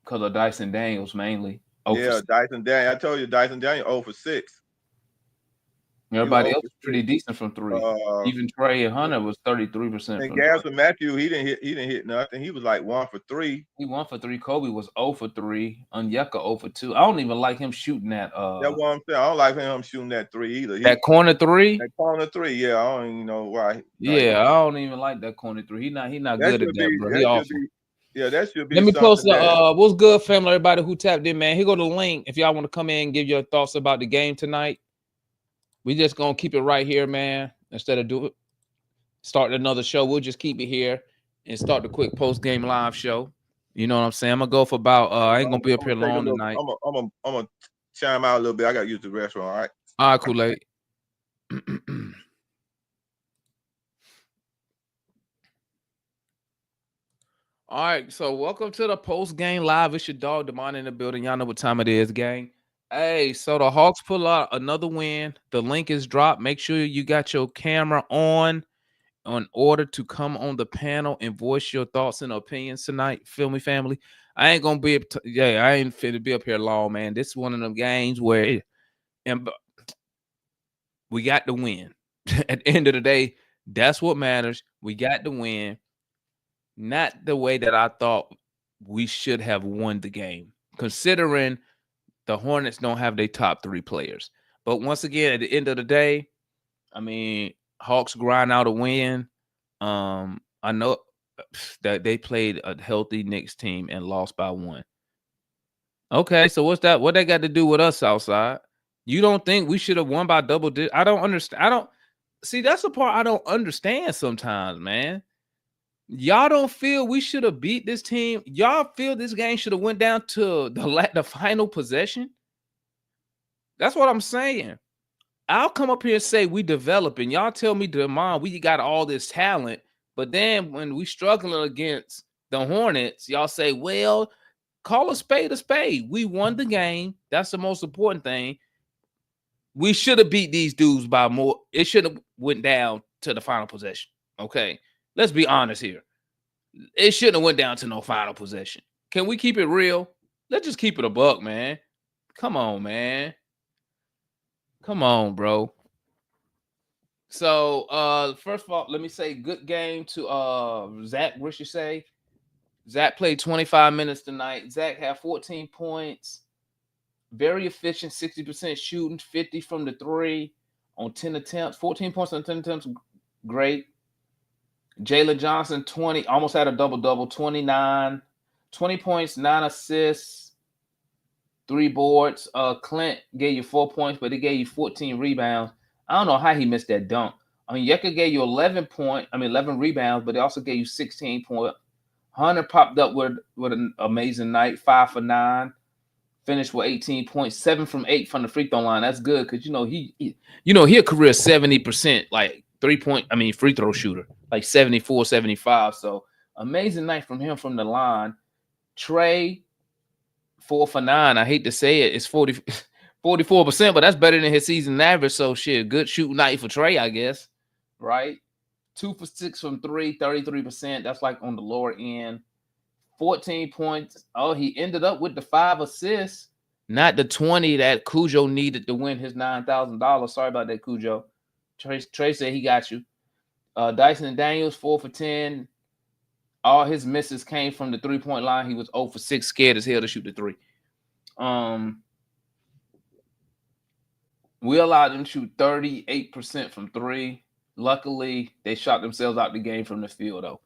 because of Dyson Daniels mainly. Yeah, Dyson Daniel. I told you Dyson Daniel 0 for 6. Everybody else was pretty decent from 3. Even Trey and Hunter was 33%. And from Gaston Matthew, he didn't hit nothing. He was like 1 for 3. He 1 for 3. Kobe was 0 for 3. Onyeka 0 for 2. I don't even like him shooting that. That's what I'm saying. I don't like him shooting that 3 either. That corner 3. That corner 3, yeah. I don't even know why. Yeah, I don't even like that corner 3. He not good at that, bro. He awful. That should be. Let me post the what's good, family. Everybody who tapped in, man. Here go the link. If y'all want to come in and give your thoughts about the game tonight, we just gonna keep it right here, man. Instead of starting another show, we'll just keep it here and start the quick post game live show. You know what I'm saying? I'm gonna go for about. I ain't gonna be up here long tonight. I'm gonna chime out a little bit. I gotta use the restroom. All right. All right, Kool-Aid. All right, so welcome to the post game live. It's your dog Demond in the building. Y'all know what time it is, gang. Hey, so the Hawks pull out another win. The link is dropped. Make sure you got your camera on in order to come on the panel and voice your thoughts and opinions tonight. Feel me, family? I ain't gonna be I ain't fit to be up here long, man. This is one of them games where we got the win. At the end of the day, that's what matters. We got the win. Not the way that I thought we should have won the game, considering the Hornets don't have their top 3 players. But once again, at the end of the day, I mean, Hawks grind out a win. I know that they played a healthy Knicks team and lost by 1. Okay, so what's that? What they got to do with us outside? You don't think we should have won by double digits? I don't understand. See, that's the part I don't understand sometimes, man. Y'all don't feel we should have beat this team? Y'all feel this game should have went down to the final possession? That's what I'm saying. I'll come up here and say we developing. Y'all tell me, Demond, we got all this talent. But then when we struggling against the Hornets, y'all say, well, call a spade a spade. We won the game. That's the most important thing. We should have beat these dudes by more. It should have went down to the final possession. Okay. Let's be honest here. It shouldn't have went down to no final possession. Can we keep it real? Let's just keep it a buck, man. Come on, man. Come on, bro. So, first of all, let me say good game to Zach. What you say? Zach played 25 minutes tonight. Zach had 14 points. Very efficient, 60% shooting, 50 from the 3 on 10 attempts. 14 points on 10 attempts. Great. Jaylen Johnson, 20, almost had a double-double, 20 points, 9 assists, 3 boards. Clint gave you 4 points, but he gave you 14 rebounds. I don't know how he missed that dunk. I mean, Yucca gave you 11 rebounds, but they also gave you 16 points. Hunter popped up with an amazing night, 5 for 9, finished with 18 points, 7 from 8 from the free throw line. That's good because he a career 70% like free throw shooter, like 74, 75. So amazing night from him from the line. Trey, 4 for 9. I hate to say it, it's 44%, but that's better than his season average. So shit, good shooting night for Trey, I guess. Right? 2 for 6 from 3, 33%. That's like on the lower end. 14 points. Oh, he ended up with the 5 assists, not the 20 that Cujo needed to win his $9,000. Sorry about that, Cujo. Trey said he got you. Dyson and Daniels, 4 for 10. All his misses came from the 3-point line. He was 0 for 6, scared as hell to shoot the 3. We allowed them to shoot 38% from 3. Luckily, they shot themselves out the game from the field, though.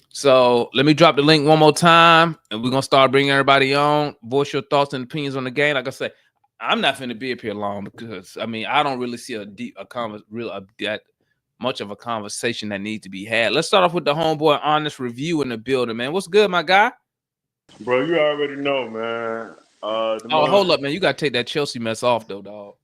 So let me drop the link one more time, and we're going to start bringing everybody on. Voice your thoughts and opinions on the game. Like I said, I'm not going to be up here long because, I mean, I don't really see that much of a conversation that needs to be had. Let's start off with the homeboy honest review in the building, man. What's good, my guy? Bro, you already know, man. Hold up, man. You got to take that Chelsea mess off, though, dog.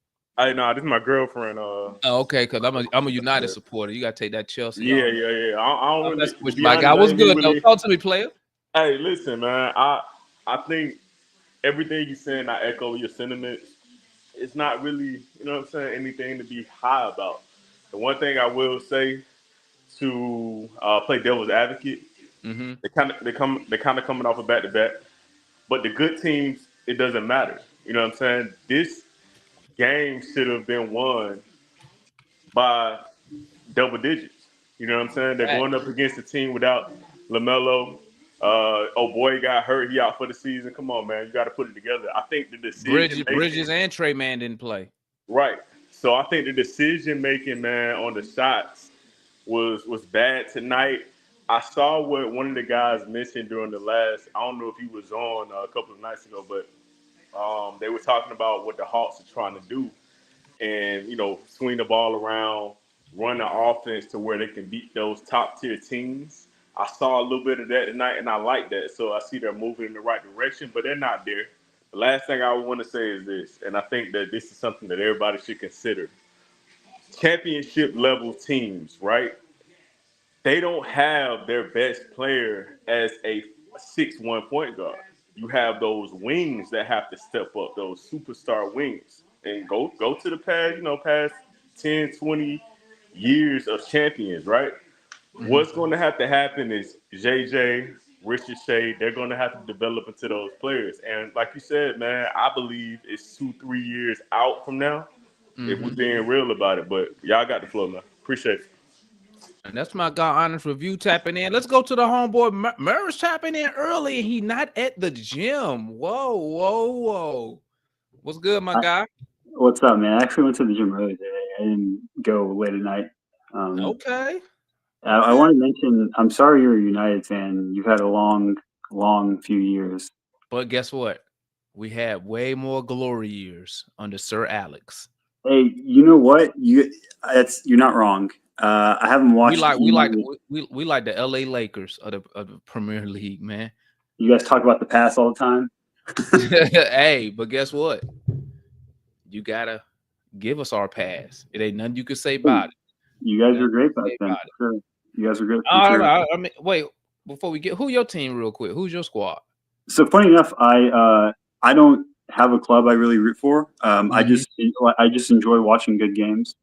This is my girlfriend. Okay, because I'm a United supporter. You got to take that Chelsea. Yeah. I don't really, with my guy. What's good, though? Talk to me, player. Hey, listen, man. I think everything you're saying, I echo your sentiments. It's not really, you know what I'm saying, anything to be high about. The one thing I will say to play devil's advocate, they kind of coming off a back-to-back, but the good teams, it doesn't matter. You know what I'm saying? This game should have been won by double digits. You know what I'm saying? They're going up against a team without LaMelo. Boy got hurt. He out for the season. Come on, man. You got to put it together. I think the decision Bridges and Trey Man didn't play. Right. So I think the decision making, man, on the shots was bad tonight. I saw what one of the guys mentioned during the last, I don't know if he was on a couple of nights ago, but they were talking about what the Hawks are trying to do and, swing the ball around, run the offense to where they can beat those top-tier teams. I saw a little bit of that tonight, and I like that. So I see they're moving in the right direction, but they're not there. The last thing I want to say is this, and I think that this is something that everybody should consider. Championship-level teams, right? They don't have their best player as a 6'1" point guard. You have those wings that have to step up, those superstar wings, and go to the past 10, 20 years of champions, right? What's going to happen is JJ, Richard Shea, they're going to have to develop into those players. And like you said, man, I believe it's 2-3 years out from now if we're being real about it. But y'all got the flow, man. Appreciate it. And that's my guy, honest review, tapping in. Let's go to the homeboy. Murray's tapping in early, and he not at the gym. Whoa. What's good, my guy? What's up, man? I actually went to the gym early today. I didn't go late at night. Okay. I want to mention, I'm sorry you're a United fan. You've had a long few years. But guess what? We had way more glory years under Sir Alex. Hey, you know what? You're not wrong. I haven't watched. We like the LA Lakers of the Premier League, man. You guys talk about the past all the time. Hey, but guess what? You gotta give us our pass. It ain't nothing you can say about it. You guys were great back then. Sure. You guys were great. I mean, wait. Before we get, who your team real quick? Who's your squad? So funny enough, I don't have a club I really root for. I just enjoy watching good games.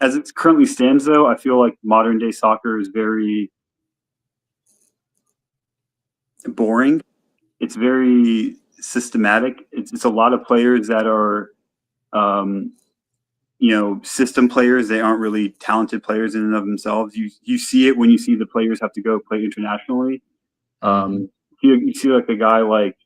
As it currently stands, though, I feel like modern day soccer is very boring. It's very systematic. It's a lot of players that are, system players. They aren't really talented players in and of themselves. You see it when you see the players have to go play internationally. You see like a guy like,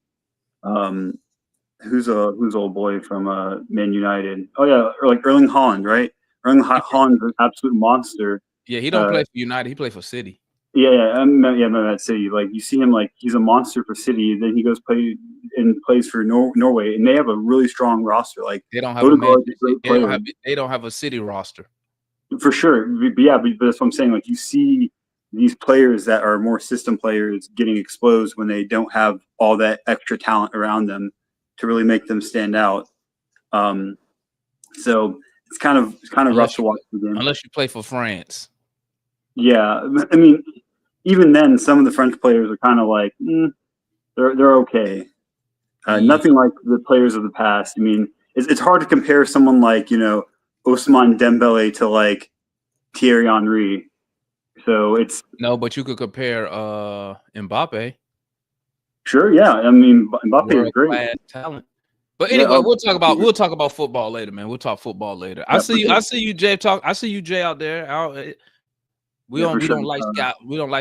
who's old boy from Man United? Oh yeah, or like Erling Haaland, right? Erling Haaland's an absolute monster. Yeah, he don't play for United. He play for City. I'm at City. Like you see him, like he's a monster for City. Then he goes play and plays for Norway, and they have a really strong roster. Like They don't have a Odegaard's man. great player. They don't have a city roster. For sure. But that's what I'm saying. Like, you see these players that are more system players getting exposed when they don't have all that extra talent around them to really make them stand out. So it's kind of rough to watch the game. Unless you play for France. Yeah. I mean, even then, some of the French players are kind of like, they're okay. Nothing like the players of the past. I mean, it's hard to compare someone like, Ousmane Dembele to like Thierry Henry. So it's no, but you could compare Mbappe. Sure, yeah. I mean, Mbappe is great. Talent. But anyway, we'll talk about football later, man. We'll talk football later. I see you, Jay. I see you, Jay, out there. We don't like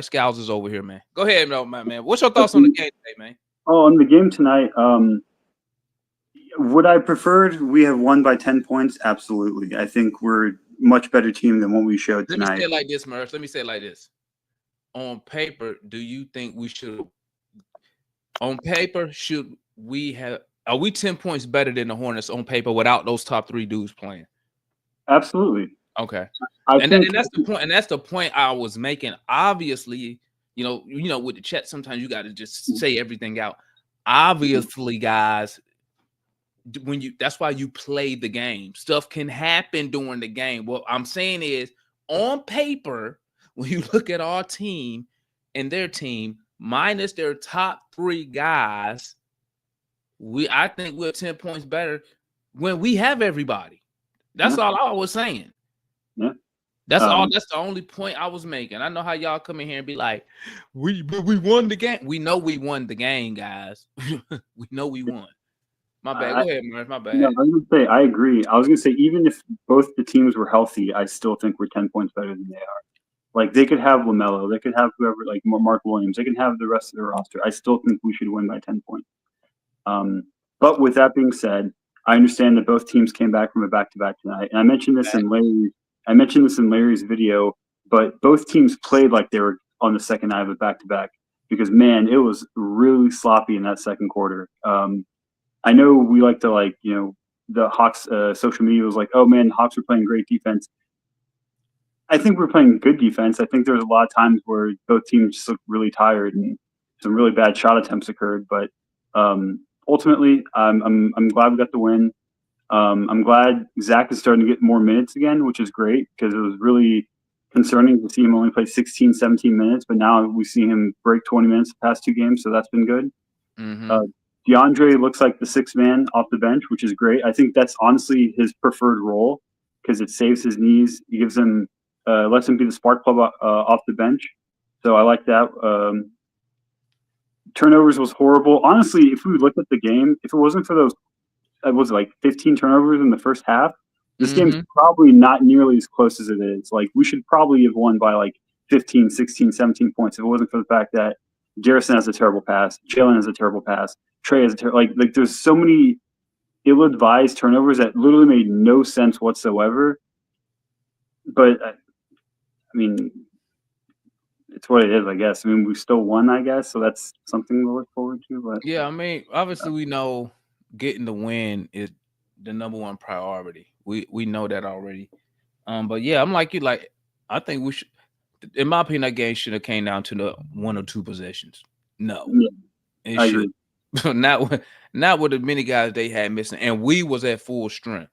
scousers over here, man. Go ahead, my man. What's your thoughts on the game today, man? Oh, on the game tonight, would I preferred we have won by 10 points? Absolutely. I think we're a much better team than what we showed tonight. Let me say it like this, Murs. Let me say it like this. On paper, do you think we should? On paper, should we have? Are we 10 points better than the Hornets on paper without those top 3 dudes playing? Absolutely. Okay. And that's the point. And that's the point I was making. Obviously, with the chat, sometimes you got to just say everything out. Obviously, guys, that's why you play the game. Stuff can happen during the game. What I'm saying is, on paper, when you look at our team and their team, minus their top 3 guys, I think we're 10 points better when we have everybody. That's all I was saying. Yeah. That's all. That's the only point I was making. I know how y'all come in here and be like, we won the game. We know we won the game, guys. We know we won. My bad. Go ahead, Murph. My bad. No, I was going to say, I agree. I was going to say, even if both the teams were healthy, I still think we're 10 points better than they are. Like, they could have LaMelo. They could have whoever, like Mark Williams. They can have the rest of the roster. I still think we should win by 10 points. But with that being said, I understand that both teams came back from a back-to-back tonight. And I mentioned this in Larry's video, but both teams played like they were on the second night of a back-to-back because, man, it was really sloppy in that second quarter. I know we like to, the Hawks social media was like, oh, man, the Hawks are playing great defense. I think we're playing good defense. I think there's a lot of times where both teams just looked really tired and some really bad shot attempts occurred. But ultimately, I'm glad we got the win. I'm glad Zach is starting to get more minutes again, which is great because it was really concerning to see him only play 16, 17 minutes. But now we see him break 20 minutes the past 2 games, so that's been good. Mm-hmm. DeAndre looks like the 6th man off the bench, which is great. I think that's honestly his preferred role because it saves his knees. It gives him lets him be the spark plug off the bench. So I like that. Turnovers was horrible. Honestly, if we look at the game, if it wasn't for those, it was like 15 turnovers in the first half, this game's probably not nearly as close as it is. Like, we should probably have won by like 15, 16, 17 points if it wasn't for the fact that Garrison has a terrible pass, Jaylen has a terrible pass, Trey has a terrible like there's so many ill-advised turnovers that literally made no sense whatsoever. But I mean, it's what it is, I guess. I mean, we still won, I guess, so that's something to look forward to. But yeah, I mean, obviously we know getting the win is the number one priority. We know that already. But yeah, I'm like you. Like, I think we should. In my opinion, that game should have came down to the 1 or 2 possessions. No, it should. Not with the many guys they had missing, and we was at full strength.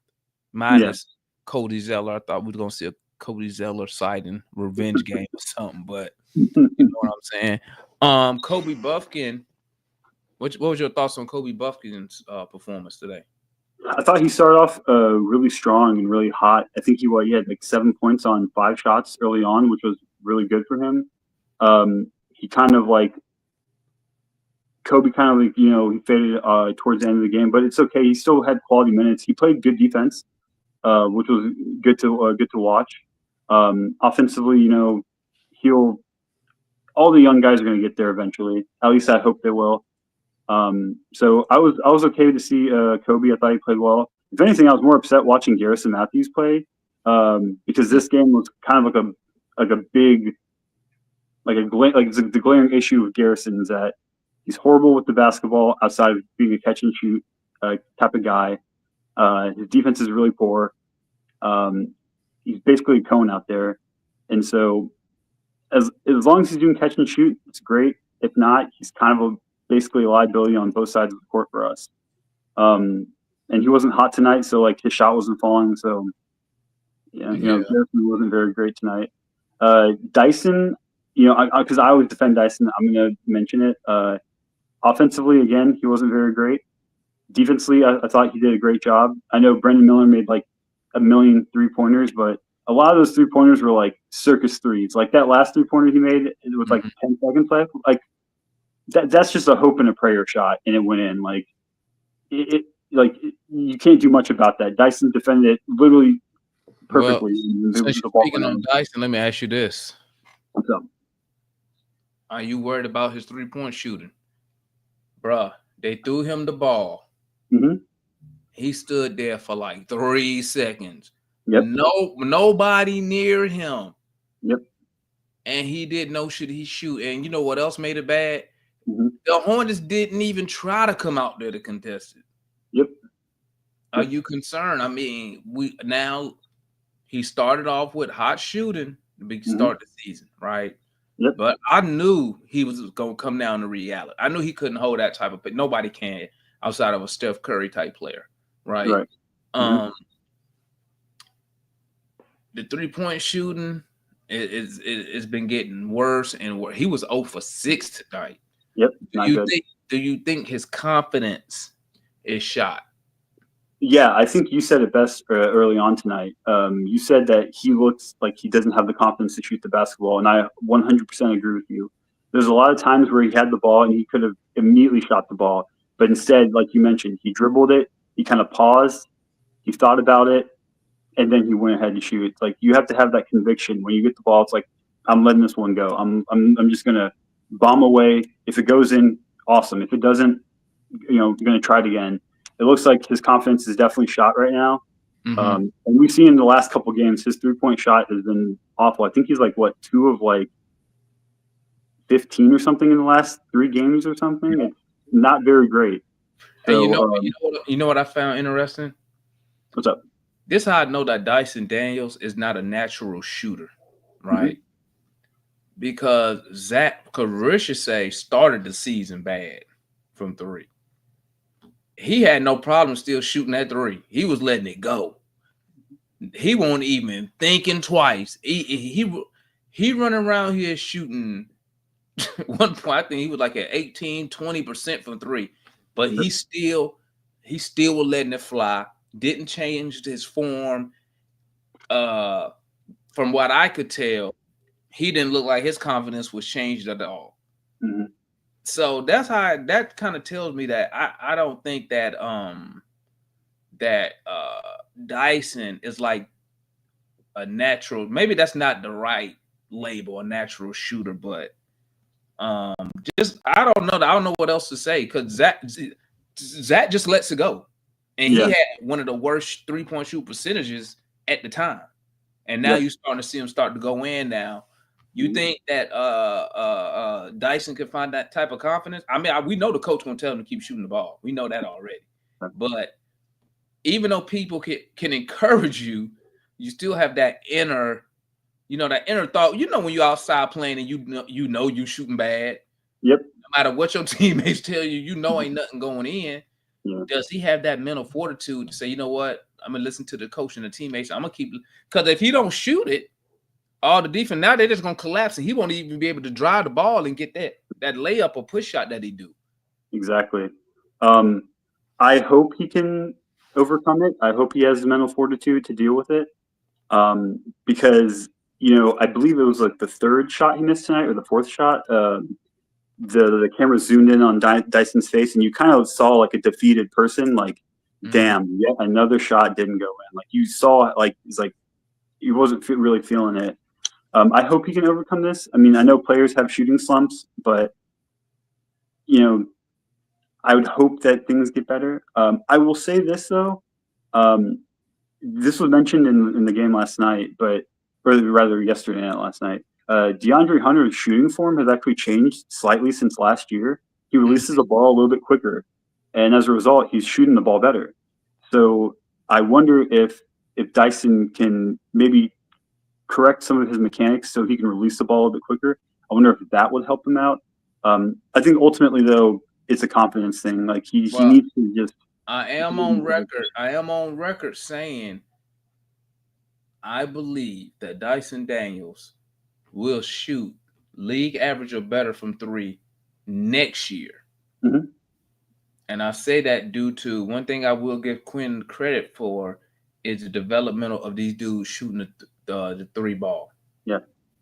Minus Cody Zeller. I thought we were gonna see a Cody Zeller sighting revenge game or something, but you know what I'm saying. Kobe Buffkin. What was your thoughts on Kobe Buffkin's performance today? I thought he started off really strong and really hot. I think he had like 7 points on 5 shots early on, which was really good for him. He kind of like Kobe he faded towards the end of the game, but it's okay. He still had quality minutes. He played good defense, which was good to watch. Offensively, all the young guys are going to get there eventually. At least I hope they will. So I was okay to see Kobe. I thought he played well. If anything, I was more upset watching Garrison Matthews play because this game was kind of the glaring issue with Garrison is that He's horrible with the basketball outside of being a catch and shoot type of guy. His defense is really poor. He's basically a cone out there, and so as long as he's doing catch and shoot, it's great. If not, he's kind of basically a liability on both sides of the court for us. And he wasn't hot tonight, so like his shot wasn't falling. So Garrison wasn't very great tonight. Dyson, because I always defend Dyson, I'm going to mention it. Offensively, again, he wasn't very great. Defensively, I thought he did a great job. I know Brendan Miller made like 1 million 3-pointers, but a lot of those 3-pointers were like circus threes. Like that last 3-pointer he made, it was like 10 seconds left. Like that's just a hope and a prayer shot, and it went in. Like you can't do much about that. Dyson defended it literally perfectly. Well, since you're speaking on Dyson, let me ask you this: what's up? Are you worried about his 3-point shooting, bruh? They threw him the ball. Mm-hmm. He stood there for like 3 seconds. Yep. Nobody near him. Yep. And he didn't know should he shoot. And you know what else made it bad? Mm-hmm. The Hornets didn't even try to come out there to contest it. Yep. Are you concerned? I mean, he started off with hot shooting to start the season, right? Yep. But I knew he was going to come down to reality. I knew he couldn't hold that type of, but nobody can outside of a Steph Curry type player, right? Right. The 3-point shooting it's been getting worse and worse. He was 0 for 6 tonight. Yep. Do you think his confidence is shot? Yeah, I think you said it best early on tonight. You said that he looks like he doesn't have the confidence to shoot the basketball, and I 100% agree with you. There's a lot of times where he had the ball and he could have immediately shot the ball, but instead, like you mentioned, he dribbled it, he kind of paused, he thought about it, and then he went ahead and shoot. It's like you have to have that conviction when you get the ball. It's like I'm letting this one go. I'm just gonna bomb away. If it goes in, awesome. If it doesn't, I'm gonna try it again. It looks like his confidence is definitely shot right now. Mm-hmm. And we've seen in the last couple games, his 3-point shot has been awful. I think he's like, 2 of 15 or something in the last 3 games or something. It's not very great. So, you know what I found interesting? What's up? This is how I know that Dyson Daniels is not a natural shooter, right? Mm-hmm. Because Ricochet started the season bad from 3. He had no problem still shooting that 3. He was letting it go. He won't even thinking twice. He running around here shooting. One point, I think he was like at 18-20% from 3, but he still was letting it fly. Didn't change his form. From what I could tell, he didn't look like his confidence was changed at all. Mm-hmm. So that kind of tells me that I don't think that Dyson is like a natural. Maybe that's not the right label, a natural shooter, but just I don't know. I don't know what else to say because Zach just lets it go, and he had one of the worst 3-point shoot percentages at the time, and now you're starting to see him start to go in now. You think that Dyson can find that type of confidence? I mean, we know the coach won't tell him to keep shooting the ball. We know that already. But even though people can encourage you, you still have that inner, that inner thought. When you're outside playing and you know you shooting bad. Yep. No matter what your teammates tell you, ain't nothing going in. Yeah. Does he have that mental fortitude to say, you know what? I'm gonna listen to the coach and the teammates. I'm gonna keep because if he don't shoot it. All the defense now they're just gonna collapse, and he won't even be able to drive the ball and get that layup or push shot that he do. Exactly. I hope he can overcome it. I hope he has the mental fortitude to deal with it. Because I believe it was like the 3rd shot he missed tonight or the 4th shot. The camera zoomed in on Dyson's face, and you kind of saw like a defeated person. Like, damn, yet another shot didn't go in. Like you saw, like he's like he wasn't really feeling it. I hope he can overcome this. I mean, I know players have shooting slumps, but, I would hope that things get better. I will say this, though. This was mentioned in the game last night, or rather yesterday, not last night. DeAndre Hunter's shooting form has actually changed slightly since last year. he releases the ball a little bit quicker, and as a result, he's shooting the ball better. So I wonder if Dyson can maybe correct some of his mechanics so he can release the ball a bit quicker. I wonder if that would help him out. I think ultimately, though, it's a confidence thing. Like he needs to just. I am on record saying I believe that Dyson Daniels will shoot league average or better from 3 next year. Mm-hmm. And I say that due to one thing I will give Quinn credit for is the developmental of these dudes shooting the 3 ball. Yeah.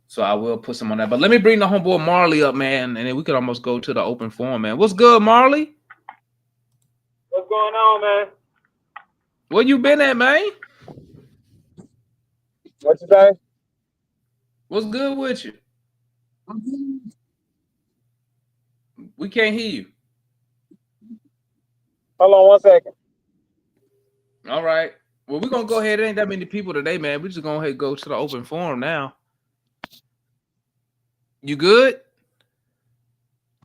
So I will put some on that. But let me bring the homeboy Marley up, man, and then we could almost go to the open forum, man. What's good, Marley? What's going on, man? Where you been at, man? What you say? What's good with you? We can't hear you. Hold on 1 second. All right. Well, we're going to go ahead. There ain't that many people today, man. We're just going to go ahead and go to the open forum now. You good?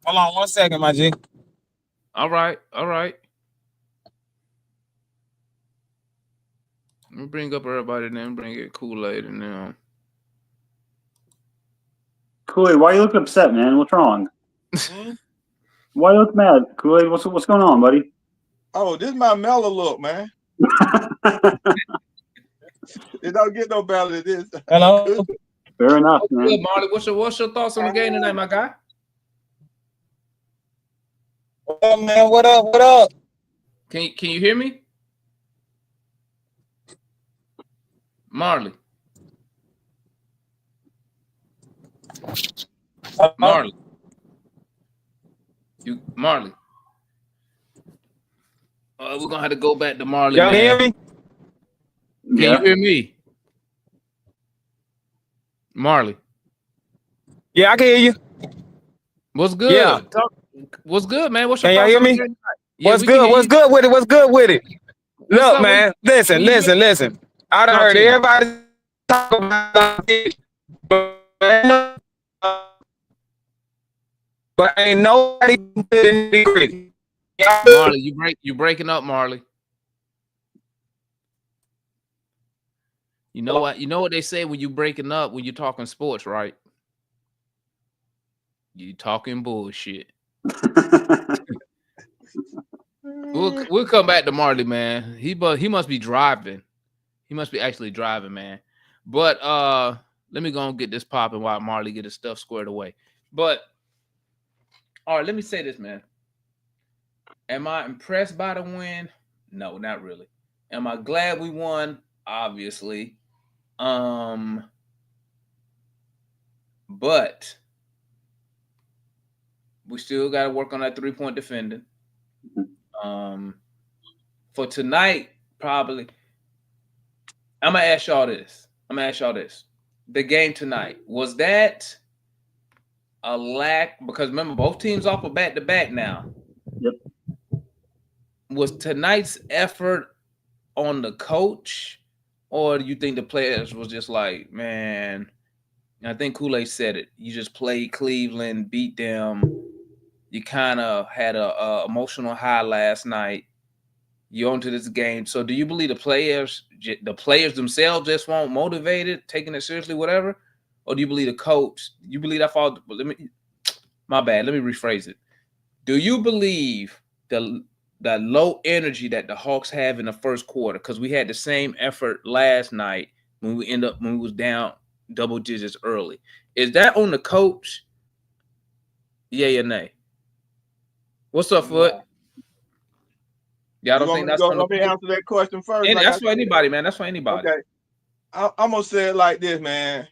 Hold on 1 second, my G. All right. All right. Let me bring up everybody and then bring it Kool-Aid and then. Kool-Aid, why you look upset, man? What's wrong? Why you look mad? Kool-Aid, what's going on, buddy? Oh, this is my mellow look, man. It don't get no better than this. Hello. Fair enough, man. Good, Marley. What's your thoughts on the game tonight, my guy? What up, man? What up? What up? Can you hear me? Marley. Marley. Marley. We're gonna have to go back to Marley. Y'all hear me? Can you hear me? Marley. Yeah, I can hear you. What's good? Yeah. What's good, man? What's your Can y'all hear me? Yeah, What's good? What's good with it? What's good with it? Look, man. Listen. I done heard everybody talk about it, but ain't nobody agree. Marley, you breaking up, Marley. You know what? You know what they say when you breaking up when you're talking sports, right? You talking bullshit. We'll come back to Marley, man. He must be driving. He must be actually driving, man. But let me go and get this popping while Marley get his stuff squared away. But all right, let me say this, man. Am I impressed by the win? No, not really. Am I glad we won? Obviously. But we still got to work on that 3-point defending. For tonight, probably. I'm gonna ask y'all this. The game tonight, was that a lack? Because remember, both teams off of back-to-back now. Yep. Was tonight's effort on the coach, or do you think the players was just like, man? I think Kool-Aid said it. You just played Cleveland, beat them. You kind of had a emotional high last night. You're onto this game. So do you believe the players themselves just weren't motivated, taking it seriously, whatever? Or do you believe the coach? You believe that fall? My bad. Let me rephrase it. Do you believe that low energy that the Hawks have in the first quarter? Because we had the same effort last night when we was down double digits early. Is that on the coach? Yay or nay? What's up, Foot? Y'all don't think that's let me answer that question first. That's for anybody, man. That's for anybody. Okay. I'm gonna say it like this, man.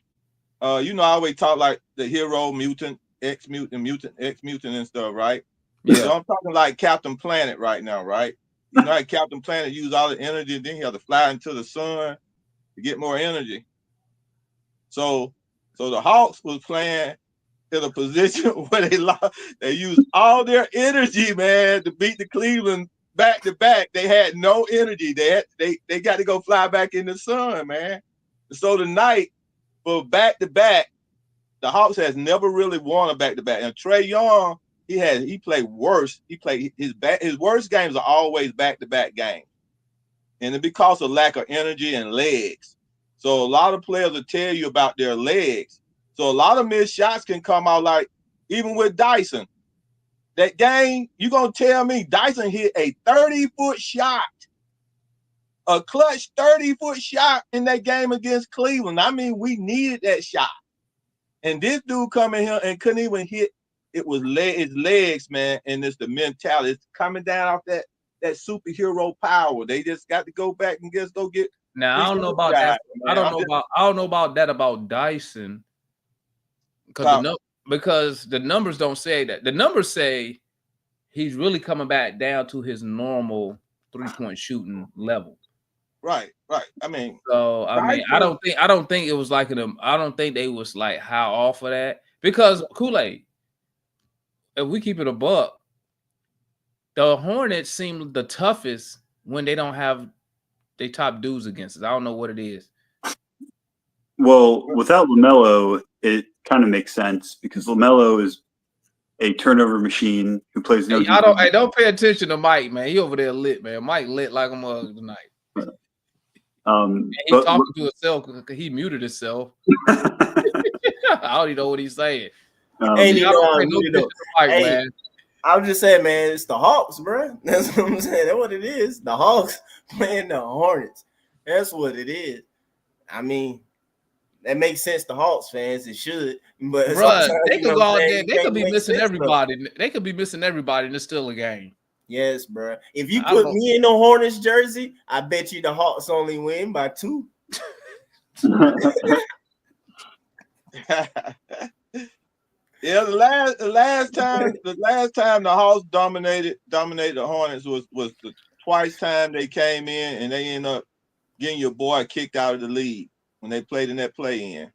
I always talk like the hero, mutant, ex-mutant, mutant, ex-mutant and stuff, right? Yeah. So I'm talking like Captain Planet right now, right? You know, like Captain Planet used all the energy, then he had to fly into the sun to get more energy. So the Hawks was playing in a position where they used all their energy, man, to beat the Cleveland back to back. They had no energy. They got to go fly back in the sun, man. So tonight, for back to back, the Hawks has never really won a back to back. And Trey Young, he played worse. He played his worst games are always back-to-back games. And it's because of lack of energy and legs. So a lot of players will tell you about their legs. So a lot of missed shots can come out like, even with Dyson. That game, you're going to tell me Dyson hit a 30-foot shot, a clutch 30-foot shot in that game against Cleveland. I mean, we needed that shot. And this dude come in here and couldn't even hit. It was his legs, man, and it's the mentality. It's coming down off that superhero power. They just got to go back and just go get. Now I don't know about that. I don't know about that about Dyson, because the numbers don't say that. The numbers say he's really coming back down to his normal 3-point shooting level. Right. I mean, I don't think it was like I don't think they was like how off of that, because Kool-Aid, if we keep it a buck, the Hornets seem the toughest when they don't have their top dudes against us. I don't know what it is. Well, without LaMelo, it kind of makes sense because LaMelo is a turnover machine who plays no. Don't pay attention to Mike, man. He over there lit, man. Mike lit like a mug tonight. He talking to himself because he muted himself. I don't even know what he's saying. Man. I was just saying, man, it's the Hawks, bro. That's what I'm saying. That's what it is. The Hawks playing the Hornets. That's what it is. I mean, that makes sense to Hawks fans. It should. But bro, they could go out there. They could be missing everybody. They could be missing everybody, and it's still a game. Yes, bro. If you put me in the Hornets jersey, I bet you the Hawks only win by 2. Yeah, the last time the Hawks dominated the Hornets was the twice time they came in and they ended up getting your boy kicked out of the league when they played in that play-in.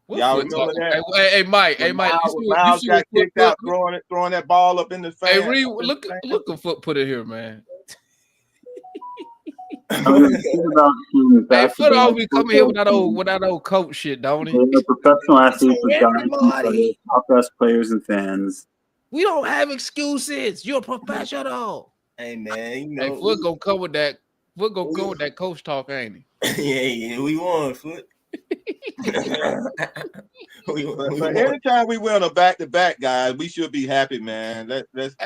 Y'all remember that? Hey, Mike. Miles got kicked out throwing that ball up in the face. Hey, Reed, look at Foot put it here, man. Hey, Foot always coming here with that old coach shit, don't he? The professional athletes with guys, top best players and fans. We don't have excuses. You're a professional. Hey man, Hey, Foot gonna come with that. Foot gonna go with that coach talk, ain't he? yeah, we won, Foot. But anytime we win a back-to-back, guys, we should be happy, man. I don't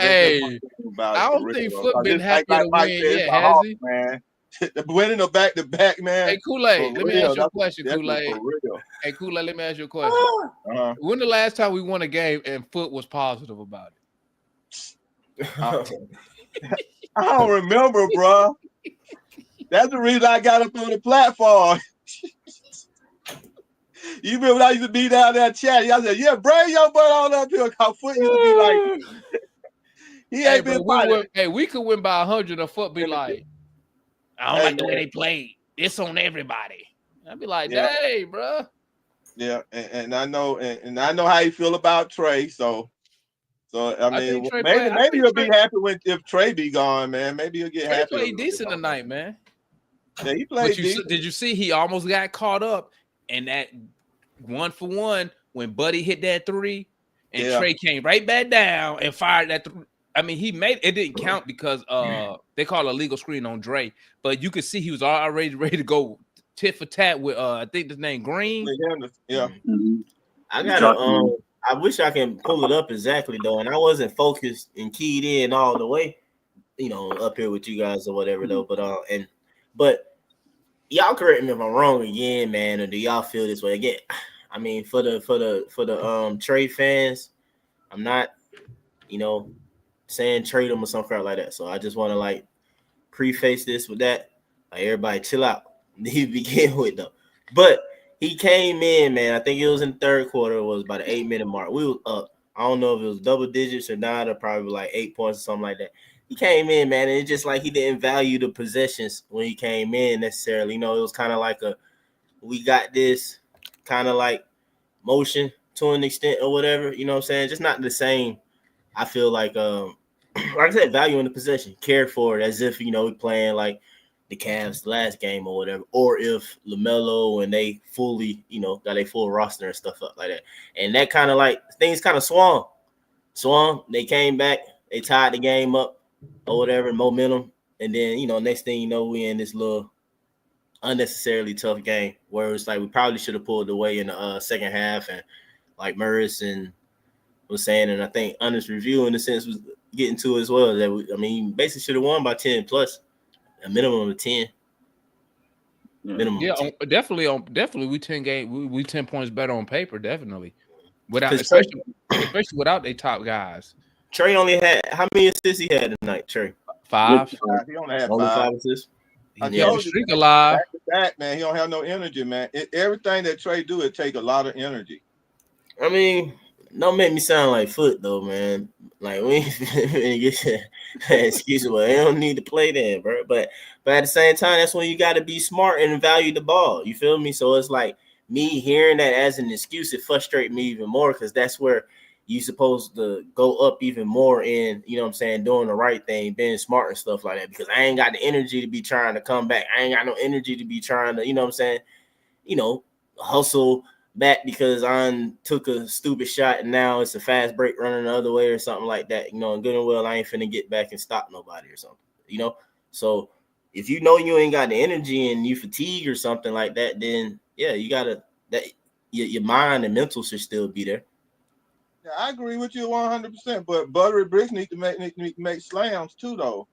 think Foot been happy to win yet, has he? Man. Winning a back-to-back, man. Hey, Kool-Aid, let me ask you a question, Kool-Aid. Hey, Kool-Aid, let me ask you a question. When the last time we won a game and Foot was positive about it? I don't remember, bro. That's the reason I got up on the platform. You remember when I used to be down there chatting? I said, "Yeah, bring your butt on up here." Cause Foot used to be like, he ain't been fighting. We could win by 100. A Foot be like, "I don't like the way they played. It's on everybody." I'd be like, "Hey, bro." Yeah, and I know, and I know how you feel about Trey. So I mean, maybe he'll be happy if Trey be gone, man. Maybe he'll get happy. He played decent tonight, man. Yeah, he played decent. Did you see he almost got caught up in that 1-for-1 when Buddy hit that 3 and Trey came right back down and fired that 3. I mean, he made it didn't count because they call it a legal screen on Dre, but you could see he was already ready to go tit for tat with I think his name Green. Yeah. I gotta I wish I can pull it up exactly though, and I wasn't focused and keyed in all the way, up here with you guys or whatever though. But y'all correct me if I'm wrong again, man, or do y'all feel this way again? I mean, for the Trey fans, I'm not, saying trade him or some crap like that. So I just want to like preface this with that. Like everybody chill out. He begin with though. But he came in, man. I think it was in the third quarter. It was about an 8-minute mark. We was up. I don't know if it was double digits or not, or probably like 8 points or something like that. He came in, man, and it's just like he didn't value the possessions when he came in necessarily. It was kind of like we got this kind of like motion to an extent or whatever. You know what I'm saying? Just not the same. I feel like I said, value in the possession, cared for it as if, we're playing like the Cavs last game or whatever, or if LaMelo and they fully, got a full roster and stuff up like that. And that kind of like things kind of swung swung. They came back. They tied the game up or whatever, momentum. And then, next thing you know, we in this little unnecessarily tough game where it's like we probably should have pulled away in the second half. And like Murris and was saying, and I think Honest Review in a sense was getting to as well, that we basically should have won by 10 plus, a minimum of 10. Minimum. Yeah, 10. definitely we 10 points better on paper, definitely. Especially without their top guys. Trey only had how many assists he had tonight, Trey? 5. He only had Only 5. 5 assists. I Yeah, told you, streak alive. back to back, man. He don't have no energy, man. Everything that Trey do, it take a lot of energy. I mean, don't make me sound like Foot though, man. Like we ain't get that excuse, well, they don't need to play then, bro. But at the same time, that's when you got to be smart and value the ball. You feel me? So it's like me hearing that as an excuse, it frustrates me even more because that's where you supposed to go up even more in, doing the right thing, being smart and stuff like that. Because I ain't got the energy to be trying to come back. I ain't got no energy to be trying to, hustle back because I took a stupid shot and now it's a fast break running the other way or something like that. And good and well, I ain't finna get back and stop nobody or something, So if you ain't got the energy and you fatigue or something like that, then yeah, you gotta your mind and mental should still be there. Yeah, I agree with you 100%. But Buttery Bricks need to make slams too, though.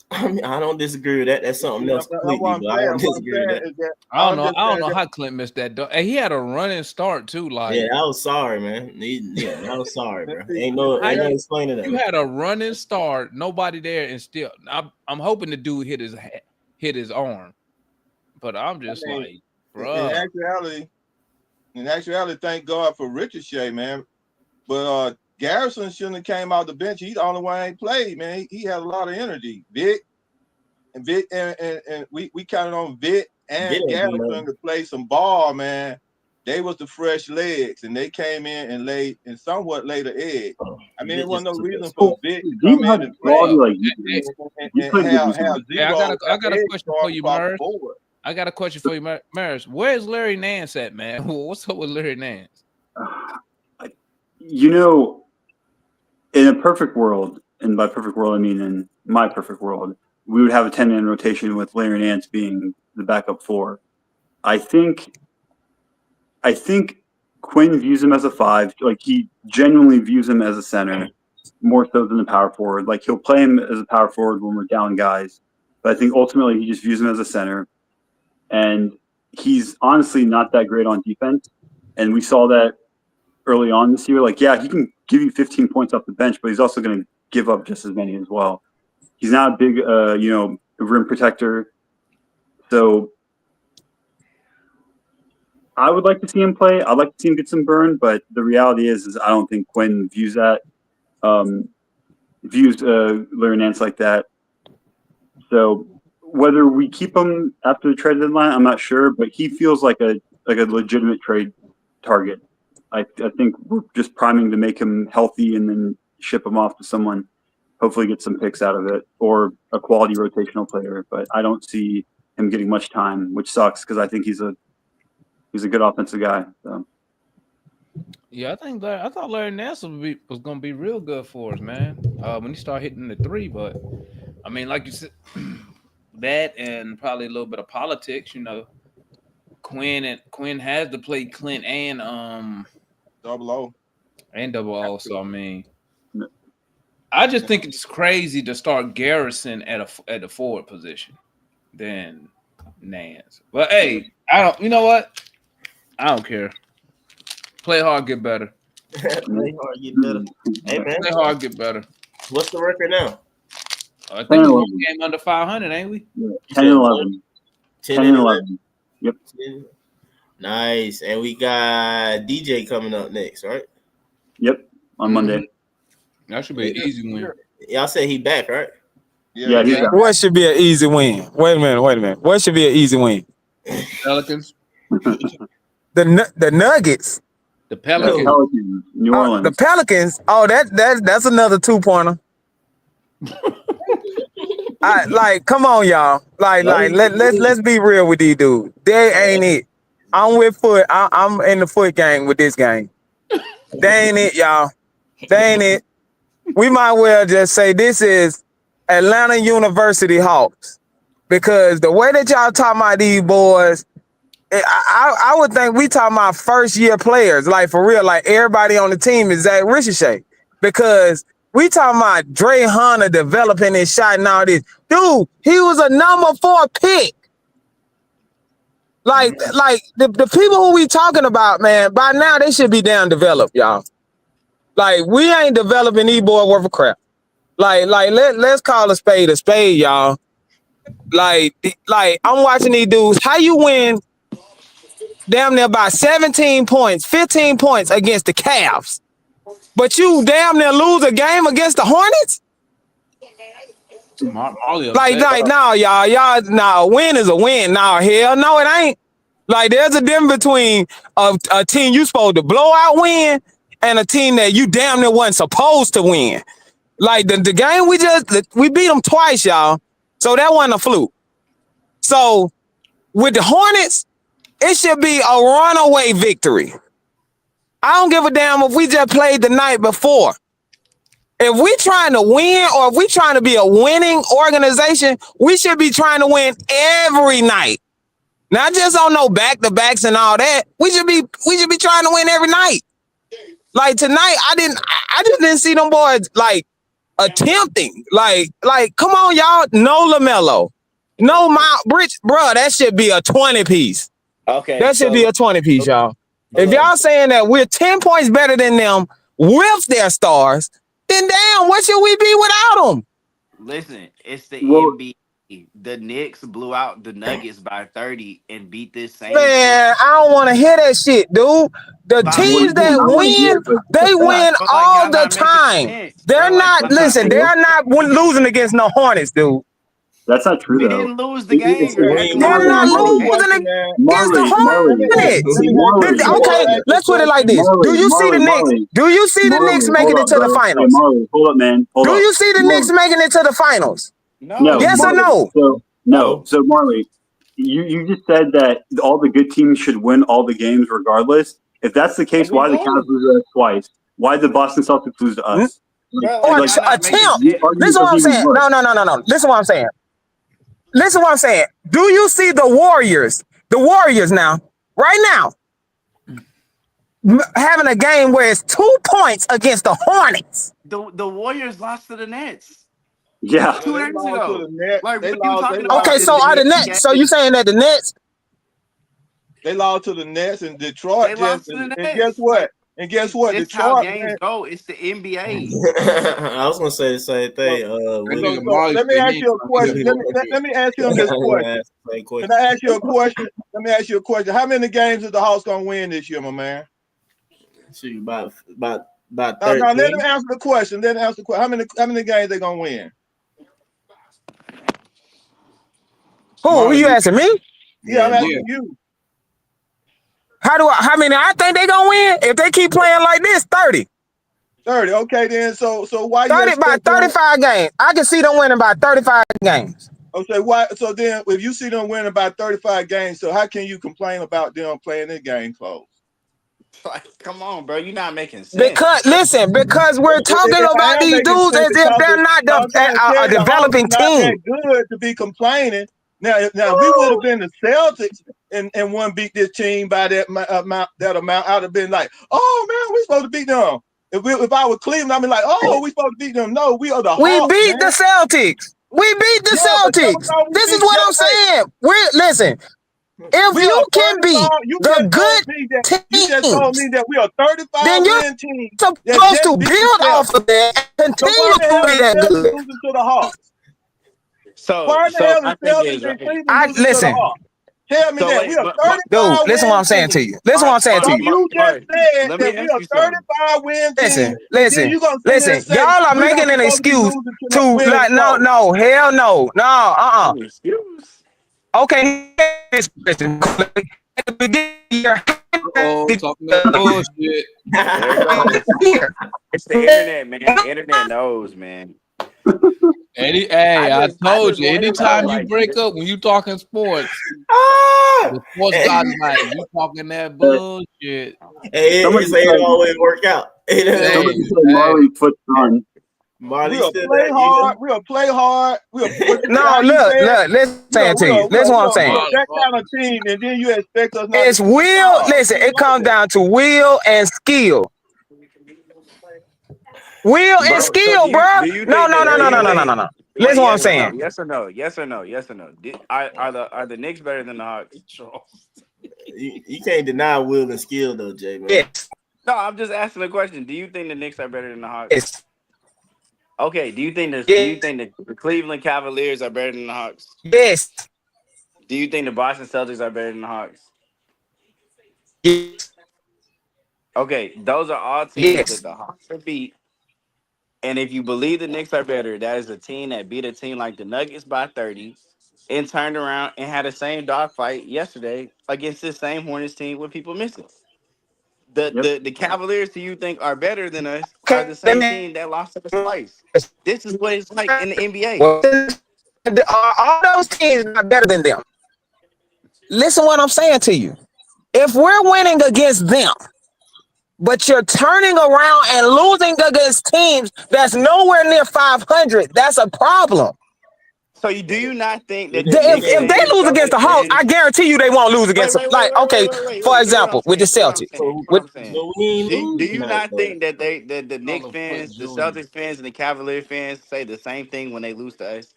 I mean, I don't disagree with that. That's something else completely. I don't disagree with that. I don't know how Clint missed that. Hey, he had a running start too. Like, yeah, I was sorry, man. I was sorry, bro. Ain't no explaining that. You had a running start, nobody there, and still, I'm hoping the dude hit his arm, but I'm just bro. In actuality, thank God for Ricochet, man. But Garrison shouldn't have came out the bench. He's the only one ain't played, man. He had a lot of energy. Vic and we counted on Vic and Garrison to play some ball, man. They was the fresh legs, and they came in and laid and somewhat laid an egg. I mean, there wasn't no reason for Vic to come in and play. I got a question for you, Murs. I got a question for you, Murs. Where's Larry Nance at, man? What's up with Larry Nance? In a perfect world, and by perfect world I mean in my perfect world, we would have a 10-man rotation with Larry Nance being the backup 4. I think Quinn views him as a 5. Like, he genuinely views him as a center more so than a power forward. Like, he'll play him as a power forward when we're down guys, but I think ultimately he just views him as a center. And he's honestly not that great on defense, and we saw that early on this year. Like, yeah, he can give you 15 points off the bench, but he's also going to give up just as many as well. He's not a big, rim protector. So I would like to see him play. I'd like to see him get some burn, but the reality is I don't think Quinn views that, Larry Nance like that. So whether we keep him after the trade deadline, I'm not sure, but he feels like a legitimate trade target. I think we're just priming to make him healthy and then ship him off to someone, hopefully get some picks out of it, or a quality rotational player. But I don't see him getting much time, which sucks because I think he's a good offensive guy. So. Yeah, I thought Larry Nance was going to be real good for us, man. When he started hitting the 3, but I mean, like you said, that and probably a little bit of politics, Quinn has to play Clint and double O. So I mean, I just think it's crazy to start Garrison at the forward position than Nance. But hey, I don't. You know what? I don't care. Play hard, get better. Play hard, get better. Hey man, play hard, get better. What's the record now? I think we came under 500, ain't we? Yeah, 10-11. 10-11. Yep. 10. Nice. And we got DJ coming up next, right? Yep. On Monday. That should be an easy win. Y'all say he back, right? Yeah. What should be an easy win? Wait a minute. What should be an easy win? Pelicans. The Nuggets. The Pelicans. New Orleans. The Pelicans. Oh, that's another 2-pointer. Come on, y'all. Let's be real with these dudes. They ain't it. I'm with Foot. I'm in the Foot gang with this game. They ain't it, y'all. They ain't it. we might well just say this is Atlanta University Hawks. Because the way that y'all talking about these boys, I would think we talking about first year players, like for real, like everybody on the team is Zach Ricochet. Because we talking about Dre Hunter developing his shot and all this. Dude, he was a number 4 pick. Like the people who we talking about, man, by now they should be damn developed, y'all. Like we ain't developing these boys worth of crap. Let's call a spade, y'all. Like I'm watching these dudes. How you win damn near about 17 points, 15 points against the Cavs, but you damn near lose a game against the Hornets? No, y'all, no, win is a win. No, hell no, it ain't. Like, there's a difference between a team you supposed to blow out win and a team that you damn near wasn't supposed to win. Like, the game we beat them twice, y'all. So that wasn't a fluke. So with the Hornets, it should be a runaway victory. I don't give a damn if we just played the night before. If we trying to win or if we trying to be a winning organization, we should be trying to win every night. Not just on no back-to-backs and all that. We should be trying to win every night. Like tonight, I just didn't see them boys like attempting. Like, come on, y'all. No LaMelo. No Mount Bridge. Bro, that should be a 20-piece. Okay. That should be a 20-piece, y'all. If y'all saying that we're 10 points better than them with their stars, then damn, what should we be without them? Listen, it's the NBA. The Knicks blew out the Nuggets by 30 and beat this same Man, I don't want to hear that shit, dude. The teams that win, they win all the time. They're not, listen, they're not losing against no Hornets, dude. That's not true, We though. didn't lose the game. They're not losing against the Hornets. Okay, let's put it like this. Do you see the Knicks? Do you see the Knicks making it to the finals? Hold up, man. Do you see the Knicks making it to the finals? No. Yes or no? So Marley, you just said that all the good teams should win all the games regardless. If that's the case, why the Cavs lose to us twice? Why did the Boston Celtics lose to us? Or attempt. Listen what I'm saying. No. Listen what I'm saying. Listen what I'm saying. Do you see the Warriors? The Warriors now, right now, having a game where it's 2 points against the Hornets. The Warriors lost to the Nets. Yeah. 2 days ago. Like, what you talking about? Okay, so are the Nets? So you saying that the Nets? They lost to the Nets and Detroit. And guess what? And guess what? It's Detroit, how games go. It's the NBA. I was gonna say the same thing. Let me ask you a question. Let me ask him this question. Can I ask you a question? Let me ask you a question. How many games is the Hawks gonna win this year, my man? See, about 30. Now let him answer the question. Let him answer the question. How many games they gonna win? Who are you asking me? Yeah, I'm asking you. How many I think they gonna win? If they keep playing like this, 30. 30. Okay, then. So why 30 by 35 games? I can see them winning by 35 games. Okay, why? So then, if you see them winning by 35 games, so how can you complain about them playing this game close? Like, come on, bro. You're not making sense. Because we're talking about these dudes as if they're not a developing team. Not that good to be complaining. Now, if we would have been the Celtics and one beat this team by that amount, I'd have been like, oh man, we supposed to beat them. If I was Cleveland, I'd be like, oh, we supposed to beat them. No, we are the Hawks. We beat the Celtics. We beat the Celtics. This is what I'm saying. Listen. If you can beat the good teams, you just told me that we are 35 then you're win team. Supposed to build off of that and continue to be that good. To the Hawks. So listen. Tell me that we are 35. Dude, listen what I'm saying to you. Listen what I'm saying to you. You just said that we are 35 win team. Listen. Y'all are making an excuse to like no, hell no. Excuse. Okay, listen. At the beginning of the year, talking that bullshit. It's the internet, man. The internet knows, man. I told you, anytime you break up when you talking sports, the sports guys like you talking that bullshit. Hey, it always work out. Marley puts on. Marley We'll still play there. hard. We'll play hard. We'll push it. No, Like you look, said, let's say it to you. This is what I'm saying. we're that kind of team, and then you expect us not to. It's will. Listen, it comes down to will and skill. Will and Bro, so skill, do bro. you No. think that Listen, wait, what I'm yes or no? saying. Yes or no? Yes or no? Yes or no? Are the Knicks better than the Hawks? You can't deny will and skill though, Jay, man. Yes. No, I'm just asking a question. Do you think the Knicks are better than the Hawks? Yes. Okay. Do you think the Cleveland Cavaliers are better than the Hawks? Yes. Do you think the Boston Celtics are better than the Hawks? Yes. Okay, those are all teams that the Hawks have beat. And if you believe the Knicks are better, that is a team that beat a team like the Nuggets by 30 and turned around and had the same dogfight yesterday against this same Hornets team with people missing. The Cavaliers, who you think are better than us, are the same team that lost to us twice. This is what it's like in the NBA. Well, all those teams are better than them. Listen what I'm saying to you. If we're winning against them, but you're turning around and losing against teams that's nowhere near 500, that's a problem. So do you not think that if they lose against the Hawks, I guarantee you they won't lose against them. For example, with the Celtics. Do you not think that the Knicks fans, the Celtics fans, and the Cavalier fans say the same thing when they lose to us?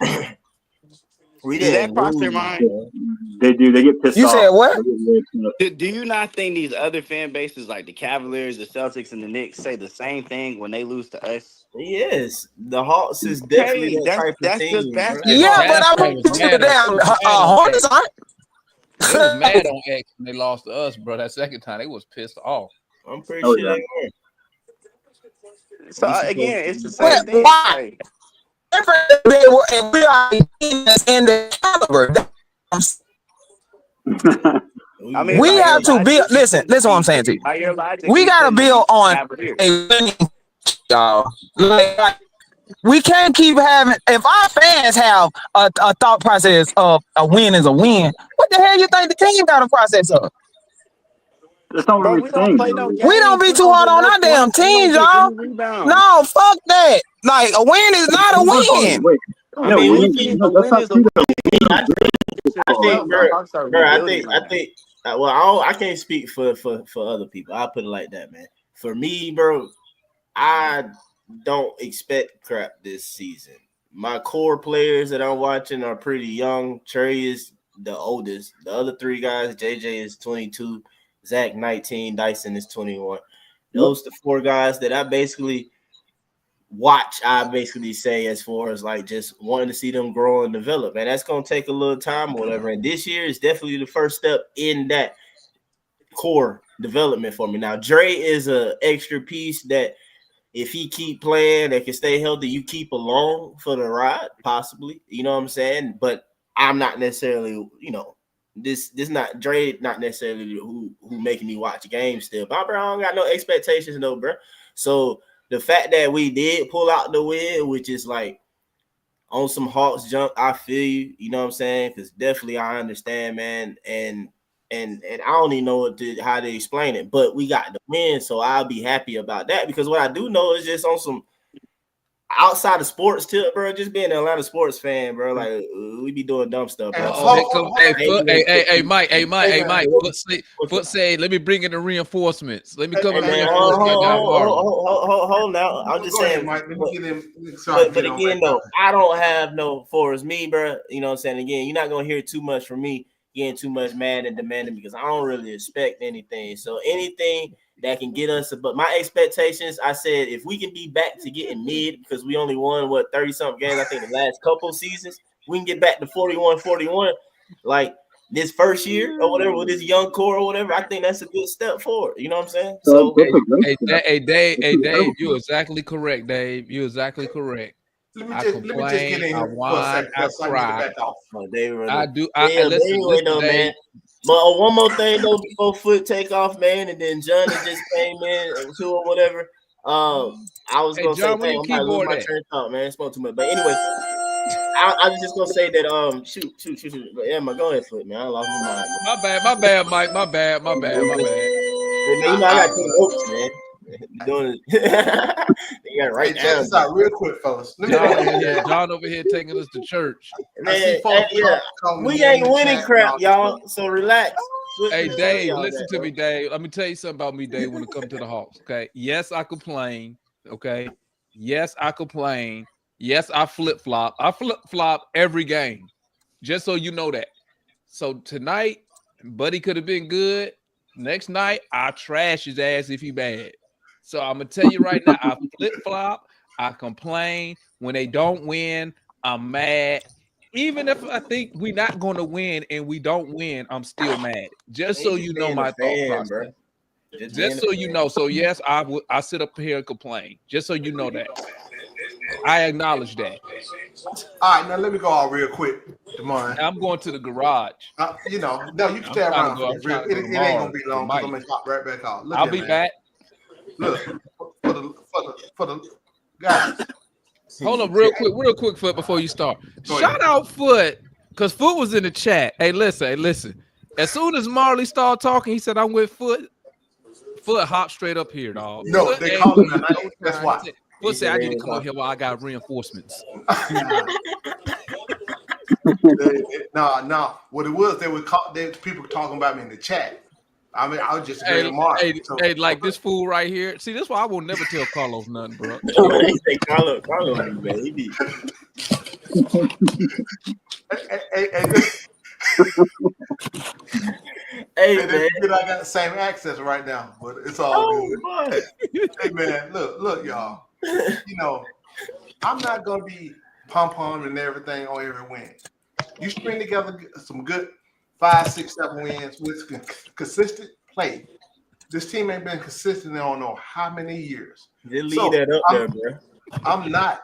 Does that cross their mind? They do. They get pissed off. You said what? Do you not think these other fan bases like the Cavaliers, the Celtics, and the Knicks say the same thing when they lose to us? Yes, the Hawks is definitely that type of team. Just basketball. Yeah, but I'm the damn Hornets aren't. They was mad on X when they lost to us, bro. That second time, they was pissed off. I'm pretty sure they were. So again, it's the same thing. Why? And we are in the caliber. I mean, we have to build. Listen what I'm saying to you. We gotta build on a winning, y'all. Like, we can't keep having. If our fans have a thought process of a win is a win, what the hell you think the team got a process of? That's not what we're saying. We don't be too hard on our damn teams, y'all. No, fuck that. Like, a win is not a win. Wait, no, that's not true. I think. Well, I can't speak for other people. I'll put it like that, man. For me, bro, I don't expect crap this season. My core players that I'm watching are pretty young. Trey is the oldest. The other three guys, JJ is 22, Zach 19, Dyson is 21. Those the four guys that I basically watch. I basically say as far as like just wanting to see them grow and develop, and that's gonna take a little time or whatever. And this year is definitely the first step in that core development for me. Now, Dre is a extra piece that if he keep playing, they can stay healthy. You keep along for the ride, possibly. You know what I'm saying? But I'm not necessarily, this not Dre, not necessarily who making me watch games still. But bro, I don't got no expectations, no, bro. So the fact that we did pull out the win, which is like on some Hawks jump, I feel you. You know what I'm saying? Because definitely I understand, man. And I don't even know how to explain it, but we got the win, so I'll be happy about that. Because what I do know is just on some outside of sports tip, bro. Just being an Atlanta sports fan, bro. Like we be doing dumb stuff, bro. Hey, Mike. Foot say, let me bring in the reinforcements. Let me come in the reinforcements. Hold now. I'm just saying. Mike, but again, though, I don't have no for me, bro. You know what I'm saying? Again, you're not gonna hear too much from me getting too much mad and demanding because I don't really expect anything. So anything that can get us, but my expectations, I said, if we can be back to getting mid, because we only won 30-something games, I think the last couple seasons, we can get back to 41-41, like this first year or whatever with this young core or whatever. I think that's a good step forward. You know what I'm saying? So hey, Dave, you're exactly correct, Dave. You're exactly correct. I complain, I whine, I cry. I do. Listen, man. But one more thing though, before Foot take off, man, and then Johnny just came in too or whatever. I was gonna John, say, I'm gonna lose my train of thought, man. Spoke too much, but anyway, I was just gonna say that. Shoot. Yeah, go ahead, Foot, man. I lost my mind. My bad, Mike. My bad. Man, I got 10 votes, man. Doing it. You got it right Hey, check now. this out real quick, fellas. Let me John over here taking us to church. Man, see folks calling we me ain't in the winning chat, crap, y'all. So relax. Hey, Quit Dave, y'all listen that, to bro. me, Dave. Let me tell you something about me, Dave, when it comes to the Hawks, okay? Yes, I complain, okay? Yes, I complain. Yes, I flip-flop. I flip-flop every game, just so you know that. So tonight, Buddy could have been good. Next night, I trash his ass if he bad. So I'm going to tell you right now, I flip-flop. I complain. When they don't win, I'm mad. Even if I think we're not going to win and we don't win, I'm still mad. Just so you know my thought process. Bro. Just so you know. So yes, I sit up here and complain. Just so you know that. I acknowledge that. All right, now let me go out real quick, Demar. I'm going to the garage. No, you can stay around for this. It ain't gonna be long because I'm gonna pop right back out. I'll be back. Look, for the guys. Hold up, real quick, Foot, before you start. Shout out Foot, because Foot was in the chat. Hey, listen. As soon as Marley started talking, he said, I'm with Foot. Foot hop straight up here, dog. No, Foot, they call him that. That's why. Foot said, I need to come up here while I got reinforcements. No. What it was, people talking about me in the chat. I mean, I was just hey, like this fool right here. See, this is why I will never tell Carlos nothing, bro. He say Carlos, man. He be. Hey, man. I got the same access right now, but it's all good. Hey, man, look, y'all. You know, I'm not gonna be pom-pom and everything on every win. You string together some good 5, 6, 7 wins with consistent play. This team ain't been consistent in I don't know how many years. Just leave that up there, bro. I'm not.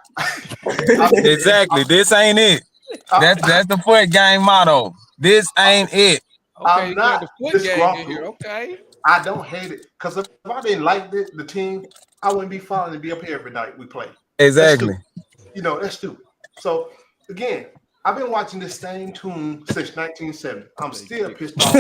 Exactly. This ain't it. That's the Foot Gang motto. This ain't it. Okay, I'm not disgruntled. Here. Okay. I don't hate it because if I didn't like the team, I wouldn't be following to be up here every night we play. Exactly. That's stupid. So again, I've been watching this same tune since 1970. I'm still pissed off.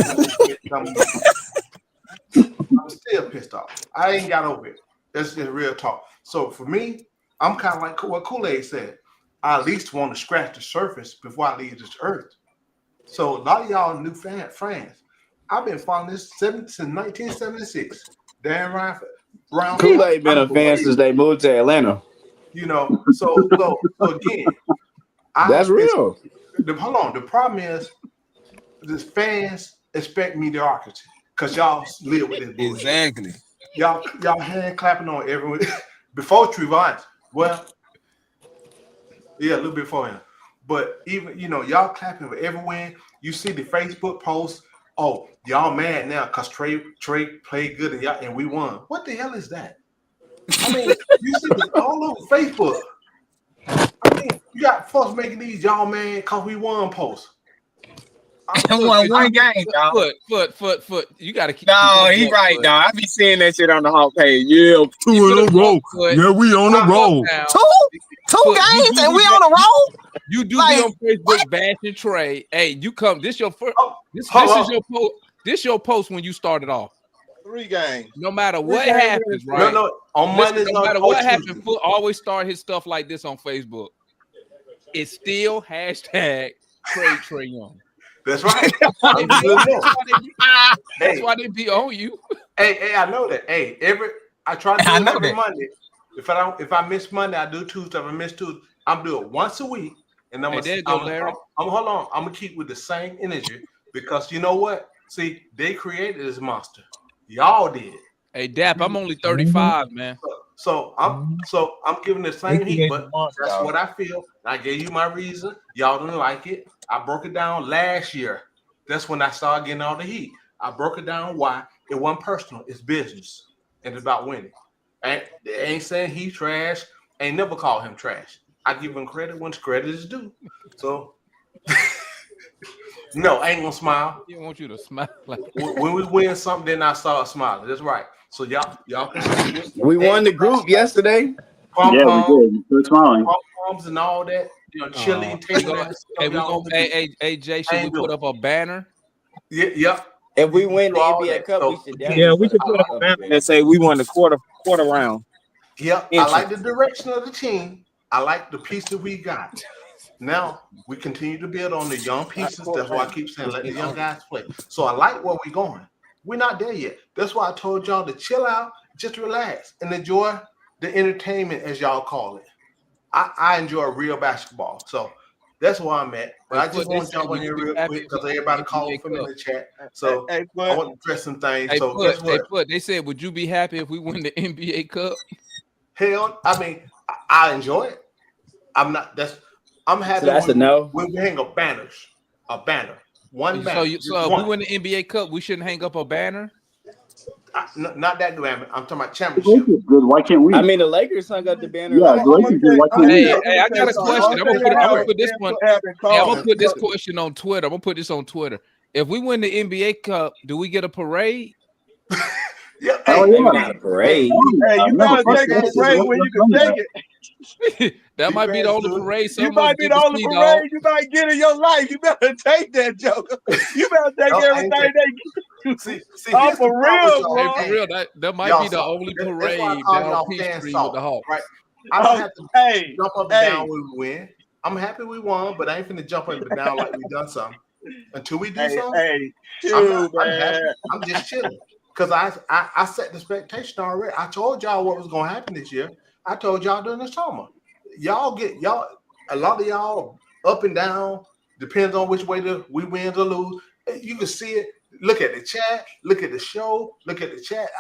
I'm still pissed off. I ain't got over it. That's just real talk. So for me, I'm kind of like what Kool-Aid said. I at least want to scratch the surface before I leave this earth. So a lot of y'all new friends, I've been following this since 1976. Dan Brown. Kool-Aid been a fan since they moved to Atlanta. So again, that's real. Hold on. The problem is the fans expect mediocrity because y'all live with this bullshit. Exactly. Y'all hand clapping on everyone before Trevon. Well, yeah, a little bit before him. But even y'all clapping for every win. You see the Facebook posts. Oh, y'all mad now because Trey played good and we won. What the hell is that? I mean, you see this all over Facebook. I mean, you got folks making these y'all mad because we won posts. One game, dog. Foot. You got to keep. No, he right, dog. I be seeing that shit on the Hawk page. Yeah, 2 in a row. Yeah, we on the roll. Two games and we on the roll. You do be on Facebook bashing Trey. Hey, you come. This your first. This is your post. This your post when you started off. 3 games. No matter what happens, right? No. On Mondays, no matter what happens, Foot always start his stuff like this on Facebook. It's still hashtag Trey Young. That's right. That's why they be on you. Hey, I know that. Hey, I try to do it every Monday. If I miss Monday, I do Tuesday. If I miss Tuesday, I'm doing it once a week. And I'm hold on. I'm gonna keep with the same energy because you know what? See, they created this monster. Y'all did. Hey, Dap, I'm only 35, man. So I'm giving the same heat, but that's what I feel. I gave you my reason. Y'all didn't like it. I broke it down last year. That's when I started getting all the heat. I broke it down why it wasn't personal. It's business. And it's about winning. And they ain't saying he trash. Ain't never called him trash. I give him credit when credit is due. So no, I ain't gonna smile. He want you to smile. When we win something, then I start smiling. That's right. So y'all can we won the group yesterday. We did. We're smiling. Pom-poms and all that. Chili and Hey, Jay, should we put up a banner? Yeah. If we win the do all NBA that. Cup, So, we should again, Yeah, definitely we should put put a a cup banner there. that say we won the quarter round. Yep, I like the direction of the team. I like the pieces we got. Now we continue to build on the young pieces. That's why I keep saying let the young guys play. So I like where we're going. We're not there yet. That's why I told y'all to chill out, just relax, and enjoy the entertainment, as y'all call it. I enjoy real basketball. So that's where I'm at. But I just want to jump in here real quick because everybody calling for me in the chat. So I want to press some things. So guess what? They said, would you be happy if we win the NBA Cup? Hell, I mean, I enjoy it. I'm happy. So that's a no. When we hang up banners, a banner, one banner. So if we win the NBA Cup, we shouldn't hang up a banner. Not that banner. I'm talking about championship. Good. Why can't we? I mean, the Lakers hung up the banner. Yeah, last the Lakers year. did. Why can't we? Hey, I got a question. I'm gonna put this one. I'm gonna put this question on Twitter. I'm gonna put this on Twitter. If we win the NBA Cup, do we get a parade? Yeah, maybe not a parade. Hey, you gotta take a parade when you can take it. That might be the only parade. You might be the only parade you might get in your life. You better take that, Joker. You better take everything they get. See, oh, for real, bro. For real, that might be the only parade down Peachtree with the Hawks. Right? I don't have to jump up and down when we win. I'm happy we won, but I ain't finna jump up and down like we done something. Until we do something, I'm just chilling. Because I set the expectation already. I told y'all what was gonna happen this year. I told y'all during the summer. A lot of y'all up and down, depends on which way we win or lose. You can see it. Look at the chat, look at the show, look at the chat.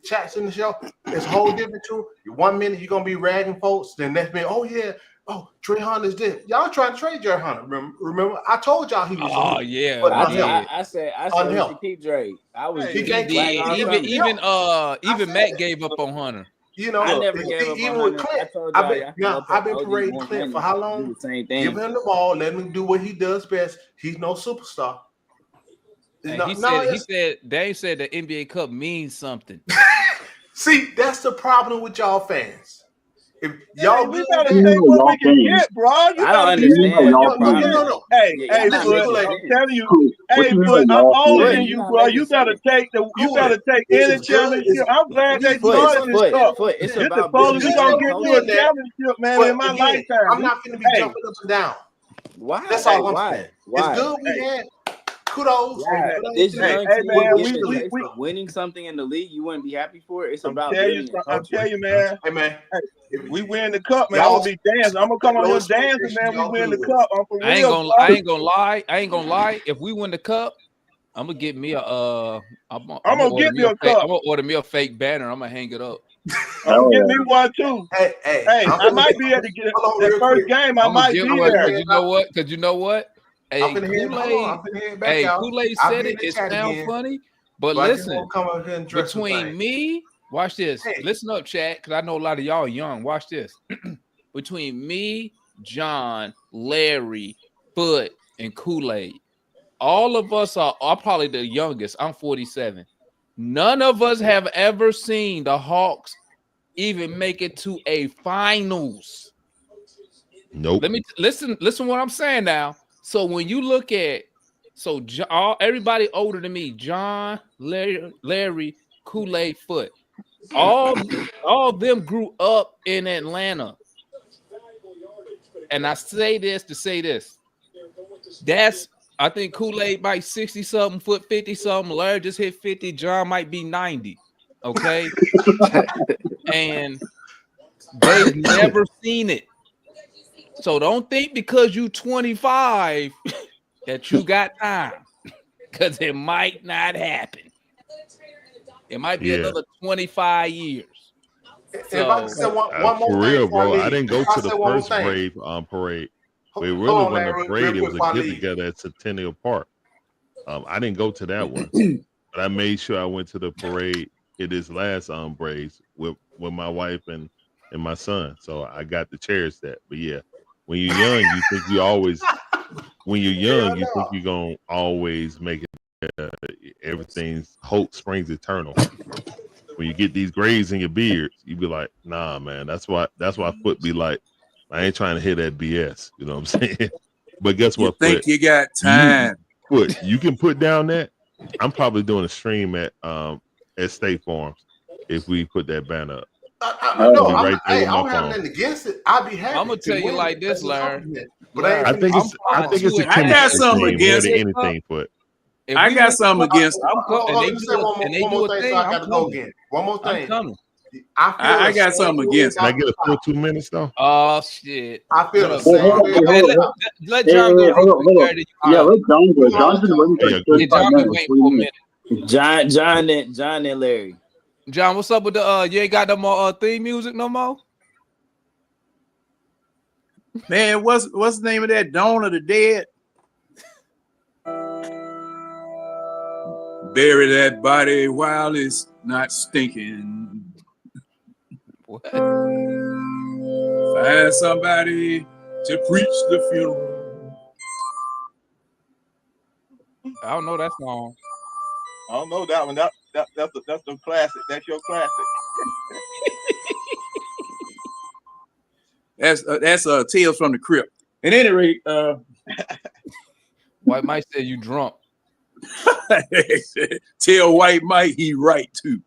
Chats in the show. It's a whole different too. 1 minute you're gonna be ragging folks, then next minute, oh yeah, Trey Hunter is this. Y'all trying to trade Trey Hunter. Remember, I told y'all he was. Oh yeah, but I said we should keep Drake. I was. He can't even Matt gave up on Hunter. You know, I never gave up even on with Hunter. Clint. I've been parading Clint for how long? The same thing. Give him the ball, let him do what he does best. He's no superstar. Dave said the NBA Cup means something. See, that's the problem with y'all fans. If y'all we gotta take what we can get, bro. I don't understand. No. Hey, I'm telling you. Hey, but I'm older than you, bro. You gotta take any championship. I'm glad they started this stuff. It's the about closest we're gonna get to a championship, man, in my lifetime. I'm not gonna be jumping up and down. Why? That's all I'm saying. It's good we had. Kudos. This young team winning something in the league, you wouldn't be happy for it. It's about I'll tell you, man. Hey, man. If we win the cup, man, I'm gonna be dancing. I'm gonna come on here dancing, man. We win the cup. I'm for real. I ain't gonna lie. If we win the cup, I'm gonna get me a I'm gonna get me a cup. I'm gonna order me a fake banner. I'm gonna hang it up. I'm gonna get me one too. Hey, I might be able to get that first game. I might be there. Because you know what? Hey, Kool-Aid said it. It sounds funny, but listen. Between me, watch this. Listen up, chat, because I know a lot of y'all young. Watch this. Between me, John, Larry, Foot, and Kool-Aid, all of us are probably the youngest. I'm 47. None of us have ever seen the Hawks even make it to a finals. Nope. Let me listen what I'm saying now. So when you look at everybody older than me, John, Larry, Kool-Aid, Foot, all of them grew up in Atlanta. And I say this to say this. I think Kool-Aid might 60-something, Foot 50-something, Larry just hit 50, John might be 90. Okay. And they've never seen it. So don't think because you 25 that you got time, because it might not happen. It might be another 25 years. If I said one more for real, bro. I didn't go to the first Brave parade. We really went to parade. It was a get together at Centennial Park. I didn't go to that one, but I made sure I went to the parade at this last Braves with my wife and my son. So I got to cherish that. But yeah. When you're young, you think you always. When you're young, you think you're gonna always make it. Everything's hope springs eternal. When you get these grays in your beard, you be like, "Nah, man." That's why Foot be like, "I ain't trying to hear that BS." You know what I'm saying? But guess what? You think Foot? You got time? Foot, you can put down that. I'm probably doing a stream at State Farms if we put that banner up. No, right there with I my don't have phone. nothing against it. I'd be happy. I'm gonna tell you win. like this, That's a Larry. compliment. But I I think it's a I got chemistry something thing more against than it. anything for it. If I we got win something tomorrow, against it. I'm coming. Let me say one more thing, so I got to go again. One more I'm thing. coming. I got something against Can I it. get a full 2 minutes though? Oh shit! I feel the Hey, same hold on, way. hey, hold on. Let Hey, John go. hold on, hold on. Larry, Yeah, let John go. John's been waiting for Yeah, like go. 35 John been minutes. waiting for a minute. John and Larry. John, what's up with the you ain't got no more theme music no more? Man, what's the name of that? Dawn of the Dead? Bury that body while it's not stinking. What? Find somebody to preach the funeral. I don't know that song. I don't know that one. That's the classic. That's your classic. That's Tales from the Crypt. At any rate, White Mike said you drunk. tell White Mike he right too.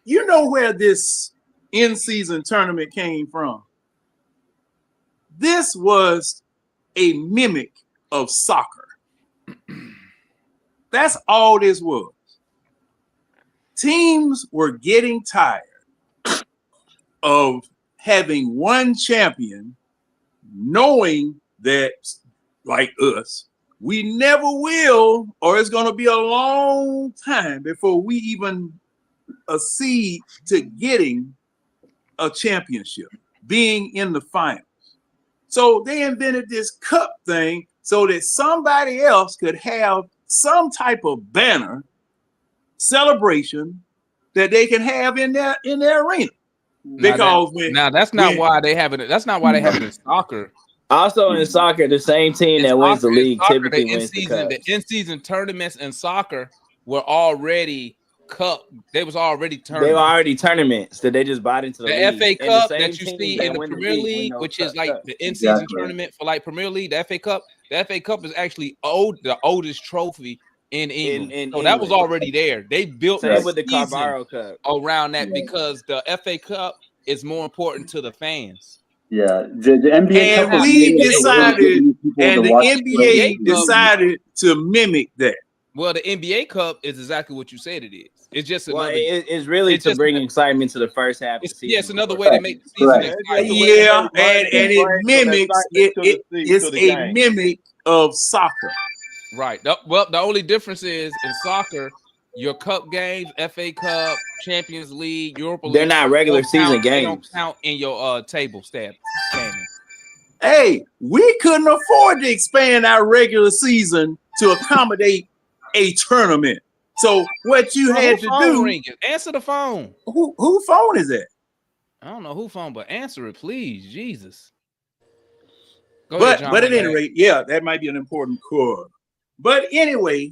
You know where this in-season tournament came from? This was a mimic of soccer. That's all this was. Teams were getting tired of having one champion, knowing that, like us, we never will, or it's going to be a long time before we even accede to getting a championship, being in the finals. So they invented this cup thing so that somebody else could have some type of banner celebration that they can have in their arena. Because that's not why they have it. That's not why they have it in soccer. Also in soccer, the same team that wins the league typically wins the cup. The in-season tournaments in soccer were already cup. They was already tournaments. They were already tournaments that they just bought into the league. FA And Cup the that you see in the Premier League, which is like the in-season tournament for like Premier League, the FA Cup. The FA Cup is actually the oldest trophy in England. So that was already there. They built with the Carabao Cup around that because the FA Cup is more important to the fans. Yeah, the NBA and we decided, and the NBA decided to mimic that. Well, the NBA Cup is exactly what you said it is. It's just another. It's really to bring excitement to the first half of the season. Yes, another way to make the season exciting. Yeah, and it mimics. It's a mimic of soccer. Right. Well, the only difference is in soccer, your cup games, FA Cup, Champions League, Europa League, they're not regular season games. They don't count in your table stats. Hey, we couldn't afford to expand our regular season to accommodate a tournament. So what you had to do? Answer the phone. Who phone is that? I don't know who phone, but answer it, please. Jesus. But at any rate, yeah, that might be an important core. But anyway,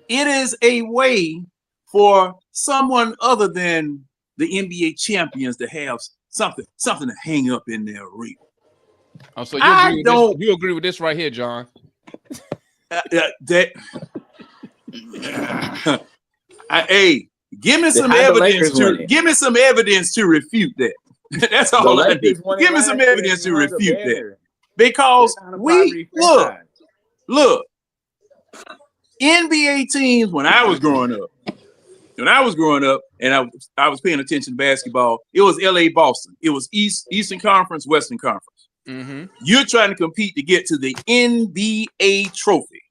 it is a way for someone other than the NBA champions to have something to hang up in their arena. Oh, so you agree with this right here, John? Hey, give me some evidence to refute that. That's all I need. Give me some evidence to refute that. Because we look, NBA teams when I was growing up, and I was paying attention to basketball, it was LA Boston. It was Eastern Conference, Western Conference. Mm-hmm. You're trying to compete to get to the NBA trophy.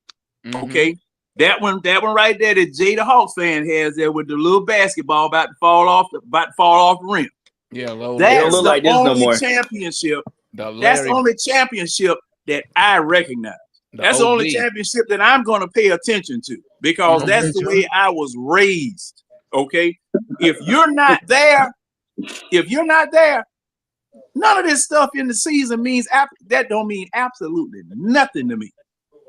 Mm-hmm. Okay. That one right there that Jay the Hawks fan has there with the little basketball about to fall off the rim. Yeah, that's the only championship. That's the only championship that I recognize. That's the only championship that I'm going to pay attention to because that's the way I was raised. Okay, if you're not there, none of this stuff in the season means that don't mean absolutely nothing to me.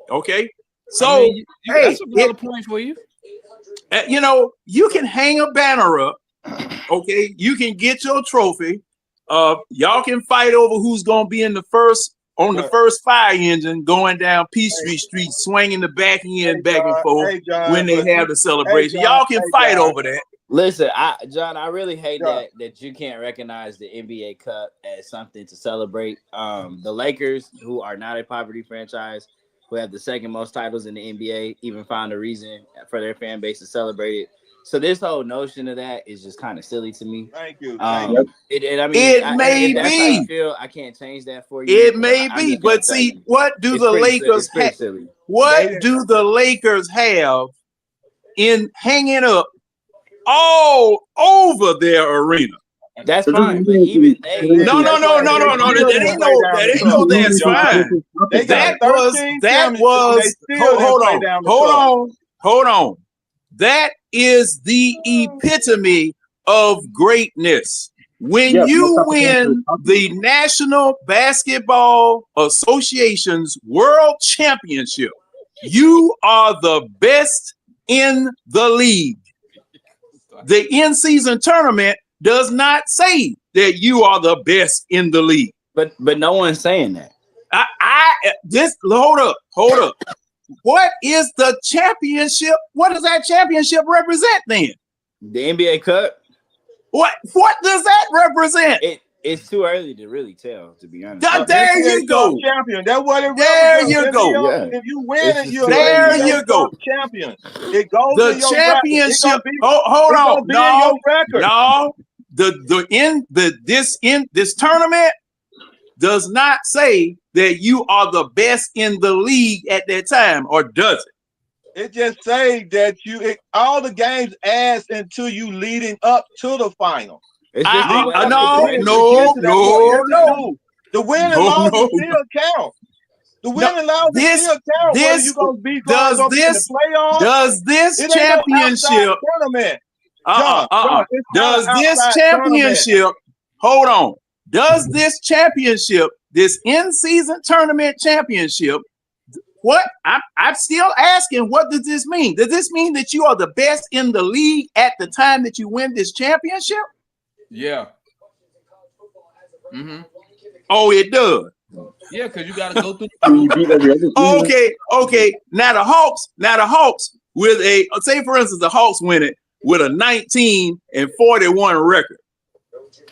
Okay. So, that's another point for you. You can hang a banner up. Okay, you can get your trophy. Y'all can fight over who's gonna be in the first on the first fire engine going down Peachtree Street, swinging the back end back and forth when they have the celebration. Y'all can fight over that. Listen, John, I really hate that you can't recognize the NBA Cup as something to celebrate. The Lakers, who are not a poverty franchise, who have the second most titles in the NBA, even found a reason for their fan base to celebrate it. So this whole notion of that is just kind of silly to me. Thank you. It may that's be. how you feel. I can't change that for you. It may be, but see, what do the Lakers have? What do the Lakers have in hanging up all over their arena? That's fine, but even they no. That ain't no that's fine. Hold on. That is the epitome of greatness. When you win the National Basketball Association's World Championship, you are the best in the league. The in-season tournament does not say that you are the best in the league. But no one's saying that. Hold up. What is the championship? What does that championship represent then? The NBA Cup. What does that represent? It's too early to really tell, to be honest. There you go. Champion. That's what it there you go. If you win it, you're there you go. Champion. It goes the to championship. Hold on. No. This tournament does not say that you are the best in the league at that time, or does it? It just say that all the games adds into you leading up to the final. No. The win and loss still count. The win and loss still count. Whether you gonna be does this championship tournament? Does this championship? Hold on. Does this championship, this in-season tournament championship, what I'm still asking, what does this mean? Does this mean that you are the best in the league at the time that you win this championship? Yeah. Mm-hmm. Oh, it does. Yeah, because you got to go through. Okay. Now the Hawks with say for instance the Hawks win it with a 19-41 record.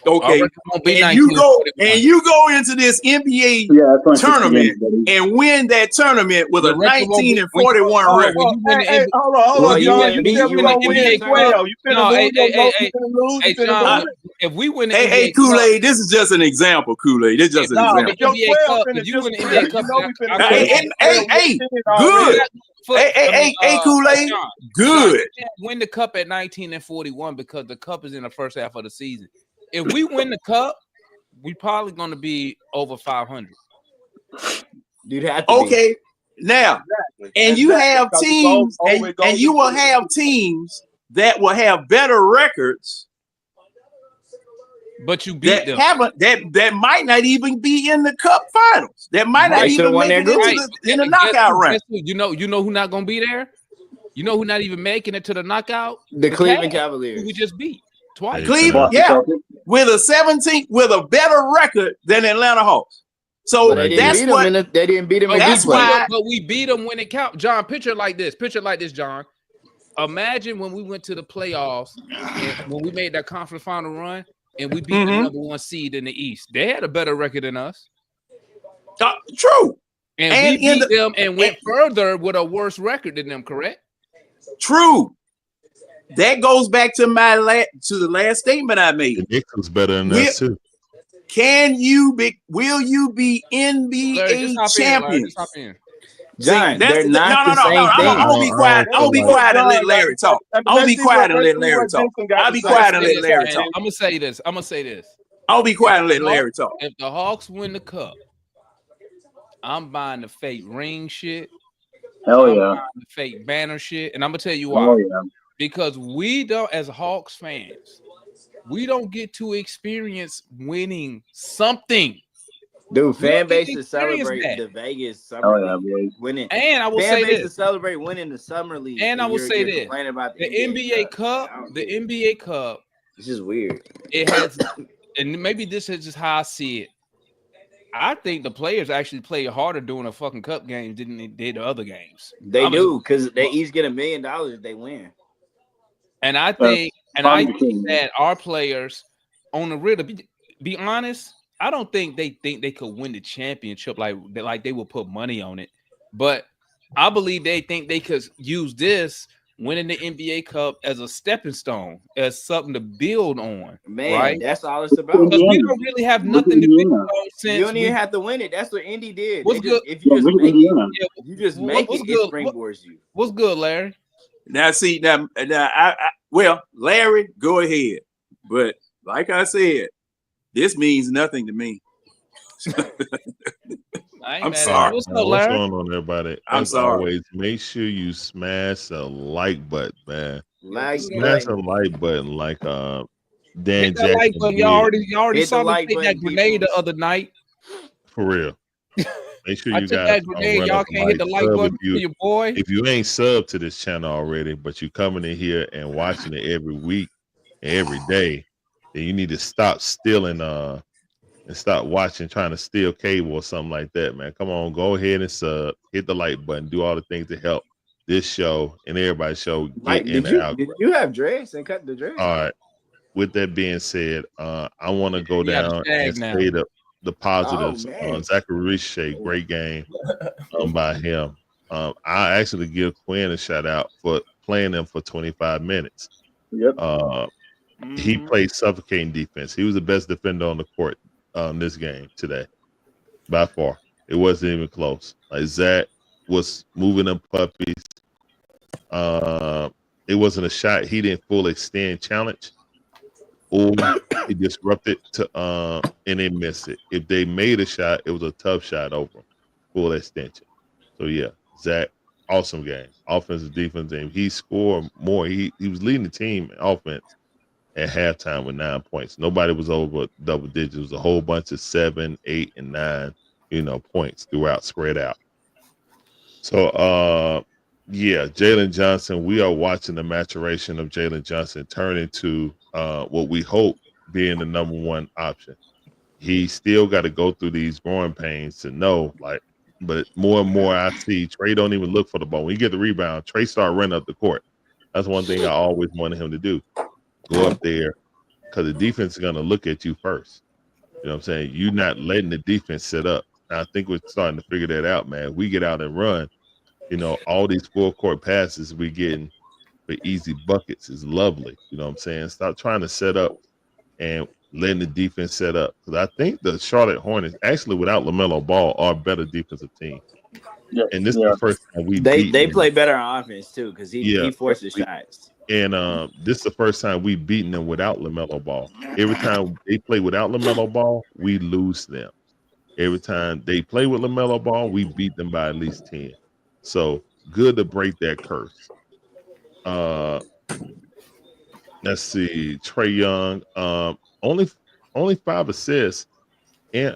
Okay, and you go into this NBA tournament and win that tournament with a 19-41 record. Hold on, John. If we win the NBA Kool-Aid, this is just an example. Kool-Aid, this is just an example. If you win the NBA Cup, good. Hey, Kool-Aid, good. Win the cup at 19-41 because the cup is in the first half of the season. If we win the cup, we probably going to be over 500. You'd have to okay. Now, and you have teams, and you will have teams that will have better records, but you beat them. That might not even be in the cup finals. That might not even make it in the knockout round. You know who not going to be there? You know who not even making it to the knockout? The Cleveland Cavaliers. Who we just beat twice. Cleveland, with a better record than Atlanta Hawks. So that's what they didn't beat them. That's why, but we beat them when it counts. John, picture like this, John. Imagine when we went to the playoffs and when we made that conference final run and we beat the number one seed in the East. They had a better record than us. True. And we beat them and went further with a worse record than them, correct? True. That goes back to the last statement I made. The Knicks was better than us too. Will you be NBA champions? John, they're not the same thing. I'm gonna be quiet. I'm gonna be quiet and let Larry talk. I'm gonna be quiet and let Larry talk. I'll be quiet and let Larry talk. I'm gonna say this. I'll be quiet and let Larry talk. If the Hawks win the cup, I'm buying the fake ring shit. Hell yeah. I'm buying the fake banner shit, and I'm gonna tell you why. Oh, yeah. Because we don't, as Hawks fans, we don't get to experience winning something. Dude, fan bases celebrate the Vegas summer league winning. And I will say this: celebrate winning the summer league. And I will say this: the NBA Cup, it's just weird. It has, and maybe this is just how I see it. I think the players actually play harder during a fucking cup game than they did the other games. They do because they each get $1 million if they win. And I think, that our players on the real, to be honest, I don't think they could win the championship like they will put money on it. But I believe they think they could use this winning the NBA Cup as a stepping stone, as something to build on. Man, right? that's all it's about. Because we don't really have nothing to build on since you don't even have to win it. That's what Indy did. What's good? If you just make it, you just make it. It springboards you. What's good, Larry? Now, see, well, Larry, go ahead. But like I said, this means nothing to me. I'm sorry. What's going on, everybody? I'm sorry. Always, make sure you smash a like button, man. Smash a like button, like Dan Hit that Jackson. like button. Y'all already saw me take that grenade the other night. For real. Make sure I you took guys that grenade. Y'all can't hit the like button for your boy. If you ain't subbed to this channel already, but you coming in here and watching it every week and every day, then you need to stop stealing and stop watching, trying to steal cable or something like that, man. Come on, go ahead and sub, hit the like button, do all the things to help this show and everybody's show get in and out. Did you have dreads and cut the dreads? All right. With that being said, I want to go down and say the positives. Zachary Richey, great game by him. I actually give Quinn a shout out for playing them for 25 minutes. Yep. He played suffocating defense. He was the best defender on the court this game today, by far. It wasn't even close. Like Zach was moving them puppies. It wasn't a shot he didn't full extend challenge, or he disrupted to and they missed it. If they made a shot, it was a tough shot over full extension. So yeah, Zach, awesome game, offensive, defense, and he scored more. He was leading the team in offense at halftime with 9 points. Nobody was over double digits. It was a whole bunch of 7, 8, and 9, points throughout, spread out. So, yeah, Jaylen Johnson, we are watching the maturation of Jaylen Johnson turn into what we hope being the number one option. He still got to go through these growing pains to know, but more and more I see Trey don't even look for the ball. When you get the rebound, Trey start running up the court. That's one thing I always wanted him to do. Go up there, because the defense is going to look at you first. You know what I'm saying? You're not letting the defense set up. And I think we're starting to figure that out, man. We get out and run. All these full court passes we getting for easy buckets is lovely. You know what I'm saying? Stop trying to set up and letting the defense set up. Because I think the Charlotte Hornets, actually without LaMelo Ball, are a better defensive team. Yeah. And this is the first time they play better on offense too, because he forces shots. And this is the first time we've beaten them without LaMelo Ball. Every time they play without LaMelo Ball, we lose them. Every time they play with LaMelo Ball, we beat them by at least 10. So good to break that curse. Let's see. Trey Young, only 5 assists and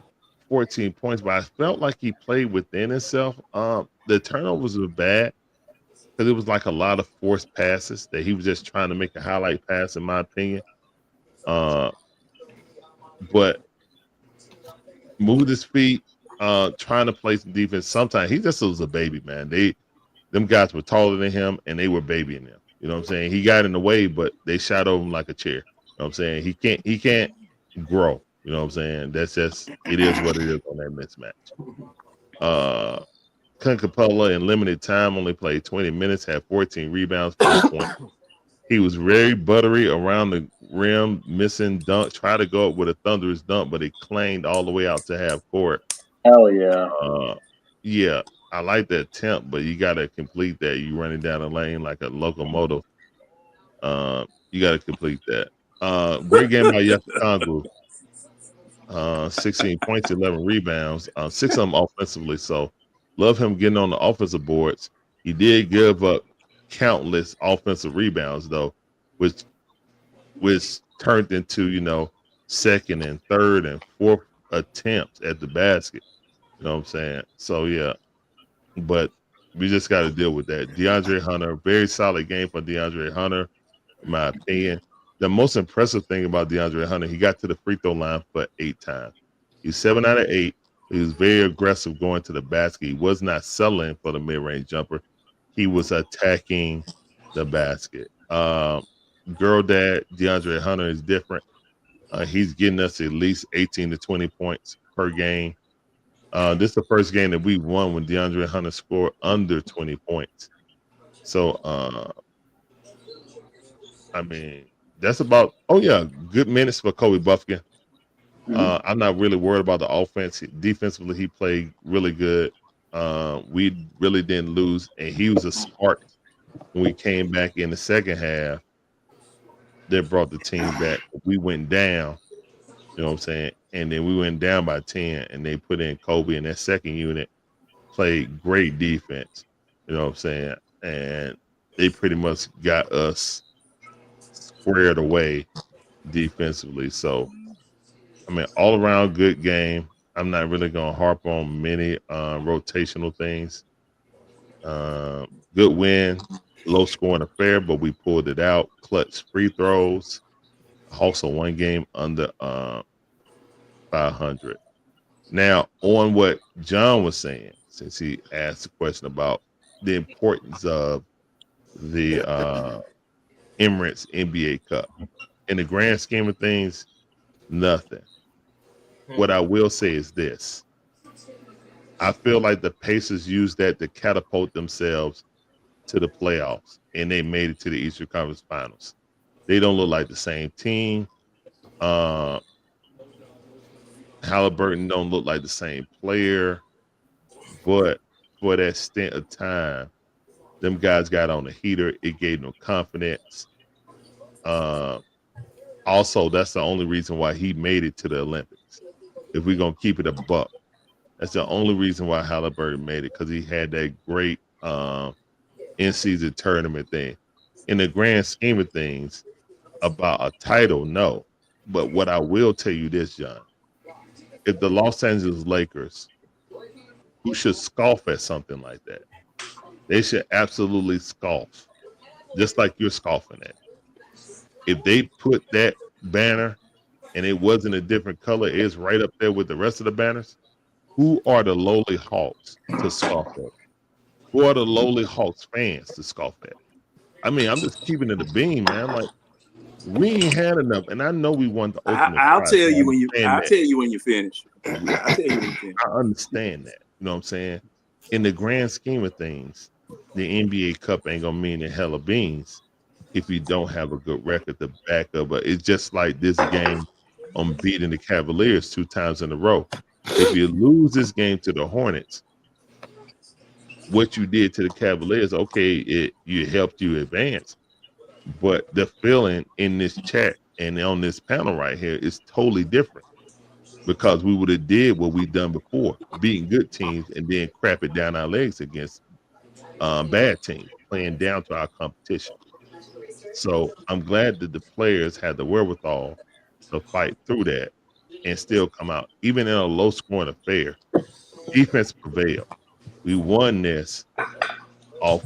14 points, but I felt like he played within himself. The turnovers were bad, because it was like a lot of forced passes that he was just trying to make a highlight pass, in my opinion. But moved his feet, trying to play some defense. Sometimes he just was a baby, man. Them guys were taller than him, and they were babying him. You know what I'm saying? He got in the way, but they shot over him like a chair. You know what I'm saying? He can't grow. You know what I'm saying? That's just, it is what it is on that mismatch. Clint Capella in limited time only played 20 minutes, had 14 rebounds, 4 points. He was very buttery around the rim, missing dunk, tried to go up with a thunderous dunk, but it clanged all the way out to half court. Hell yeah. Yeah, I like that attempt, but you got to complete that. You running down the lane like a locomotive. You got to complete that. Great game by Yakangwu. 16 points, 11 rebounds, 6 of them offensively. So love him getting on the offensive boards. He did give up countless offensive rebounds, though, which turned into, second and third and fourth attempts at the basket. You know what I'm saying? So, yeah. But we just got to deal with that. DeAndre Hunter, very solid game for DeAndre Hunter, in my opinion. The most impressive thing about DeAndre Hunter, he got to the free throw line for 8 times. He's 7 out of 8. He was very aggressive going to the basket. He was not settling for the mid-range jumper. He was attacking the basket. Girl dad, DeAndre Hunter, is different. He's getting us at least 18 to 20 points per game. This is the first game that we won when DeAndre Hunter scored under 20 points. So, I mean, that's about, good minutes for Kobe Buffkin. I'm not really worried about the offense. Defensively, he played really good. We really didn't lose, and he was a spark when we came back in the second half that brought the team back. We went down, you know what I'm saying? And then we went down by 10, and they put in Kobe, and that second unit played great defense, you know what I'm saying? And they pretty much got us squared away defensively. So, I mean, all around good game. I'm not really going to harp on many rotational things. Good win, low scoring affair, but we pulled it out. Clutch free throws. Also, one game under 500. Now, on what John was saying, since he asked a question about the importance of the Emirates NBA Cup. In the grand scheme of things, nothing. What I will say is this. I feel like the Pacers used that to catapult themselves to the playoffs, and they made it to the Eastern Conference Finals. They don't look like the same team. Halliburton don't look like the same player, but for that stint of time, them guys got on the heater. It gave them confidence. Also, that's the only reason why he made it to the Olympics. If we're going to keep it a buck, that's the only reason why Halliburton made it, because he had that great in-season tournament thing. In the grand scheme of things, about a title, no. But what I will tell you this, John, if the Los Angeles Lakers, who should scoff at something like that, they should absolutely scoff, just like you're scoffing at. If they put that banner and it wasn't a different color, it's right up there with the rest of the banners, who are the lowly Hawks to scoff at? Who are the lowly Hawks fans to scoff at? I mean, I'm just keeping it a beam, man. Like, we ain't had enough, and I know we won the ultimate. I'll prize. tell you when you. I'll tell you when you finish. I understand that. You know what I'm saying? In the grand scheme of things, the NBA Cup ain't gonna mean a hell of beans if you don't have a good record to back up. But it's just like this game on beating the Cavaliers 2 times in a row. If you lose this game to the Hornets, what you did to the Cavaliers, okay, you helped you advance. But the feeling in this chat and on this panel right here is totally different, because we would have did what we've done before, beating good teams and then crap it down our legs against bad teams, playing down to our competition. So I'm glad that the players had the wherewithal to fight through that and still come out, even in a low-scoring affair. Defense prevailed. We won this off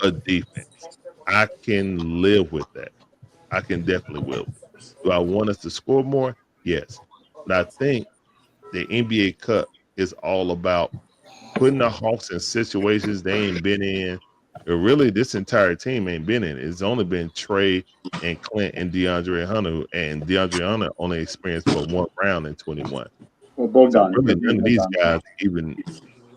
a defense. I can live with that. I can definitely live with it. Do I want us to score more? Yes. But I think the NBA Cup is all about putting the Hawks in situations they ain't been in. Or really, this entire team ain't been in. It's only been Trey and Clint and DeAndre Hunter, and DeAndre Hunter only experienced for 1 round in 21. Well, Bogdan. So really, none of these guys even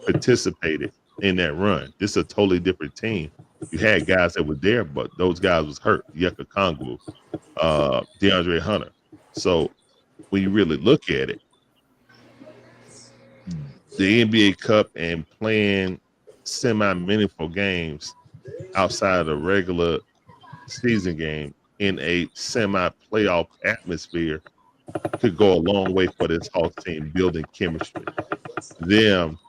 participated in that run. This is a totally different team. You had guys that were there, but those guys was hurt. Yucca Kongu, DeAndre Hunter. So when you really look at it, the NBA Cup and playing semi-meaningful games outside of the regular season game in a semi-playoff atmosphere could go a long way for this Hawks team building chemistry. Them,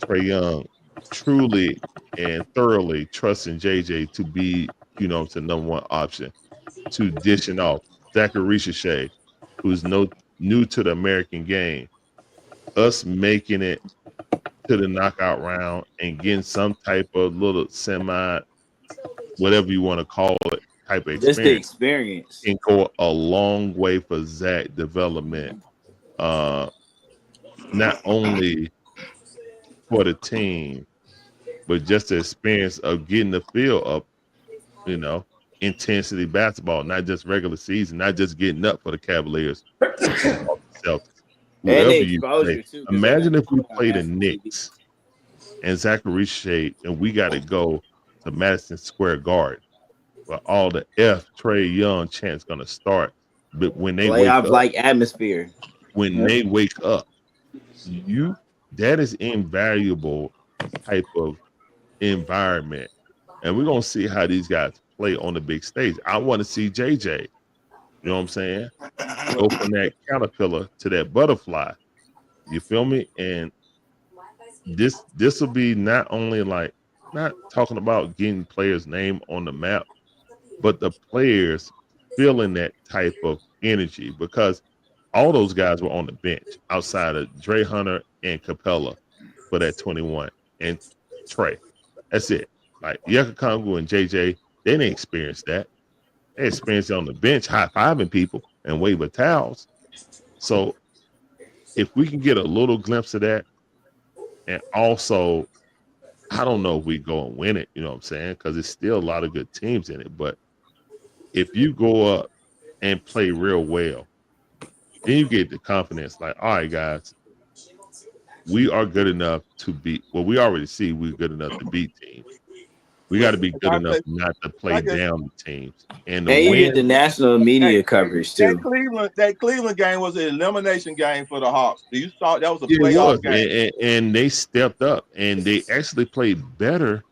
Trey Young, truly and thoroughly trusting JJ to be, the number 1 option, to dishing off Zachary Shea, who's new to the American game, us making it to the knockout round and getting some type of little semi, whatever you want to call it, type of experience. Just the experience. Can go a long way for Zach development not only for the team, but just the experience of getting the feel of, intensity basketball, not just regular season, not just getting up for the Cavaliers, or the Celtics, whoever you play. Imagine if we played the Knicks and Zachary Shea and we got to go to Madison Square Garden, where all the Trey Young chants going to start. But when they wake up, like atmosphere. When they wake up, that is invaluable type of environment. And we're going to see how these guys play on the big stage. I want to see JJ, you know what I'm saying? Go from that caterpillar to that butterfly. You feel me? And this will be not only not talking about getting players' name on the map, but the players feeling that type of energy, because all those guys were on the bench outside of Dre Hunter and Capella for that 21 and Trey. That's it. Like Yucca Congo and JJ, they didn't experience that. They experienced it on the bench, high-fiving people and waving towels. So if we can get a little glimpse of that, and also, I don't know if we go and win it, you know what I'm saying? Because there's still a lot of good teams in it. But if you go up and play real well, then you get the confidence like, all right, guys, we are good enough to beat. Well, we already see we're good enough to beat teams. We got to be good enough not to play down the teams. And you get the national media coverage too. That Cleveland game was an elimination game for the Hawks. You saw that was a playoff game. And they stepped up and they actually played better.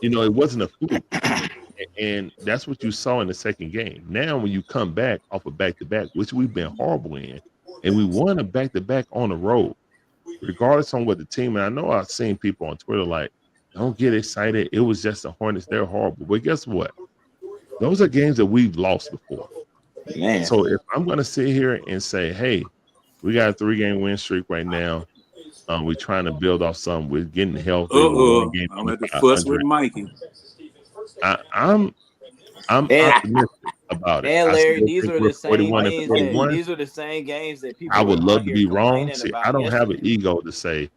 It wasn't a fluke. And that's what you saw in the second game. Now, when you come back off a back-to-back, which we've been horrible in, and we won a back-to-back on the road, regardless on what the team, and I know I've seen people on Twitter like, don't get excited. It was just the Hornets. They're horrible. But guess what? Those are games that we've lost before. Man. So if I'm going to sit here and say, hey, we got a 3-game win streak right now. We're trying to build off something. We're getting healthy. I'm at the fuss with Mikey. I'm optimistic about it. And Larry, these are the same games that people. I would love to be wrong. See, I don't have an ego to say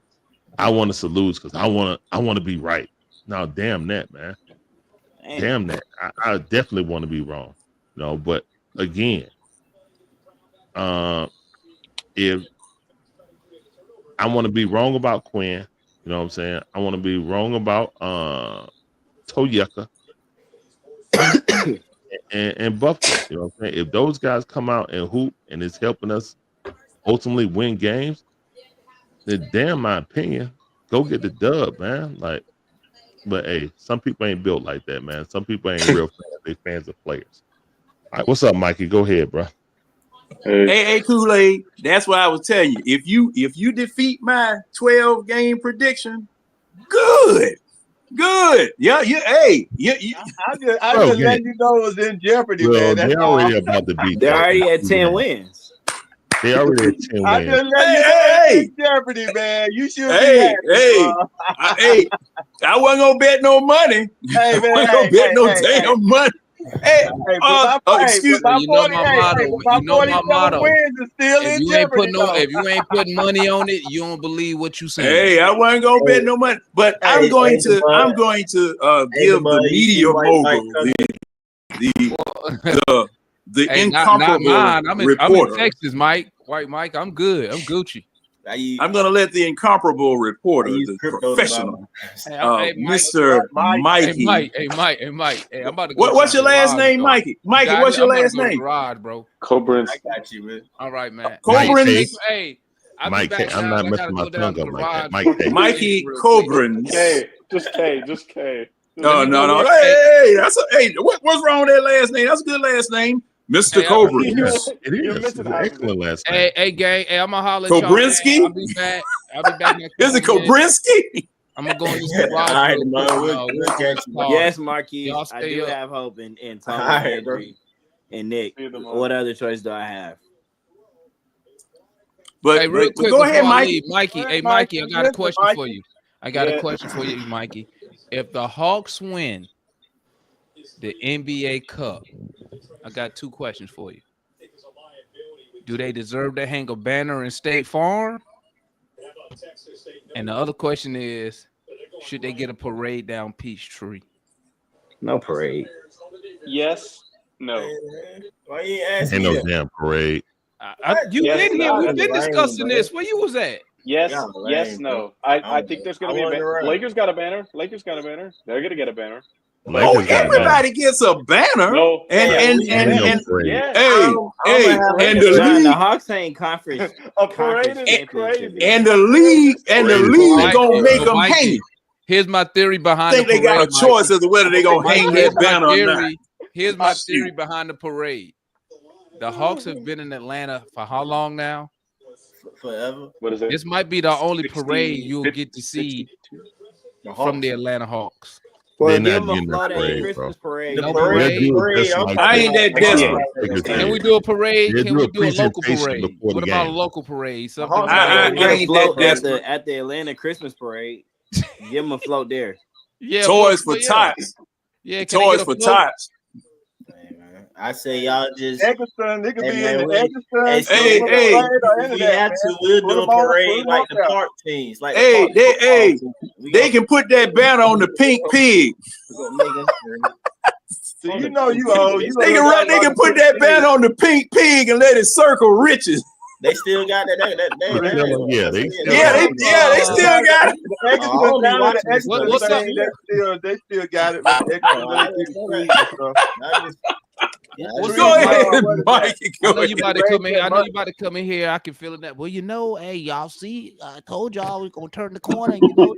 I want us to lose because I want to be right. Now, damn that, man. Damn that. I definitely want to be wrong. But again, if I want to be wrong about Quinn, you know what I'm saying? I want to be wrong about Toyeka and Buffalo. You know what I'm saying? If those guys come out and hoop and it's helping us ultimately win games, then damn my opinion, go get the dub, man. But hey, some people ain't built like that, man. Some people ain't real fans. They fans of players. All right, what's up, Mikey? Go ahead, bro. Hey, Kool-Aid. That's why I was telling you. If you defeat my 12-game prediction, good. Yeah. Hey, I just let you know it was in jeopardy, man. That's they're already about to beat. They're already at 10 wins. They already at 10 wins. I just let you know it's in jeopardy, man. You should be happy. I wasn't gonna bet no money. Hey, man, I wasn't gonna bet no damn money. Excuse me. You know my motto. If you ain't putting money on it, you don't believe what you saying. Hey, I wasn't gonna bet no money, but I'm going to give the media mogul the incomparable not mine. reporter. I'm in Texas, Mike. White Mike. I'm good. I'm Gucci. I'm going to let the incomparable reporter, the professional, Mr. Mikey. Hey, Mike. Hey, I'm about to go. What's your last name, Mikey? Mikey, what's your last name? Garage, bro. Cobra. I got you, man. All right, man. Cobra. Hey, Mike, I'm not messing my tongue up like that. Mikey Cobra. Just K. No. Hey, what's wrong with that last name? That's a good last name. Mr. Cobra. It is an excellent last name. Hey, gang. Hey, I'm gonna holler at Kobrinsky? y'all. I'll be back. Is it Kobrinsky? I'm gonna go in this garage. Yes, Marquis. I do have hope in Tom and Nick. What other choice do I have? But hey, real quick, go ahead, Mikey. Mikey. Hey, Mikey, I got a question for you. Mikey. If the Hawks win the NBA Cup, I got two questions for you. Do they deserve to hang a banner in State Farm? And the other question is, should they get a parade down Peachtree? No parade. Yes. No. Why you asking? Ain't no damn parade. You've been here. We've been discussing this. Where you was at? Yes. Yes. No. I think there's going to be a banner. Lakers got a banner. Lakers got a banner. They're going to get a banner. Oh, everybody gets a banner. No. And yeah. The Hawks ain't conference. A parade is crazy. And the league gonna make them hang. Here's my theory behind. I think they got a choice as to whether they gonna hang that banner or not. Here's my theory behind the parade. The Hawks have been in Atlanta for how long now? Forever. What is it? This might be the only parade you'll get to see from the Atlanta Hawks. Well, give them a Florida Christmas parade. The parade. I ain't that desperate. Can we do a parade? Can we do a local parade? What about a local parade? Something I ain't that desperate. At the Atlanta Christmas parade, give them a float there. Yeah, toys for tots. Yeah, toys for tots. I say y'all just Eggleston, they could be in the Eggleston. We have to. We'll do a parade like the park teams. Like they can put that banner on the pink pig. So you know you old. They can put that banner on the pink pig and let it circle riches. They still got that. They still got it. They still got it. Go ahead, Mike. I know you about to come in here. I know you about to come in here. I can feel it. That. Well, you know, hey, y'all see, I told y'all we're gonna turn the corner. You know,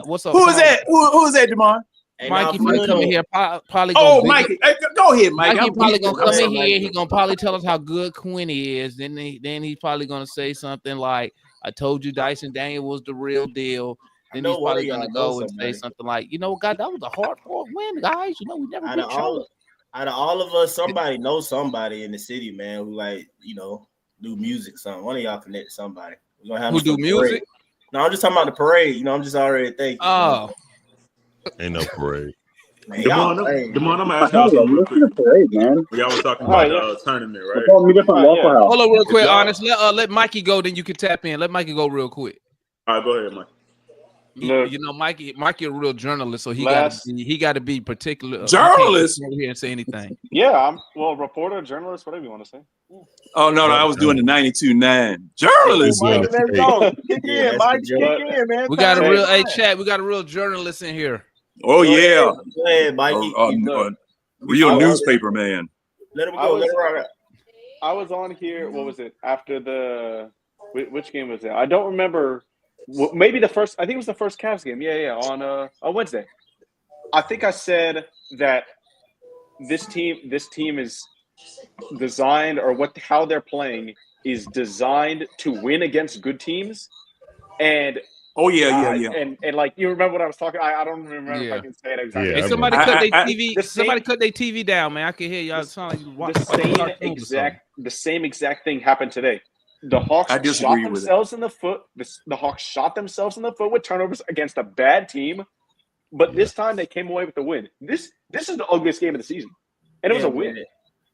what's up? Who is that? Who is that, Demond? Mikey probably come in here. Probably. Oh, Mikey, go ahead, Mike. Mikey probably gonna come in here. He gonna probably tell us how good Quinny is. Then he's probably gonna say something like, "I told you, Dyson Daniel was the real deal." Then he's probably gonna go and say something like, "You know, God, that was a hard-fought win, guys. You know, we never been shown." Out of all of us, somebody knows somebody in the city, man, who do music. Something. One of y'all connect to somebody. We're gonna have who do music? Parade. No, I'm just talking about the parade. You know, I'm just already thinking. Oh, ain't no parade. Demond, I'm gonna ask you real quick. Parade, man. Y'all was talking about tournament, right? Hold on, real quick, honest. Let Mikey go, then you can tap in. Let Mikey go real quick. All right, go ahead, Mike. You know, Mikey a real journalist, so he got to be particular. Journalist here and say anything. Yeah, I'm reporter, journalist, whatever you want to say. Oh no, I was doing the 92.9 journalist. Let's go. Kick in, Mike. Kick in, man. We got a real chat. We got a real journalist in here. Oh yeah, go ahead, Mikey. Real newspaper man. Let him go. Let him rock. I was on here. What was it after which game was it? I don't remember. Maybe the first. I think it was the first Cavs game. Yeah, on Wednesday. I think I said that this team is designed, or how they're playing is designed to win against good teams. And and like, you remember what I was talking? I don't remember if I can say it exactly. Hey, somebody cut their TV. Somebody cut their TV down, man. I can hear y'all. Sound like you watching the same exact thing happened today. The Hawks shot themselves in the foot. The Hawks shot themselves in the foot with turnovers against a bad team, but this time they came away with the win. This is the ugliest game of the season, and it was a win.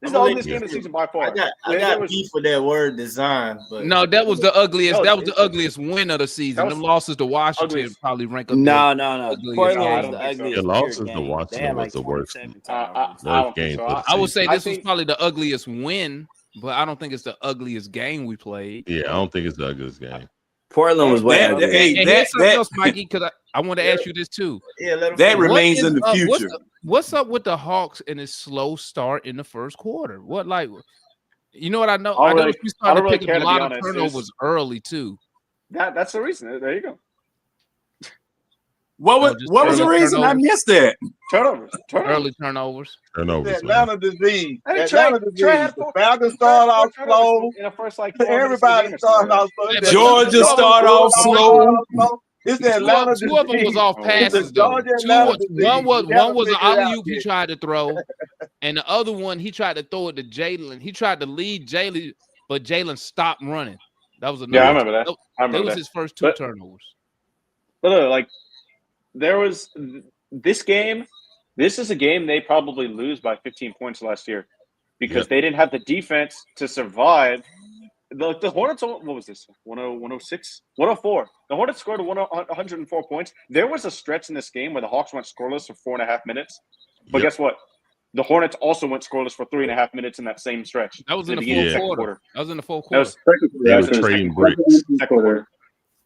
This is the ugliest game of the season by far. I got beef with that word design, but no, that was the ugliest. That was the ugliest win of the season. Them losses to Washington probably rank up. No. Portland was the ugliest. The losses to Washington was the worst. Worst game. I would say this was probably the ugliest win. But I don't think it's the ugliest game we played. Yeah, I don't think it's the ugliest game. Portland was way. Here's something else, Mikey, because I want to ask you this too. Yeah, that remains in the future. What's up with the Hawks and this slow start in the first quarter? What, like, you know what I know? I know you started picking a lot of turnovers early too. That's the reason. There you go. What was the reason? I missed that. Turnovers. Early turnovers. Atlanta disease. The Falcons started off slow. In the first everybody started off slow. Georgia started off slow. It's the Atlanta two of them was off passes though. One was an alley-oop he tried to throw, and the other one he tried to throw it to Jaylen. He tried to lead Jaylen, but Jaylen stopped running. That was another. Yeah, I remember that. That was his first two turnovers. But look, like, there was this game. This is a game they probably lose by 15 points last year. because they didn't have the defense to survive. The Hornets, what was this? 106? 104. The Hornets scored 104 points. There was a stretch in this game where the Hawks went scoreless for 4.5 minutes. But guess what? The Hornets also went scoreless for 3.5 minutes in that same stretch. That was in the beginning of fourth second quarter. That was in the fourth That quarter. was, They were trading bricks. second quarter.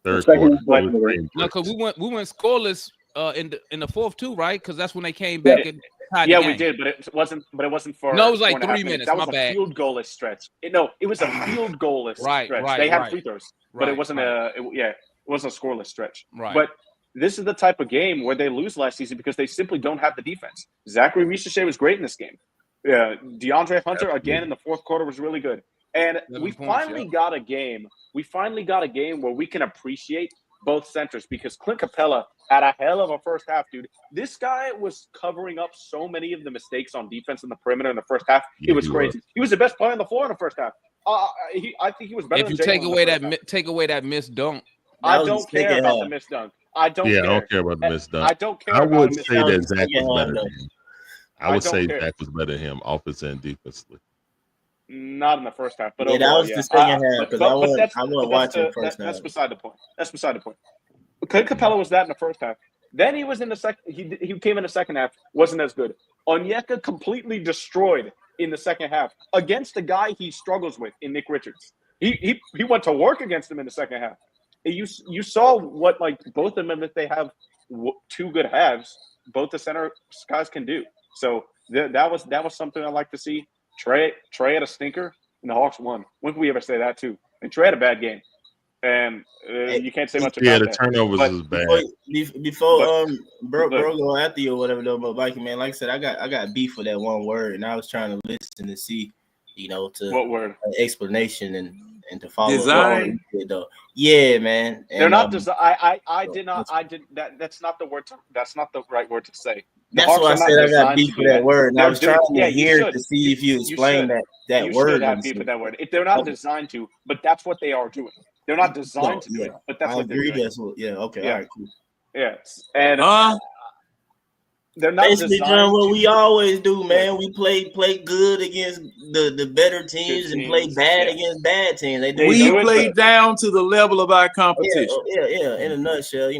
Third Second quarter. and They fourth were quarter. trading No, bricks. because we went scoreless in the fourth too, right? Because that's when they came back and tied the Yeah, game. we did, but it wasn't for. No, it was like 4.5 3 minutes. That My was a bad. field goalless stretch. It was a field goalless stretch. They had free throws, but it wasn't it wasn't a scoreless stretch. Right. But this is the type of game where they lose last season because they simply don't have the defense. Zachary Ricochet was great in this game. DeAndre Hunter again in the fourth quarter was really good, and we finally got a game. We finally got a game where we can appreciate both centers because Clint Capella had a hell of a first half, dude. This guy was covering up so many of the mistakes on defense in the perimeter in the first half. It was crazy. He was the best player on the floor in the first half. I think he was better. If you than take away that missed dunk, I don't care about the missed dunk. I don't care. I don't care about the missed dunk. I don't care. I about would the missed say dunk. that Zach was better than him. I would say care. Zach was better than him, offensive and defensively. Not in the first half, but Yeah, that overall, was the second half because I wasn't but watching that's, first half. That's beside the point. That's beside the point. Clint Capella was that in the first half. Then he was in the second. He came in the second half, wasn't as good. Onyeka completely destroyed in the second half against the guy he struggles with in Nick Richards. He went to work against him in the second half. You saw what like both of them, if they have two good halves, both the center guys can do. So that was something I like to see. Trey had a stinker, and the Hawks won. When can we ever say that too? And Trey had a bad game, and you can't say much about that. Yeah, the turnovers was bad. Before bro go after you or whatever though, but Mikey, man, like I said, I got beef with that one word, and I was trying to listen to see, to what word explanation and to follow design. Though. Yeah, man. They're not design. I did not. I did that. That's not the word. That's not the right word to say. That's why I said I got beef with that word. And I was trying to hear to see if you explain that you word. You should have beef with that word. If they're not designed to, but that's what they are doing. They're not designed to do it, but that's what they're doing. That's what. Yeah. Okay. All right. Cool. Yeah. And they're not basically designed what we always do, man. We play good against the better teams and play bad against bad teams. We play down to the level of our competition. Yeah. In a nutshell,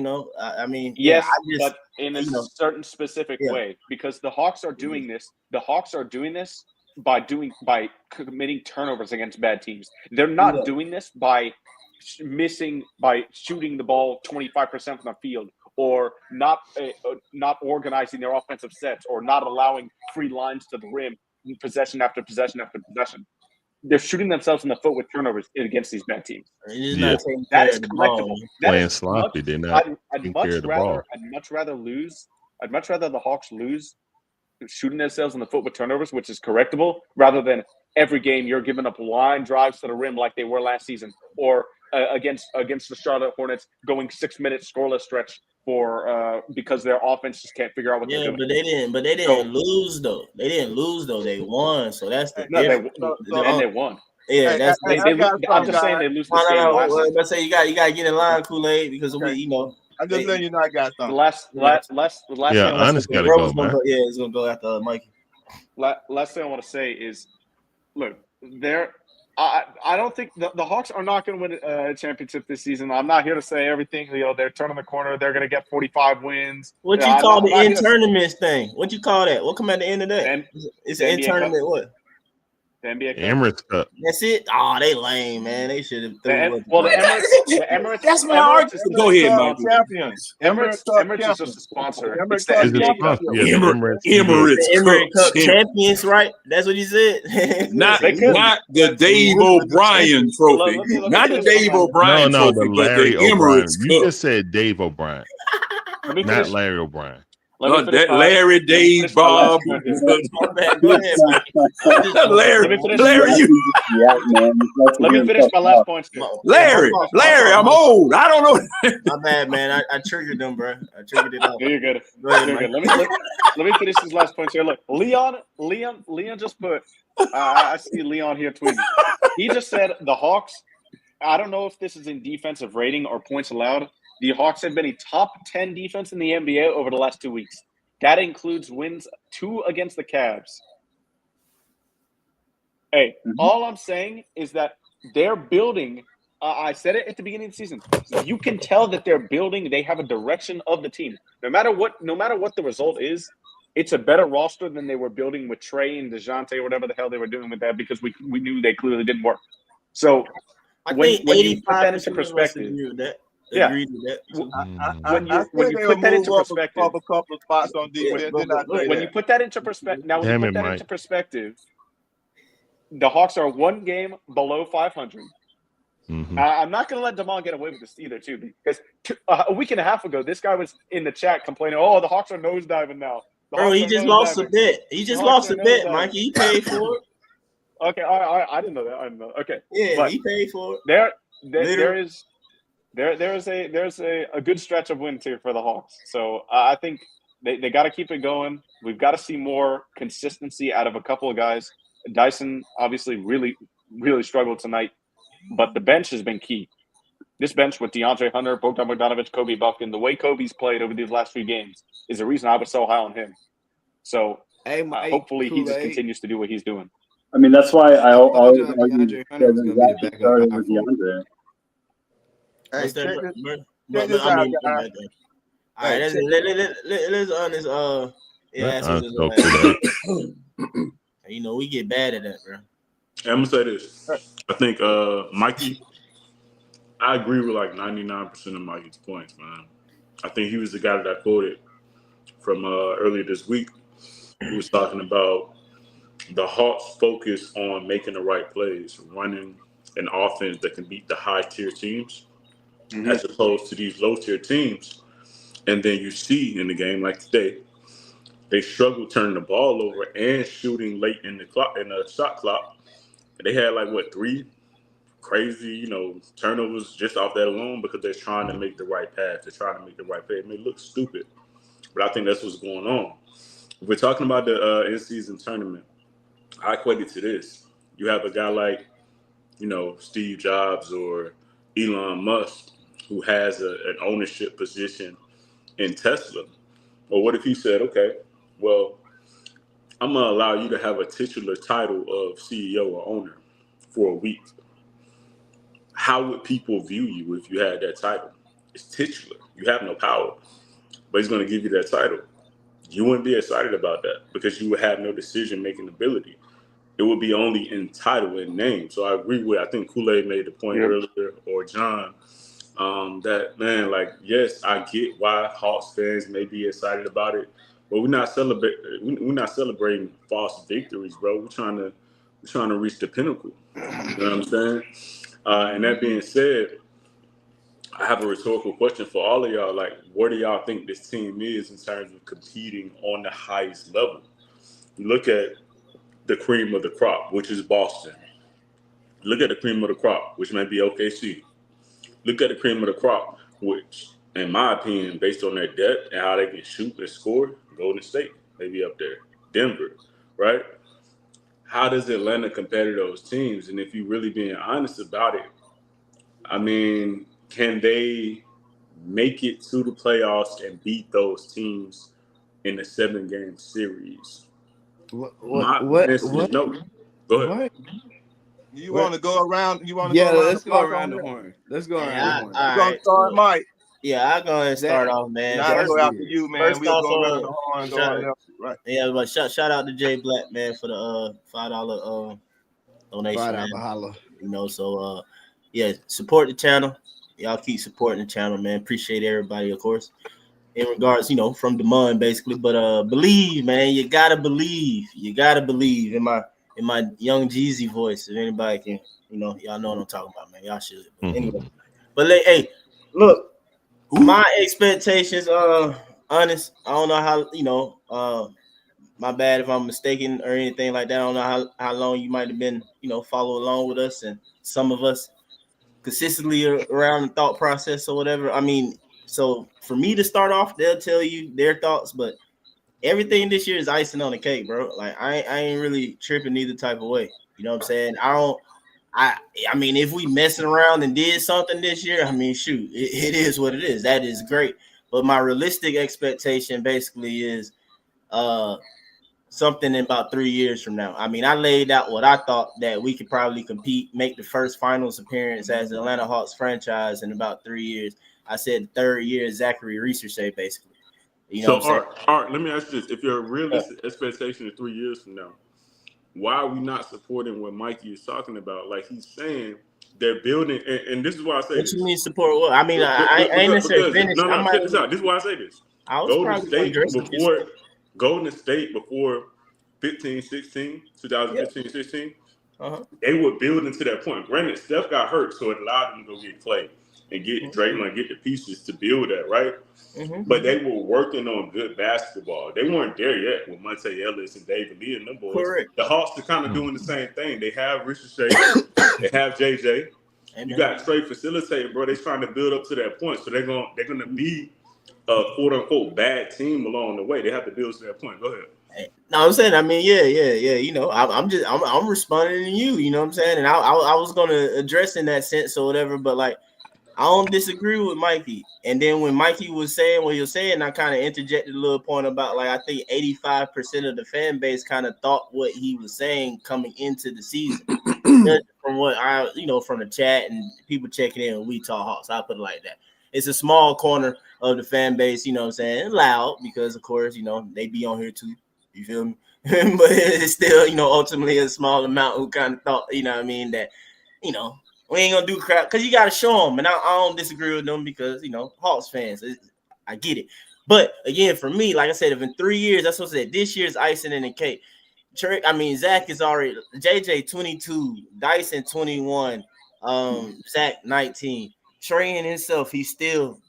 I mean, yes, but in a certain specific way, because the Hawks are doing this. The Hawks are doing this by committing turnovers against bad teams. They're not doing this by shooting the ball 25% from the field, or not organizing their offensive sets, or not allowing free lines to the rim, possession after possession after possession. They're shooting themselves in the foot with turnovers against these bad teams. That is collectible. Playing sloppy, they're not taking care of the ball. I'd much rather the Hawks lose shooting themselves in the foot with turnovers, which is correctable, rather than every game you're giving up line drives to the rim like they were last season, or against the Charlotte Hornets going 6 minutes scoreless stretch for because their offense just can't figure out what they're doing. But they didn't lose though. They didn't lose though. They won. So that's the difference. And they won. Yeah, I'm just saying they lose this game. Let's say you got to get in line, Kool-Aid, because I'm just letting you know I got something. Last yeah, honest gotta go, man. It's gonna go after Mikey. Last thing I want to say is, look, I don't think the Hawks are not going to win a championship this season. I'm not here to say everything. They're turning the corner. They're going to get 45 wins. What you call the in-tournament thing? What you call that? What come at the end of that? It's an in-tournament what? The NBA Cup. Emirates Cup. That's it? Oh, they lame, man. They should have. The Emirates. That's my argument. Go ahead, Mike. Champions. Emirates is just a sponsor. Emirates Cup champions, right? That's what you said. Not the Dave O'Brien trophy. Not the Dave O'Brien trophy, the Larry O'Brien. You just said Dave O'Brien, not Larry O'Brien. Larry, Dave, Bob, Larry, Let me finish my last point. Larry, I'm old. I don't know. My bad, man. I triggered them, bro. I triggered it out. You're good. Let me finish this last point here. Look, Leon just put. I see Leon here tweeting. He just said the Hawks. I don't know if this is in defensive rating or points allowed. The Hawks have been a top 10 defense in the NBA over the last 2 weeks. That includes wins 2 against the Cavs. Hey, all I'm saying is that they're building. I said it at the beginning of the season. You can tell that they're building. They have a direction of the team. No matter what the result is, it's a better roster than they were building with Trey and DeJounte or whatever the hell they were doing with that, because we knew they clearly didn't work. So when you put that into perspective, agree with that. Yeah. Agreed with that. When you put that into perspective, a couple of spots on defense. when you put that into perspective, now when you put that into perspective, the Hawks are one game below 500. I'm not going to let Damon get away with this either, too, because a week and a half ago, this guy was in the chat complaining, "Oh, the Hawks are nosediving now." Bro, he just lost a bet. He just lost a bet, Mikey. He paid for it. Okay, I didn't know that. I didn't know. Okay, yeah, but he paid for it. There's a good stretch of wins here for the Hawks. So I think they got to keep it going. We've got to see more consistency out of a couple of guys. Dyson obviously really, really struggled tonight, but the bench has been key. This bench with DeAndre Hunter, Bogdan Bogdanovic, Kobe Buffkin, the way Kobe's played over these last few games is the reason I was so high on him. So hopefully he just continues to do what he's doing. I mean, that's why I always argue that Zach started with DeAndre. Hey, What's that, check bro? this But out, I mean, guys. all right, let's honest. Yeah, you know, we get bad at that, bro. I'm gonna say this. I think Mikey, I agree with like 99% of Mikey's points, man. I think he was the guy that I quoted from earlier this week. He was talking about the Hawks focus on making the right plays, running an offense that can beat the high-tier teams, as opposed to these low-tier teams. And then you see in the game like today, they struggle turning the ball over and shooting late in the shot clock. They had like 3 crazy, turnovers just off that alone because they're trying to make the right pass. They're trying to make the right play. It may look stupid, but I think that's what's going on. If we're talking about the in-season tournament, I equate it to this. You have a guy like, Steve Jobs or Elon Musk who has an ownership position in Tesla. Well, what if he said, okay, well, I'm going to allow you to have a titular title of CEO or owner for a week. How would people view you if you had that title? It's titular. You have no power, but he's going to give you that title. You wouldn't be excited about that because you would have no decision-making ability. It would be only in title and name. So I agree with, I think Kool-Aid made the point earlier, or John, that, man, like, yes, I get why Hawks fans may be excited about it, but we're not celebrating false victories, bro. We're trying to reach the pinnacle. You know what I'm saying? And that being said, I have a rhetorical question for all of y'all. Like, where do y'all think this team is in terms of competing on the highest level? Look at the cream of the crop, which is Boston. Look at the cream of the crop, which may be OKC. Look at the cream of the crop, which, in my opinion, based on their depth and how they can shoot and score, Golden State may be up there. Denver, right? How does Atlanta compare to those teams? And if you're really being honest about it, I mean, can they make it to the playoffs and beat those teams in the 7-game series? What? No. Go ahead. You want to go around? Let's go around the horn. Let's go around the horn. We're going to start, Mike. Yeah, I'll go ahead and start off, man. I'll go after you, man. We'll go around the horn. Right. Yeah, but shout out to Jay Black, man, for the $5 donation. $5 holla. So support the channel. Y'all keep supporting the channel, man. Appreciate everybody, of course. In regards, from Damon, basically. But believe, man. You gotta believe. You gotta believe in my Young Jeezy voice. If anybody can, y'all know what I'm talking about, man. Y'all should. But anyway. But hey, look. My expectations, honest. I don't know how, my bad if I'm mistaken or anything like that. I don't know how long you might have been, follow along with us and some of us consistently around the thought process or whatever. I mean, so for me to start off, they'll tell you their thoughts, but everything this year is icing on the cake, bro. Like I ain't really tripping either type of way. You know what I'm saying? I mean, if we messing around and did something this year, I mean, shoot, it is what it is. That is great. But my realistic expectation basically is something in about 3 years from now. I mean, I laid out what I thought that we could probably compete, make the first finals appearance as the Atlanta Hawks franchise in about 3 years. I said the third year is Zachary Research, basically. You know So, what I'm saying? Art, let me ask you this: if your realistic expectation is 3 years from now, why are we not supporting what Mikey is talking about? Like he's saying, they're building, and this is why I say What this. you mean support what? I mean, I ain't necessarily finished. No, check this out. This is why I say this. I was probably going to address it. Golden State before 2015, 16, they were building to that point. Granted, Steph got hurt, so it allowed them to go get Clay and get Draymond, get the pieces to build that, right? But they were working on good basketball. They weren't there yet with Monte Ellis and David Lee and them boys. Correct. The Hawks are kind of doing the same thing. They have Richard Shea, they have JJ. You got Trey facilitating, bro. They're trying to build up to that point, so they're gonna be a quote unquote bad team along the way. They have to build to that point. Go ahead. No, I'm saying, I mean, yeah. You know, I'm responding to you. You know what I'm saying? And I was gonna address in that sense or whatever, but like, I don't disagree with Mikey. And then when Mikey was saying what he was saying, I kind of interjected a little point about like I think 85% of the fan base kind of thought what he was saying coming into the season. From what from the chat and people checking in, we talk Hawks. I'll put it like that. It's a small corner of the fan base, you know what I'm saying? Loud because of course, they be on here too. You feel me? But it's still, ultimately a small amount who kind of thought, you know what I mean, that, we ain't gonna do crap because you gotta show them, and I don't disagree with them because Hawks fans, I get it. But again, for me, like I said, if in 3 years, that's what I said. This year's icing in the cake. Zach is already JJ 22, Dyson 21, Zach 19. Trey in himself, he's still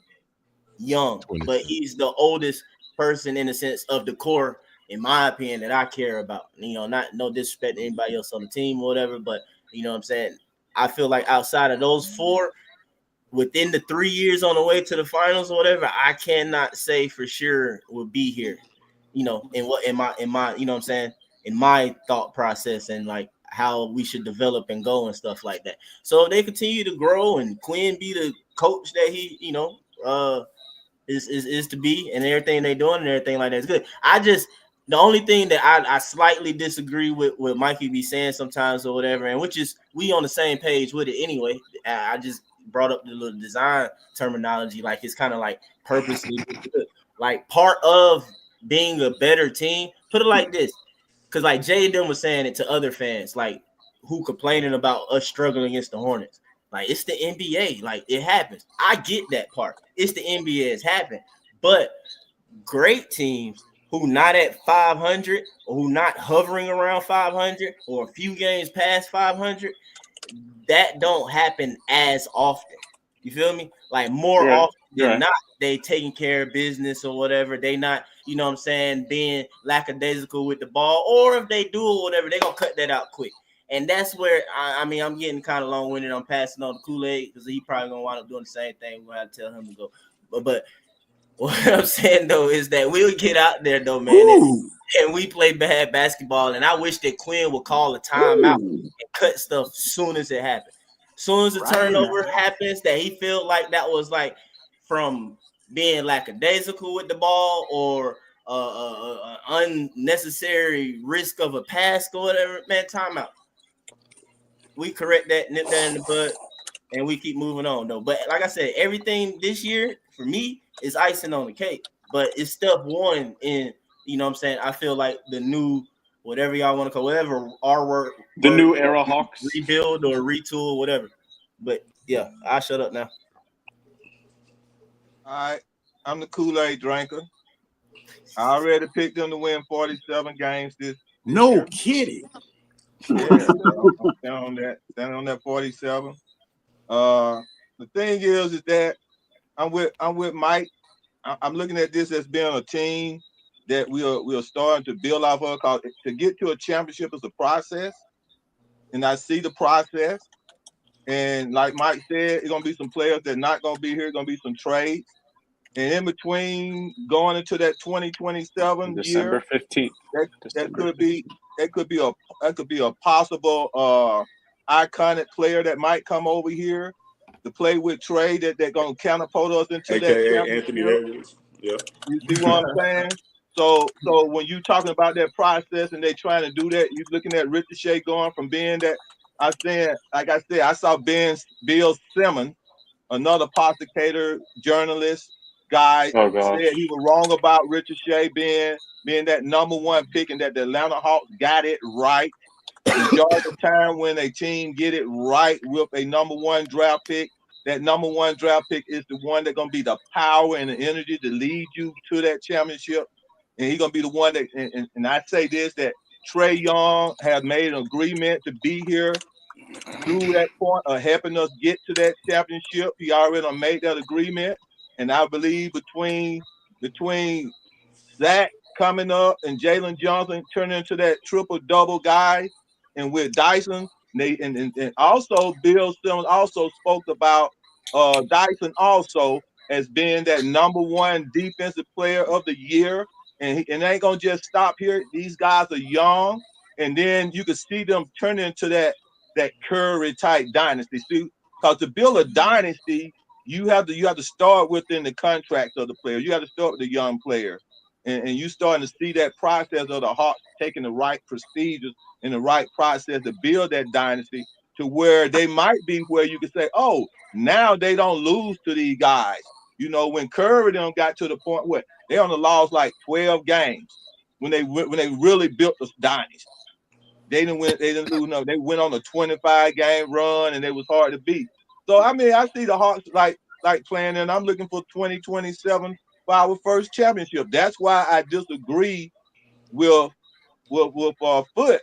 young, but he's the oldest person in the sense of the core, in my opinion, that I care about. Not no disrespect to anybody else on the team or whatever, but you know what I'm saying. I feel like outside of those four, within the 3 years on the way to the finals or whatever, I cannot say for sure will be here. In my you know what I'm saying, in my thought process and like how we should develop and go and stuff like that. So if they continue to grow and Quinn be the coach that he is to be and everything they doing and everything like that is good. The only thing that I slightly disagree with what Mikey be saying sometimes or whatever, and which is we on the same page with it anyway. I just brought up the little design terminology, like it's kind of like purposely good. Like part of being a better team. Put it like this, because like Jaylen was saying it to other fans, like who complaining about us struggling against the Hornets. Like it's the NBA, like it happens. I get that part. It's the NBA, it's happened, but great teams who not at 500 or who not hovering around 500 or a few games past 500, that don't happen as often. You feel me? Like more often than not, they taking care of business or whatever. They not, you know what I'm saying, being lackadaisical with the ball. Or if they do or whatever, they going to cut that out quick. And that's where, I'm getting kind of long-winded. I'm passing on the Kool-Aid because he probably going to wind up doing the same thing. We're going to tell him to go. But what I'm saying, though, is that we'll get out there, though, man, and we play bad basketball. And I wish that Quinn would call a timeout and cut stuff as soon as it happens. As soon as the turnover happens, that he felt like that was like from being lackadaisical with the ball or unnecessary risk of a pass or whatever, man, timeout. We correct that, nip that in the bud, and we keep moving on, though. But like I said, everything this year, for me, is icing on the cake, but it's step one in, you know what I'm saying? I feel like the new, whatever y'all want to call, whatever our word, the new era Hawks, rebuild or retool, whatever. But yeah, I'll shut up now. All right, I'm the Kool-Aid drinker. I already picked them to win 47 games this year. Kidding. Yeah, stand on that 47. The thing is that I'm with Mike. I'm looking at this as being a team that we're starting to build off of. Cause to get to a championship is a process, and I see the process. And like Mike said, it's gonna be some players that not gonna be here. It's gonna be some trades, and in between going into that 2027 December 15th, that could be a possible iconic player that might come over here to play with Trey that they're gonna catapult us into AKA that Anthony Edwards. Yeah. You see what I'm saying? So when you talking about that process and they trying to do that, you looking at Ricochet going from being that. I saw Bill Simmons, another prosecutor, journalist guy, Oh gosh. said he was wrong about Ricochet being that number one pick and that the Atlanta Hawks got it right. Majority of the time when a team get it right with a number one draft pick, that number one draft pick is the one that's going to be the power and the energy to lead you to that championship. And he's going to be the one that, and I say this, that Trey Young has made an agreement to be here through that point of helping us get to that championship. He already made that agreement. And I believe between Zach coming up and Jaylen Johnson turning into that triple-double guy, and with Dyson, and also Bill Simmons also spoke about Dyson also as being that number one defensive player of the year. And it ain't going to just stop here. These guys are young. And then you can see them turn into that Curry-type dynasty. See, because to build a dynasty, you have to start within the contracts of the player. You have to start with the young players. And you starting to see that process of the Hawks taking the right procedures and the right process to build that dynasty to where they might be where you can say, oh, now they don't lose to these guys. You know, when Curry them got to the point where they only lost like 12 games when they really built the dynasty. They didn't win. They didn't lose. No, they went on a 25-game run and it was hard to beat. So I mean, I see the Hawks like playing, and I'm looking for 2027 for our first championship. That's why I disagree with Foot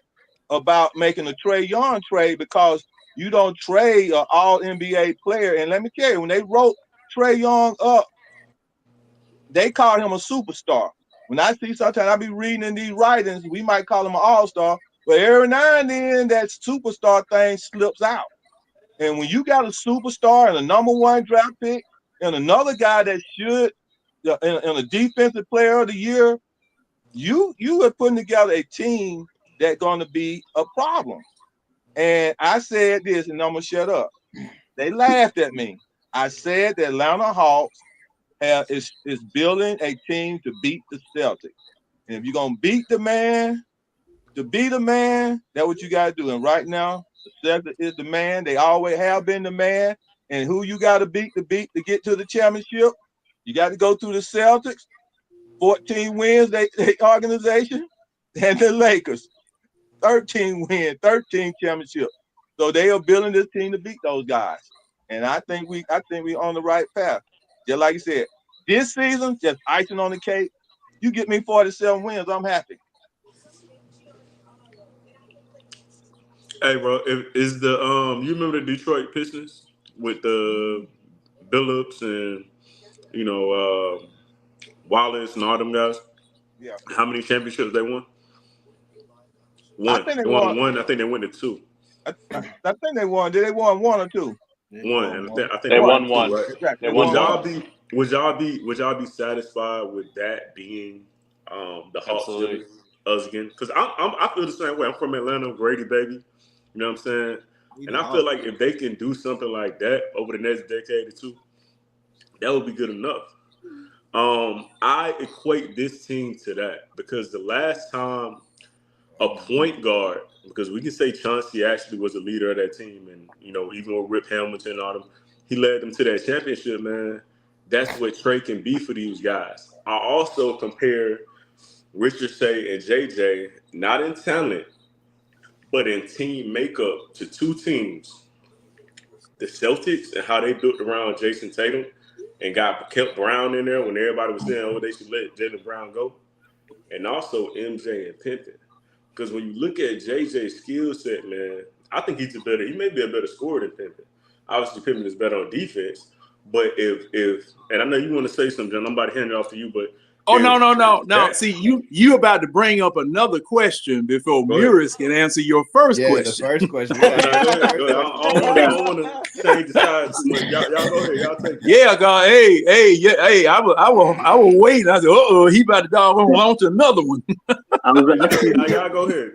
about making a Trey Young trade, because you don't trade an all NBA player. And let me tell you, when they wrote Trey Young up, they called him a superstar. When I see sometimes I be reading in these writings, we might call him an all-star, but every now and then that superstar thing slips out. And when you got a superstar and a number one draft pick and another guy that should and a defensive player of the year, you are putting together a team that's going to be a problem. And I said this, and I'm going to shut up. They laughed at me. I said the Atlanta Hawks is building a team to beat the Celtics. And if you're going to beat the man, that's what you got to do. And right now, the Celtics is the man. They always have been the man. And who you got to beat to get to the championship? You got to go through the Celtics. 14 wins, they organization, and the Lakers. 13 wins, 13 championships. So they are building this team to beat those guys. And I think we on the right path. Just like you said, this season, just icing on the cake. You get me 47 wins, I'm happy. Hey, bro, is the you remember the Detroit Pistons with the Billups and Wallace and all them guys? Yeah. How many championships they won? One. I think they won one. I think they went to two. I think they won. Did they won one or two? One, and I think They won one. right? They Would won y'all be satisfied with that being the Hawks doing us again? Because I feel the same way. I'm from Atlanta, Grady baby. You know what I'm saying? And I feel like if they can do something like that over the next decade or two, that would be good enough. I equate this team to that because the last time a point guard, because we can say Chauncey actually was a leader of that team, and even with Rip Hamilton and all them, he led them to that championship, man. That's what Trey can be for these guys. I also compare Richard Shea and JJ, not in talent, but in team makeup, to two teams. The Celtics and how they built around Jason Tatum and kept Brown in there when everybody was saying, oh, they should let Jaylen Brown go. And also MJ and Pimpin. Because when you look at JJ's skill set, man, I think he may be a better scorer than Pimpin. Obviously, Pimpin is better on defense. But if and I know you want to say something, John, I'm about to hand it off to you, but no. See, you about to bring up another question before Muris can answer your first question. The first question. I don't want to change the sides too much. Y'all go ahead. Y'all take it. Yeah, God. Hey. I will wait. I said, he about to launch another one. Y'all go ahead.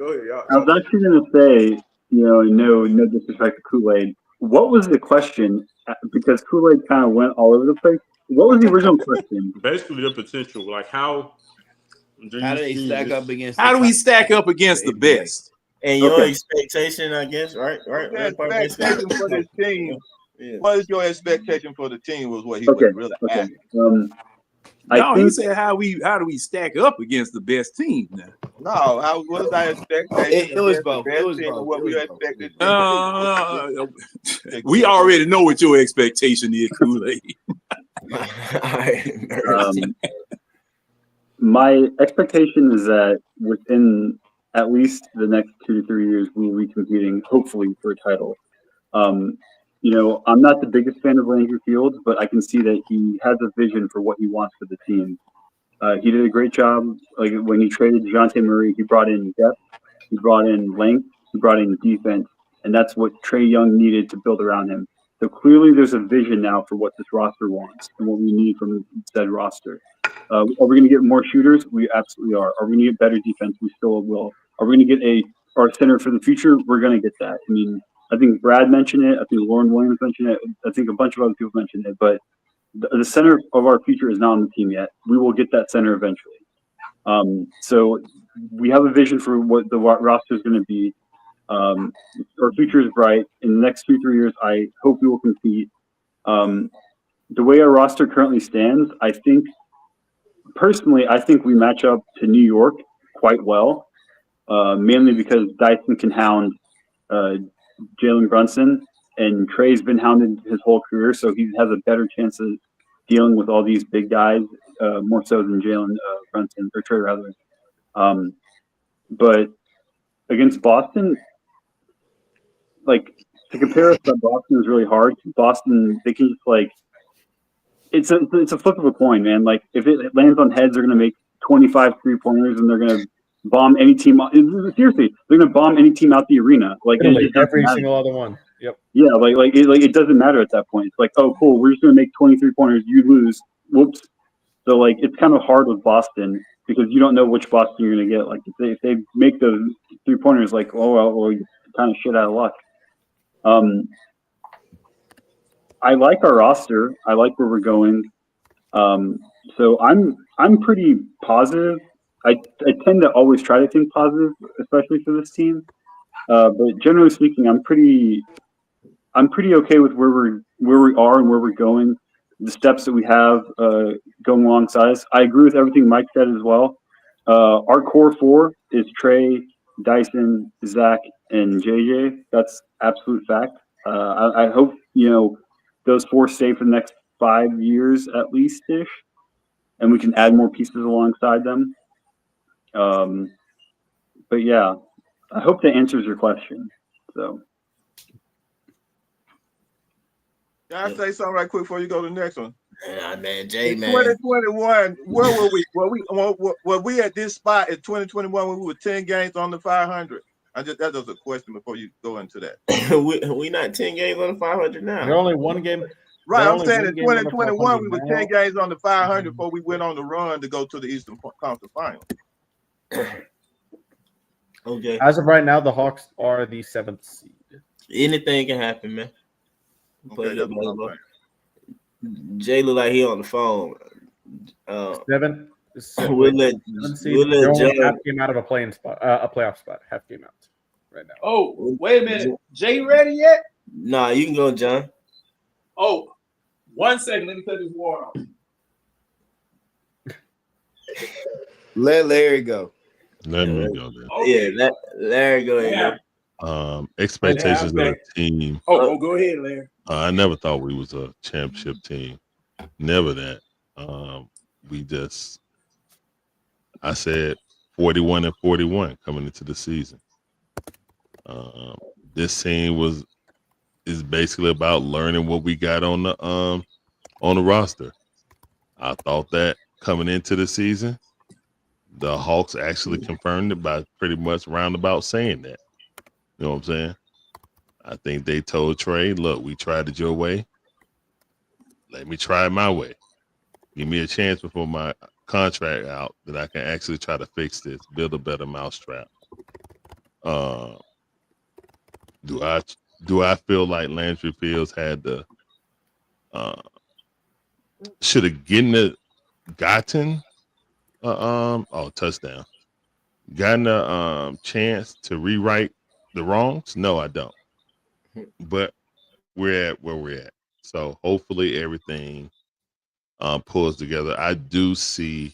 I was actually going to say, no disrespect to Kool-Aid. What was the question? Because Kool-Aid kind of went all over the place. What was the original question? Basically, the potential, like how How do they stack up against? How do we stack up against the best? And your expectation, I guess, right? Expectation for this team. Yeah. What is your expectation for the team? Was what he was really asking. No, he said how do we stack up against the best team now? No, what is our expectation? It was both. It was both. What we expected. We already know what your expectation is, Kool-Aid. My expectation is that within at least the next 2 to 3 years, we will be competing, hopefully, for a title. I'm not the biggest fan of Landry Fields, but I can see that he has a vision for what he wants for the team. He did a great job. Like when he traded DeJounte Murray, he brought in depth, he brought in length, he brought in defense, and that's what Trey Young needed to build around him. So clearly, there's a vision now for what this roster wants and what we need from said roster. Are we going to get more shooters? We absolutely are. Are we going to get better defense? We still will. Are we going to get our center for the future? We're going to get that. I mean, I think Brad mentioned it. I think Lauren Williams mentioned it. I think a bunch of other people mentioned it. But the center of our future is not on the team yet. We will get that center eventually. So we have a vision for what the roster is going to be. Our future is bright. In the next 2-3 years, I hope we will compete. The way our roster currently stands, I think we match up to New York quite well, mainly because Dyson can hound Jaylen Brunson, and Trey's been hounded his whole career, so he has a better chance of dealing with all these big guys, more so than Jaylen Brunson, or Trey rather. But against Boston, like, to compare us to Boston is really hard. Boston, they can just it's a flip of a coin, man. Like if it lands on heads, they're gonna make 25 3-pointers, and they're gonna bomb any team. Seriously, they're gonna bomb any team out the arena. Like every single other one. Yep. Yeah, it doesn't matter at that point. It's like, oh, cool, we're just gonna make 23 pointers. You lose. Whoops. So it's kind of hard with Boston because you don't know which Boston you're gonna get. Like if they make the 3-pointers, like, oh well, you kind of shit out of luck. I like our roster. I like where we're going. So I'm pretty positive. I tend to always try to think positive, especially for this team. But generally speaking, I'm pretty okay with where we are and where we're going. The steps that we have going alongside us. I agree with everything Mike said as well. Our core 4 is Trey, Dyson, Zach, and JJ. That's absolute fact. I hope those 4 stay for the next 5 years at least-ish, and we can add more pieces alongside them. But yeah, I hope that answers your question. So, can I say something right quick before you go to the next one? Yeah, man, Jay, man. 2021, where were we? Were we at this spot in 2021 when we were 10 games on the 500? That was a question before you go into that. we not 10 games on the 500 now. They're only one game. Right, I'm saying in 2021 we were 10 games on the 500 before we went on the run to go to the Eastern Conference Final. Okay. As of right now, the Hawks are the 7th seed. Anything can happen, man. Okay, that's what I'm saying. Jay look like he on the phone. 7th. We'll let John half game out of a playoff spot. Half game out right now. Oh, wait a minute. Jay ready yet? Nah, you can go, John. Oh, 1 second. Let me cut this water off. Let Larry go. Let me go then. Okay. Yeah, let Larry go ahead. Expectations of the team. Oh, go ahead, Larry. I never thought we was a championship team. Never that. I said 41-41 coming into the season. This team is basically about learning what we got on the roster. I thought that coming into the season, the Hawks actually confirmed it by pretty much roundabout saying that. You know what I'm saying? I think they told Trey, look, we tried it your way. Let me try it my way. Give me a chance before my contract out that I can actually try to fix this, build a better mousetrap. Do I feel like Landry Fields had the should have gotten Touchdown. Gotten a chance to rewrite the wrongs? No, I don't. But we're at where we're at. So hopefully everything pulls together. I do see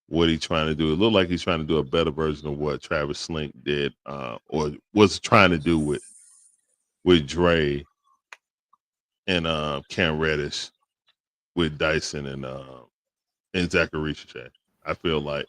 what he's trying to do. It looked like he's trying to do a better version of what Travis Slink did, or was trying to do with Dre and Cam Reddish, with Dyson and Zachary Richard. I feel like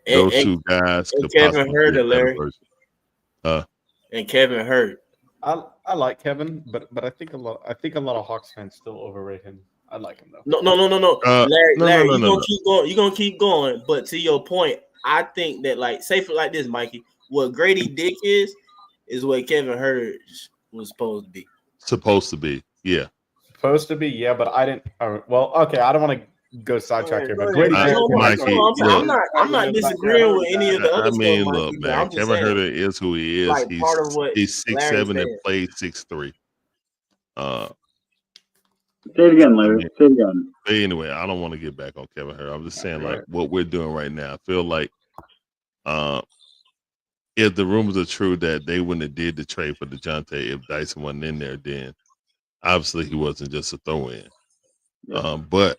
those two guys could Kevin possibly Hurt, be a better Larry. version. And Kevin Hurt. I like Kevin, but I think a lot of Hawks fans still overrate him. I like him though. No. Larry, no, you're gonna keep going. You're gonna keep going. But to your point, I think that, like, say for like this, Mikey, what Grady Dick is what Kevin Hurt was supposed to be. Supposed to be, yeah. Supposed to be, yeah, but I didn't. Well, okay, I don't want to go sidetrack here, but Grady. Mikey, I'm not disagreeing with any of the other stuff. Look, man, Kevin Huerter is who he is. Like, part of what he's 6'7" and played 6'3". Say it again, Larry. Say it again. But anyway, I don't want to get back on Kevin Huerter. I'm just saying, like, what we're doing right now. I feel like if the rumors are true that they wouldn't have did the trade for DeJounte if Dyson wasn't in there, then obviously he wasn't just a throw-in. Yeah. But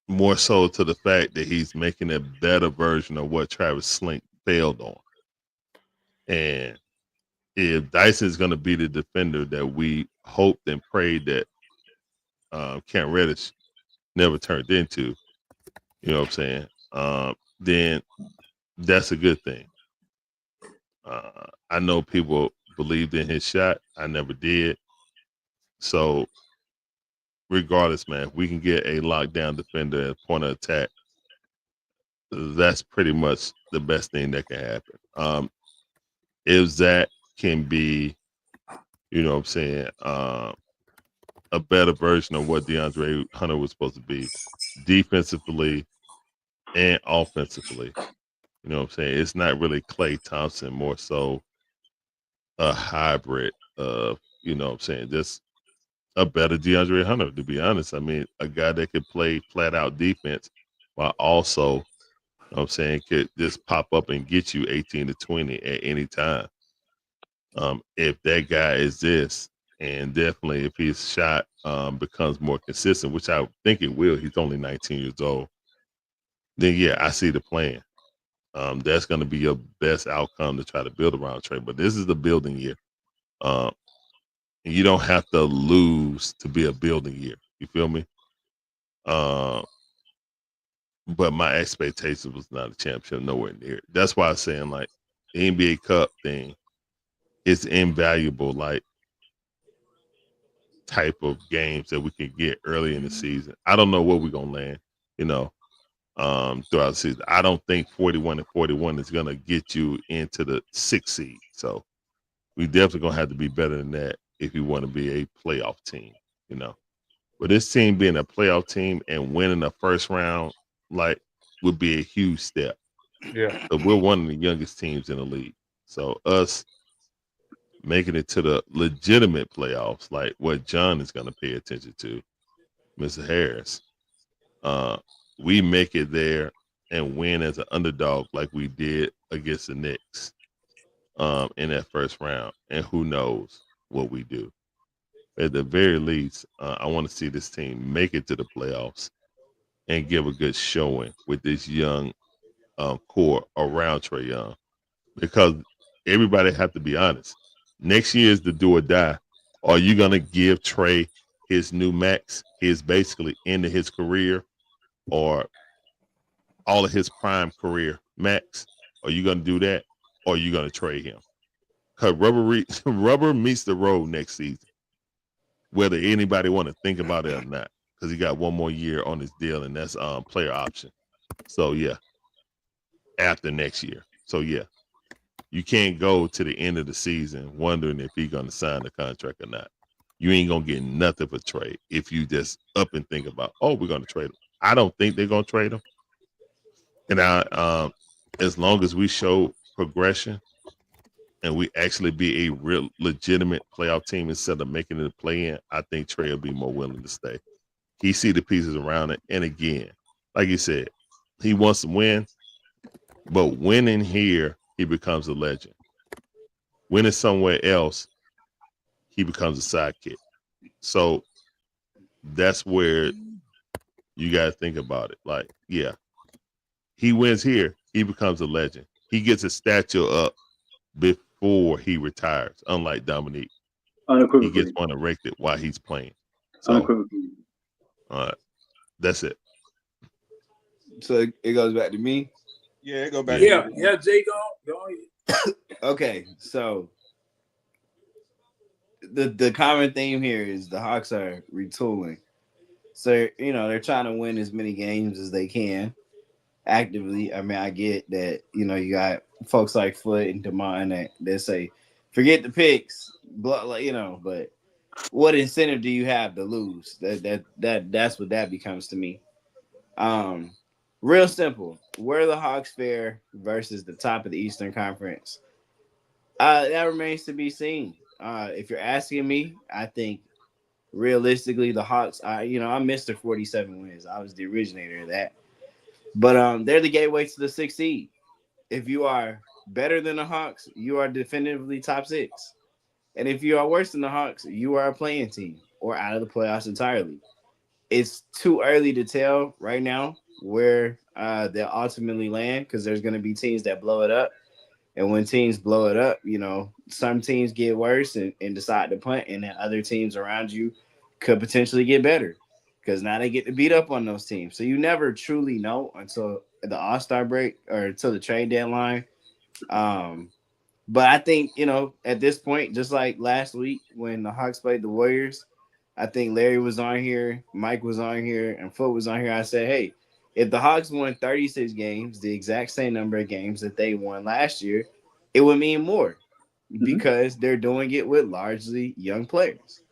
more so to the fact that he's making a better version of what Travis Slink failed on. And if Dyson is going to be the defender that we hoped and prayed that Cam Reddish never turned into, you know what I'm saying, then that's a good thing. I know people believed in his shot. I never did. So regardless, man, if we can get a lockdown defender at point of attack, that's pretty much the best thing that can happen. If Zach can be, you know what I'm saying, a better version of what DeAndre Hunter was supposed to be, defensively and offensively. You know what I'm saying? It's not really Klay Thompson, more so a hybrid of, you know what I'm saying, just a better DeAndre Hunter, to be honest. I mean, a guy that could play flat out defense while also, you know what I'm saying, could just pop up and get you 18 to 20 at any time. If that guy exists, and definitely if his shot becomes more consistent, which I think it will, he's only 19 years old, then yeah, I see the plan. That's going to be your best outcome to try to build around Trey. But this is the building year. You don't have to lose to be a building year. You feel me? But my expectation was not a championship, nowhere near it. That's why I'm saying, like, the NBA Cup thing is invaluable, like, type of games that we can get early in the season. I don't know where we're going to land, you know, throughout the season. I don't think 41-41 is going to get you into the 6th seed. So we definitely going to have to be better than that if you want to be a playoff team, you know. But this team being a playoff team and winning the first round, like, would be a huge step. Yeah. So we're one of the youngest teams in the league. So us making it to the legitimate playoffs, like what John is going to pay attention to, Mr. Harris, we make it there and win as an underdog like we did against the Knicks in that first round. And who knows what we do. At the very least, I want to see this team make it to the playoffs and give a good showing with this young core around Trey Young. Because everybody have to be honest. Next year is the do or die. Are you going to give Trey his new max, his basically end of his career, or all of his prime career max? Are you going to do that, or are you going to trade him? Because rubber meets the road next season, whether anybody want to think about it or not, because he got one more year on his deal, and that's player option. So, yeah, after next year. So, yeah. You can't go to the end of the season wondering if he's going to sign the contract or not. You ain't going to get nothing for trade if you just up and think about, oh, we're going to trade him. I don't think they're going to trade him. And as long as we show progression and we actually be a real legitimate playoff team instead of making it a play-in, I think Trey will be more willing to stay. He see the pieces around it. And again, like you said, He wants to win, but winning here, he becomes a legend. Winning somewhere else, he becomes a sidekick. So that's where you got to think about it. Like, yeah, he wins here, he becomes a legend. He gets his stature up before he retires, unlike Dominique. He gets one erected while he's playing. So, that's it. So it goes back to me. Yeah, it goes back. Yeah, Jay, go ahead. Okay, so the common theme here is the Hawks are retooling. So they're trying to win as many games as they can actively. I mean, I get that. You got folks like Foot and Demond that say, forget the picks, but what incentive do you have to lose? That's what that becomes to me. Real simple. Where the Hawks fare versus the top of the Eastern Conference, that remains to be seen. If you're asking me, I think realistically the Hawks, I'm Mr. 47 wins. I was the originator of that. But they're the gateway to the 6th seed. If you are better than the Hawks, you are definitively top 6. And if you are worse than the Hawks, you are a playing team or out of the playoffs entirely. It's too early to tell right now where they'll ultimately land, because there's going to be teams that blow it up. And when teams blow it up, some teams get worse and decide to punt, and then other teams around you could potentially get better, because now they get to beat up on those teams. So you never truly know until the All-Star break or until the trade deadline. But I think, at this point, just like last week when the Hawks played the Warriors, I think Larry was on here, Mike was on here, and Foot was on here. I said, hey, if the Hawks won 36 games, the exact same number of games that they won last year, it would mean more, because they're doing it with largely young players.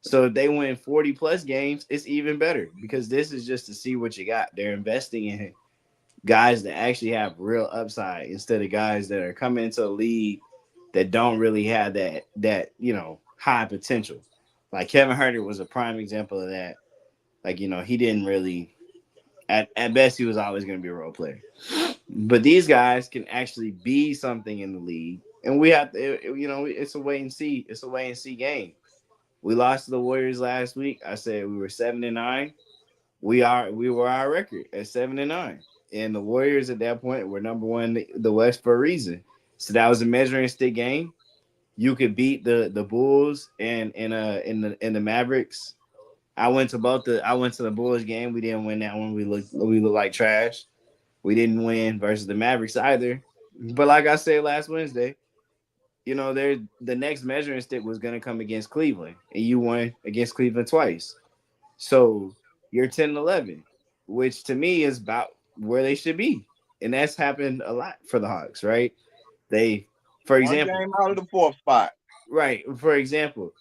So if they win 40 plus games, it's even better, because this is just to see what you got. They're investing in guys that actually have real upside instead of guys that are coming into the league that don't really have that high potential. Like Kevin Huerter was a prime example of that. Like, he didn't really, at best, he was always going to be a role player. But these guys can actually be something in the league. And we have to, it's a wait and see. It's a wait and see game. We lost to the Warriors last week. I said we were 7-9. We were our record at 7-9. And the Warriors at that point were number one in the West for a reason. So that was a measuring stick game. You could beat the Bulls and in the Mavericks. I went to the Bulls game. We didn't win that one. We looked like trash. We didn't win versus the Mavericks either. But like I said last Wednesday, the next measuring stick was going to come against Cleveland, and you won against Cleveland twice. So you're 10-11, which to me is about where they should be. And that's happened a lot for the Hawks, right? For example, one game out of the 4th spot. Right. For example,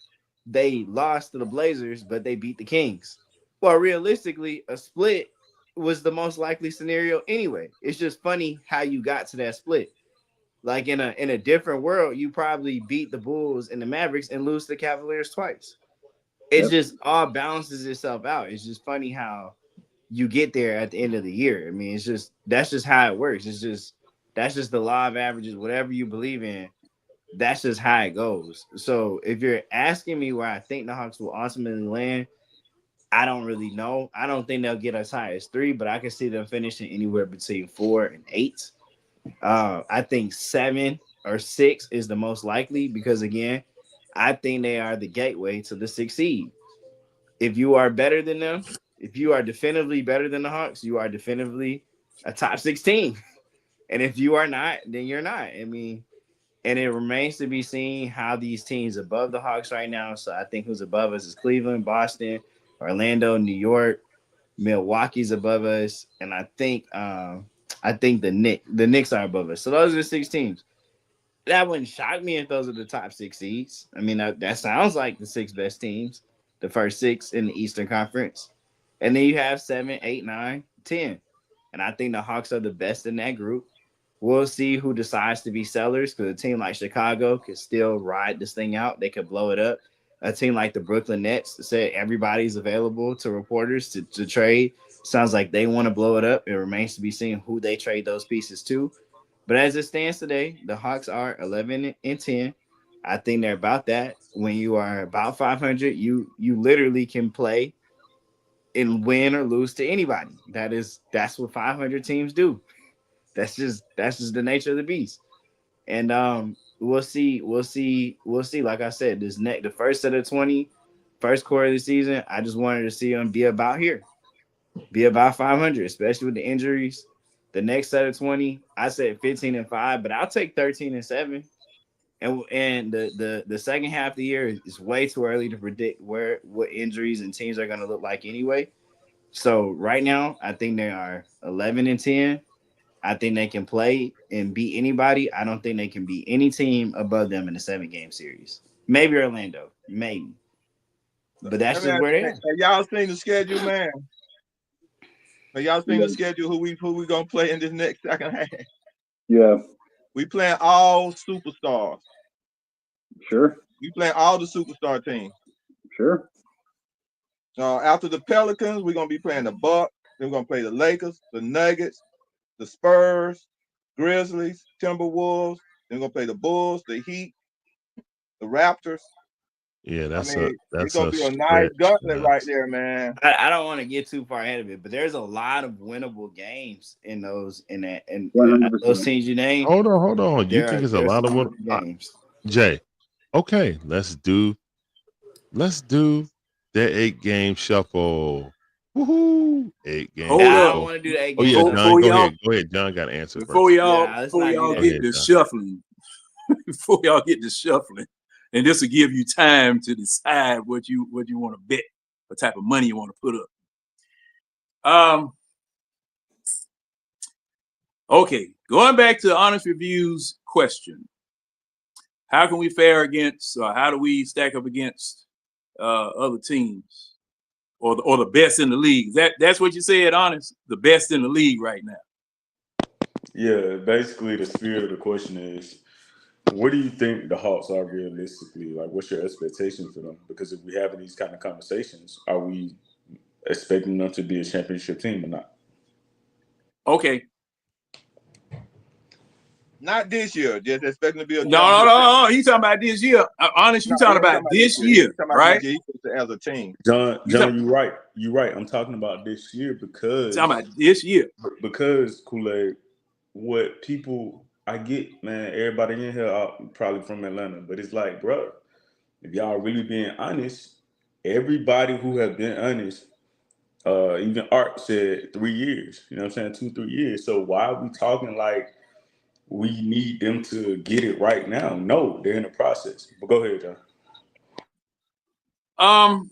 they lost to the Blazers, but they beat the Kings. Well, realistically, a split was the most likely scenario anyway. It's just funny how you got to that split. Like in a different world, you probably beat the Bulls and the Mavericks and lose to the Cavaliers twice. It just all balances itself out. It's just funny how you get there at the end of the year. I mean, that's just how it works. That's just the law of averages. Whatever you believe in, that's just how it goes. So if you're asking me where I think the Hawks will ultimately land, I don't really know. I don't think they'll get as high as 3, but I can see them finishing anywhere between 4 and 8. I think 7 or 6 is the most likely, because again, I think they are the gateway to the 6th seed. If you are better than them, if you are definitively better than the Hawks, you are definitively a top 16. And if you are not, then you're not. I mean, and it remains to be seen how these teams above the Hawks right now. So I think who's above us is Cleveland, Boston, Orlando, New York, Milwaukee's above us, and I think the Knicks are above us. So those are the 6 teams. That wouldn't shock me if those are the top 6 seeds. I mean, that sounds like the 6 best teams, the first 6 in the Eastern Conference. And then you have 7, 8, 9, 10. And I think the Hawks are the best in that group. We'll see who decides to be sellers, because a team like Chicago could still ride this thing out. They could blow it up. a team like the Brooklyn Nets said everybody's available to reporters to trade. Sounds like they want to blow it up. It remains to be seen who they trade those pieces to. But as it stands today, the Hawks are 11-10. I think they're about that. When you are about 500, you literally can play and win or lose to anybody. That's what 500 teams do. That's just the nature of the beast. And we'll see. Like I said, the first set of 20, first quarter of the season, I just wanted to see them be about here, be about 500, especially with the injuries. The next set of 20, I said 15-5, but I'll take 13-7. And the second half of the year is way too early to predict what injuries and teams are going to look like anyway. So right now, I think they are 11-10. I think they can play and beat anybody. I don't think they can beat any team above them in a 7-game series. Maybe Orlando, maybe. But that's just where they are. Have y'all seen the schedule, man? Have y'all seen the schedule? Who we gonna play in this next second half? Yeah. We playing all superstars. Sure. We playing all the superstar teams. Sure. After the Pelicans, we're gonna be playing the Bucks. Then we're gonna play the Lakers, the Nuggets, the Spurs, Grizzlies, Timberwolves. Then we're gonna play the Bulls, the Heat, the Raptors. Yeah, that's it's gonna be a nice gauntlet right there, man. I don't want to get too far ahead of it, but there's a lot of winnable games in those those teams you named. Hold on. You think it's a lot of games? Jay, okay, let's do that 8-game shuffle. Woohoo! 8-game. Hold up. I don't want to do the 8 games. Oh yeah, John, go ahead. John got to answer before y'all get to shuffling. Before y'all get to shuffling, and this will give you time to decide what you want to bet, what type of money you want to put up. Okay, going back to the Honest Review's question. How can we fare against, or how do we stack up against other teams, or the best in the league? That's what you said, Honest. The best in the league right now. Yeah, basically the spirit of the question is, what do you think the Hawks are realistically? Like, what's your expectation for them? Because if we're having these kind of conversations, are we expecting them to be a championship team or not? Okay. Not this year. Just expecting to be a no. He's talking about this year. Honest, you talking about this year, right? As a team. John, you're right. You're right. I'm talking about this year because talking about this year. Because Kool-Aid, what people I get, man, everybody in here are probably from Atlanta, but it's like, bro, if y'all really being honest, everybody who have been honest, even Art said 3 years, you know what I'm saying, 2-3 years. So why are we talking like we need them to get it right now? No, they're in the process. But go ahead, John.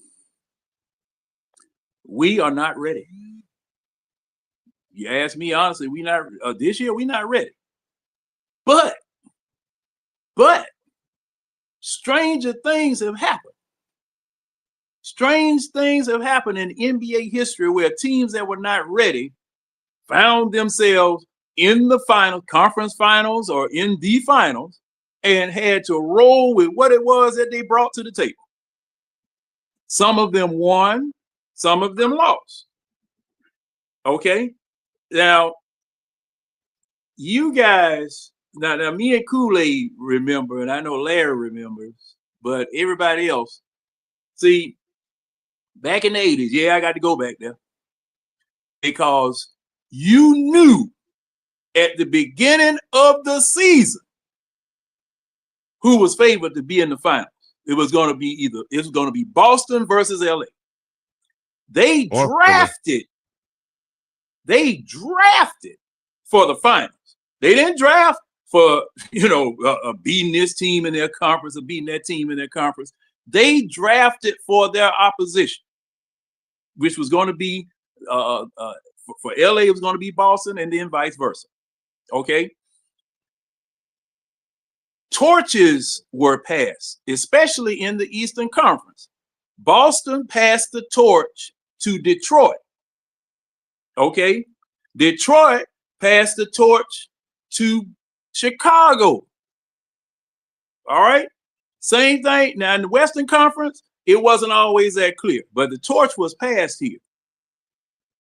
We are not ready. You ask me honestly, we not this year. We not ready. But stranger things have happened. Strange things have happened in NBA history where teams that were not ready found themselves in the final conference finals or in the finals and had to roll with what it was that they brought to the table. Some of them won, some of them lost. Okay. Now, you guys, now me and Kool-Aid remember, and I know Larry remembers, but everybody else, see, back in the 80s, yeah, I got to go back there, because you knew at the beginning of the season who was favored to be in the finals. It was going to be Boston versus LA. They drafted for the finals. They didn't draft for, beating this team in their conference or beating that team in their conference. They drafted for their opposition, which was going to be, for LA, it was going to be Boston, and then vice versa. Okay. Torches were passed, especially in the Eastern Conference. Boston passed the torch to Detroit. Okay. Detroit passed the torch to Chicago. All right. Same thing. Now in the Western Conference, it wasn't always that clear, but the torch was passed here.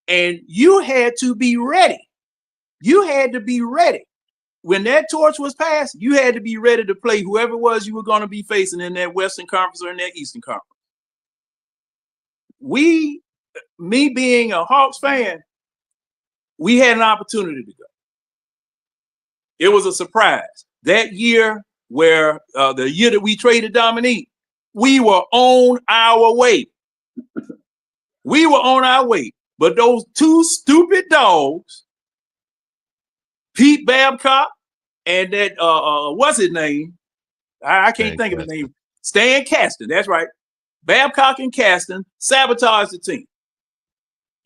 And you had to be ready. You had to be ready. When that torch was passed, you had to be ready to play whoever it was you were going to be facing in that Western Conference or in that Eastern Conference. Me being a Hawks fan, we had an opportunity to go. It was a surprise. That year where the year that we traded Dominique, we were on our way. We were on our way. But those two stupid dogs, Pete Babcock and that what's his name? I can't think of his name. Stan Kasten. That's right. Babcock and Kasten sabotaged the team.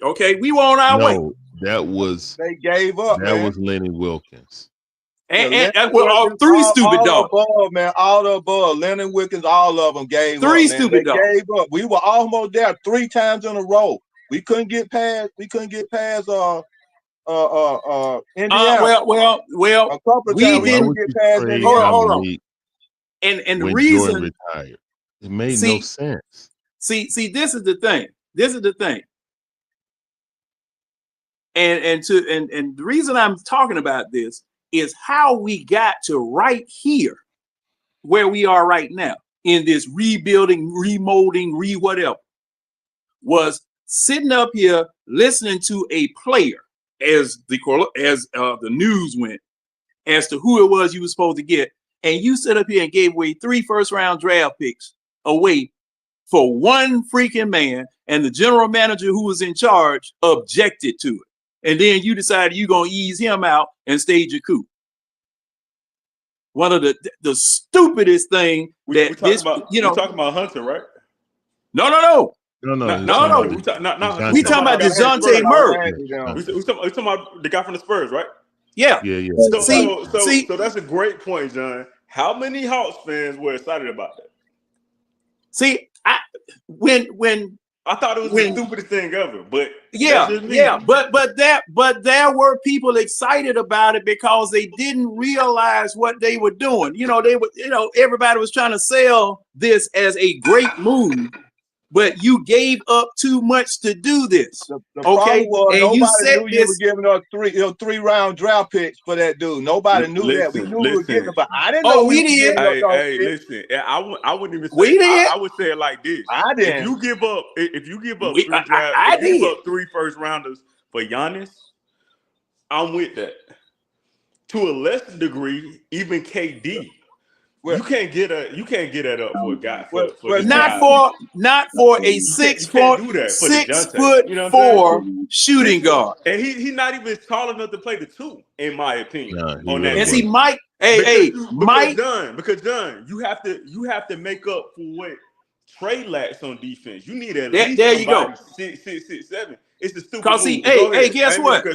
Okay, we were on our way. That was they gave up. That man. was Lenny Wilkins. And well, three stupid dogs. Above, man, all the above. Lennon Wilkins, all of them gave up. Three stupid dogs. Gave up. We were almost there 3 times in a row. We couldn't get past. Indiana. Well. A couple of we times didn't get past. Hold on. And the reason Jordan retired, it made no sense. See, this is the thing. This is the thing. And the reason I'm talking about this is how we got to right here where we are right now in this rebuilding, remolding, whatever, was sitting up here listening to a player as the news went as to who it was you were supposed to get, and you sit up here and gave away 3 first-round draft picks away for one freaking man, and the general manager who was in charge objected to it. And then you decided you're going to ease him out and stage a coup. One of the stupidest thing we're talking about Hunter, right? No. We talking about DeJounte Murray. We talking about the guy from the Spurs, right? Yeah. So that's a great point, John. How many Hawks fans were excited about that? See, when I thought it was the stupidest thing ever, but but there were people excited about it because they didn't realize what they were doing. Everybody was trying to sell this as a great move, but you gave up too much to do this. The okay, was, and nobody you said knew you were giving up 3-round draft picks for that dude. Nobody knew that. We knew we were getting about. I didn't know we did. Hey, listen, I wouldn't even say. We did. I would say it like this. I did. If you give up 3 first rounders for Giannis, I'm with that. To a lesser degree, even KD. You can't get that up for a guy. Not for a 6'4" shooting guard. And he's not even tall enough to play the 2, in my opinion. On that. And see, Mike, because John, you have to make up for what Trey lacks on defense. You need at least there you go. 6, 7. It's the stupid. Because hey, guess what?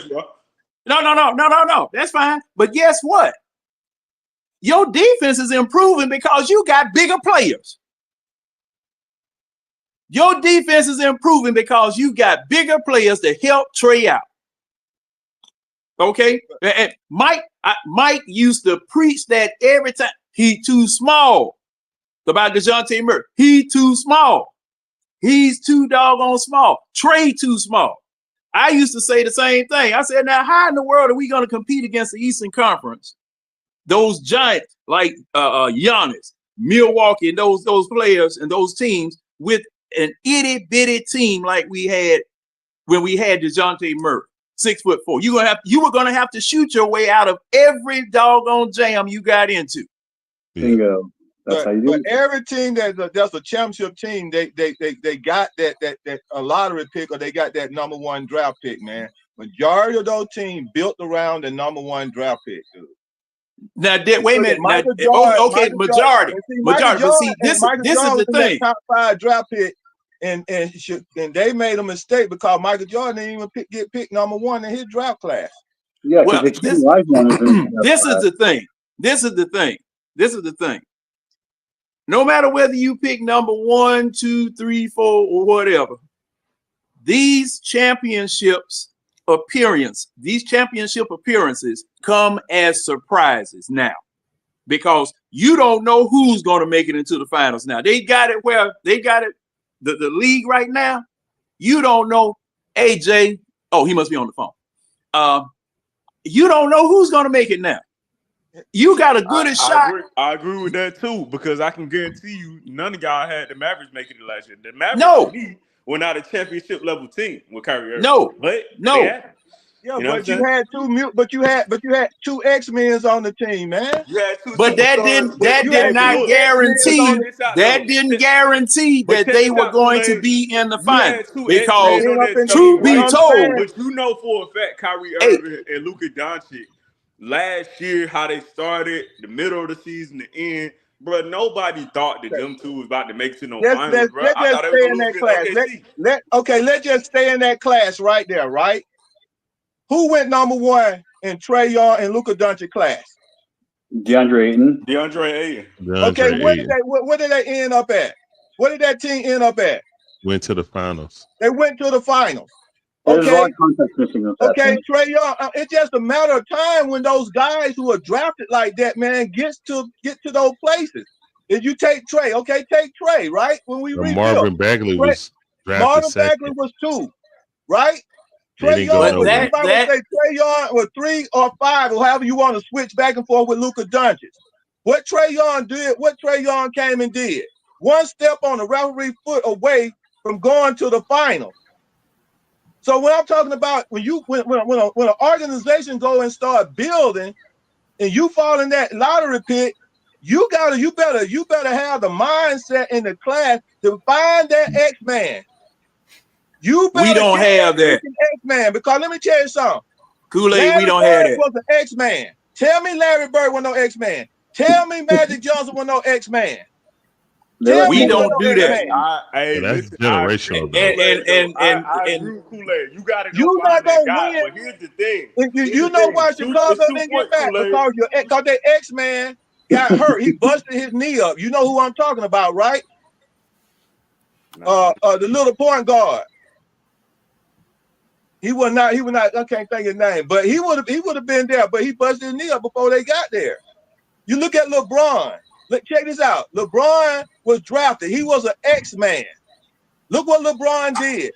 No. That's fine. But guess what? Your defense is improving because you got bigger players. Your defense is improving because you got bigger players to help Trey out. Okay? And Mike used to preach that every time. He too small. About DeJounte Murray. He too small. He's too doggone small. Trey too small. I used to say the same thing. I said, now how in the world are we going to compete against the Eastern Conference? Those giants like Giannis, Milwaukee, and those players and those teams with an itty bitty team like we had when we had DeJounte Murray, 6'4". You were gonna have to shoot your way out of every doggone jam you got into. Bingo. That's how you do but it. every team that's a championship team, they got that a lottery pick, or they got that number 1 draft pick, man. Majority of those teams built around the number 1 draft pick, dude. Now, wait a minute. Majority. But see, this is the thing. Top 5 draft pick, and they made a mistake because Michael Jordan didn't even get picked number 1 in his draft class. Yeah, well, this is the thing. This is the thing. No matter whether you pick number 1, 2, 3, 4, or whatever, these championship appearances come as surprises now. because you don't know who's going to make it into the finals. Now they got it where they got it. The league right now, you don't know. AJ, oh, he must be on the phone. You don't know who's going to make it now. You got a good shot. I agree with that too, because I can guarantee you none of y'all had the Mavericks making it last year. The Mavericks to me were not a championship level team with Kyrie Irving. Yeah, but you had two X-Men on the team, man. But that did not guarantee that they were going to be in the finals. Because truth be told, but you know for a fact Kyrie Irving and Luka Doncic last year, how they started, the middle of the season, the end, bro. Nobody thought that them two was about to make it to no finals, bro. I thought they were going to lose it. Let's just stay in that class right there, right? Who went number one in Trey Young and Luka Doncic class? DeAndre Ayton. Okay, where did they end up at? Where did that team end up at? Went to the finals. They went to the finals. There's a lot of context missing with that. Okay, Trey Young. It's just a matter of time when those guys who are drafted like that, man, get to those places. If you take Trey, take Trey, right? When we rebuild, Marvin Bagley was drafted Marvin second. Bagley was 2, right? Trey Young was Trey Young was 3 or 5, or however you want to switch back and forth with Luka Doncic. What Trey Young did, what Trey Young came and did, one step on the referee foot away from going to the final. So when I'm talking about when an organization go and start building, and you fall in that lottery pit, you better have the mindset in the class to find that X-Man. You better we don't have that X-Man, because let me tell you something. Kool-Aid, we don't have that. Was an X-Man. Tell me Larry Bird was no X-Man. Tell me Magic Johnson was no X-Man. We don't do that. That's generational. And I agree with Kool-Aid. You got to go find that guy. But here's the thing. You know why Chicago didn't get back? Because that X-Man got hurt. He busted his knee up. You know who I'm talking about, right? The little point guard. He was not. I can't think his name, but he would have been there. But he busted his knee up before they got there. You look at LeBron. Look, check this out. LeBron was drafted. He was an X-Man. Look what LeBron did.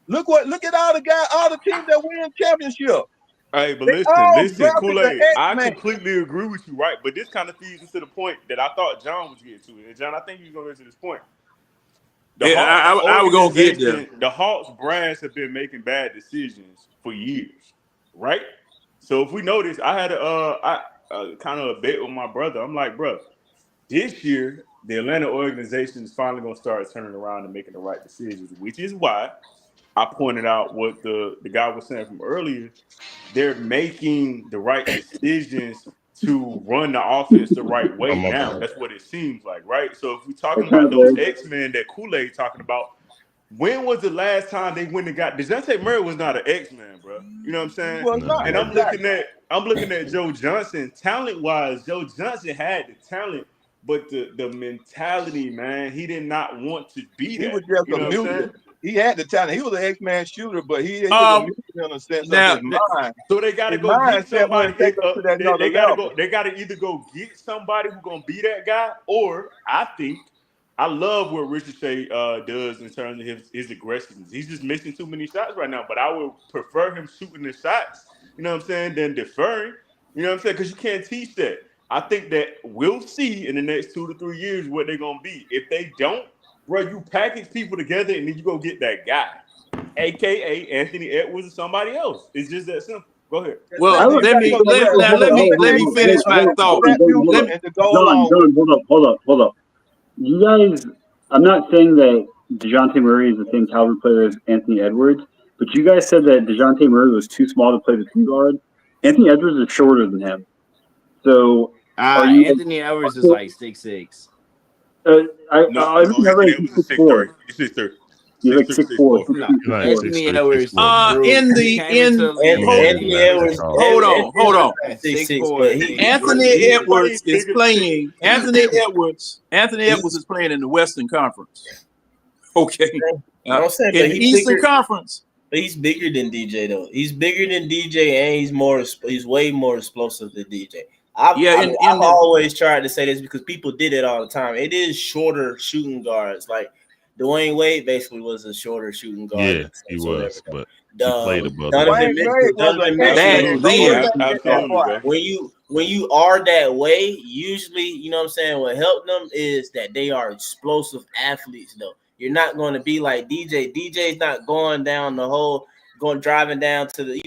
Look at all the teams that win championship. Hey, but listen, Kool-Aid. I completely agree with you, right? But this kind of feeds into the point that I thought John was getting to. And John, I think he's going to get to this point. I was going to get there. The Hawks brass have been making bad decisions for years, right? So if we notice, I had kind of a bet with my brother. I'm like, bro, this year, the Atlanta organization is finally going to start turning around and making the right decisions, which is why I pointed out what the guy was saying from earlier. They're making the right decisions to run the offense the right way now. That's what it seems like, right? So if we're talking about those X-Men that Kool-Aid talking about, when was the last time they went and got DeJounte Murray? Was not an X-Man, bro. You know what I'm saying? Well, not, and I'm looking at Joe Johnson. Talent-wise, Joe Johnson had the talent, but the mentality, man, he did not want to be that. He was just a mutant. He had the talent. He was an X-Man shooter, but he was a mutant in a sense of his mind. So they got to go get somebody. They got to either go get somebody who's gonna be that guy, or I love what Richard Shea does in terms of his aggressiveness. He's just missing too many shots right now. But I would prefer him shooting the shots, you know what I'm saying, than deferring. You know what I'm saying? Because you can't teach that. I think that we'll see in the next 2 to 3 years what they're gonna be. If they don't, bro, you package people together and then you go get that guy, aka Anthony Edwards or somebody else. It's just that simple. Go ahead. Well, let me finish my thought. John, hold up. You guys, I'm not saying that DeJounte Murray is the same caliber player as Anthony Edwards, but you guys said that DeJounte Murray was too small to play the 2 guard. Anthony Edwards is shorter than him. So Anthony Edwards is like 6'6". Anthony Edwards is 6'3". He's 6'3". He's like 6'4". Anthony Edwards. Anthony Edwards. Hold on. Anthony Edwards is playing. Anthony Edwards is playing in the Western Conference. Okay. I'm saying, in the Eastern Conference. But he's bigger than DJ though. He's bigger than DJ, and he's way more explosive than DJ. I've always tried to say this because people did it all the time. It is shorter shooting guards. Like Dwayne Wade basically was a shorter shooting guard. Yeah, he was, but he played above Donovan Mitchell. Absolutely. When you are that way, usually, you know what I'm saying, what helped them is that they are explosive athletes, though. You're not going to be like DJ. DJ's not going down the whole, driving down to the,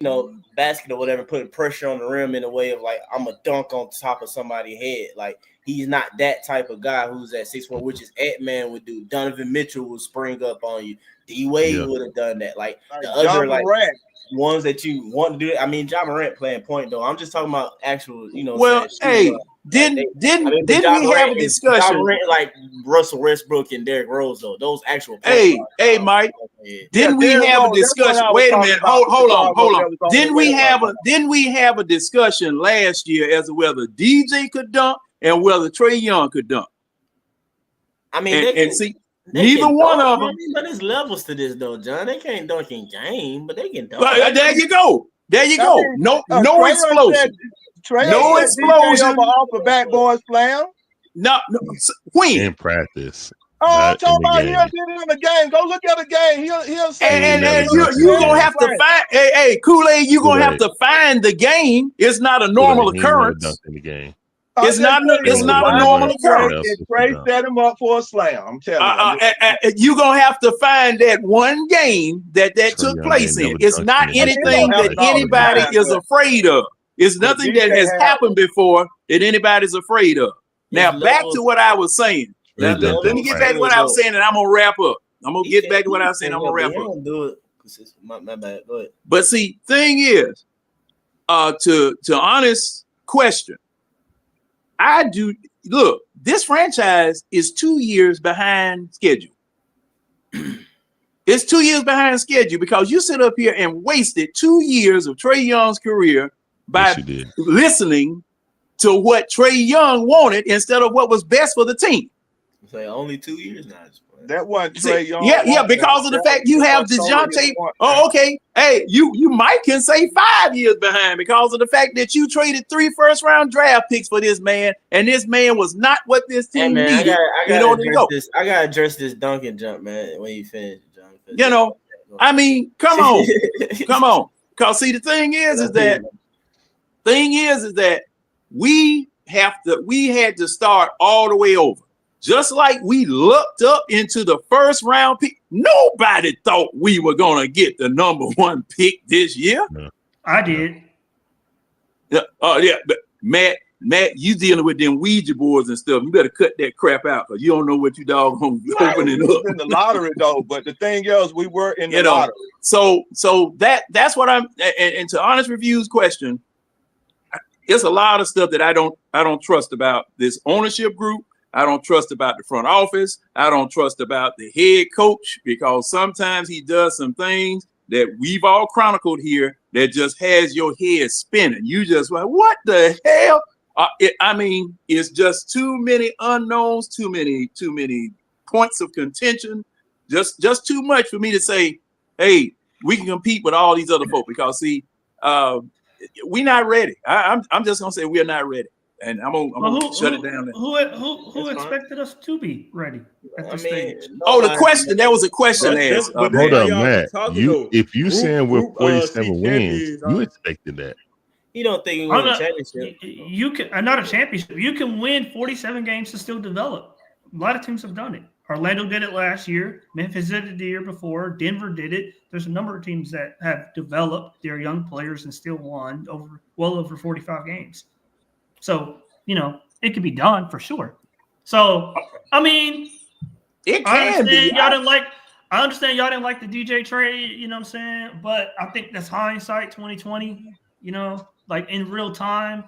basket or whatever, putting pressure on the rim in a way of like, I'm a dunk on top of somebody's head. Like, he's not that type of guy who's at 6'1", which is Ant-Man would do. Donovan Mitchell will spring up on you. D-Wade would have done that. Like the other, like, ones that you want to do. I mean, Ja Morant playing point though. I'm just talking about actual, Well, hey, didn't we have a discussion? Ja Morant, like Russell Westbrook and Derrick Rose though. Those actual. Hey, Mike. Didn't we have a discussion? Wait a minute. Hold on. Didn't we have a discussion last year as to whether DJ could dunk and whether Trey Young could dunk? I mean, neither one of them. But there's levels to this, though, John. They can't dunk in game, but they can dunk. There you go. No explosion. No explosion. Off the backboard slam. No. When in practice. Oh, I'm talking about he did it in the game. Go look at the game. He'll say. And you gonna have to find. Hey, Kool-Aid. You gonna have to find the game. It's not a normal occurrence. In the game. It's not a normal occurrence. Trey set him up for a slam. I'm telling you. You're going to have to find that one game that took place in. It's not anything that anybody is afraid of. It's nothing that has happened before that anybody's afraid of. Now, back to what I was saying. Let me get back to what I was saying, and I'm going to wrap up. I'm going to get back to what I was saying. I'm going to wrap up. Do it. My bad. Go ahead. But see, thing is, to honest question, look, this franchise is 2 years behind schedule. It's 2 years behind schedule because you sit up here and wasted 2 years of Trey Young's career by listening to what Trey Young wanted instead of what was best for the team. Say only 2 years now. That wasn't Trey Young. Yeah, because of the fact you have DeJounte. Oh, okay. Hey, you might can say 5 years behind because of the fact that you traded 3 first-round draft picks for this man, and this man was not what this team needed. I gotta address this Duncan jump, man. When you finish, John. I mean, come on, come on. Because see, the thing is that we had to start all the way over. Just like we looked up into the first round pick, nobody thought we were going to get the number 1 pick this year. I did. Yeah, but Matt, you dealing with them Ouija boards and stuff. You better cut that crap out because you don't know what you doggone opening up. In the lottery though, but the thing is, we were in the lottery. So that's what I'm. And to Honest Review's question, it's a lot of stuff that I don't trust about this ownership group. I don't trust about the front office. I don't trust about the head coach because sometimes he does some things that we've all chronicled here that just has your head spinning. You just like, what the hell? It's just too many unknowns, too many points of contention, just too much for me to say, hey, we can compete with all these other folks because see, we're not ready. I'm just gonna say we're not ready. And I'm gonna shut it down. Who expected us to be ready at this stage? The question. That was a question asked. Hold on, Matt. If you saying we're 47 wins, you expected that. You don't think you win a championship? You can not a championship. You can win 47 games to still develop. A lot of teams have done it. Orlando did it last year. Memphis did it the year before. Denver did it. There's a number of teams that have developed their young players and still won well over 45 games. So, it could be done for sure. So, I mean, it can be. I understand y'all didn't like the DJ trade, you know what I'm saying? But I think that's hindsight 2020, like in real time,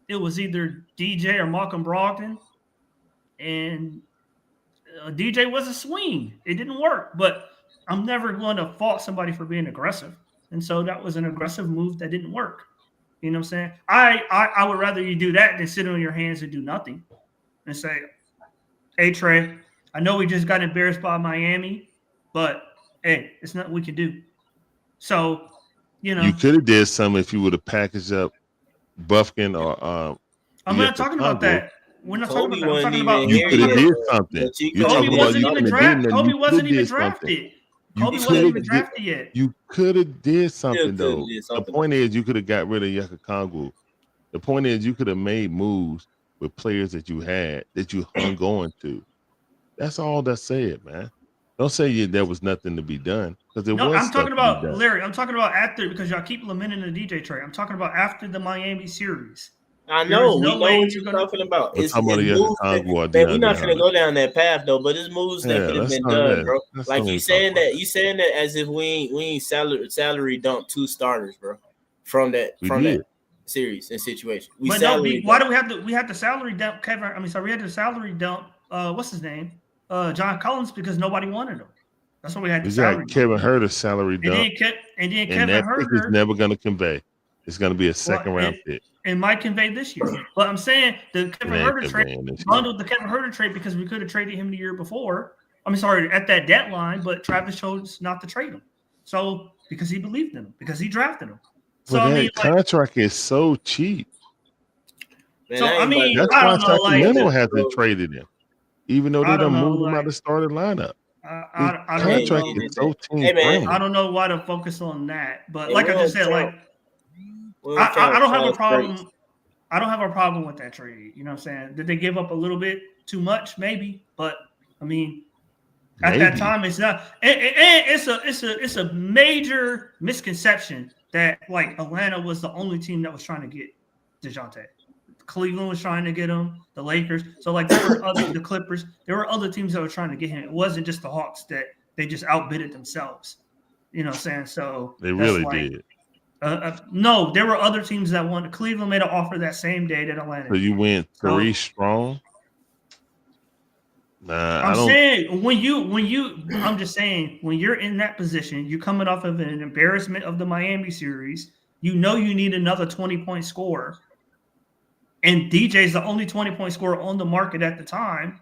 it was either DJ or Malcolm Brogdon. And DJ was a swing. It didn't work, but I'm never going to fault somebody for being aggressive. And so that was an aggressive move that didn't work. You know what I'm saying? I would rather you do that than sit on your hands and do nothing and say, hey, Trey, I know we just got embarrassed by Miami, but, hey, it's nothing we can do. So, You could have did something if you would have packaged up Buffkin or I'm not talking about that. We're not talking about that. I'm talking about you could have did something. You Kobe wasn't even drafted. Kobe wasn't even something. drafted. Kobe wasn't even drafted yet. You could have did something though. The point is you could have got rid of Yucca Kongu. The point is you could have made moves with players that you had that you hung on to. That's all that said, man. Don't say there was nothing to be done because there was. No, I'm talking about Larry. I'm talking about after because y'all keep lamenting the DJ trade. I'm talking about after the Miami series. I know. We know what you're talking about. It's moves that we're not going to go down that path though. But it's moves that could have been done, bro. Like you saying that as if we ain't salary dumped 2 starters, bro, from that series and situation. Why do we have to salary dump Kevin? I mean, sorry, we had to salary dump. What's his name? John Collins because nobody wanted him. That's what we had to salary. Kevin Huerter salary dump. And then Kevin Huerter is never going to convey. It's going to be a second round pick. And might convey this year. But I'm saying the Kevin Huerter trade bundled the Kevin Huerter trade because we could have traded him the year before. I mean, sorry, at that deadline, but Travis chose not to trade him. So because he believed in him, because he drafted him. So but that contract is so cheap. Man, so I mean, that's why Sacramento hasn't traded him, even though they done moved him out of the starting lineup. Contract is so team friendly. I don't know why to focus on that, but like I just said, like I don't have a problem. I don't have a problem with that trade. You know what I'm saying? Did they give up a little bit too much? Maybe, but I mean, at that time, it's not. And it's a major misconception that like Atlanta was the only team that was trying to get DeJounte. Cleveland was trying to get him. The Lakers. So like there were the Clippers. There were other teams that were trying to get him. It wasn't just the Hawks that they just outbidded themselves. You know what I'm saying? So they really did. No, there were other teams that wanted. Cleveland made an offer that same day that Atlanta. So you went 3 strong. Nah, I'm saying I'm just saying when you're in that position, you're coming off of an embarrassment of the Miami series. You know you need another 20-point scorer, and DJ's the only 20-point scorer on the market at the time.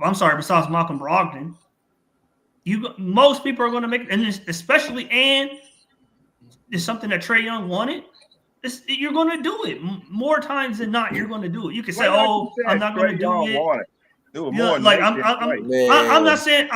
I'm sorry, besides Malcolm Brogdon. Most people are going to make, and especially it's something that Trey Young wanted. You're going to do it more times than not. You're going to do it. You can say, "Oh, I'm not going to do it." Like I'm not saying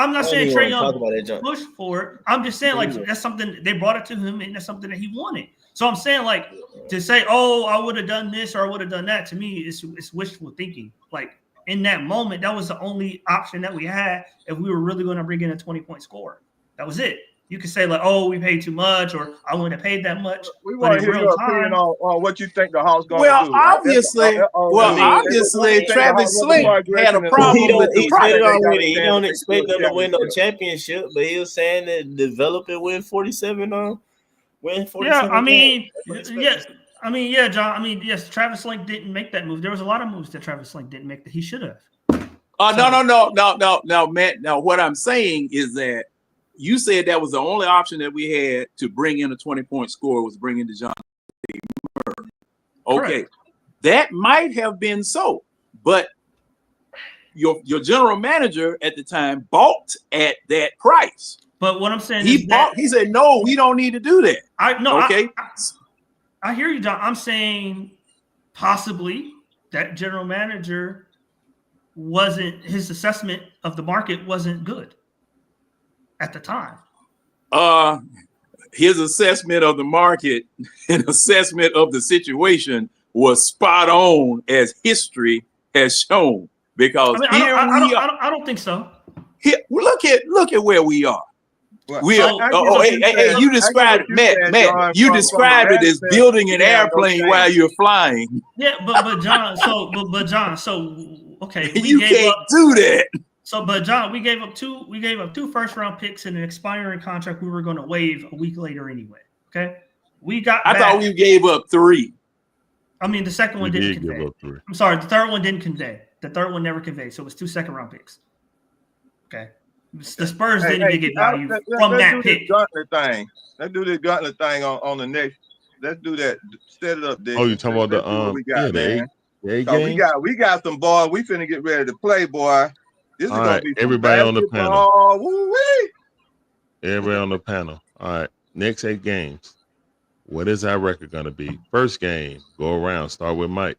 Trey Young pushed for it. I'm just saying like that's something they brought it to him, and that's something that he wanted. So I'm saying like to say, "Oh, I would have done this or I would have done that." To me, it's wishful thinking. Like in that moment, that was the only option that we had if we were really going to bring in a 20-point scorer. That was it. You could say like, "Oh, we paid too much," or "I wouldn't have paid that much." We want to hear your opinion on what you think the Hawks going to do. Obviously, Travis Slick had a problem with the product. He don't expect them to win no championship, but he was saying that develop and win 47. Win 47. Yeah, I mean, yes. I mean, yeah, John. I mean, yes, Travis Slick didn't make that move. There was a lot of moves that Travis Slick didn't make that he should have. No, Matt. Now, what I'm saying is that you said that was the only option that we had to bring in a 20-point scorer was bringing DeJounte Murray. Okay, correct. That might have been so, but your general manager at the time balked at that price. But what I'm saying he said, "No, we don't need to do that." I hear you, Don. I'm saying possibly that general manager his assessment of the market wasn't good at the time. His assessment of the market and assessment of the situation was spot on, as history has shown. Because I don't think so. Look at where we are. You described it, Matt. You described it as building an airplane while you're flying. Yeah, but John. So okay, you can't do that. So, but John, we gave up two first-round picks and an expiring contract we were going to waive a week later anyway. Okay, I thought we gave up 3. I mean, the second one didn't convey. I'm sorry, the third one didn't convey. The third one never conveyed, so it was 2 second-round picks. Okay, the Spurs didn't even get value from that pick. Let's do this gauntlet thing on the next. Let's do that. Set it up, Dick. Oh, you talking about the we got some boys. We finna get ready to play, boy. This is gonna be everybody on the panel. Everybody on the panel. All right. Next 8 games. What is our record gonna be? First game, go around. Start with Mike.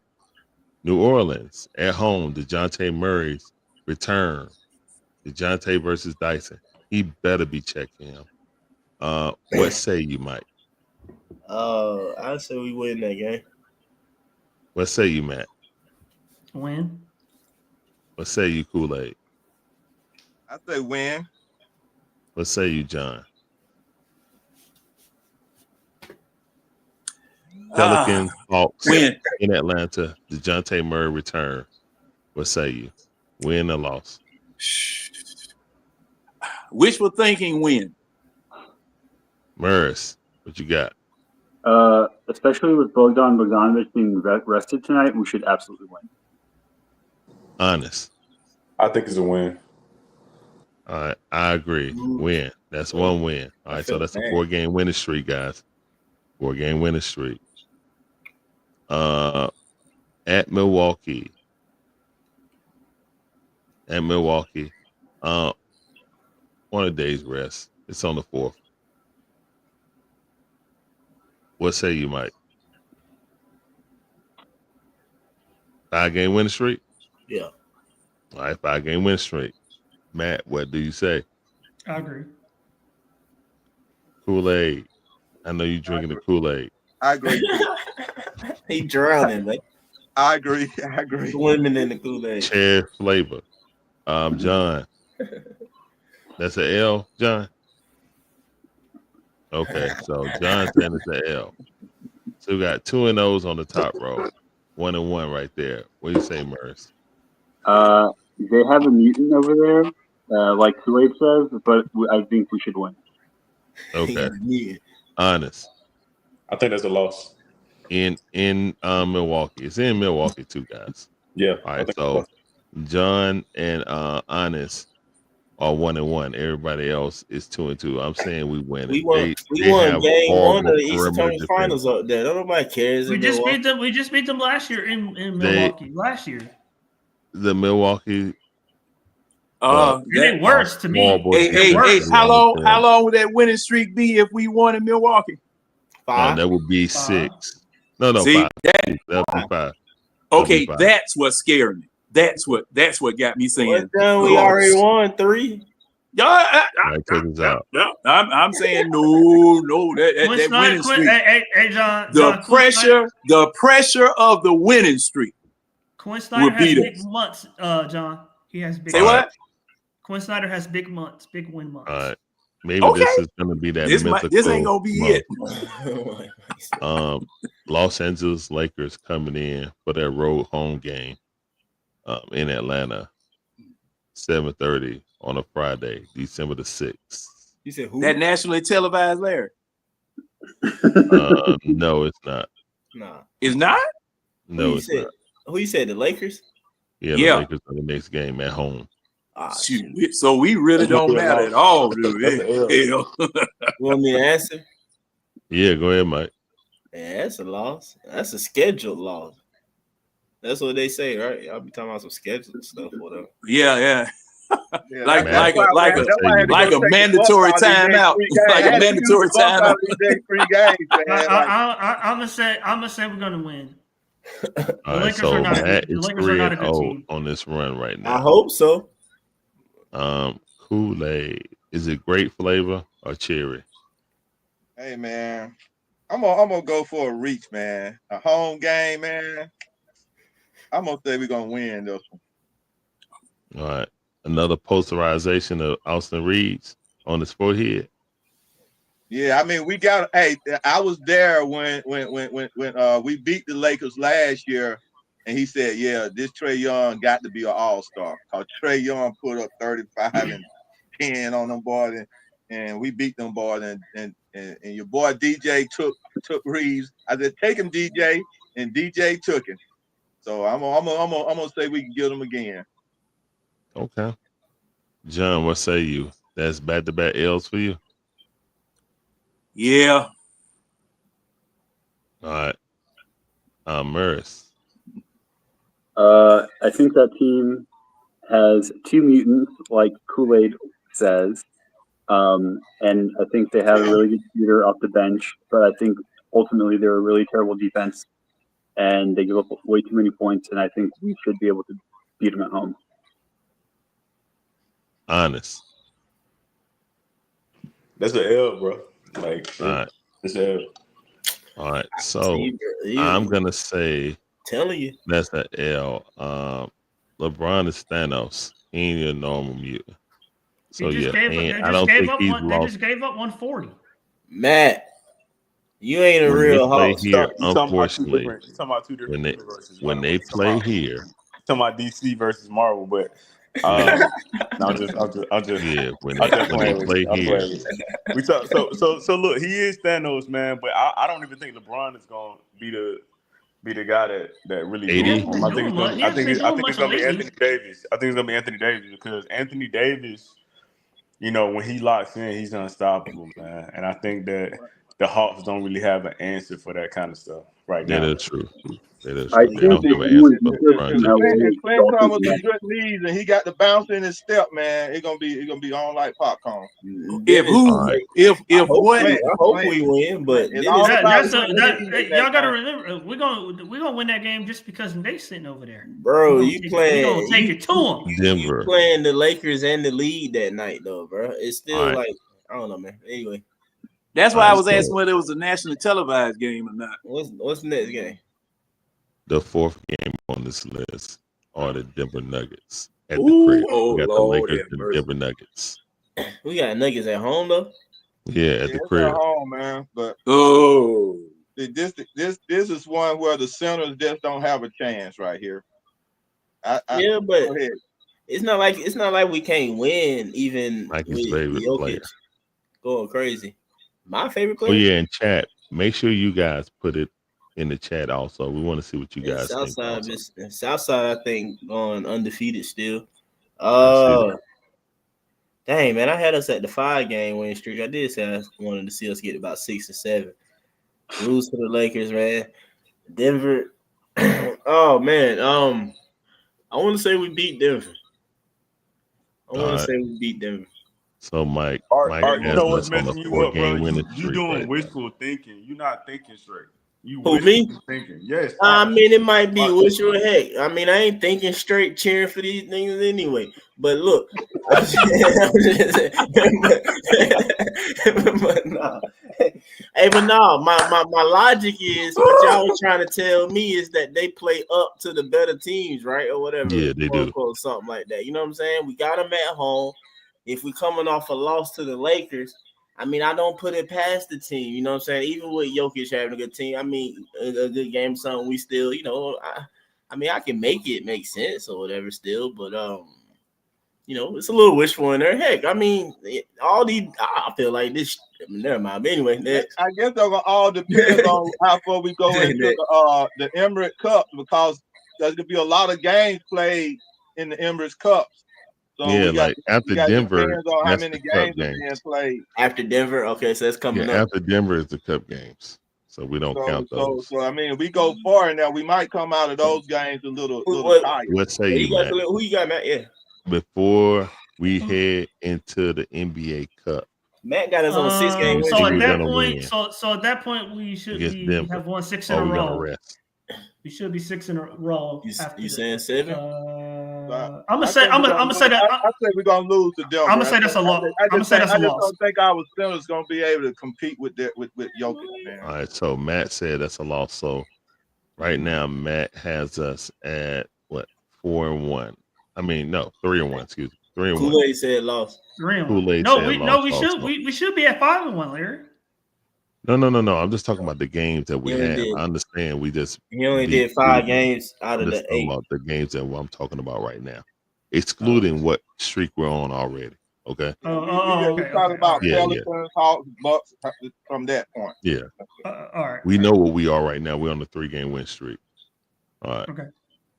New Orleans at home. DeJounte Murray's return. DeJounte versus Dyson. He better be checking him. What say you, Mike? I say we win that game. What say you, Matt? Win. What say you, Kool-Aid? I say win. What say you, John? Pelicans, Hawks win in Atlanta. DeJounte Murray return. What say you? Win or loss? Wishful thinking win. Murris, what you got? Especially with Bogdan Bogdanovic being rested tonight, we should absolutely win. Honest. I think it's a win. All right, I agree. Win. That's one win. All right, so that's a 4-game winning streak, guys. 4-game winning streak. At Milwaukee. On a day's rest. It's on the 4th. What say you, Mike? 5-game winning streak? Yeah. All right, 5-game winning streak. Matt, what do you say? I agree. Kool-Aid. I know you drinking the Kool-Aid. I agree. He drowning, man. I agree. Swimming in the Kool-Aid. Chair flavor. John. That's an L, John? Okay, so John saying it's an L. So we got 2 and O's on the top row. 1 and 1 right there. What do you say, Murs? They have a mutant over there, like Kool-Aid says, but I think we should win. Okay. Yeah. Honest. I think that's a loss. In Milwaukee. It's in Milwaukee too, guys. Yeah. All right, so John and Honest are 1 and 1. Everybody else is 2 and 2. I'm saying we win. We won game 1 of the Eastern Conference Finals up there. Nobody cares. We just beat them. We just beat them last year in Milwaukee. Last year. The Milwaukee. It ain't worse to me. Hey, how long would that winning streak be if we won in Milwaukee? 5. That would be 6. No, See, 5. That would be 5. Okay, that's what scared me. That's what got me saying. We already won 3. I'm saying no. That winning streak. Hey, John. The pressure of the winning streak. Quinn Snyder has big months. John, he has big. Say what? Quinn Snyder has big months, big win months. All right. Maybe this is going to be that. This ain't going to be it. Los Angeles Lakers coming in for their road home game in Atlanta, 7:30 on a Friday, December the 6th. You said who? That nationally televised, Larry? No, it's not. Nah. It's not? No, it's not. Who you said? The Lakers? Yeah, the Lakers are the next game at home. So we really don't matter at all, dude. You want me to answer? Yeah, go ahead, Mike. Yeah, that's a loss. That's a scheduled loss. That's what they say, right? Y'all be talking about some scheduled stuff, whatever. Yeah. Like a mandatory timeout. Like a mandatory timeout. I'm gonna say we're gonna win. All right, so Matt is 3-0 on this run right now. I hope so. Kool-Aid. Is it grape flavor or cherry? Hey man, I'm gonna go for a reach, man. A home game, man. I'm gonna say we're gonna win this one. All right. Another posterization of Austin Reeves on his forehead. Yeah, I mean we got. Hey, I was there when we beat the Lakers last year, and he said, "Yeah, this Trey Young got to be an all-star." Cause Trey Young put up 35 and 10 on them boys, and we beat them boys, and your boy DJ took Reeves. I said, "Take him, DJ," and DJ took him. So I'm gonna say we can get him again. Okay, John, what say you? That's back-to-back L's for you. Yeah. All right. Murris. I think that team has 2 mutants, like Kool-Aid says, and I think they have a really good shooter off the bench. But I think ultimately they're a really terrible defense. and they give up way too many points, and I think we should be able to beat them at home. Honest. That's an L, bro. Like, All right. it's an L. All right. So I'm gonna say telling you that's an L. LeBron is Thanos. He ain't a normal mutant. So They yeah, just I don't think he's They lost. just gave up 140. Matt, you ain't a When real they play Hawks. here, You talking unfortunately, about two different universes. when they play here, talking about DC versus Marvel, but no, I'm just yeah, when I'm just they playing with play you. I'm here, playing with you. We talk, so look, he is Thanos, man, but I don't even think LeBron is gonna be the guy that really AD? do it. I think it's gonna be lately. Anthony Davis. I think it's gonna be Anthony Davis because Anthony Davis, you know, when he locks in, he's unstoppable, man. And I think that the Hawks don't really have an answer for that kind of stuff right now. That is true. That is I true. They think don't they have an do answer it for because LeBron in James. LA, If Clint comes with some good knees and he got the bounce in his step, man, it's gonna be on like popcorn. If I hope we win, but It's all about y'all gotta remember we're gonna win that game just because they sitting over there. bro, We're you gonna playing take it to them. Denver. You playing the Lakers and the lead that night though, bro. It's still All right. like I don't know, man. Anyway, That's why I was asking whether it was a nationally televised game or not. what's the next game? The fourth game on this list are the Denver Nuggets at the Ooh, crib. oh, We got Lord, the Lakers have and mercy. Denver Nuggets. We got Nuggets at home though. Yeah, at the It's crib. at home, man. But Oh, this is one where the centers just don't have a chance right here. Yeah, but go ahead. it's not like we can't win even Mikey's with favorite Jokic player. going crazy. My favorite Oh player. yeah, in chat. Make sure you guys put it in the chat also. We want to see what you guys think. Also. Southside, I think, going undefeated still. That's Dang, man, I had us at the 5-game winning streak. I did say I wanted to see us get about 6 or 7. Lose to the Lakers, man. Denver. Oh man, I want to say we beat Denver. So Mike Art, has you know what's us on a messing you up, bro? 4-game winning You streak doing right now. wishful thinking. You're not thinking straight. You Who, wishful me? thinking. Yes. I Art. mean, it might be Art. wishful heck. I mean, I ain't thinking straight cheering for these things anyway. But look, I'm just saying, but no. Hey, but no, my logic is what y'all was trying to tell me is that they play up to the better teams, right? Or whatever. Yeah, they do. Unquote, something like that. You know what I'm saying? We got them at home. If we coming off a loss to the Lakers, I mean, I don't put it past the team. You know what I'm saying? Even with Jokic having a good team, I mean, a good game, something we still, you know, I mean, I can make it make sense or whatever still, but you know, it's a little wishful in there. Heck, I mean, all these, I feel like this. Never mind. But anyway, I guess they're gonna all depend on how far we go into the Emirates Cup because there's gonna be a lot of games played in the Emirates Cups. So yeah, like after Denver, depends on how that's many the cup games are being games. played. After Denver, okay, so that's coming Yeah, up. after Denver is the cup games, so we don't count those. So I mean, if we go far now, we might come out of those games a little tired. What say you, Matt? Who you got, Matt? Yeah. Before we head into the NBA Cup, Matt got us on a 6-game win. So at that point, so at that point, we should have won 6 in a we're row. gonna rest. We should be 6 in a row. You saying 7? I'm gonna say that. I say we're gonna lose to Denver. I'm gonna say that's a loss. I'm gonna say that's a I just loss. don't think our centers gonna be able to compete with Jokic, man. All right, so Matt said that's a loss. So right now, Matt has us at what 4-1. I mean, no, 3-1. Excuse me, 3-1. Kool-Aid said loss. Kool-Aid No, said we loss should also. we should be at 5-1, Larry. No. I'm just talking about the games that we have. I understand. We just he only did 5 games out of the 8. About the games that I'm talking about right now, excluding what streak we're on already. Okay. We're talking about Pelicans, Hawks, Bucks from that point. Yeah. All right. We know what we are right now. We're on the 3-game win streak. All right. Okay.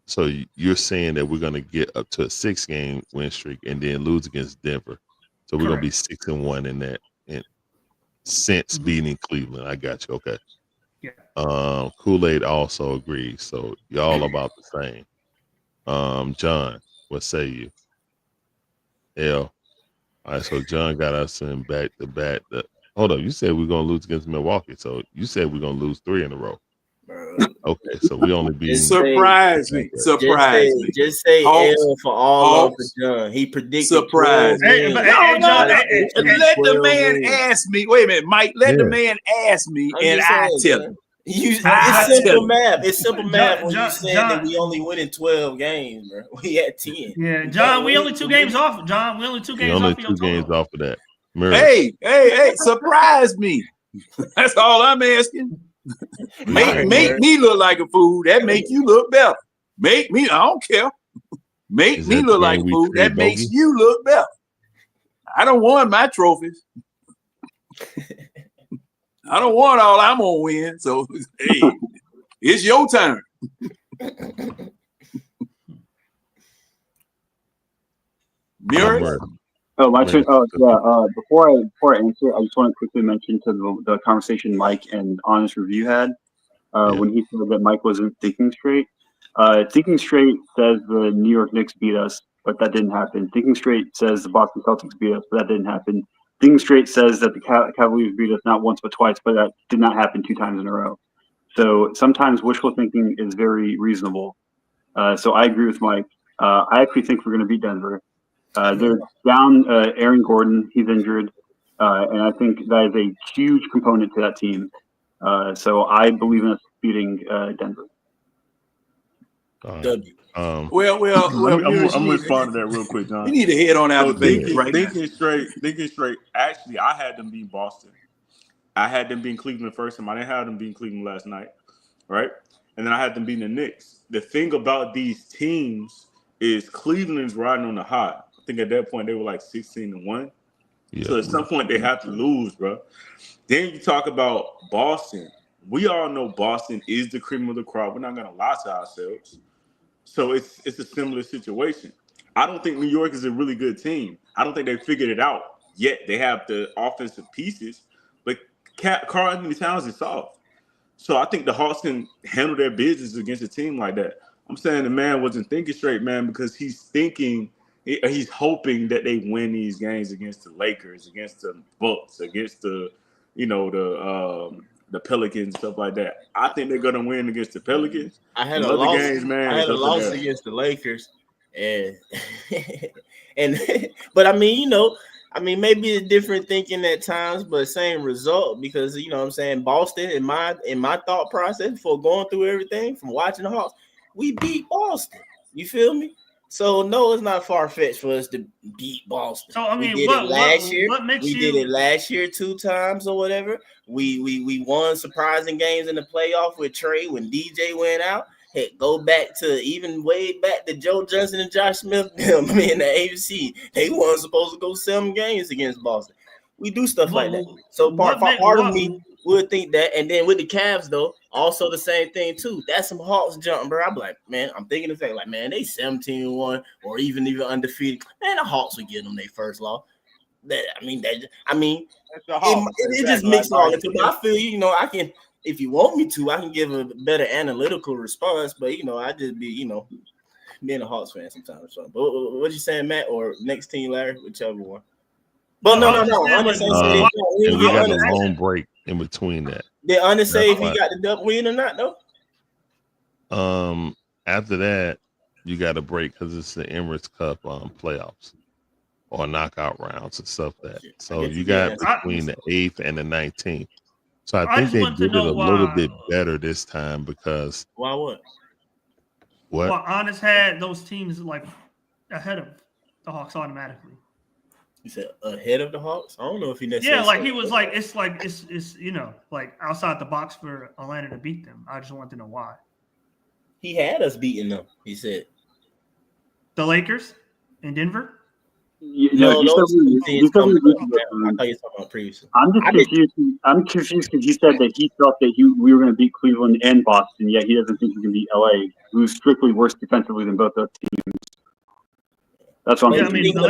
So you're saying that we're going to get up to a 6-game win streak and then lose against Denver. So we're going to be 6-1 in that. Since beating Cleveland. I got you. Okay. Yeah. Kool-Aid also agrees. So y'all about the same. John, what say you? L. All right, so John got us in back to back. Hold up, you said we're gonna lose against Milwaukee. So you said we're gonna lose 3 in a row. Okay, so we only beat Surprise me. Just say Hawks, L for all Hawks, for John. He predicted surprise. 12 wins. Let the man ask me. Wait a minute, Mike. Let the man ask me, I'm and just I saying, tell John. him. It's simple math. It's simple math when you said that we only win in 12 games, bro. We had 10. Yeah, John, we only 2 games off. John, we only 2 games only off. 2 games off of that. Hey, surprise me. That's all I'm asking. Make me look like a fool. That make you look better. Make me, I don't care. Make me look like a fool. That makes you look better. I don't want my trophies. I don't want all I'm gonna win. So hey, it's your turn. Mirror. Oh, my turn. Oh, yeah. Before I answer, I just want to quickly mention to the conversation Mike and Honest Review had when he said that Mike wasn't thinking straight. Thinking straight says the New York Knicks beat us, but that didn't happen. Thinking straight says the Boston Celtics beat us, but that didn't happen. Thinking straight says that the Cavaliers beat us not once but twice, but that did not happen 2 times in a row. So sometimes wishful thinking is very reasonable. So I agree with Mike. I actually think we're going to beat Denver. They're down Aaron Gordon. He's injured. And I think that is a huge component to that team. So I believe in us beating Denver. I'm gonna respond to that real quick, John. You need to head on out of Vegas right now. Thinking straight. Actually, I had them beat Boston. I had them beating Cleveland first time. I didn't have them beating Cleveland last night, right? And then I had them beating the Knicks. The thing about these teams is Cleveland's riding on the hot. I think at that point they were like 16-1. Yeah. So at some point they have to lose, bro. Then you talk about Boston. We all know Boston is the cream of the crop. We're not gonna lie to ourselves. So it's a similar situation. I don't think New York is a really good team. I don't think they figured it out yet. They have the offensive pieces, but Karl Anthony Towns is soft. So I think the Hawks can handle their business against a team like that. I'm saying the man wasn't thinking straight, man, because he's hoping that they win these games against the Lakers, against the Bucks, against the Pelicans, stuff like that. I think they're gonna win against the Pelicans. I had a loss against the Lakers, and but I mean, maybe it's different thinking at times, but same result because you know what I'm saying. Boston, in my thought process before going through everything from watching the Hawks, we beat Boston. You feel me? So no, it's not far fetched for us to beat Boston. So I mean, we did it last year 2 times or whatever. We won surprising games in the playoff with Trey when DJ went out. Hey, go back to even way back to Joe Johnson and Josh Smith in the AFC. They weren't supposed to go 7 games against Boston. We do stuff like that. So part of me would think that, and then with the Cavs though, also the same thing too. That's some Hawks jump, bro. I'm like, man, I'm thinking the fact, like, man, they 17-1 or even undefeated. Man, the Hawks would give them their first loss. It just mixes all into. But I feel I can, if you want me to, I can give a better analytical response. But I just be being a Hawks fan sometimes. So, but what you saying, Matt, or next team, Larry, whichever one. But no. And we got a long break in between that. Did Honest say if he got the double win or not, though? After that, you got a break because it's the Emirates Cup playoffs or knockout rounds and stuff like that. So you got between the 8th and the 19th. So I think they did it a little bit better this time because why what? Well, Honest had those teams like ahead of the Hawks automatically. You said ahead of the Hawks? I don't know if he necessarily. Yeah, like he was like it's like outside the box for Atlanta to beat them. I just want to know why. He had us beating them. He said the Lakers in Denver. I thought you were talking about previously. I'm just confused. I'm confused because he said that he felt that we were going to beat Cleveland and Boston, yet he doesn't think we can beat LA, who's strictly worse defensively than both those teams. That's what I'm thinking. The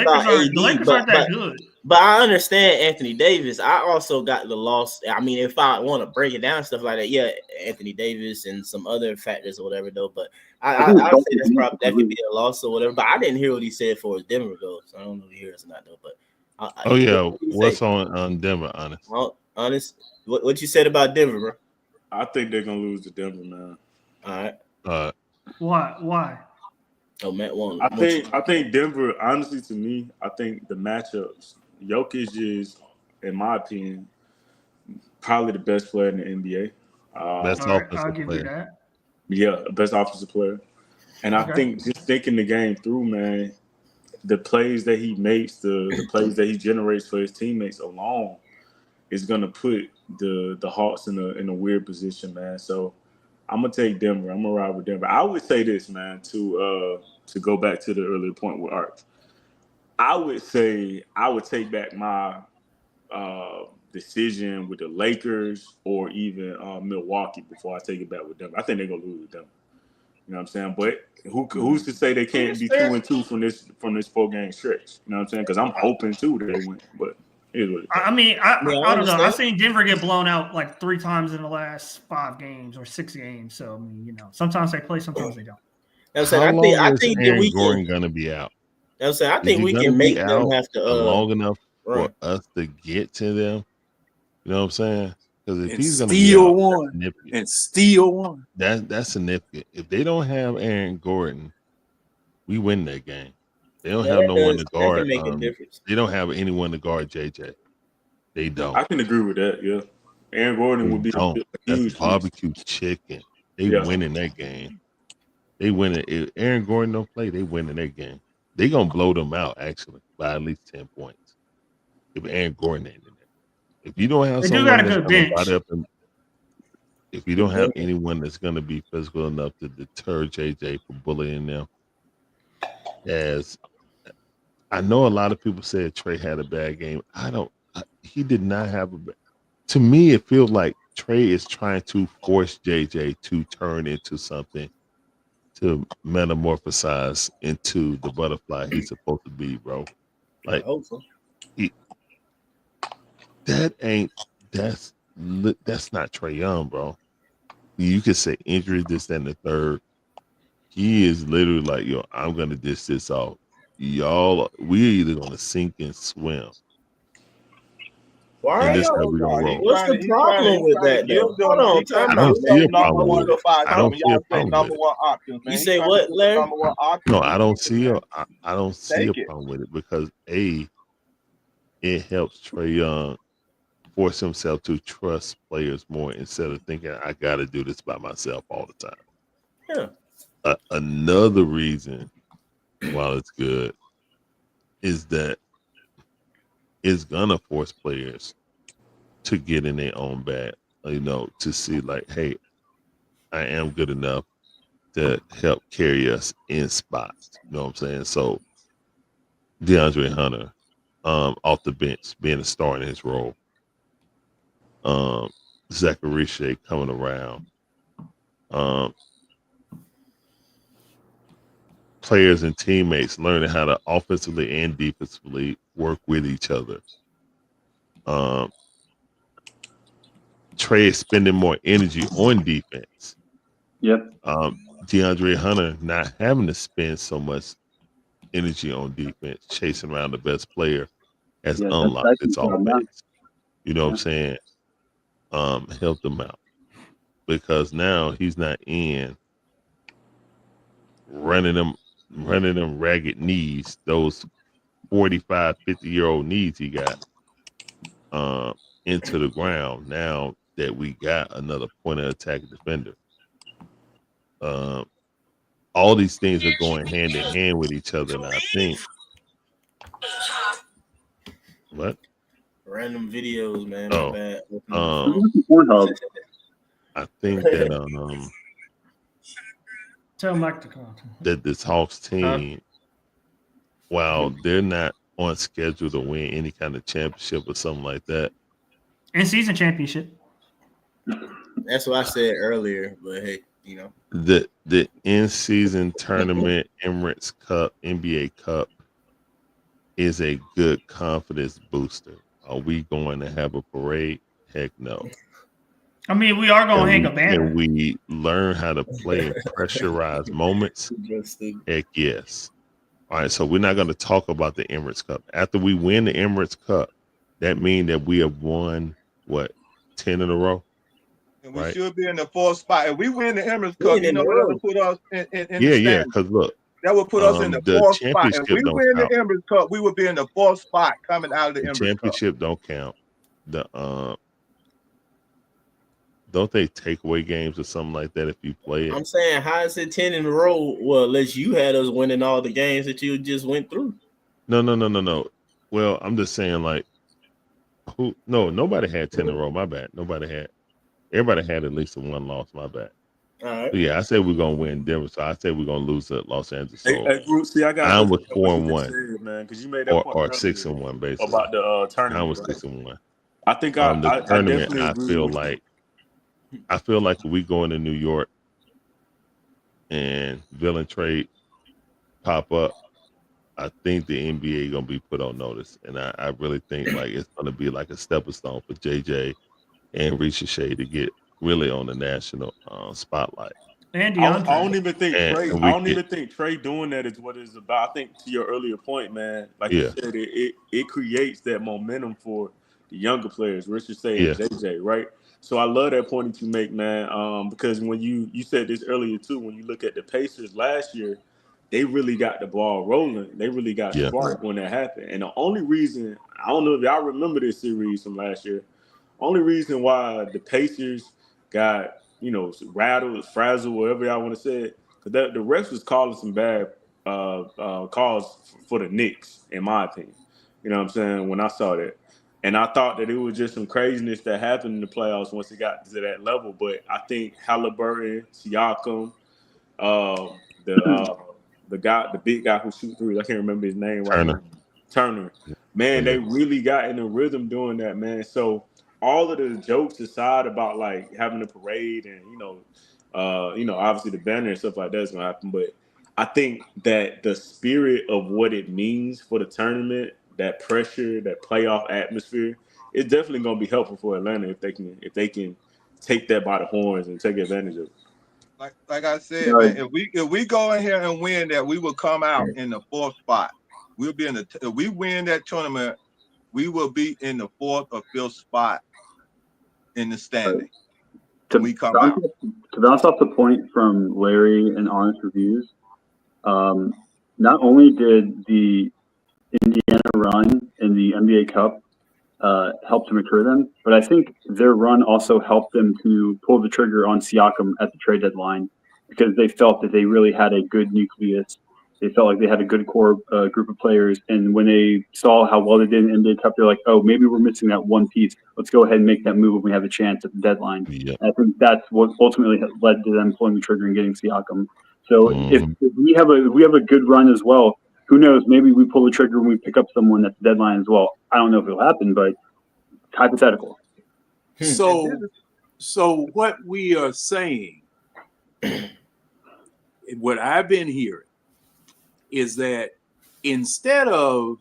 Lakers aren't that good. But I understand Anthony Davis. I also got the loss. I mean, if I want to break it down, stuff like that, yeah, Anthony Davis and some other factors or whatever, though. But I would say that could be a loss or whatever. But I didn't hear what he said for his Denver goal, so I don't know if he hears or not, though. But what's on Denver, Honest? Honest, what you said about Denver, bro? I think they're gonna lose to Denver, man. All right. Why? Oh, Matt won. I think Denver, honestly, to me, I think the matchups, Jokic is, in my opinion, probably the best player in the NBA. Best All right, I'll offensive give you player. that. Yeah, best offensive player. And I Okay. think just thinking the game through, man, the plays that he makes, the plays that he generates for his teammates alone is gonna put the Hawks in a weird position, man. So I'm gonna take Denver. I'm gonna ride with Denver. I would say this, man, to go back to the earlier point with Art. I would say I would take back my decision with the Lakers or even Milwaukee before I take it back with Denver. I think they're gonna lose with Denver. You know what I'm saying? But who's to say they can't be 2-2 from this 4-game stretch? You know what I'm saying? Because I'm hoping too they win, but here's what it is. I mean, I don't know. I've seen Denver get blown out like 3 times in the last 5 games or 6 games. So I mean, you know, sometimes they play, sometimes they don't. How long is Aaron Gordon gonna be out? I think we can make them have to long enough right. for us to get to them. You know what I'm saying? Because if And he's gonna steal be out, one and steal one. that's significant. If they don't have Aaron Gordon, we win that game. They don't have no one to guard. That can make a difference. They don't have anyone to guard JJ. They don't. I can agree with that. Yeah, Aaron Gordon would be a huge That's barbecue chicken. They winning that game. They winning. If Aaron Gordon don't play, they winning that game. They gonna blow them out actually by at least 10 points. If Aaron Gordon ain't in there. If you don't have someone that's gonna body up and if you don't have anyone that's gonna be physical enough to deter JJ from bullying them, as I know a lot of people said Trey had a bad game. He did not have a bad. To me, it feels like Trey is trying to force JJ to turn into something, to metamorphosize into the butterfly he's supposed to be, bro. Like, I hope so. That's not Trey Young, bro. You could say injury, this, that, and the third. He is literally like, yo, I'm gonna dish this off. Y'all, we're either gonna sink and swim. Why and this y'all? how we gonna roll. What's the problem with that, though? Hold on, time I don't out. see a problem with it. I don't see a problem with it. You say what, Larry? No, I don't see a problem with it because it helps Trey Young force himself to trust players more instead of thinking I got to do this by myself all the time. Yeah. Another reason, while it's good, is that it's gonna force players to get in their own bag. You know, to see like, hey, I am good enough to help carry us in spots. You know what I'm saying? So DeAndre Hunter, off the bench, being a star in his role. Zachary Shea coming around. Players and teammates learning how to offensively and defensively work with each other. Trey is spending more energy on defense. Yep. DeAndre Hunter not having to spend so much energy on defense, chasing around the best player, has unlocked this offense. You know what I'm saying? Helped him out because now he's not in running them ragged knees, those 45, 50-year-old knees he got into the ground. Now that we got another point of attack defender. All these things are going hand in hand with each other, and I think what? Random videos, man. Oh, bad. I think that Tell Mike to come. that this Hawks team, while they're not on schedule to win any kind of championship or something like that, In-season championship. That's what I said earlier, but hey, you know. The in-season tournament, Emirates Cup, NBA Cup is a good confidence booster. Are we going to have a parade? Heck no. I mean, we are going to hang a banner. Can we learn how to play in pressurized moments? Heck yes. All right, so we're not going to talk about the Emirates Cup. After we win the Emirates Cup, that means that we have won, what, 10 in a row? And we should be in the 4th spot. If we win the Emirates We Cup, in you the know what that row. would put us in the Yeah. standings. Because look, That would put us in the the 4th spot. If we championship don't win the count. Emirates Cup, we would be in the 4th spot coming out of the The Emirates Cup. championship don't count. Don't they take away games or something like that if you play it? I'm saying, how is it 10 in a row? Well, unless you had us winning all the games that you just went through. No. Well, I'm just saying, like, nobody had 10 in a row. My bad. Everybody had at least a 1 loss. My bad. All right. But yeah, I said we're gonna win Denver, so I said we're gonna lose at Los Angeles. So Hey, Group, see, I got. I'm with 4-1, man, because you made that point or 6-1, basically. about the tournament. I was right? 6-1. I think the tournament. definitely I agree feel with like if we go into New York and villain trade pop up, I think the NBA gonna be put on notice, and I really think like it's gonna be like a stepping stone for JJ and Ricochet to get really on the national spotlight. And I DeAndre. don't even think Trey. and I don't even think Trey doing that is what it's about. I think to your earlier point, man, like you said, it creates that momentum for the younger players, Ricochet and JJ, right? So I love that point that you make, man. Because when you said this earlier too, when you look at the Pacers last year, they really got the ball rolling. They really got sparked when that happened. And the only reason, I don't know if y'all remember this series from last year, only reason why the Pacers got, rattled, frazzled, whatever y'all want to say it, because the refs was calling some bad calls for the Knicks, in my opinion. You know what I'm saying? When I saw that. And I thought that it was just some craziness that happened in the playoffs once it got to that level. But I think Halliburton, Siakam, the guy, the big guy who shoots threes, I can't remember his name right now. Turner. Man, they really got in the rhythm doing that, man. So all of the jokes aside about like having a parade and obviously the banner and stuff like that is gonna happen. But I think that the spirit of what it means for the tournament, that pressure, that playoff atmosphere, it's definitely gonna be helpful for Atlanta if they can take that by the horns and take advantage of it. Like I said, man, if we go in here and win that, we will come out in the 4th spot. We'll be if we win that tournament, we will be in the 4th or 5th spot in the standing. To bounce off the point from Larry and Honest Reviews, not only did the Indiana run in the NBA Cup help to mature them, but I think their run also helped them to pull the trigger on Siakam at the trade deadline because they felt that they really had a good nucleus. They felt like they had a good core group of players. And when they saw how well they did in the NBA Cup, they're like, oh, maybe we're missing that one piece. Let's go ahead and make that move when we have a chance at the deadline. And I think that's what ultimately led to them pulling the trigger and getting Siakam. So if we have a good run as well, who knows? Maybe we pull the trigger when we pick up someone at the deadline as well. I don't know if it'll happen, but it's hypothetical. So what we are saying, what I've been hearing, is that instead of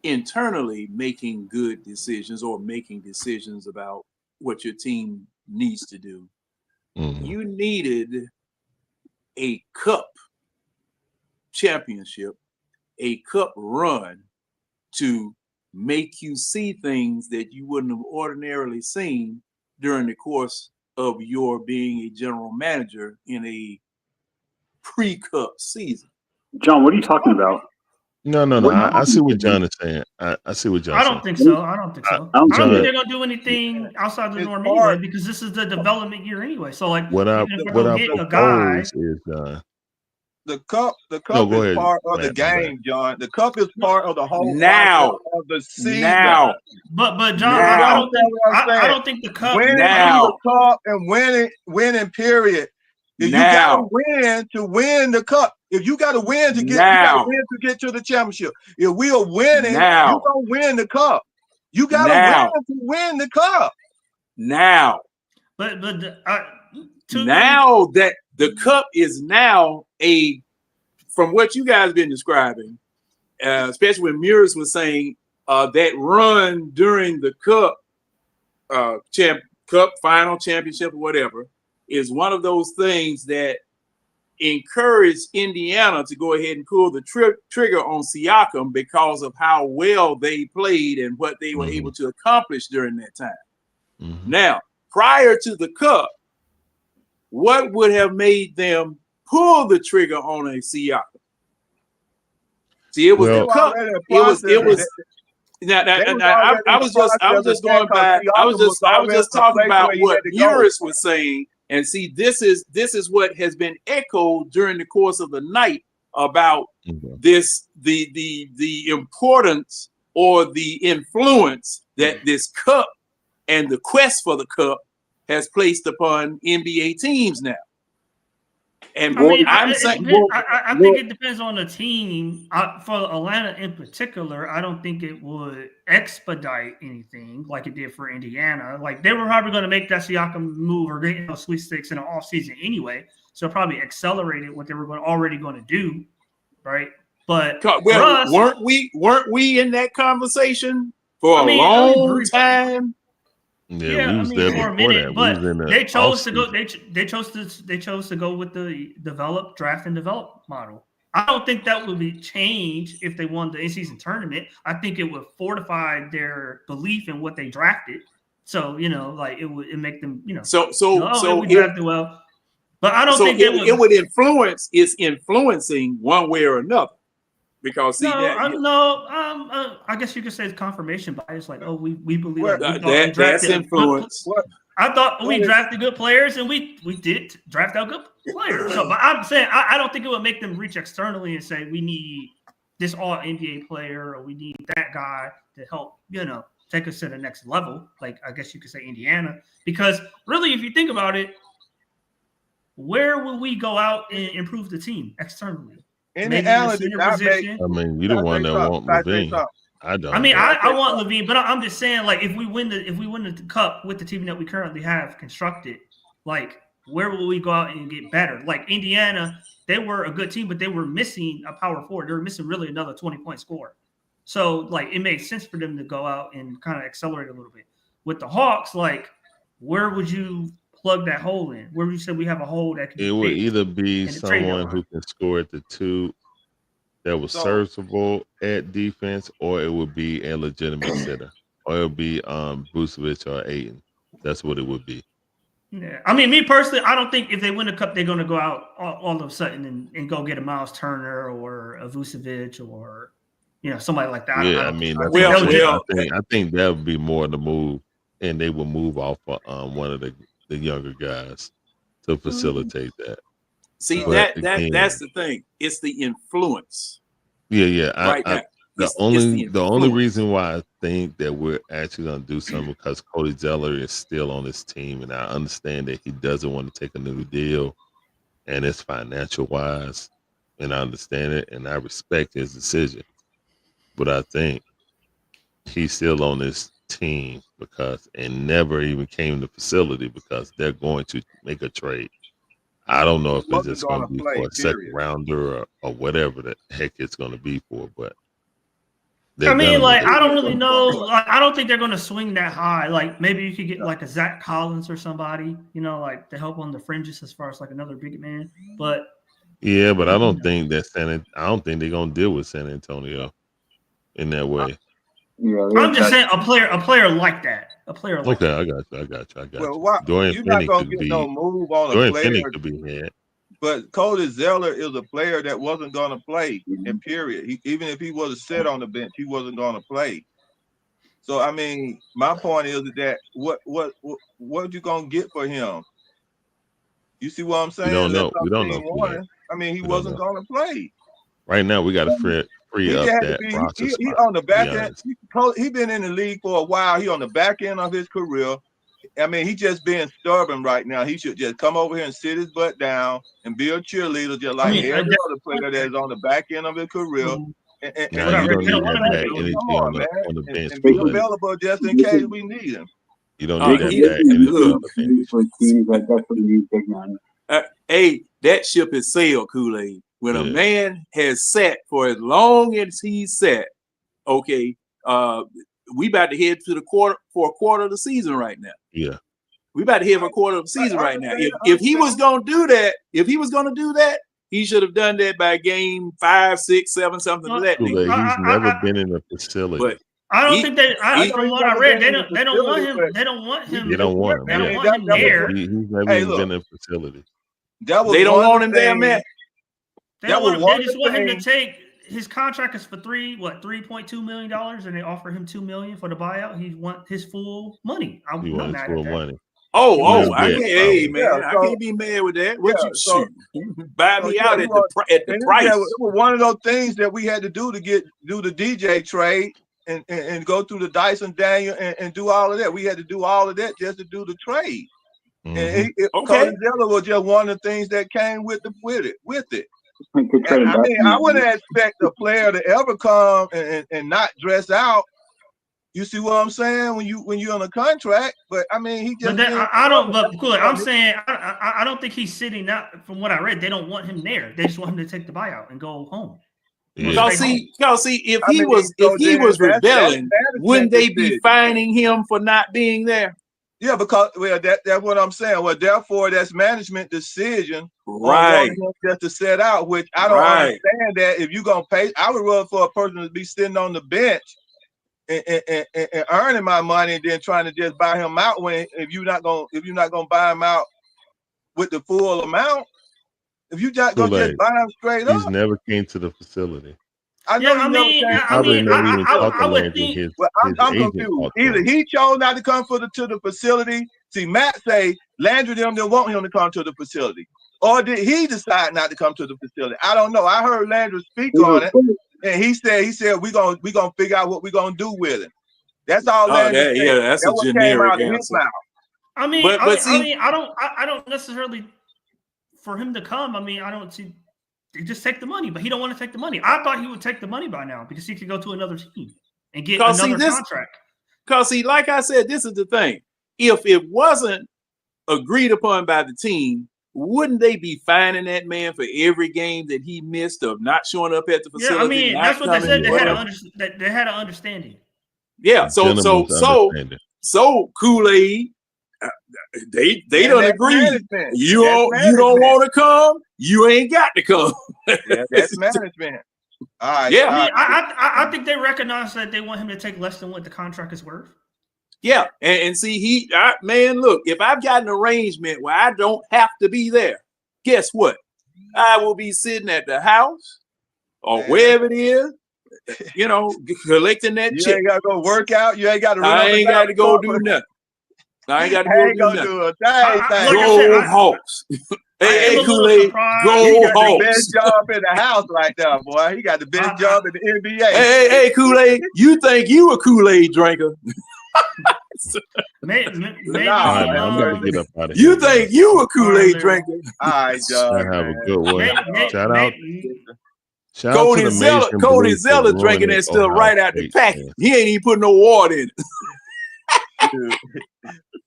internally making good decisions or making decisions about what your team needs to do, you needed a cup championship, a cup run to make you see things that you wouldn't have ordinarily seen during the course of your being a general manager in a pre-cup season. John, what are you talking about? No. I see what John is saying. I see what John is saying. I don't think so. I don't think John, think they're gonna do anything outside the norm anyway, because this is the development year anyway. So like, what I propose is the cup is part of the game, John. The cup is part of the whole process of the season. But John, I don't think the cup. Winning the cup and winning period. If you got to win to win the cup, if you got to win to get, you got to win to get to the championship. If we are winning, you're gonna win the cup. You got to win to win the cup. Now that the cup is now from what you guys been describing, especially when Murs was saying that run during the cup, cup final championship or whatever, is one of those things that encourage Indiana to go ahead and pull the trigger on Siakam because of how well they played and what they were able to accomplish during that time. Now, prior to the cup, what would have made them pull the trigger on a Siakam? See, it was the cup. It was. Now, I was just going by. I was just talking about what Urus was saying, and see, this is what has been echoed during the course of the night about this, the importance or the influence that this cup and the quest for the cup has placed upon NBA teams now. And I think it depends on the team. For Atlanta in particular, I don't think it would expedite anything like it did for Indiana. Like they were probably going to make that Siakam move or get Sweet Six in the offseason anyway, so probably accelerated what they were already going to do, right? But well, weren't we in that conversation for a long time? Yeah, we was there for a before minute, that. but We was in they chose to go. They chose to go with the draft and develop model. I don't think that would be changed if they won the in-season tournament. I think it would fortify their belief in what they drafted. So like it would make them so we drafted well. But I don't think it would influence. It's influencing one way or another. Because I guess you could say it's confirmation bias. Like, we believe that's influence. I thought we drafted good players, and we did draft out good players. So, but I'm saying I don't think it would make them reach externally and say we need this all NBA player or we need that guy to help take us to the next level. Like I guess you could say Indiana, because really, if you think about it, where will we go out and improve the team externally? I mean, you the one that want Levine. I don't. I mean, I want Levine, but I'm just saying, like, if we win the cup with the team that we currently have constructed, like, where will we go out and get better? Like Indiana, they were a good team, but they were missing a power forward. They were missing really another 20-point scorer. So, like, it made sense for them to go out and kind of accelerate a little bit. With the Hawks, like, where would you plug that hole in? Where you said we have a hole that can. It would either be someone who can score at the two that was serviceable at defense, or it would be a legitimate sitter, or it would be Vucevic or Ayton. That's what it would be. Yeah, I mean, me personally, I don't think if they win the cup, they're going to go out all of a sudden and go get a Miles Turner or a Vucevic or somebody like that. Yeah, I think that would be more the move, and they would move off one of the younger guys to facilitate that. See, that's the thing. It's the influence. Yeah. The only reason why I think that we're actually going to do something because Cody Zeller is still on this team, and I understand that he doesn't want to take a new deal, and it's financial wise, and I understand it, and I respect his decision. But I think he's still on this team and never even came to the facility because they're going to make a trade. I don't know if it's just going to be for a second rounder or whatever the heck it's going to be for, but I mean, like, I don't really know. Like, I don't think they're going to swing that high. Like, maybe you could get like a Zach Collins or somebody, like to help on the fringes as far as like another big man. But I don't think that I don't think they're going to deal with San Antonio in that way. I'm just saying a player like that. A player like that. I got you. Well, you're not going to get no move on a player. Could be had. But Cody Zeller is a player that wasn't going to play, in period. Even if he was to sit on the bench, he wasn't going to play. So, I mean, my point is that what you going to get for him? You see what I'm saying? We don't know. I mean, he wasn't going to play. Right now, we got to free up that roster spot. He on the back end. He been in the league for a while. He on the back end of his career. I mean, he just being stubborn right now. He should just come over here and sit his butt down and be a cheerleader, just like every other player that is on the back end of his career. And be available just in case we need him. You don't need that back. Hey, that ship is sailed, Kool-Aid. When a man has sat for as long as he's sat, okay, we about to head to a quarter of the season right now. Yeah. We about to head for a quarter of the season right now. If he was gonna do that, he should have done that by game 5, 6, 7, something like that. He's never been in a facility. But I don't think they. From what I read, they don't want him. They don't want him there. He's never even been in the facility. They don't want him there, man. They just want him to take his contract is for $3.2 million, and they offer him $2 million for the buyout. He want his full money. He wants full money. I can't be mad with that. What you shoot? Buy me out at the price. It was one of those things that we had to do to do the DJ trade and go through the Dyson Daniel and do all of that. We had to do all of that just to do the trade. And Colangelo was just one of the things that came with it. And, I mean, I wouldn't expect a player to ever come and not dress out. You see what I'm saying? When you're on a contract, but I mean, he just. But I don't. But cool. I'm saying I don't think he's sitting out. From what I read, they don't want him there. They just want him to take the buyout and go home. Because see, if he was rebelling, wouldn't they be fining him for not being there? Yeah, because that's what I'm saying. Well, therefore, that's management decision, right? Just to set out, which I don't understand. That if you're gonna pay, I would rather for a person to be sitting on the bench and earning my money than trying to just buy him out if you're not gonna buy him out with the full amount. If you just gonna just buy him straight up, he's never came to the facility. I would think. I'm confused. Either he chose not to come to the facility. See, Matt say Landry them didn't want him to come to the facility, or did he decide not to come to the facility? I don't know. I heard Landry speak on it, and he said we gonna figure out what we're gonna do with it. That's all. Landry said. That's a generic answer. I mean, I don't necessarily for him to come. I mean, I don't see. Just take the money, but he don't want to take the money. I thought he would take the money by now because he could go to another team and get another contract. Because like I said, this is the thing. If it wasn't agreed upon by the team, wouldn't they be fining that man for every game that he missed of not showing up at the facility? Yeah, I mean, that's what they said. They had an understanding. Yeah, so Kool-Aid. They don't agree. You don't want to come. You ain't got to come. That's management. All right. Yeah. I mean, I think they recognize that they want him to take less than what the contract is worth. Yeah, and see, look, if I've got an arrangement where I don't have to be there, guess what? I will be sitting at the house or wherever it is, collecting that check. You ain't got to go work out. You ain't got to. I ain't got to go do nothing. I ain't got to go do a thing. Go Hawks. Hey, Kool-Aid, go Hawks. The best job in the house right now, boy. He got the best job in the NBA. Hey, Kool-Aid, you think you a Kool-Aid drinker? Maybe, I'm gonna get up out of here. You think you a Kool-Aid drinker? All right, John. Have a good one. Shout out. Cody Zeller drinking that stuff right out the packet. He ain't even putting no water in it.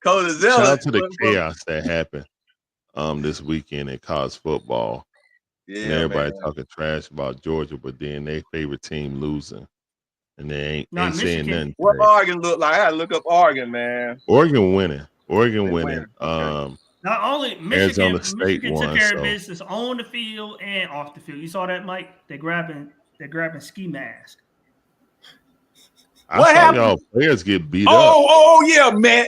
Shout out to the chaos that happened this weekend in college football. Yeah, and everybody talking trash about Georgia, but then their favorite team losing, and they ain't saying nothing. What Oregon look like? I gotta look up Oregon, man. Oregon winning. Okay. Not only Arizona State Michigan won, took care of business on the field and off the field. You saw that, Mike? They're grabbing ski masks. What happened? Y'all players get beat up. Oh yeah, man,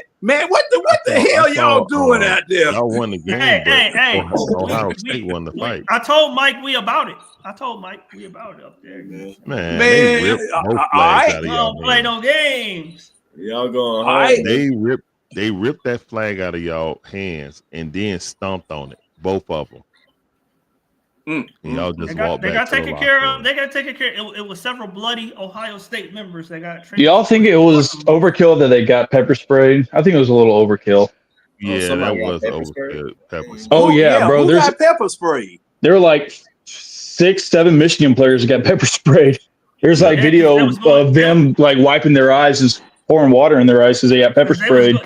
what the hell y'all doing out there? Y'all won the game. Hey. Ohio State won the fight. I told Mike we about it up there. Man, they ripped both flags out of y'all. Don't play no games. Y'all going hard. They ripped that flag out of y'all hands and then stomped on it. Both of them. And y'all just walked back. They got taken care of. It was several bloody Ohio State members that got. Do y'all think it was overkill that they got pepper sprayed? I think it was a little overkill. Yeah, that was overkill. Pepper spray. Oh yeah, bro. Who got pepper sprayed? There were like 6-7 Michigan players that got pepper sprayed. There's like video of them like wiping their eyes and pouring water in their eyes because they got pepper sprayed.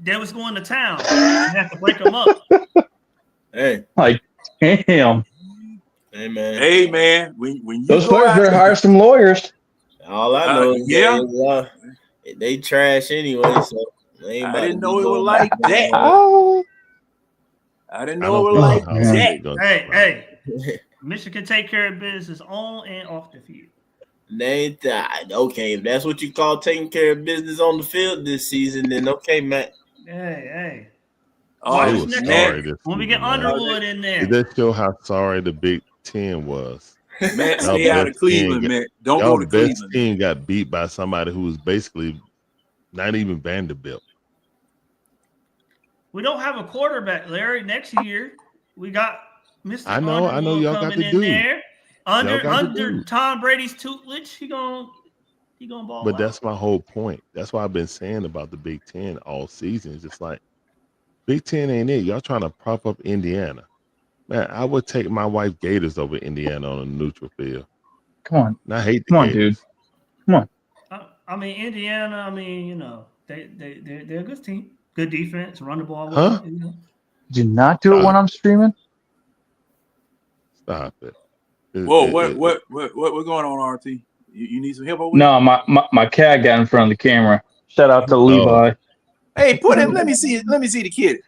They was going to town. They had to break them up. Hey, like damn. Hey man, when you those players better hire some lawyers. All I know is they trash anyway, so they I didn't know it was like that. I didn't know it was like that. Hey, Michigan take care of business on and off the field. They died. Okay, if that's what you call taking care of business on the field this season, then okay, Matt. Hey. They Watch us was next sorry year this when we season, get man. Underwood in there. Did that show how sorry the Big Ten was? Matt, Y'all stay out of best Cleveland, team Matt. Don't y'all go to best Cleveland. team got beat by somebody who was basically not even Vanderbilt. We don't have a quarterback, Larry. Next year, we got Mr. I know Underwood y'all got coming the in dude. there. Y'all got the Under dude. Tom Brady's tutelage, he gonna ball But out. that's my whole point. That's why I've been saying about the Big Ten all season. It's just like Big Ten ain't it. Y'all trying to prop up Indiana. Man, I would take my wife Gators over Indiana on a neutral field. Come on. And I hate the Come on, Gators. dude. Come on. I mean, Indiana. I mean, they're a good team, good defense, run the ball Huh? well. Did you not do it when I'm streaming? Stop it. Whoa, what going on, RT? You need some help over No, my cat got in front of the camera. Shout out to Oh. Levi. Hey, put him. Let me see the kid.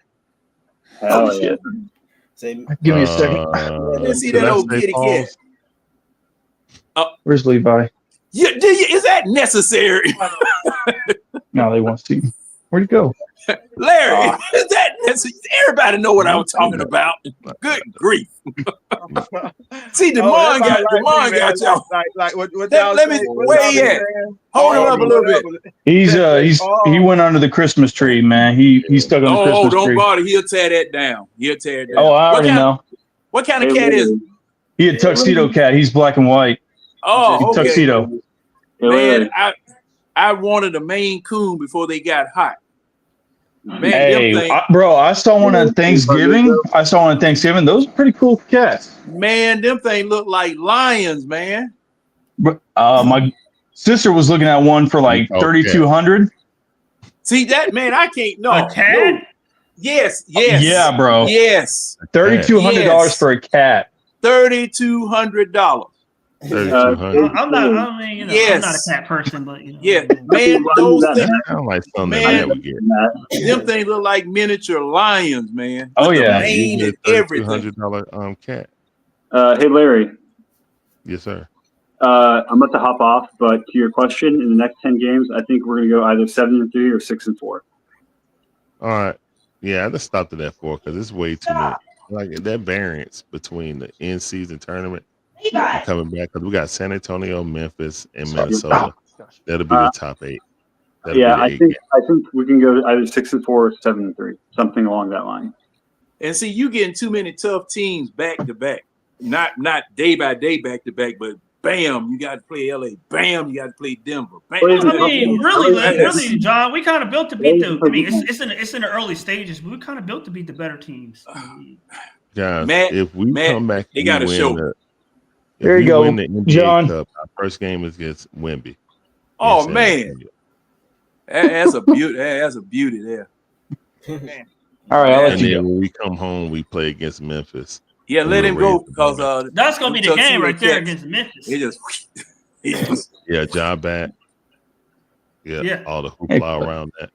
Oh shit. Give me a second. Let me see should that I old say kitty cat. pause? Where's Levi? Yeah, is that necessary? No, they want to see. Where'd he go? Larry, is that necessary? Everybody know what I'm talking about. Good grief. See, Demond got y'all. Like what Let me where he at? Hold him up a little bit. He went under the Christmas tree, man. He's stuck on the Christmas don't tree. bother. He'll tear that down. Oh, I already know. What kind of cat is it? He a tuxedo cat. He's black and white. Oh, okay. Tuxedo. Man, I wanted a Maine Coon before they got hot. Man, Hey, I saw one at Thanksgiving. Those are pretty cool cats. Man, them things look like lions, man. My sister was looking at one for like $3,200. See that, man? I can't. No, a cat? No. Yes. Yeah, bro. Yes. $3,200 for a cat. $3,200. I'm not. I mean, I'm not a cat person, but man, those things. I don't like something Man, that we get. Them things look like miniature lions, man. Oh With the yeah, mane and everything. $200 cat. Hey Larry. Yes, sir. I'm about to hop off, but to your question, in the next 10 games, I think we're gonna go either 7-3 or 6-4. All right. Yeah, I just stopped at that 4 because it's way too many. Like that variance between the in-season tournament and coming back, because we got San Antonio, Memphis, and Minnesota. That'll be the top 8. I think we can go either 6-4 or 7-3, something along that line. And see, you getting too many tough teams back to back, not day by day back to back, but bam, you got to play LA. Bam, you got to play Denver. Bam. I mean, really, John, we kind of built to beat the. I mean, it's in the early stages, but we kind of built to beat the better teams. Guys, Matt, if we come back, they got to show. There you go, win the NBA John. Cup, our first game is against Wemby. Oh man, that's a beauty. That's a beauty there. All right, I'll let and you then go. when we come home, we play against Memphis. Yeah, let him go because that's gonna be the game right there against Memphis. He just yeah, job back. Yeah, all the hoopla around that.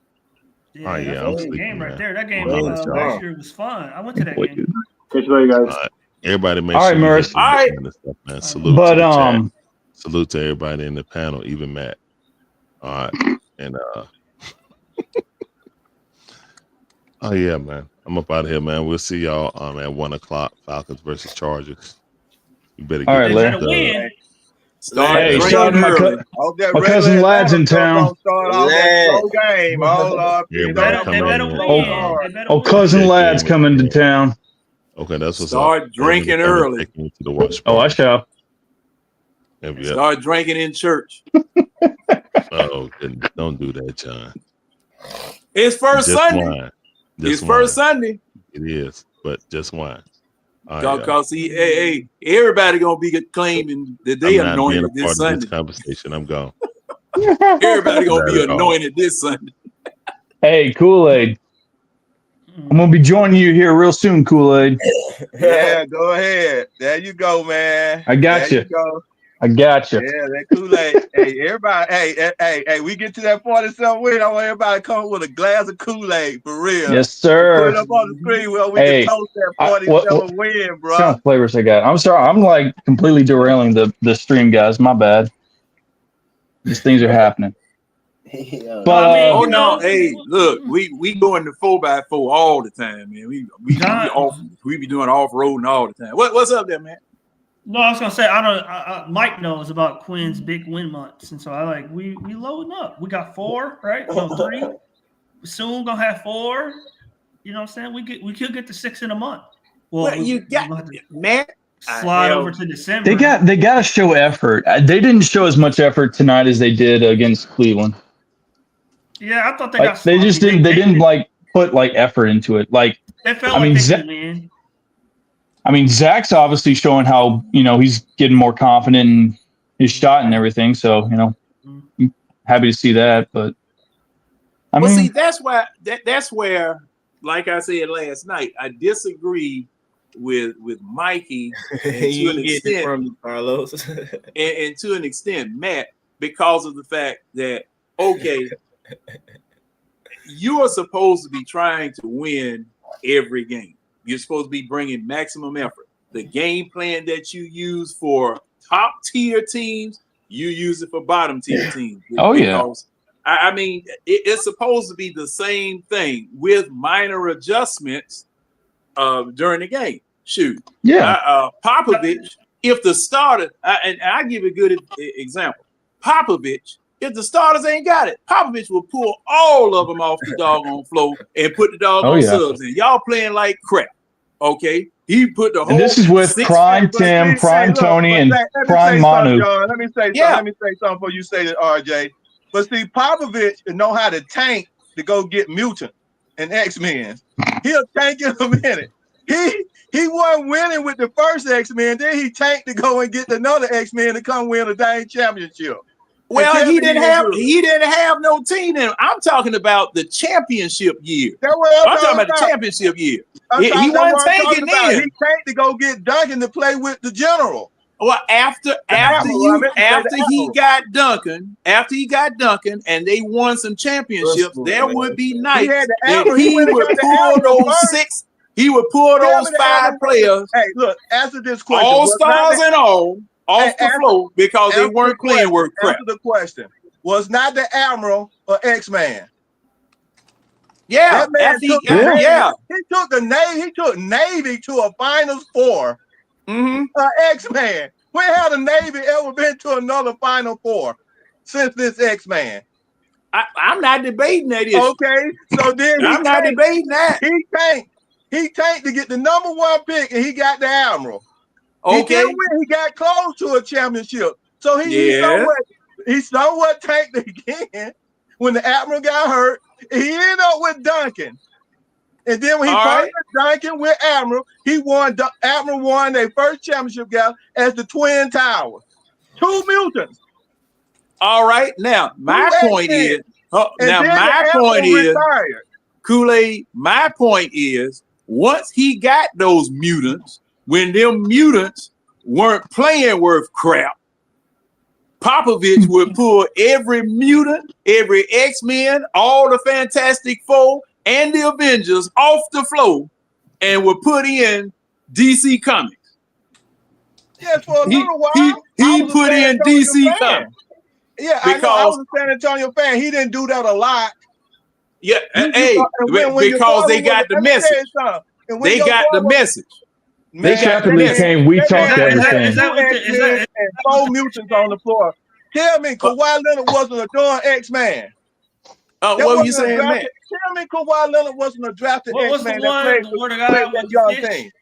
Yeah, I'm that's sleeping, game right man. there. That game Last last year was fun. I went to that game. Catch you later, guys. Everybody make All sure right, you Morris. hit the button and stuff, man. Salute But, to the chat. Salute to everybody in the panel, even Matt. All right. And oh yeah, man. I'm up out of here, man. We'll see y'all at 1:00. Falcons versus Chargers. You better get Larry. Win. Hey, shout out my cousin Lad's in town. Start off that slow game. Oh, Lord. Cousin Lad's coming to town. Okay, that's what's Start up. drinking early. Take me to the watch I party. shall. Start drinking in church. Oh, goodness. Don't do that, John. It's first Just Sunday. wine. It's first Sunday. It is, but just wine. Because everybody gonna be claiming that they I'm not being anointed a part this of Sunday. this conversation. I'm gone. Everybody gonna be Not at all. anointed this Sunday. Hey, Kool-Aid. I'm gonna be joining you here real soon, Kool-Aid. Yeah, go ahead. There you go, man. I got there you. Go. I got you. Yeah, that Kool-Aid. Hey, everybody. Hey, we get to that 47 win. I want everybody to come with a glass of Kool-Aid for real. Yes, sir. Put it up on the screen where we Hey, can toast that 47 win, bro. What kind of flavors I got? I'm sorry. I'm like completely derailing the stream, guys. My bad. These things are happening. Yeah. But oh no, hey, look, we go into 4x4 all the time, man. We be doing off roading all the time. What's up there, man? No, I was gonna say Mike knows about Quinn's big win months, and so we loading up. We got 4, right? No, 3. Soon gonna have 4. You know what I'm saying? We could get to 6 in a month. Well, you got man. Slide over to December. They got to show effort. They didn't show as much effort tonight as they did against Cleveland. Yeah, I thought they Like, got. they just didn't. They didn't put effort into it. Like, it felt like they could win. I mean, Zach's obviously showing how he's getting more confident in his shot and everything. So I'm happy to see that. But see, that's why that's where, like I said last night, I disagree with Mikey and to an extent from Carlos and to an extent Matt, because of the fact that you are supposed to be trying to win every game. You're supposed to be bringing maximum effort. The game plan that you use for top tier teams, you use it for bottom tier teams. Because, I mean, it's supposed to be the same thing with minor adjustments during the game. Shoot. Yeah. Popovich, if the starter, and I give a good example. Popovich, if the starters ain't got it, Popovich will pull all of them off the doggone floor and put the doggone subs in. Y'all playing like crap. Okay. He put the whole. And this is with prime Tim, prime Tony, and prime Manu. Let me say something before you say that, RJ. But see, Popovich know how to tank to go get mutant and X-Men. He'll tank in a minute. He wasn't winning with the first X-Men, then he tanked to go and get another X-Men to come win a dang championship. Well, he didn't have no team in him. I'm talking about the championship year. I'm talking about the championship year. He wasn't tanking then. He tanked to go get Duncan to play with the general. Well, after he got Duncan, and they won some championships, there would be nights that he would pull those 6. He would pull those 5 players. Hey, look, answer this question. All stars and all off the floor because they weren't playing worth crap. Answer the question. Was not the Admiral or X-Man? Yeah. He took the Navy. He took Navy to a Finals 4. X-Man. When had the Navy ever been to another Final 4 since this X-Man? I'm not debating that issue. Okay, so then I'm not debating that. He tanked to get the number 1 pick, and he got the Admiral. Okay. He didn't win. He got close to a championship. So he somewhat tanked again when the Admiral got hurt. He ended up with Duncan. And then when he partnered Duncan with Admiral, Admiral won their first championship game as the Twin Towers. 2 mutants. All right. Now, my point is, Kool-Aid, my point is, once he got those mutants, when them mutants weren't playing worth crap, Popovich would pull every mutant, every X-Men, all the Fantastic Four, and the Avengers off the floor and would put in DC Comics. Yes, for a little while. He put in DC Comics. Yeah, I was a San Antonio fan. He didn't do that a lot. Yeah, because they got the message. They got the message. They separately came. We talked everything. And 4 mutants on the floor. Tell me, Kawhi Leonard wasn't a darn X-Man. What were you saying, man? Tell me, Kawhi Leonard wasn't a drafted X-Man.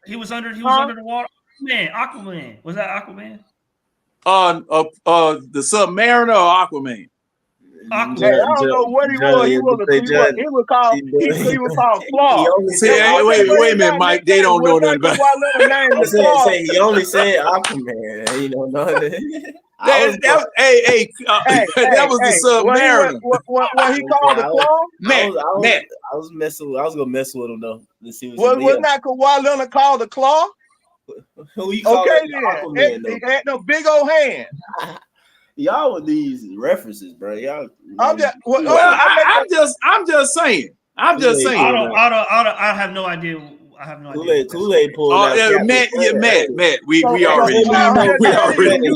He was under the water. Man, Aquaman. Was that Aquaman? The Submariner or Aquaman? I don't know what he was. He was called Claw. Wait a minute, Mike. They don't know nothing about it. He only said Aquaman. He don't know that. That was the Submariner. What he called the Claw? Man, I was gonna mess with him though. Was not Kawhi Leonard called the Claw? Who you call then. He had no big old hand. Y'all with these references, bro. Y'all. I'm just saying. I have no idea. I have no idea. Kool-Aid pulled out. Matt, we already So, knew. We already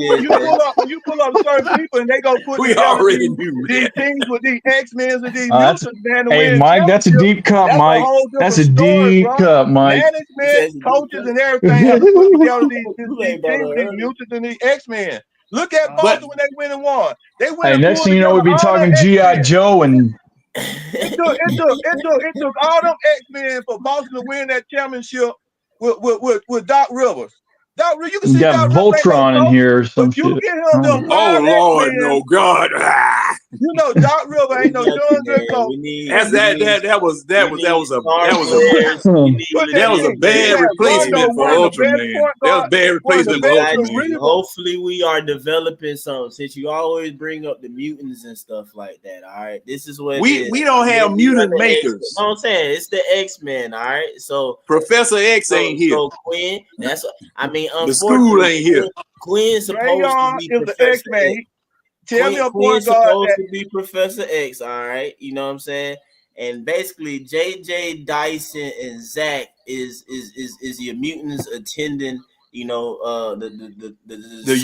when you pull up certain people and they go put we together already these knew teams with these X-Men and these That's mutants, man, to hey win Mike. That's a championships, deep cut, that's a Mike. whole That's a different story, deep bro. cut, Mike. Management, coaches, and everything have to put together these teams, these mutants and these X-Men. Look at Boston when they went and won. They went Hey, and next pulled thing you know, together we'll be all the talking GI X-Men. Joe and It took all them X-Men for Boston to win that championship with Doc Rivers. Doc Rivers, you can we see got Doc Rivers ain't no Voltron in coach, here or some but you shit. get him them Oh 5 Lord, X-Men. no God! You know Doc Rivers ain't no darn good coach. That was a bad replacement for Ultraman. That was bad replacement for Ultraman. Hopefully, we are developing something. Since you always bring up the mutants and stuff like that. All right, this is what we don't have mutant makers. No, I'm saying it's the X-Men. All right, so Professor X ain't here. So Quinn, that's what I mean. The school ain't here. Quinn's Trey supposed Young to be is the Professor X-Man. X. Tell me a Quinn's point guard supposed that to be Professor X. All right, you know what I'm saying. And basically, JJ, Dyson, and Zach is your mutants attending. You know, the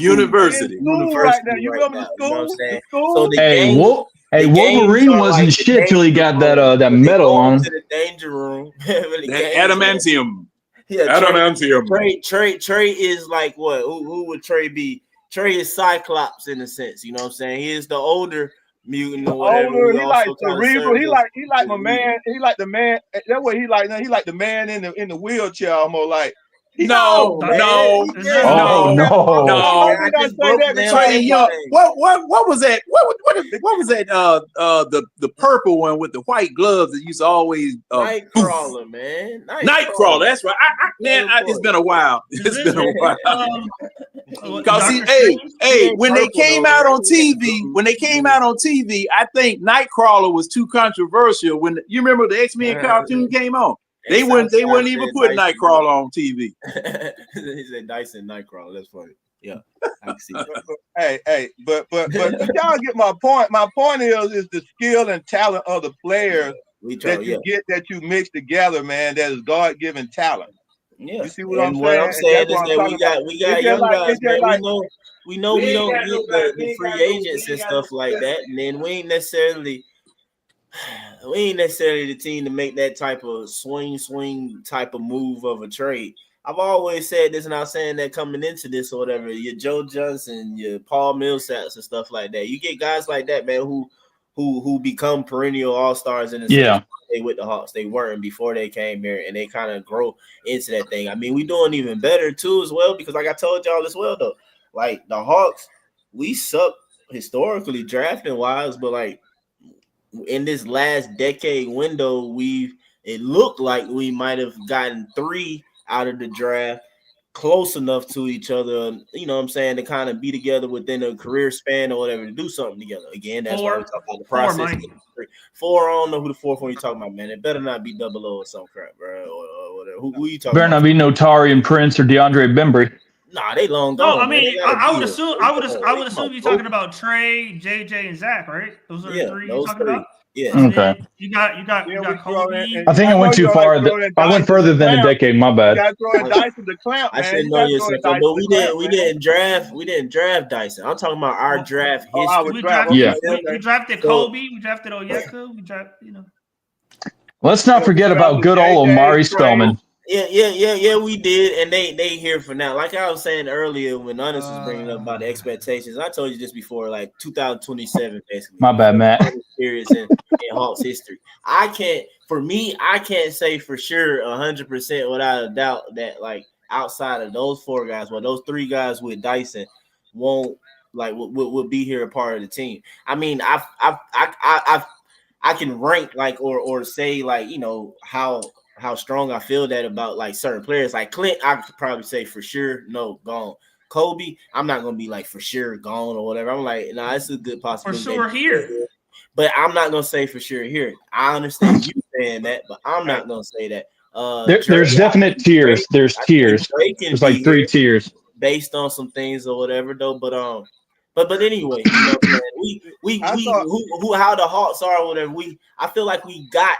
university. Right now. You right remember now, the you know what I'm school? saying? The school? So the Hey, game, Wolverine wasn't shit till he got that medal go on into him. the danger room. That adamantium. Yeah, Adamantium. Trey is like what? Who would Trey be? Trey is Cyclops in a sense. You know what I'm saying? He is the older mutant or whatever. Older, he like cerebral. He like my man. He like the man. That's what he like. He like the man in the wheelchair, almost like. No. Trey Young. What was that? What was that? The purple one with the white gloves that used to always Nightcrawler, man. Nightcrawler. That's right. It's been a while. It's been a while. Because when they came out on TV, I think Nightcrawler was too controversial. When you remember the X-Men cartoon came on. They wouldn't even put Nightcrawler on TV. He said Dyson Nightcrawler. That's funny. Yeah, I can see that. but y'all get my point. My point is the skill and talent of the players that you mix together, man. That is God-given talent. Yeah, you see what I'm saying is that we got young guys, man. We know we don't get the free agents and stuff like that, and then we ain't necessarily the team to make that type of swing type of move of a trade. I've always said this, and I'm saying that coming into this or whatever, your Joe Johnson, your Paul Millsaps and stuff like that. You get guys like that, man, who become perennial all-stars in the sense they with the Hawks. They weren't before they came here, and they kind of grow into that thing. I mean, we doing even better too as well, because like I told y'all as well though, like the Hawks, we suck historically drafting wise, but like in this last decade window, it looked like we might have gotten 3 out of the draft close enough to each other, you know what I'm saying, to kind of be together within a career span or whatever, to do something together. Again, that's why we talk about the process. 4, I don't know who the fourth one you talking about, man. It better not be 00 or some crap, bro, or whatever. Who you talking Better about? not be Notarian Prince or DeAndre Bembry. Nah, they long No, gone. I mean, I would assume you're talking about about Trey, JJ, and Zach, right? Those are the 3 you're those talking 3. about. Yeah. Okay. You got Kobe. I think I went too far. I went further than a decade. My bad. You got throwing Dyson the clamp, man. I should know your second, but we didn't draft Dyson. I'm talking about our draft history. We drafted Kobe. We drafted Onyeka. We drafted, Let's not forget about good old Omari Spellman. Yeah, we did, and they here for now. Like I was saying earlier, when Honest was bringing up about the expectations, I told you this before, like 2027, basically. My bad, Matt. Periods in Hawks history. I can't say for sure 100% without a doubt that like outside of those 4 guys, well, those 3 guys with Dyson won't like would be here a part of the team. I mean, I can rank like or say like how strong I feel that about like certain players. Like Clint, I could probably say for sure, no, gone. Kobe, I'm not gonna be like for sure gone or whatever. I'm like, nah, it's a good possibility. For sure here. But I'm not gonna say for sure here. I understand you saying that, but I'm not gonna say that. There's definite tiers. There's tiers. There's like 3 tiers based on some things or whatever though. But anyway, you know what I'm saying? How the Hawks are or whatever. I feel like we got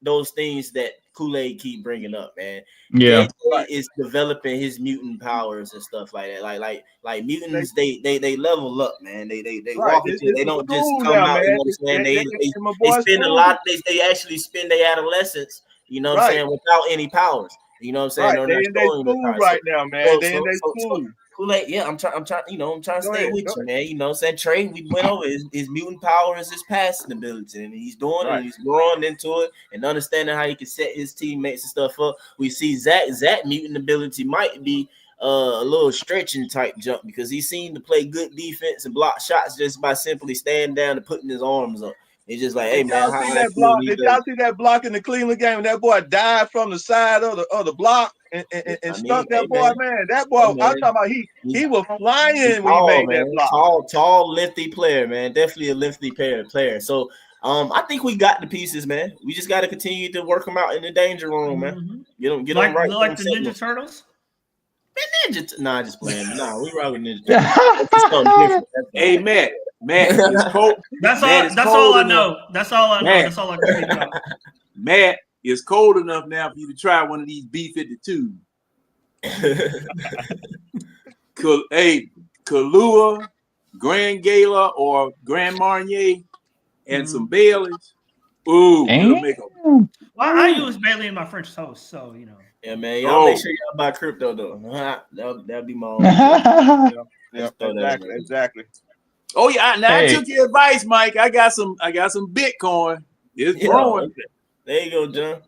those things that Kool-Aid keep bringing up, man. Yeah. JJ is developing his mutant powers and stuff like that. Like mutants, they level up, man. They walk into it. They don't just come out. You know what I'm saying? They spend a lot. They actually spend their adolescence. You know what I'm saying? Without any powers. You know what I'm saying? Right. They in their school right now, man. They in their school. Kool-Aid, yeah, I'm trying, you know, I'm trying to stay with you, man. You know what I'm saying? Trey, we went over his mutant power is his passing ability, and he's doing it, and he's growing into it, and understanding how he can set his teammates and stuff up. We see Zach mutant ability might be a little stretching type jump because he seemed to play good defense and block shots just by simply standing down and putting his arms up. It's just like, hey man, did y'all see that block in the Cleveland game? That boy died from the side of the block and stuck that boy, man. That boy, I'm talking about he was flying when he made that block. Tall, lefty player, man. Definitely a lefty player. So I think we got the pieces, man. We just got to continue to work them out in the danger room, man. Get them right. Like the Ninja Turtles. Nah, just playing. Nah, we rock with Ninja Turtles. Hey, Matt, it's cold. That's all I know. That's all I know. That's all I can think of. Matt, it's cold enough now for you to try one of these B-52s. Hey, Kahlua, Grand Gala, or Grand Marnier, and some Baileys. Ooh, it'll make a. Well, I use Bailey in my French toast, so you know. Yeah, man. Y'all make sure y'all buy crypto though. That'll be my own. Exactly. Oh yeah, I took your advice, Mike. I got some Bitcoin. It's growing. Okay. There you go, John.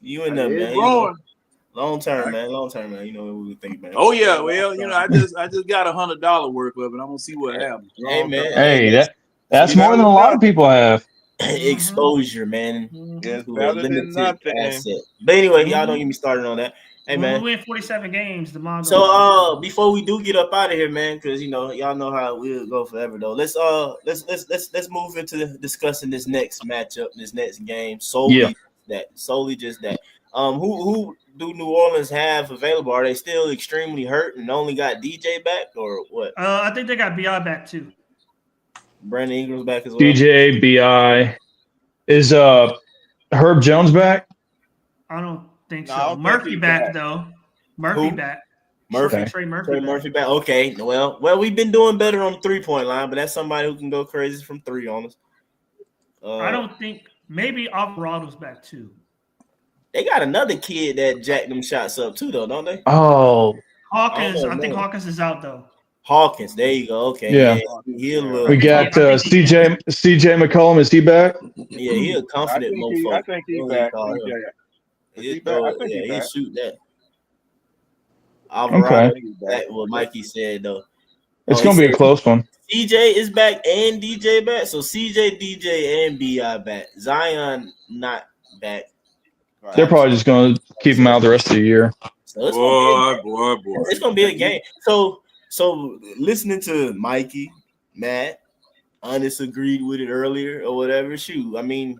You and them, man. Growing. Long term, man. You know what we think, man. Oh yeah, well, you know, I just got $100 worth of it. I'm gonna see what happens. Hey, man. Hey, that's more than a lot of people have. Exposure, man. Yes, better than nothing. Asset. But anyway, y'all don't get me started on that. Hey, man. We win 47 games. The Mongols. So before we do get up out of here, man, because you know y'all know how we'll go forever though. Let's move into discussing this next matchup, this next game. Solely just that. Who do New Orleans have available? Are they still extremely hurt and only got DJ back, or what? I think they got BI back too. Brandon Ingram's back as well. DJ, BI. Is Herb Jones back? I don't think so. Murphy back though. Murphy back. Trey Murphy back. Okay. Well, we've been doing better on the 3-point line, but that's somebody who can go crazy from 3 on us. I don't think maybe Alvarado's back too. They got another kid that jacked them shots up too, though, don't they? Oh, Hawkins. I think Hawkins is out though. Hawkins, there you go. Okay, yeah. We got CJ McCollum. Is he back? Yeah, he a confident mofo. I think he's back. He'll shoot that. Alvarado, what Mikey said though. It's gonna be a close one. CJ is back and DJ back. So CJ, DJ, and BI back. Zion not back. They're probably just gonna keep him out the rest of the year. So it's gonna be a game. So listening to Mikey, Matt, Honest agreed with it earlier or whatever. Shoot, I mean,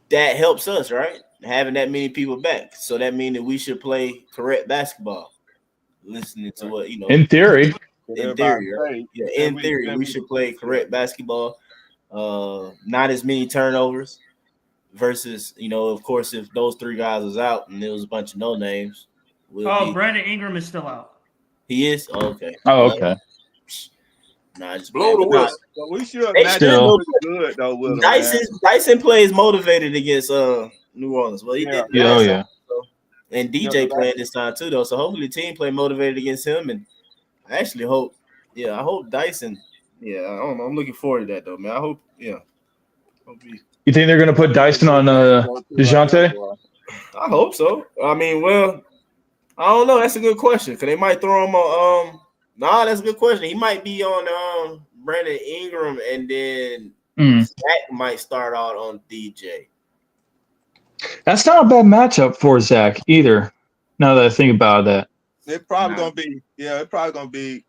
that helps us, right? Having that many people back. So that means that we should play correct basketball. Listening to what, you know. In theory. Right? Yeah, in theory, we should play correct basketball. Not as many turnovers versus, you know, of course, if those 3 guys was out and there was a bunch of no names. Brandon Ingram is still out. He is? Oh, okay. Oh, okay. Nah, just blow the whistle. So we should still good though. With Dyson plays motivated against New Orleans. Well, he did. Yeah. So, and DJ playing this time too, though. So hopefully the team play motivated against him. And I actually hope, I hope Dyson. Yeah, I don't know. I'm looking forward to that though, man. I hope, You think they're gonna put Dyson on DeJounte? I hope so. I mean, well, I don't know. That's a good question because they might throw him on. That's a good question. He might be on Brandon Ingram, and then Zach might start out on DJ. That's not a bad matchup for Zach either. Now that I think about that, it's probably gonna be. Yeah, it's probably gonna be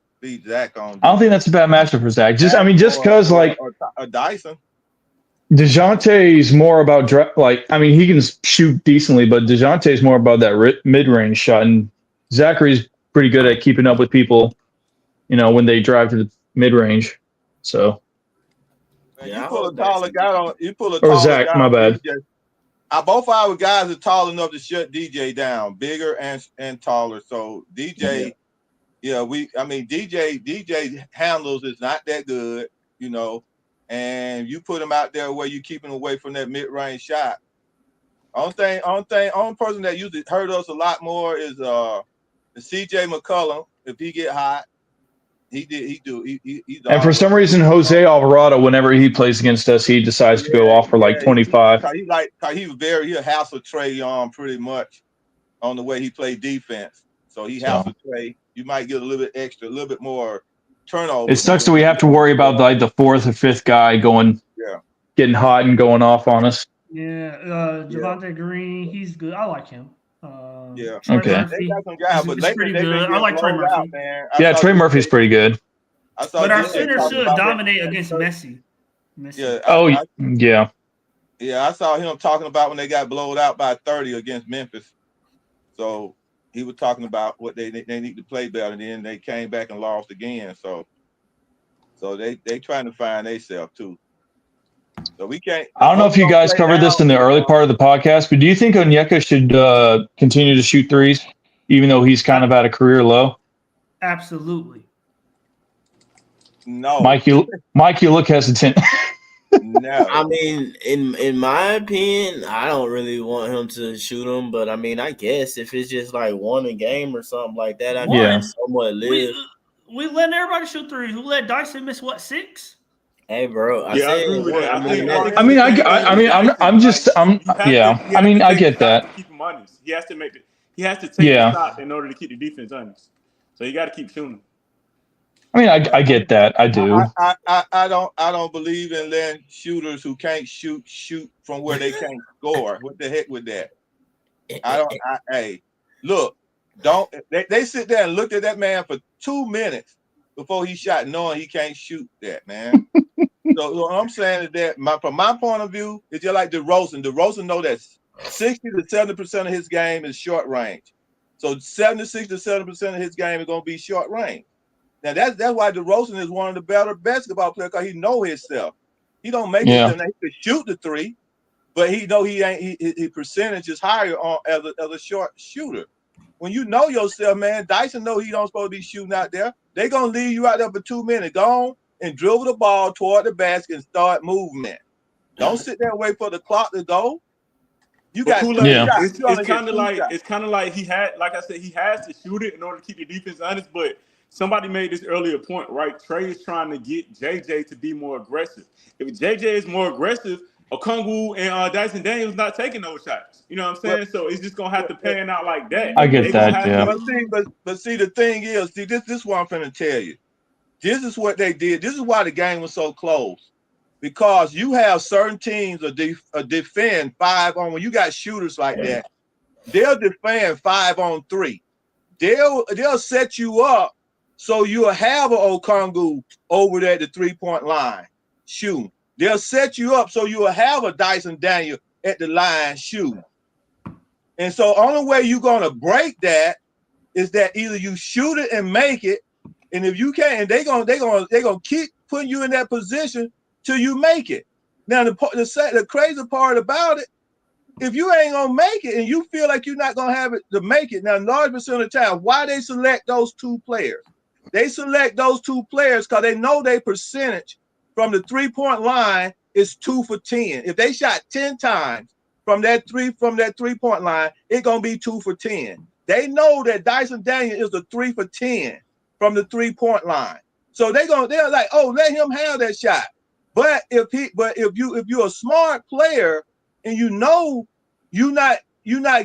Zach on. I don't think that's a bad matchup for Zach. Just because like a Dyson. DeJounte's more about he can shoot decently, but DeJounte's more about that mid-range shot, and Zachary's pretty good at keeping up with people, when they drive to the mid-range. So, you pull a taller guy on. You pull a taller Zach, guy my bad. both our guys are tall enough to shut DJ down, bigger and taller. So DJ, DJ handles is not that good, and you put him out there where you keep him away from that mid-range shot. Only person that usually hurt us a lot more is CJ McCollum. If he get hot, he's And for some reason, Jose Alvarado, whenever he plays against us, he decides to go off for like 25. He'll hassle Trey Young pretty much on the way he played defense. So he hassled Trey. You might get a little bit extra, a little bit more turnover. It sucks that we have to worry about like the fourth or fifth guy getting hot and going off on us. Yeah, Javonte Green, he's good. I like him. Yeah. Trey Okay. Murphy, They got some guys, but it's pretty good. I like Trey Murphy. Yeah, Trey Murphy's pretty good. But our center should dominate against Messi. Yeah. Yeah. Yeah, I saw him talking about when they got blowed out by 30 against Memphis. So he was talking about what they need to play better, and then they came back and lost again. So they trying to find themselves too. So we can't. I don't know if you guys covered this in the early part of the podcast, but do you think Onyeka should continue to shoot threes, even though he's kind of at a career low? Absolutely. No. Mike, you look hesitant. No. I mean, in my opinion, I don't really want him to shoot them, but I mean, I guess if it's just like one a game or something like that, I can somewhat live. We letting everybody shoot threes. We let Dyson miss 6? Hey, bro. I get that. Keep him honest. He has to He has to take the shot in order to keep the defense honest. So you got to keep shooting. I mean, I get that. I do. I don't believe in letting shooters who can't shoot from where they can't score. What the heck with that? Hey, look, they sit there and looked at that man for 2 minutes before he shot, knowing he can't shoot that, man. So what I'm saying is that from my point of view, it's just like DeRozan. DeRozan know that 60 to 70% of his game is short range. So 76 to 70% of his game is going to be short range. Now that's why DeRozan is one of the better basketball players, because he know himself. He don't make it. He could shoot the three, but he know he ain't. His percentage is higher as a short shooter. When you know yourself, man, Dyson know he don't supposed to be shooting out there. They gonna leave you out there for 2 minutes. Go on and dribble the ball toward the basket and start movement. Don't sit there and wait for the clock to go. You got it's kind of like he had, like I said, he has to shoot it in order to keep the defense honest. But somebody made this earlier point, right? Trey is trying to get JJ to be more aggressive. If JJ is more aggressive, Okongwu and Dyson Daniels not taking those shots. You know what I'm saying? So it's just gonna have to pan out like that. I get that, yeah. But see, the thing is, this is what I'm finna tell you. This is what they did. This is why the game was so close. Because you have certain teams that defend 5 on. When you got shooters like that, they'll defend 5 on 3. They'll set you up so you'll have an Okongwu over there at the 3-point line shooting. They'll set you up so you'll have a Dyson Daniel at the line shooting. And so only way you're gonna break that is that either you shoot it and make it, and if you can't, and they're gonna keep putting you in that position till you make it. Now the crazy part about it, if you ain't gonna make it and you feel like you're not gonna have it to make it, now large percent of the time, why they select those 2 players? They select those 2 players because they know their percentage from the 3-point line is 2 for 10. If they shot 10 times from that 3-point line, it's gonna be 2 for 10. They know that Dyson Daniel is a 3 for 10 from the 3-point line. So they're like, oh, let him have that shot. But if you're a smart player and you know you're not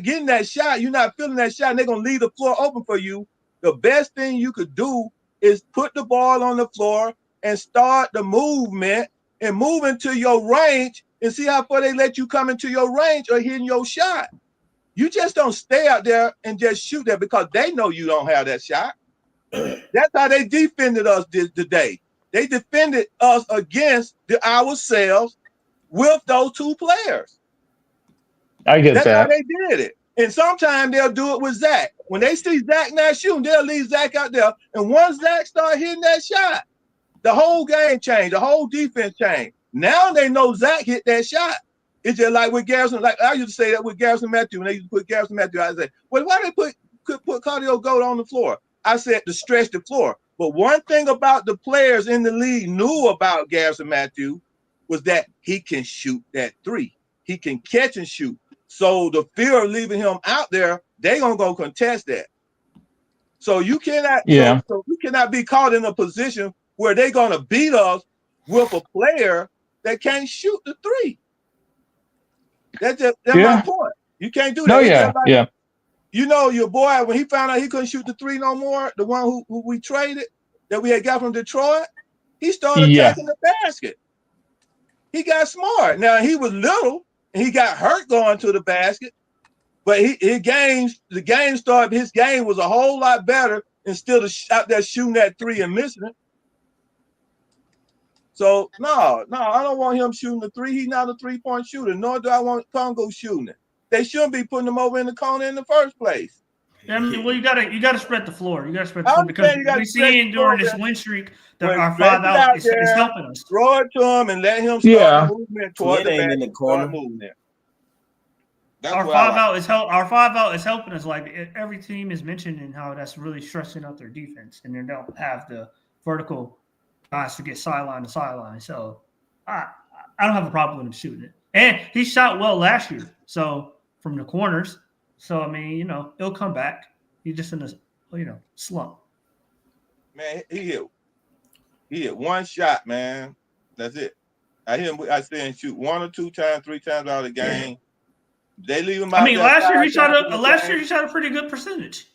getting that shot, you're not feeling that shot, and they're gonna leave the floor open for you, the best thing you could do is put the ball on the floor and start the movement and move into your range and see how far they let you come into your range or hitting your shot. You just don't stay out there and just shoot that because they know you don't have that shot. That's how they defended us today. They defended us against ourselves with those 2 players. I get that. That's how they did it. And sometimes they'll do it with Zach. When they see Zach not shooting, they'll leave Zach out there. And once Zach start hitting that shot, the whole game changed. The whole defense changed. Now they know Zach hit that shot. It's just like with Garrison. Like I used to say that with Garrison Matthews when they used to put Garrison Matthews. I say, well, why they put Cardio Gold on the floor? I said to stretch the floor. But one thing about the players in the league knew about Garrison Matthews was that he can shoot that three. He can catch and shoot. So the fear of leaving him out there, they gonna go contest that. So you cannot, so you cannot be caught in a position where they're gonna beat us with a player that can't shoot the three. That's my point. You can't do that. You know, your boy, when he found out he couldn't shoot the three no more, the one who we traded, that we had got from Detroit, he started attacking the basket. He got smart. Now, he was little, and he got hurt going to the basket, but his game was a whole lot better instead of out there shooting that three and missing it. So, no, I don't want him shooting the three. He's not a three-point shooter, nor do I want Congo shooting it. They shouldn't be putting him over in the corner in the first place. I mean, well, you gotta spread the floor. You gotta spread the floor because we're seeing during this win streak that our 5 out is helping us. Throw it to him and let him start the movement toward the in the corner. Our 5 out is helping us. Like every team is mentioning how that's really stressing out their defense, and they don't have the vertical guys to get sideline to sideline. So I don't have a problem with him shooting it, and he shot well last year. So from the corners. So, I mean, you know, he'll come back. He's just in a, slump. Man, he hit one shot, man. That's it. I see him shoot 1 or 2 times, 3 times out of the game. They leave him out. I mean, last year he shot a pretty good percentage.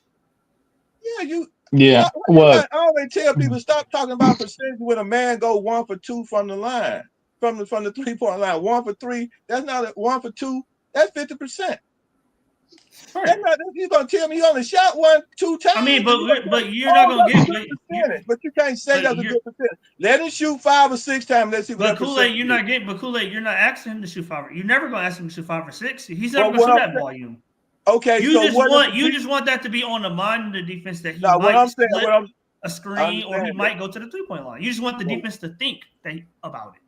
Yeah, I always tell people stop talking about percentage when a man go 1 for 2 from the line, from the 3-point line. 1 for 3. That's not 1 for 2. That's 50%. Right. You're gonna tell me you only shot 1-2 times. I mean, but you're not gonna get percentage. But you can't say that's a good percentage. Let him shoot 5 or 6 times. Let's see. But Kool-Aid, you're not asking him to shoot 5. You're never gonna ask him to shoot 5 or 6. He's never gonna shoot that volume. Okay, you just want that to be on the mind of the defense that he might split a screen or he might go to the 3-point line. You just want the defense to think about it.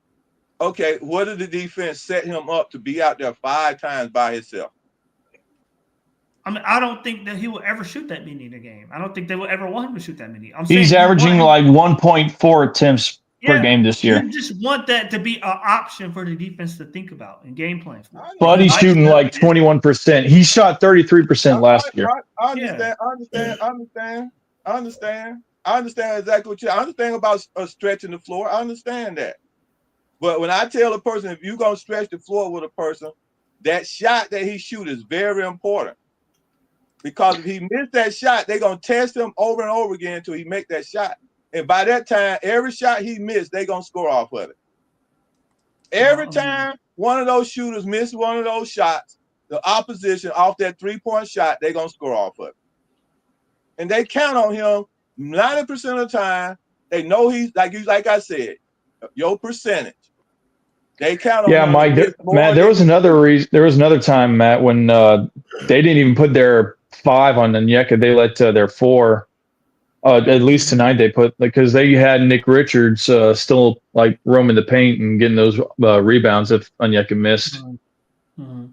Okay, what did the defense set him up to be out there 5 times by himself? I mean, I don't think that he will ever shoot that many in a game. I don't think they will ever want him to shoot that many. He's averaging like 1.4 attempts per game this year. You just want that to be an option for the defense to think about and game plan for. But he's shooting like 21%. He shot 33% last year. I understand exactly what I understand about stretching the floor. I understand that. But when I tell a person, if you're going to stretch the floor with a person, that shot that he shoots is very important. Because if he missed that shot, they're going to test him over and over again until he make that shot. And by that time, every shot he missed, they're going to score off of it. Every time one of those shooters miss one of those shots, the opposition off that 3-point shot, they're going to score off of it. And they count on him 90% of the time. They know he's, like I said, your percentage. They count on him. Mike, Matt, there was another time, Matt, when they didn't even put their 5 on Onyeka. They let their 4. At least tonight they put, because they had Nick Richards still like roaming the paint and getting those rebounds if Onyeka missed. But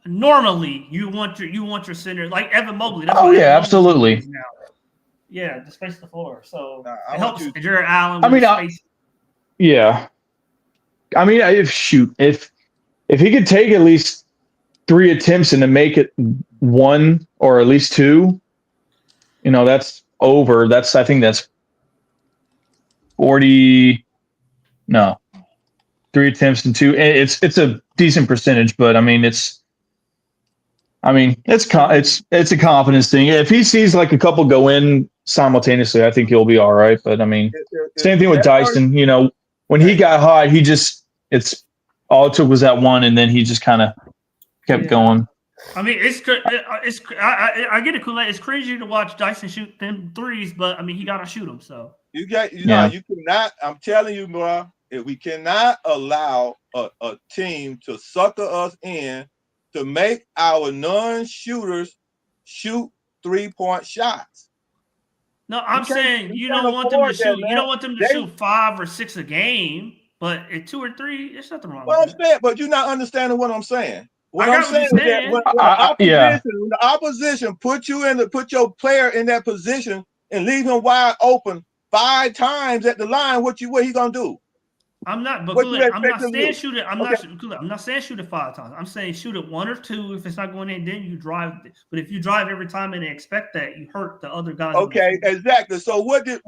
normally you want your center like Evan Mobley. That's absolutely. Yeah, to space the floor. So it helps Jared Allen. If he could take at least 3 attempts and to make it 1 or at least 2, that's over. I think that's 40. No, 3 attempts and 2. It's a decent percentage, but it's a confidence thing. If he sees like a couple go in simultaneously, I think he'll be all right. But same thing with Dyson. When he got hot, it's all it took was that one, and then he just kind of kept going. I mean, I get it, Kool-Aid. It's crazy to watch Dyson shoot them threes, but he gotta shoot them. So you cannot. I'm telling you, bro, we cannot allow a team to sucker us in to make our non-shooters shoot 3-point shots. No, I'm saying you don't want them to shoot 5 or 6 a game. But at 2 or 3, there's nothing wrong Well, with I'm that. saying, but you're not understanding what I'm saying. What I I'm got what saying you're is that saying. when the opposition put your player in that position and leave him wide open 5 times at the line, what he gonna do? I'm not, but What you I'm not expect him to saying do? shoot it. I'm not saying shoot it 5 times. I'm saying shoot it 1 or 2. If it's not going in, then you drive. But if you drive every time and expect that, you hurt the other guys. Okay, exactly. So what did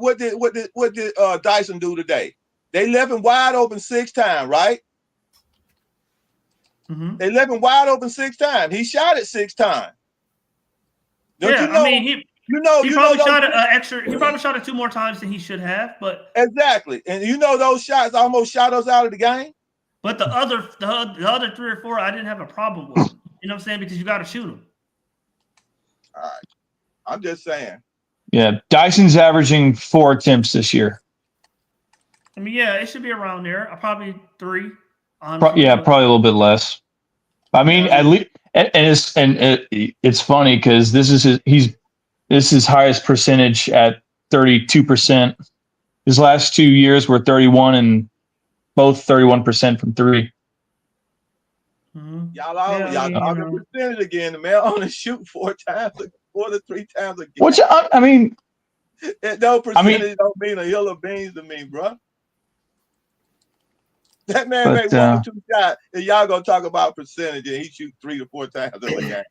Dyson do today? They left him wide open 6 times, right? Mm-hmm. They left him wide open 6 times. He shot it 6 times. Don't you know? I mean, he probably shot it extra. He probably shot it 2 more times than he should have. But exactly, and those shots almost shot us out of the game. But the other 3 or 4, I didn't have a problem with. You know what I'm saying? Because you got to shoot them. All right, I'm just saying. Yeah, Dyson's averaging 4 attempts this year. I mean, yeah, it should be around there. Probably 3. Probably a little bit less. I mean, at least, it's funny because this is his highest percentage at 32%. His last 2 years were 31 and both 31% from 3. Mm-hmm. Y'all talking percentage again. The man only shoot 4 to 3 times a game. Which I mean, no percentage don't mean a hill of beans to me, bro. That man made 1 or 2 shots, and y'all gonna talk about percentage, and he shoot 3 to 4 times in a game.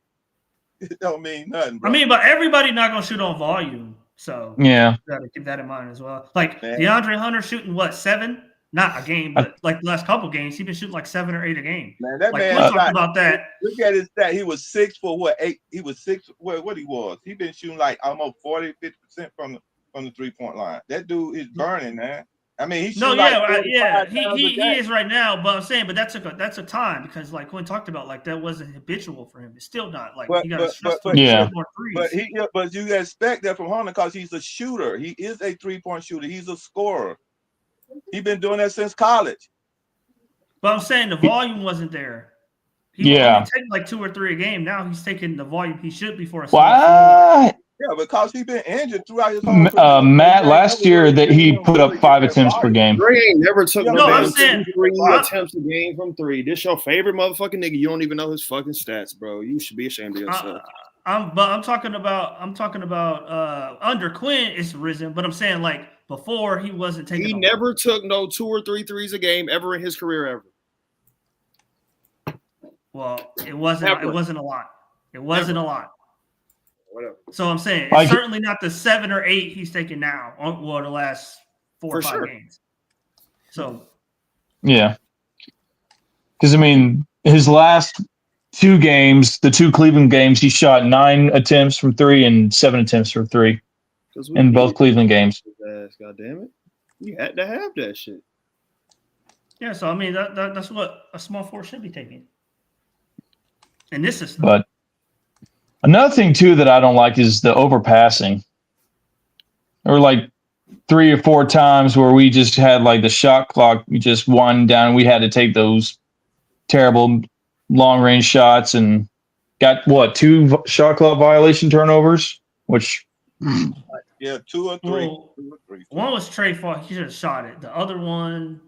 It don't mean nothing, bro. I mean, but everybody not gonna shoot on volume, so yeah, you gotta keep that in mind as well. Like DeAndre Hunter shooting 7? Not a game, but like the last couple games, he's been shooting like 7 or 8 a game. Man, that like, man talked about that. Look at his stat. He was 6 for what? 8. He was 6. What he was? He been shooting like almost 40, 50% from the 3-point line. That dude is burning, man. I mean, he's he is right now. But I'm saying, but that's a time because like Quinn talked about, like that wasn't habitual for him. It's still not like he got more threes. But you expect that from Hunter because he's a shooter. He is a 3-point shooter. He's a scorer. He's been doing that since college. But I'm saying the volume wasn't there. He only taking like 2 or 3 a game. Now he's taking the volume he should be for a what? Yeah, because he's been injured throughout his whole Matt, last year that he put up 5 attempts per game. Trey ain't never took I'm saying 3 attempts a game from 3. This your favorite motherfucking nigga. You don't even know his fucking stats, bro. You should be ashamed of yourself. I'm talking about under Quinn it's risen, but I'm saying like before he wasn't taking. He never took no 2 or 3 threes a game ever in his career ever. Well, it wasn't a lot. It wasn't a lot. Whatever. So I'm saying it's certainly not the 7 or 8 he's taking now, or the last 4 or 5 games. So yeah, because I mean his last 2 games, the 2 Cleveland games, he shot 9 attempts from 3 and 7 attempts from 3 in both Cleveland games. God damn it! You had to have that shit. Yeah, so I mean that's what a small forward should be taking. And this is but another thing too that I don't like is the overpassing. There were like 3 or 4 times where we just had like the shot clock just winding down, and we had to take those terrible long range shots and got 2 shot clock violation turnovers, which 2 or 3. Well, 2 or 3. One was Trey fault. He should have shot it. The other one,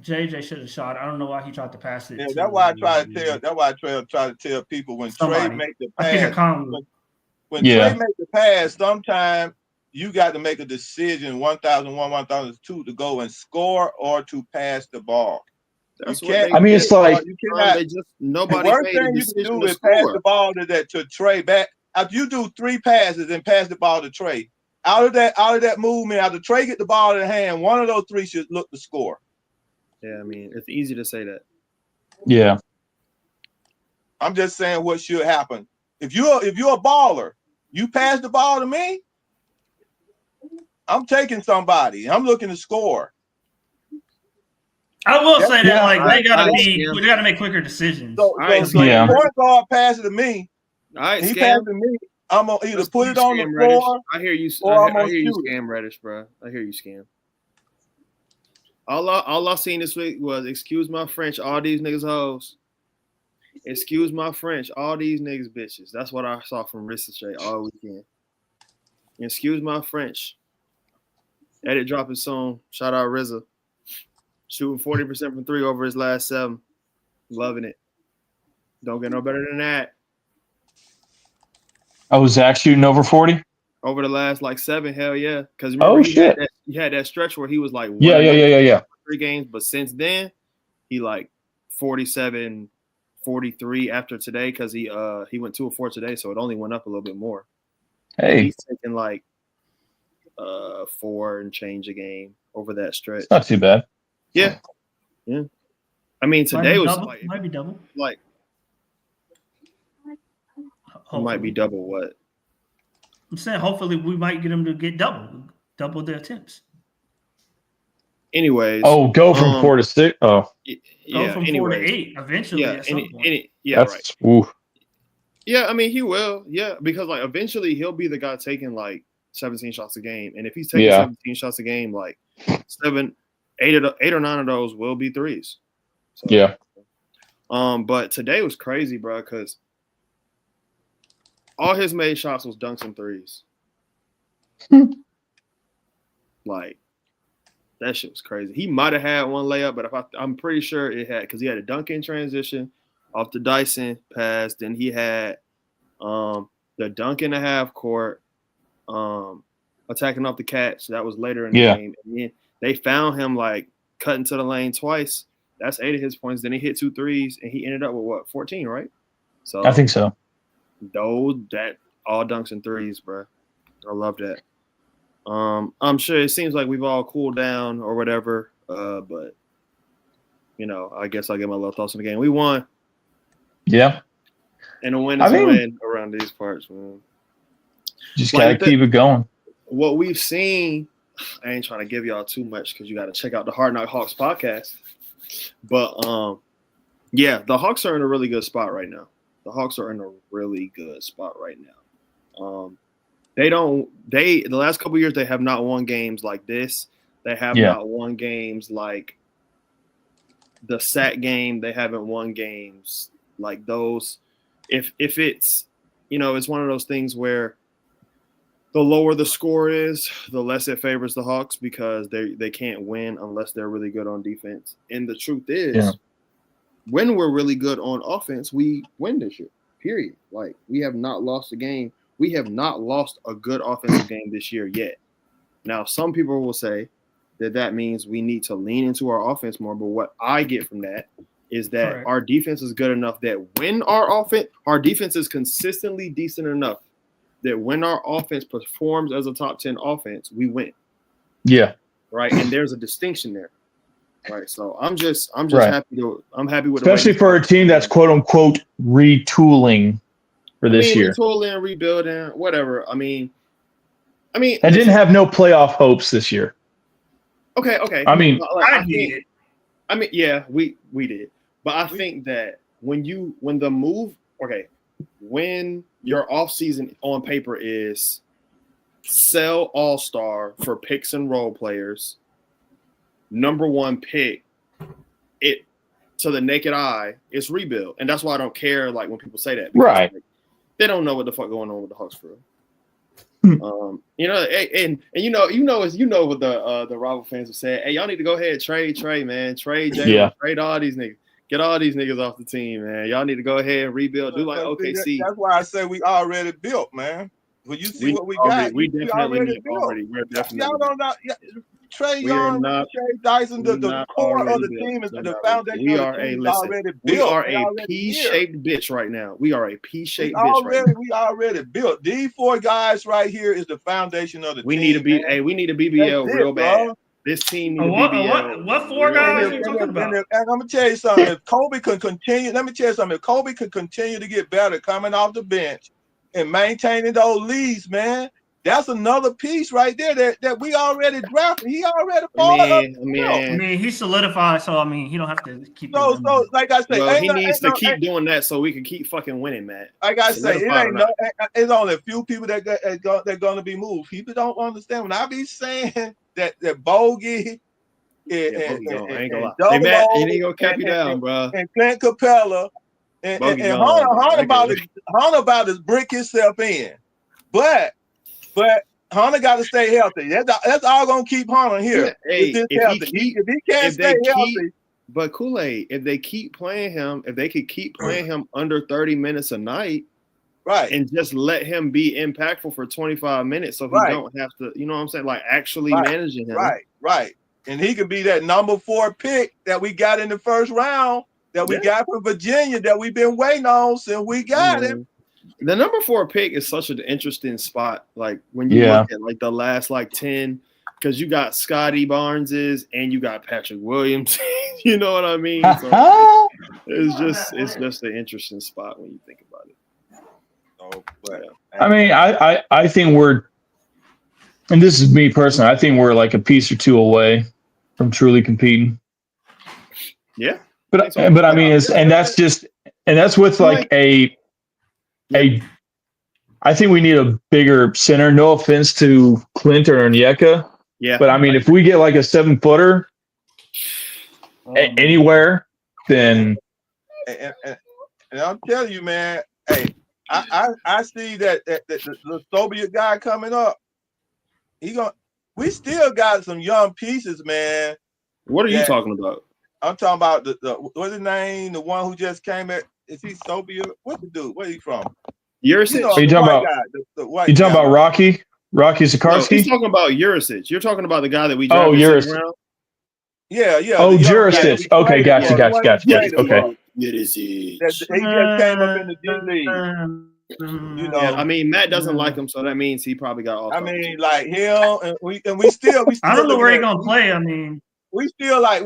JJ should have shot it. I don't know why he tried to pass it. Yeah, that's why I try to tell people when Trey make the pass. When Trey make the pass, sometimes you got to make a decision 1001, 1002 to go and score or to pass the ball. That's what I mean, it's like nobody. The worst thing you can do is pass the ball to Trey back. If you do 3 passes and pass the ball to Trey, out of that movement, after Trey get the ball in the hand, one of those 3 should look to score. Yeah, I mean, it's easy to say that. Yeah. I'm just saying what should happen. If you're a baller, you pass the ball to me, I'm taking somebody. I'm looking to score. I will say that they gotta make quicker decisions. So point guard passes to me. He passes to me. I'm gonna either put it on the floor. I hear you. Or I hear you, Scam Reddish, bro. I hear you, Scam. All I seen this week was, excuse my French, all these niggas hoes. Excuse my French, all these niggas bitches. That's what I saw from Ricochet all weekend. Excuse my French. Edit dropping soon. Shout out RZA. shooting 40% from 3 over his last 7. Loving it. Don't get no better than that. Oh, Zach shooting over 40? Over the last like 7, hell yeah. Because Oh, remember shit. he had that stretch where he was like Yeah. 3 games, but since then he like 47, 43 after today because he went 2 of 4 today, so it only went up a little bit more. Hey, he's taking like 4 and change a game over that stretch. it's not too bad. Yeah. I mean, today was might be double. Like, Hopefully. Might be double what? I'm saying hopefully we might get him to get double the attempts. Anyways. Oh, go from 4 to 6. Oh. Go from 4 to 8 eventually. At some point. That's, right. Ooh. Yeah, I mean, he will. Yeah, because like eventually he'll be the guy taking like 17 shots a game, and if he's taking 17 shots a game, like 8 or 9 of those will be threes. So, yeah. But today was crazy, bro, because all his made shots was dunks and threes. Like, that shit was crazy. He might have had one layup, but I'm pretty sure it had, because he had a dunk in transition off the Dyson pass. Then he had the dunk in the half court, attacking off the catch. That was later in the game. And then they found him like cutting to the lane twice. That's 8 of his points. Then he hit 2 threes, and he ended up with what, 14, right? So I think so. That all dunks and threes, bro. I love that. I'm sure it seems like we've all cooled down or whatever, but you know, I guess I'll get my little thoughts on the game. We won. Yeah. And a win is a win around these parts, man. Just gotta keep it going. What we've seen, I ain't trying to give y'all too much because you got to check out the Hard Knock Hawks podcast. But yeah, the Hawks are in a really good spot right now. The Hawks are in a really good spot right now. The last couple of years they have not won games like this. They have not won games like the SAC game. They haven't won games like those. If it's, you know, it's one of those things where the lower the score is, the less it favors the Hawks because they can't win unless they're really good on defense. And the truth is, when we're really good on offense, we win this year, period. Like, we have not lost a game. We have not lost a good offensive game this year yet. Now, some people will say that means we need to lean into our offense more, but what I get from that is that our defense is good enough that when our defense is consistently decent enough that when our offense performs as a top 10 offense, we win. Yeah. Right. And there's a distinction there. Right. So I'm just happy with especially for a team that's quote unquote retooling for this year. Retooling, rebuilding, whatever. I mean, I didn't have no playoff hopes this year. Okay. I mean, yeah, we did. But I think that when your offseason on paper is sell all-star for picks and role players, number 1 pick, it to the naked eye, it's rebuild. And that's why I don't care like when people say that. Because, like, they don't know what the fuck going on with the Hawks for real. You know, and you know what the rival fans have said. Hey, y'all need to go ahead, trade Trey, man. Trade Jaylen, trade all these niggas. Get all these niggas off the team, man. Y'all need to go ahead and rebuild. Do like OKC. That's why I say we already built, man. When you see what we got, we definitely built. We're definitely. Y'all don't know. Trey Young, Trey Dyson, the core of the team is the foundation. We are already built. We are a P-shaped bitch right now. We are a P-shaped bitch right now. We already built. These 4 guys right here is the foundation of the team. We need a BBL real bad. This team needs a BBL. What 4 guys are you talking about? And I'm gonna tell you something. If Kobe could continue, If Kobe could continue to get better coming off the bench and maintaining those leads, man, that's another piece right there that we already drafted. He already I mean, he solidified, so I mean, he don't have to keep. So like I say, he needs to keep doing that so we can keep fucking winning, man. Like I say, it's only a few people that gonna be moved. People don't understand when I be saying that Bogey and ain't gonna lie. Hey, Matt, he ain't gonna cap you down, bro. And Clint Capella and Hunter about to brick himself in, but Hunter got to stay healthy. That's all gonna keep Hunter here. Hey, if he can't stay healthy. But Kool-Aid, if they keep playing him, if they could keep playing him under 30 minutes a night, right, and just let him be impactful for 25 minutes, so he don't have to, you know what I'm saying, like actually managing him. Right. And he could be that number 4 pick that we got in the first round, that we got from Virginia, that we've been waiting on since we got him. The number 4 pick is such an interesting spot. Like when you look at like the last like 10, because you got Scotty Barnes's and you got Patrick Williams. You know what I mean? So it's just an interesting spot when you think about it. I mean, I think we're, and this is me personally, I think we're like a piece or two away from truly competing. Yeah. But I mean, that's with like I think we need a bigger center. No offense to Clint or Onyeka. Yeah. But I mean, if we get like a 7-footer anywhere, then. And I'm telling you, man, hey, I see that the Soviet guy coming up. We still got some young pieces, man. What are you talking about? I'm talking about the what's his name? The one who just came at. Is he Soviet? What's the dude? Where he from? Urisic. Are you talking about? You talking about Rocky? Rocky Zakarsky? No, he's talking about Urisic. You're talking about the guy that we drafted. Oh, Urisic. Yeah. Oh, Jurisic. Okay, gotcha. Okay. He just came up in the G League. You know, I mean, Matt doesn't like him, so that means he probably got off. I mean, like him, and we still. I don't know where he's gonna play. I mean, we still got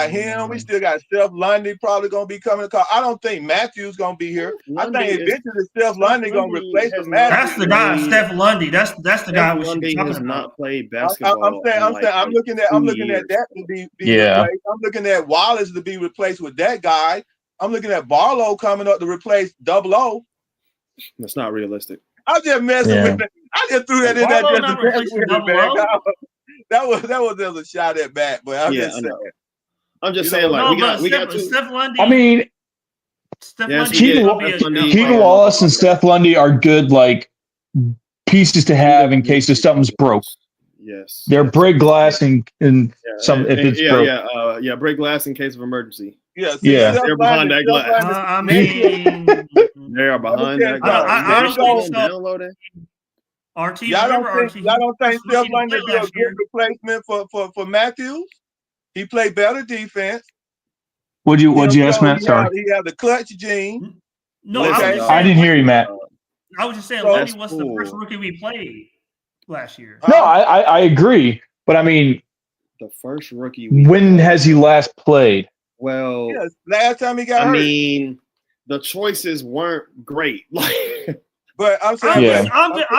him. We still got Steph Lundy probably gonna be coming to call. I don't think Matthews gonna be here. I think eventually Steph Lundy gonna replace the Matthews. That's the guy, Steph Lundy. That's the guy we should be talking has about. not played basketball. I'm looking at that to be replaced. I'm looking at Wallace to be replaced with that guy. I'm looking at Barlow coming up to replace Double O. That's not realistic. I'm just messing with it. I just threw that in there just to mess with it, man. That was just a shot at bat, but I'm just saying. I'm just saying, like we got Steph Lundy. I mean, Keegan Wallace and Steph Lundy are good, like pieces to have in case if something's broke. Yes, they're break glass and some if it's broke. Break glass in case of emergency. Yeah, they're behind that glass. I mean, they're behind that glass. I don't think downloading. RT, y'all don't think Steph Lundy be a good replacement for Matthews? He played better defense. What'd you ask, Matt? Sorry. He had the clutch gene. No, I didn't hear you, Matt. I was just saying, Lundy was the first rookie we played last year. No, I agree, but I mean, the first rookie. When has he last played? Well, last time he got hurt. I mean, the choices weren't great. But I'm saying, I'm just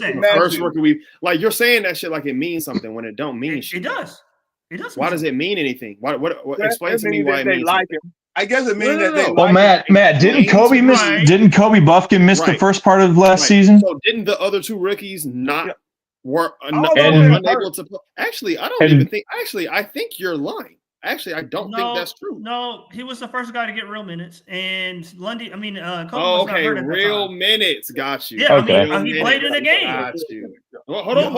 saying. First rookie, you're saying that shit like it means something when it don't mean shit. It does. It does. Why does it mean anything? What explain to me why it means like him. I guess it means that they. Well, Matt, didn't Kobe miss? Didn't Kobe Buffkin miss the first part of last season? So didn't the other two rookies not unable to play? Actually, I don't even think. Actually, I think you're lying. Actually, I don't think that's true. No, he was the first guy to get real minutes, and Lundy. I mean, Kobe was not hurt at real time. minutes. Got you. Yeah, okay. I mean, he played in the game. Got you. Well, hold on.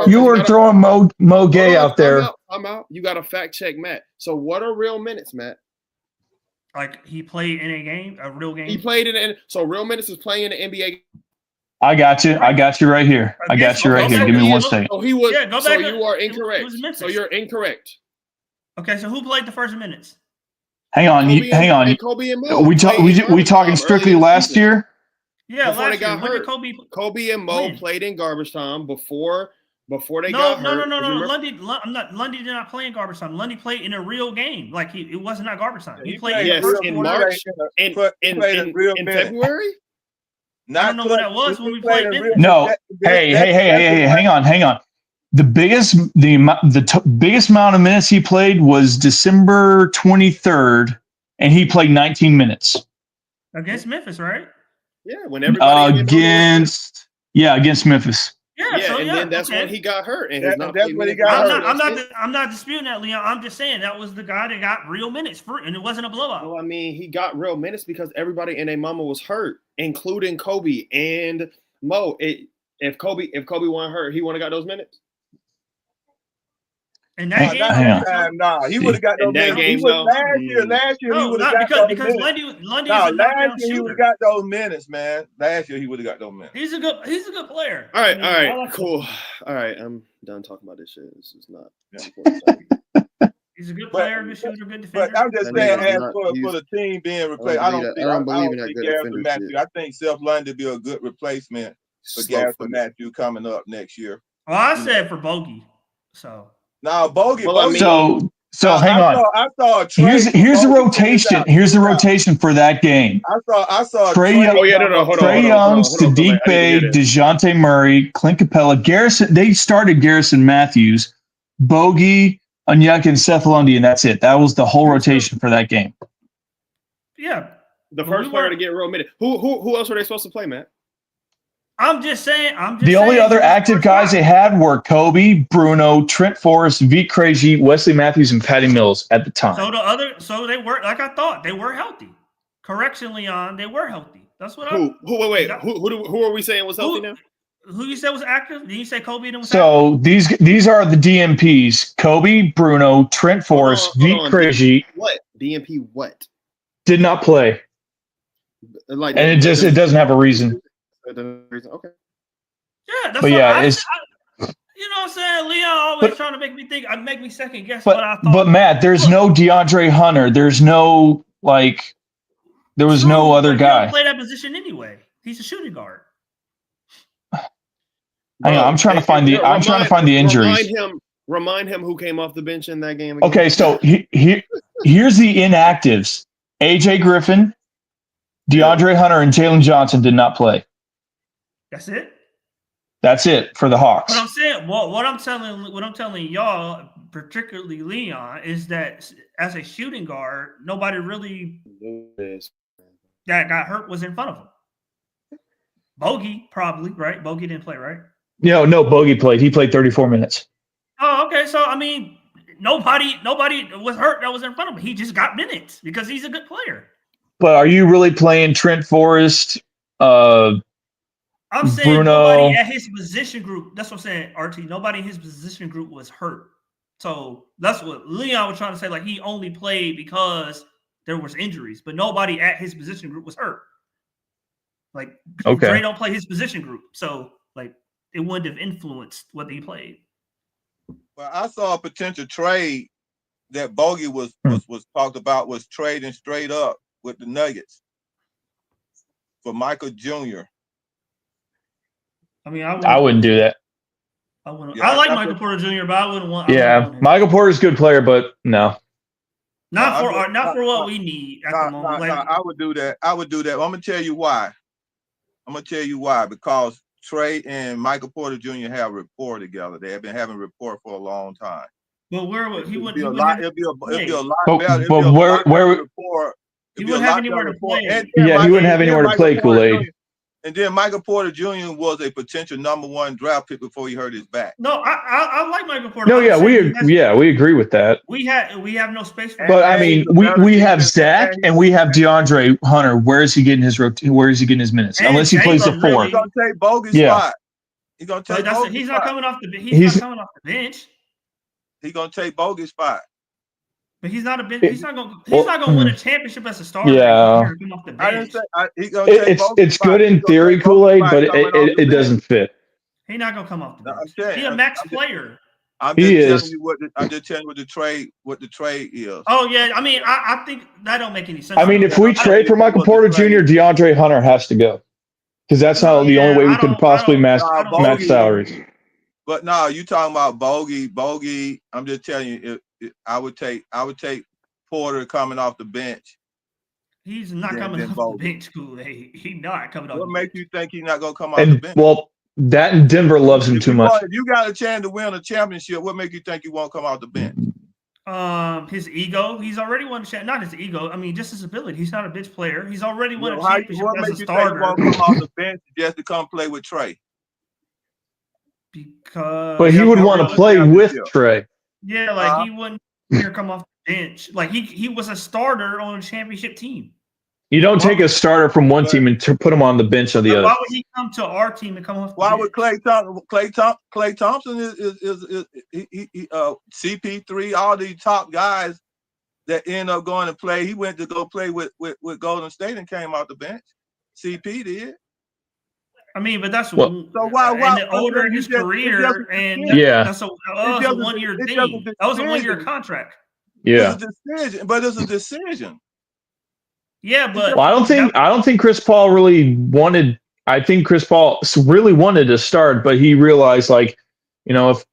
You were throwing Mo Gay out there. I'm out. You got to fact check Matt. So, what are real minutes, Matt? Like he played in a game, a real game. He played in. So, real minutes is playing in the NBA. I got you right here. Give me 1 second. Oh, he was. Yeah, go back. So you are incorrect. So you're incorrect. Okay, so who played the first minutes? Hang on. Kobe and Mo. We talking strictly last year? Yeah, before they got hurt. Kobe and Mo played in garbage time before they got hurt. No. Lundy did not play in garbage time. Lundy played in a real game. Like it wasn't not garbage time. He played in March. In February. I don't know what that was when we played. No. Hey, hang on. The biggest amount of minutes he played was December 23rd, and he played 19 minutes against Memphis, right? Yeah, when everybody against Memphis. then that's when he got hurt, and that's when he got hurt. I'm not disputing that, Leon. I'm just saying that was the guy that got real minutes and it wasn't a blowout. Well, I mean, he got real minutes because everybody and their mama was hurt, including Kobe and Mo. If Kobe wasn't hurt, he wouldn't have got those minutes. In that game, he would have got those minutes. Last year, he would have got those minutes. Lundy is a knockout shooter. He would have got those minutes, man. Last year, he would have got those minutes. He's a good player. All right, cool. All right, I'm done talking about this shit. This is not. He's a good player, good shooter, good defender. But I'm just saying, as for the team being replaced, I don't believe in that Garrison Matthews. I think Seth Lundy would be a good replacement for Garrison Matthews coming up next year. Well, I said for Bogey, so. Now Bogey. So hang on. I saw here's the rotation. Here's the rotation for that game. I saw Trey Young, Sadiq Bey, DeJounte Murray, Clint Capella, Garrison. They started Garrison Matthews, Bogey, Onyeka, and Seth Lundy, and that's it. That was the whole rotation for that game. Yeah, the first player to get real minutes. Who else were they supposed to play, Matt? I'm just saying. The only other active guys they had were Kobe, Bruno, Trent Forrest, Vit Krejci, Wesley Matthews, and Patty Mills at the time. So they were like I thought. They were healthy. Correction, Leon. They were healthy. That's what Wait. Who are we saying was healthy now? Who you said was active? Did you say Kobe? So these are the DMPs: Kobe, Bruno, Trent Forrest, Vit Krejci. What DMP? What did not play? And it doesn't have a reason. Okay. Yeah, that's but yeah, you know what I'm saying? Leon always trying to make me second guess what I thought. But Matt, there's no DeAndre Hunter. There's no there was no other guy. He don't play that position anyway. He's a shooting guard. I'm trying to find the injuries. Remind him who came off the bench in that game again. Okay, so here's the inactives: AJ Griffin, DeAndre Hunter, and Jaylen Johnson did not play. That's it. That's it for the Hawks. But I'm saying, what I'm telling y'all, particularly Leon, is that as a shooting guard, nobody really that got hurt was in front of him. Bogey probably, right? Bogey didn't play, right? No, Bogey played. He played 34 minutes. Oh, okay. So I mean, nobody was hurt that was in front of him. He just got minutes because he's a good player. But are you really playing Trent Forrest? I'm saying Bruno. Nobody at his position group. That's what I'm saying, RT. Nobody in his position group was hurt. So that's what Leon was trying to say. Like he only played because there was injuries, but nobody at his position group was hurt. Like Dre don't play his position group, so like it wouldn't have influenced whether he played. Well, I saw a potential trade that Bogey was talked about was trading straight up with the Nuggets for Michael Jr. I mean, I wouldn't do that. I wouldn't. I like Michael Porter Jr., but I wouldn't want. Michael Porter's a good player, but no. Not for what we need at the moment. I would do that. I'm gonna tell you why. Because Trey and Michael Porter Jr. have rapport together. They have been having rapport for a long time. But where would he wouldn't? It'll be a lot better. But where? He wouldn't have anywhere to play. Yeah, he wouldn't have anywhere to play. Kool-Aid. And then Michael Porter Jr. was a potential #1 draft pick before he hurt his back. No, I like Michael Porter. No, we agree with that. We have no space for. But I mean, we have Zach and we have DeAndre Hunter. Where is he getting his minutes? Unless he plays the 4. He's gonna take Bogey's spot. He's gonna take. He's not coming off the bench. He's not coming off the bench. He's gonna take Bogey's spot. But he's not a bench. He's not gonna win a championship as a starter. Yeah. It's good in theory, Kool-Aid, but it doesn't fit. He's not gonna come off the bench. He's a max player. I'm just telling you what the trade is. Oh yeah, I mean, I think that don't make any sense. I mean, if we trade for Michael Porter Jr., DeAndre Hunter has to go because that's not the only way we could possibly match salaries. But no, you talking about Bogey? I'm just telling you, I would take Porter coming off the bench. He's not coming off the bench, Kool-Aid. He's not coming off. What makes you think he's not gonna come off the bench? Well, that and Denver loves him too much. If you got a chance to win a championship, what makes you think he won't come off the bench? His ego. He's already won the not his ego. I mean, just his ability. He's not a bench player. He's already won a championship as a starter. What makes you think he won't come off the bench just to come play with Trey? because. But he would want to play with Trey. Yeah, like he wouldn't here come off the bench. Like he was a starter on a championship team. You don't take a starter from one team and put him on the bench of the other. Why would he come to our team and come off? Why would Klay Thompson is CP3, all these top guys that end up going to play. He went to go play with Golden State and came off the bench. CP did. I mean, but that's so why and the older in his career, and that's a 1 year thing. That was a 1 year contract. Yeah, it's a decision, but it's a decision. Yeah, but well, I don't think Chris Paul really wanted. I think Chris Paul really wanted to start, but he realized, like, you know, if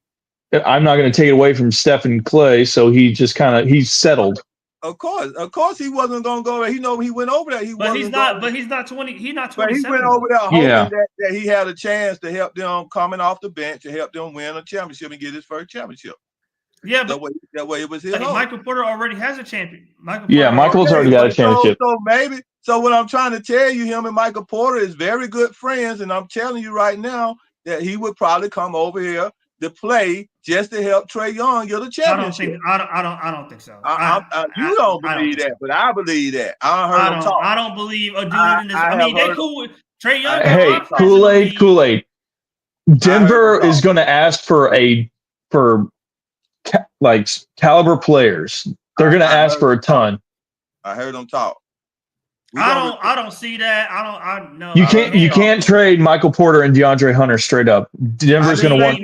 I'm not going to take it away from Steph and Klay, so he just he settled. Of course, he wasn't going to go there. He went over there. He's not 20. He's not 27. But he went over there hoping that he had a chance to help them coming off the bench to help them win a championship and get his first championship. Yeah, but that way it was his. Michael Porter already has a champion. Michael's already got a championship. So what I'm trying to tell you, him and Michael Porter is very good friends, and I'm telling you right now that he would probably come over here to play just to help Trey Young get a championship. I don't think so. You don't believe that, but I believe that. I don't believe a dude in this. I mean, they cool with Trey Young. Hey, Kool-Aid. Denver is going to ask for caliber players. They're going to ask for a ton. I heard them talk. I don't see that. I don't know. You can't trade Michael Porter and DeAndre Hunter straight up. Denver's going to want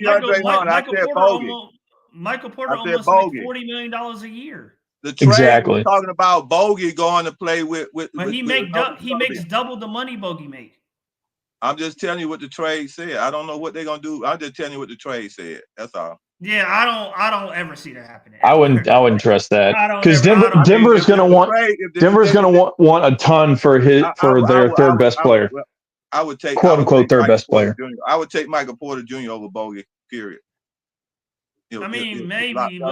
Michael Porter almost makes $40 million a year. The trade we're talking about Bogey going to play with but he makes double the money Bogey make. I'm just telling you what the trade said. I don't know what they're gonna do. I'm just telling you what the trade said. That's all. Yeah, I don't ever see that happening. I wouldn't trust that because Denver's going to want a ton for their third best player. I would take quote unquote third best player. I would take Michael Porter Jr. over Bogey. Period. Maybe, but he'll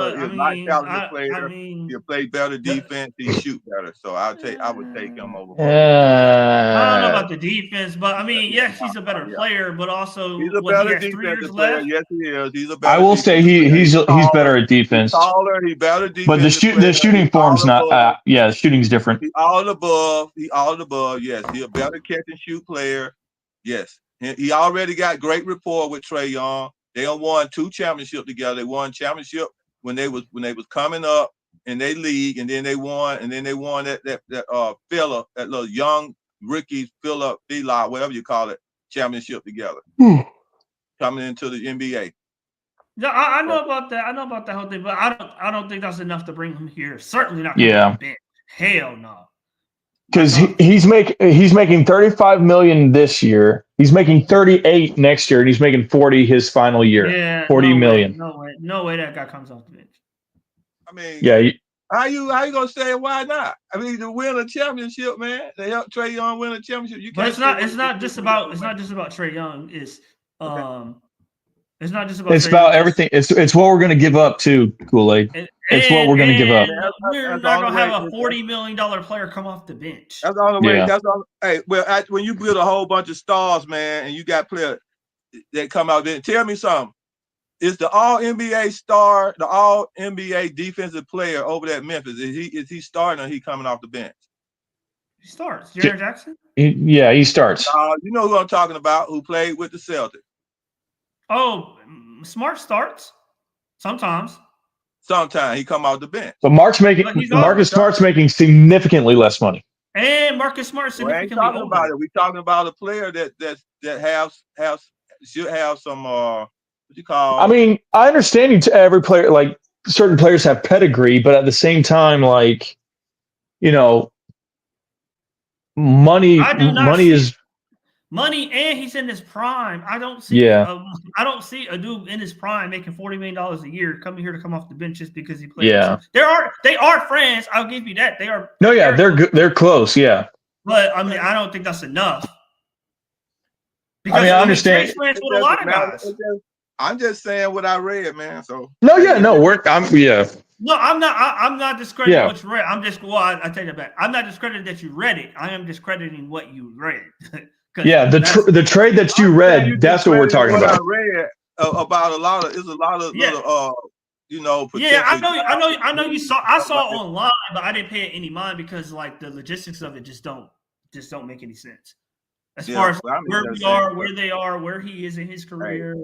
play better defense. He shoot better, so I would take him over. I don't know about the defense, but I mean, yes, he's a better player, but also he's a better defensive player. Yes, he is. He's a better. I will say he's better at defense. He's taller. He's better defense. But the shooting form's not. The shooting's different. He all above. Yes, he's a better catch and shoot player. Yes, he already got great rapport with Trey Young. They won 2 championships together. They won championship when they was coming up in their league, and then they won that fella, that little young rookie Philip Eli, whatever you call it, championship together. Coming into the NBA. Yeah, I know about that. I know about that whole thing, but I don't think that's enough to bring him here. Certainly not. Hell no. Because he's making $35 million this year. He's making $38 next year, and he's making $40 his final year. Yeah, $40 million. No way that guy comes off the bench. I mean, yeah. How you gonna say why not? I mean, to win a championship, man. They help Trey Young win a championship. But it's not just about Trey Young. It's not just about. It's about everything. It's what we're gonna give up too, Kool-Aid. It's what we're going to give up. We're not going to have a $40 million player come off the bench. That's the only way. That's all. Hey, when you build a whole bunch of stars, man, and you got players that come out there, tell me something. Is the All-NBA star, the All-NBA defensive player over there at Memphis, is he starting or he coming off the bench? He starts. Jaren Jackson? He starts. You know who I'm talking about, who played with the Celtics. Oh, Smart starts sometimes. Sometimes he come off the bench. But Marcus Smart's making significantly less money. And Marcus Smart significantly we ain't talking about it. We're talking about a player that should have some what you call. I mean, I understand every player, like certain players have pedigree, but at the same time, like, you know, money is money, and he's in his prime. I don't see a dude in his prime making $40 million a year coming here to come off the bench just because he plays. Yeah, they are friends. I'll give you that. They are. No, yeah, they're close. Yeah, but I mean, I don't think that's enough. Because I understand. Friends with a lot of guys. I'm just saying what I read, man. So No, I'm not discrediting what you read. I'm just I take it back. I'm not discrediting that you read it. I am discrediting what you read. Yeah, the trade that you read, that's what we're talking about. I read, about a lot of little Yeah, I potential. know you saw. I saw it online, but I didn't pay it any mind because like the logistics of it just don't make any sense. As far as where we are, where they are, where he is in his career.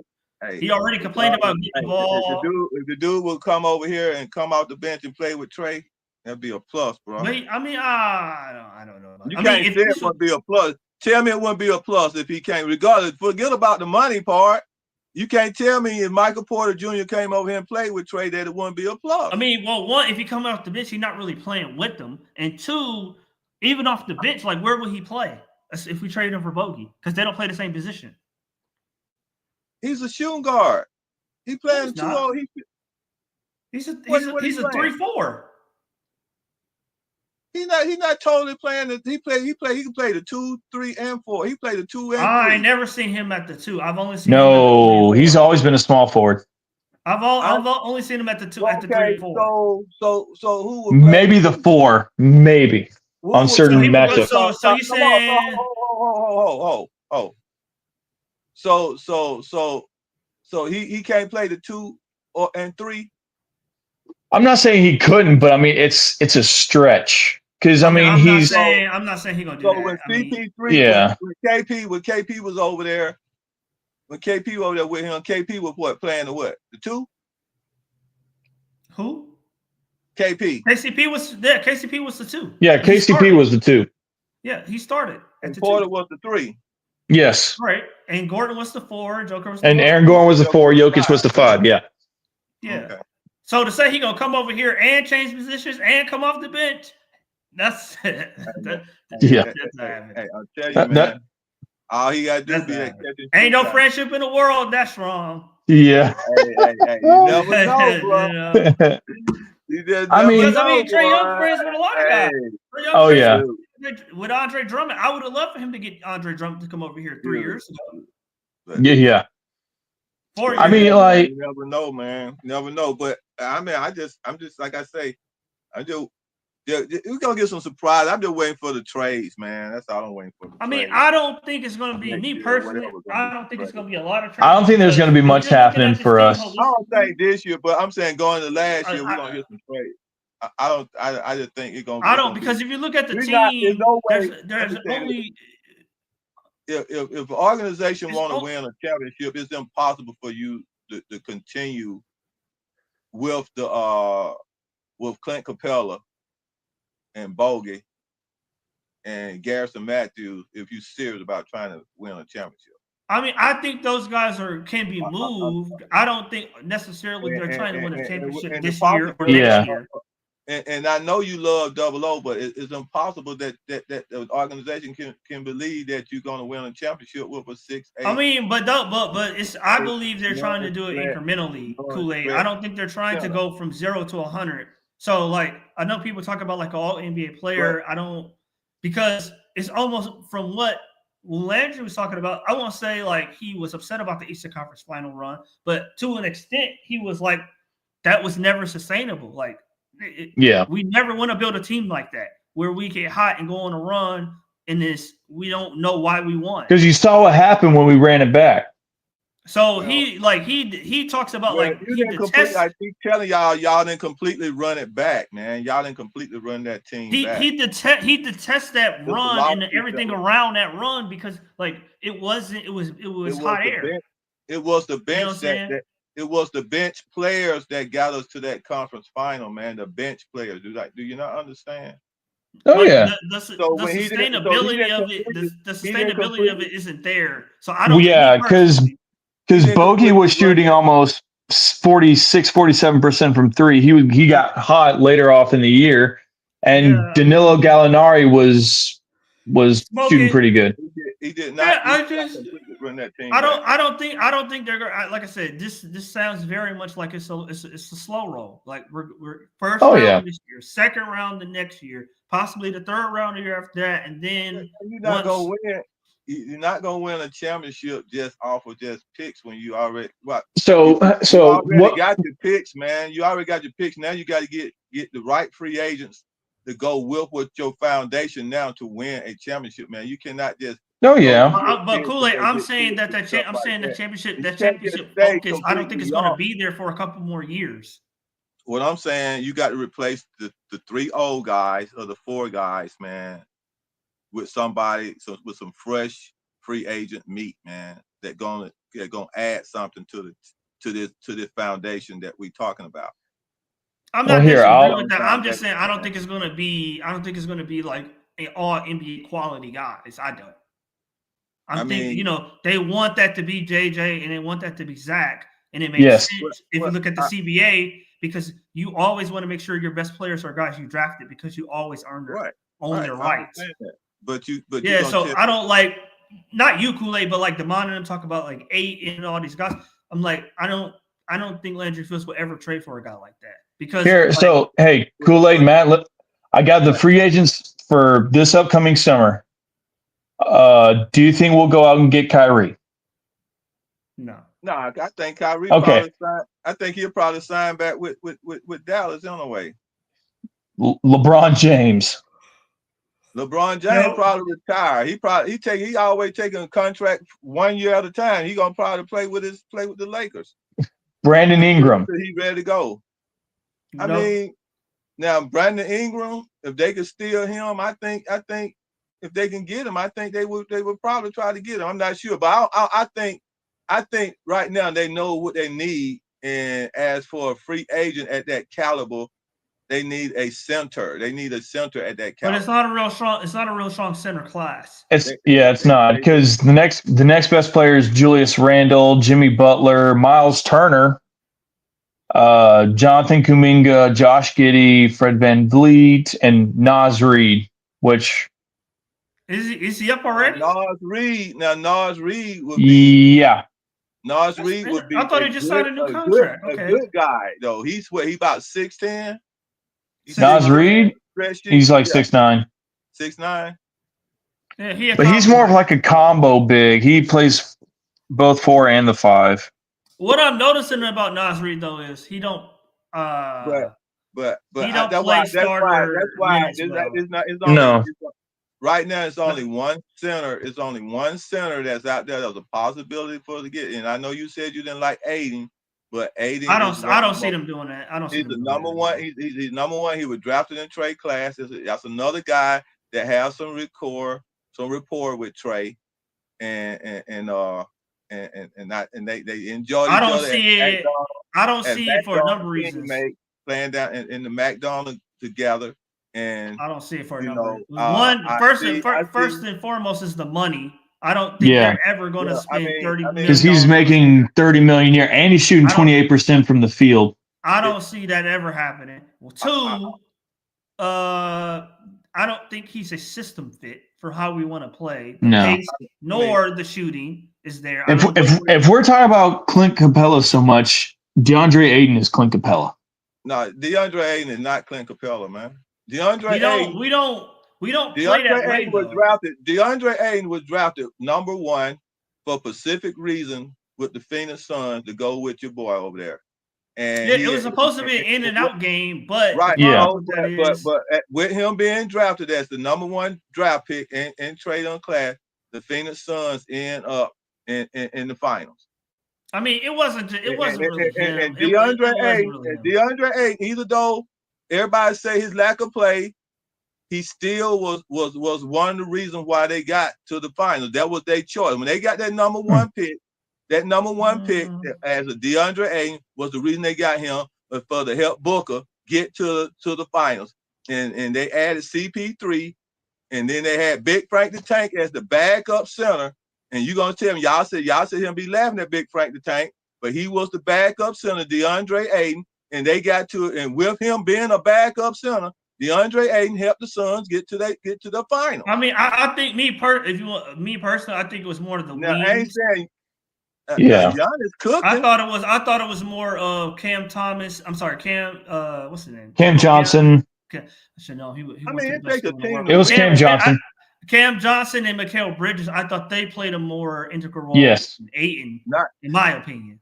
He already complained about getting the ball. If the dude will come over here and come off the bench and play with Trey, that'd be a plus, bro. But I mean, I don't know. You can't say it would be a plus. Tell me it wouldn't be a plus if he came. Regardless, forget about the money part. You can't tell me if Michael Porter Jr. came over here and played with Trey that it wouldn't be a plus. I mean, well, one, if he come off the bench, he's not really playing with them. And two, even off the bench, like where would he play if we trade him for Bogey? Because they don't play the same position. He's a shooting guard. He playing He's a 3-4. He's not totally playing. He can play the 2, 3, and 4. He played the 2 and 3. I ain't never seen him at the 2. I've only seen No, he's always been a small forward. I've only seen him at the 2, at the 3 and 4. So who would Maybe the 4, maybe on certain matchups. So you saying? So he can't play the 2 and 3. I'm not saying he couldn't, but I mean it's a stretch because I mean I'm not saying he's gonna do that. When CP3, when KP was over there, with him, KP was what, playing the what? The 2? Who? KP. KCP was there. KCP was the 2. Yeah, KCP was the 2. Yeah, he started. And Porter was the 3. Yes. Right. And Gordon was the 4. Joker was the and 5. Aaron Gordon was the 4. Jokic was the 5. Yeah. Yeah. Okay. So to say he gonna come over here and change positions and come off the bench, that's Hey, I'll tell you, man. All he gotta do is ain't no friendship in the world that's wrong. Yeah. Hey, you never know, bro. I mean, Trey Young friends with a lot of guys. Oh yeah. With Andre Drummond, I would have loved for him to get Andre Drummond to come over here 3 years ago. Yeah. 4 years. I mean, like, you never know, man. You never know. But I mean, I'm just like I say, we're gonna get some surprise. I'm just waiting for the trades, man. That's all I'm waiting for. I mean, I don't think it's gonna be me personally. I don't think it's gonna be a lot of trades. I don't think there's gonna be much happening for us. I don't think this year, but I'm saying going to last year, we're gonna get some trades. I just think it's gonna. I don't, because if you look at the team, there's only. If an organization want to win a championship, it's impossible for you to continue with with Clint Capella and Bogey and Garrison Matthews if you're serious about trying to win a championship. I mean, I think those guys can be moved. I don't think necessarily they're trying to win a championship this year or next year. And I know you love Double O, but it's impossible that the organization can believe that you're going to win a championship with a 6-8. I mean, but it's. I believe they're trying to do it incrementally. Kool-Aid. I don't think they're trying to go from 0 to 100. So, like, I know people talk about like an all NBA player. I don't, because it's almost from what Landry was talking about. I won't say like he was upset about the Eastern Conference Final run, but to an extent, he was like, that was never sustainable. Like. We never want to build a team like that where we get hot and go on a run and we don't know why we won. Because you saw what happened when we ran it back. So he talks about like I keep telling y'all didn't completely run it back, man. Y'all didn't completely run that team back. He detests that run and everything around that run because like it was hot air. It was the bench it was the bench players that got us to that conference final, man. The bench players. Do you not understand? Oh yeah. The sustainability of it. The sustainability of it isn't there. So I don't. Yeah, because Bogey was shooting almost 47% from 3. He got hot later off in the year, and Danilo Gallinari was shooting pretty good. He did not. Run that team. I don't think they're gonna. Like I said, this sounds very much like it's a slow roll. Like we're first round this year, second round the next year, possibly the third round the year after that, and then you're not gonna win. You're not gonna win a championship just off of just picks when you already So what got your picks, man? You already got your picks. Now you got to get the right free agents to go with your foundation now to win a championship, man. You cannot just Oh yeah. But Kool-Aid, I'm saying that the championship focus, I don't think it's going to be there for a couple more years. What I'm saying, you got to replace the 3 old guys or the 4 guys, man, with somebody, with some fresh free agent meat, man, that gonna add something to this foundation that we talking about. I'm not disagreeing with that. I'm just saying I don't think it's gonna be like an all NBA quality guys. I don't. I think they want that to be JJ and they want that to be Zach, and it makes sense if you look at the CBA, because you always want to make sure your best players are guys you drafted because you always own their rights. But so I don't like, not you, Kool-Aid, but like Damon and them talk about like 8 and all these guys. I'm like, I don't think Landry Fields will ever trade for a guy like that. Because hey, Kool-Aid, Matt, I got the free agents for this upcoming summer. Do you think we'll go out and get Kyrie? No, I think Kyrie I think he'll probably sign back with Dallas on the way. LeBron James probably retire. He always taking a contract 1 year at a time. He gonna probably play with the Lakers. Brandon Ingram. He ready to go. I mean, now Brandon Ingram, if they could steal him, I think if they can get him, I think they would probably try to get him. I'm not sure, but I think right now they know what they need, and as for a free agent at that caliber, they need a center. They need a center at that caliber. But it's not a real strong center class. It's not, because the next best player is Julius Randle, Jimmy Butler, Miles Turner, Jonathan Kuminga, Josh Giddey, Fred VanVleet, and Naz Reid, which is he up already? Naz Reid would be Naz Reid would be. I thought he just signed a new contract. A good guy though. He about 6'10". Naz Reid, he's like 6'9". 6'9". Yeah, but he's more of like a combo big. He plays both 4 and the 5. What I'm noticing about Naz Reid though is he don't. But he don't play starter. That's why it's only right now. It's only one center. It's only one center that's out there. There's a possibility for to get. And I know you said you didn't like Aiden, but Aiden. I don't see them doing that. He's the number one. He's number one. He was drafted in Trey class. That's another guy that has some rapport with Trey, and they enjoy each other. I don't see it for a number of reasons. Playing down in the McDonald's together, and I don't see it for a number of reasons. First and foremost is the money. I don't think they're ever going to spend $30 million. Because he's making $30 million a year, and he's shooting 28% from the field. I don't see that ever happening. Well, 2, I don't think he's a system fit for how we want to play. The pace, nor the shooting is there. If we're talking about Clint Capella so much, DeAndre Ayton is Clint Capella. No, DeAndre Ayton is not Clint Capella, man. We don't play that way. DeAndre Ayton was drafted number 1 for specific reason with the Phoenix Suns to go with your boy over there. And it was supposed to be an in and out game, but but with him being drafted as the number 1 draft pick in Trey Young class, the Phoenix Suns end up in the finals. I mean, it wasn't really him. And DeAndre Ayton, even though everybody say his lack of play, he still was one of the reasons why they got to the finals. That was their choice. When they got that number 1 pick, that number 1 pick as a DeAndre Ayton was the reason they got him, for to help Booker get to the finals. And they added CP3, and then they had Big Frank the Tank as the backup center. And you're gonna tell me y'all said him be laughing at Big Frank the Tank, but he was the backup center, DeAndre Ayton, and they got to it. And with him being a backup center, DeAndre Ayton helped the Suns get to the final. I mean, I think if you want me personally, I think it was more of the wings. I ain't saying Giannis cooking. I thought it was more of Cam Thomas. I'm sorry, Cam. What's his name? Cam Johnson. I should know. It was Cam Johnson. Cam Johnson and Mikal Bridges. I thought they played a more integral role. Yes, than Ayton, in my opinion.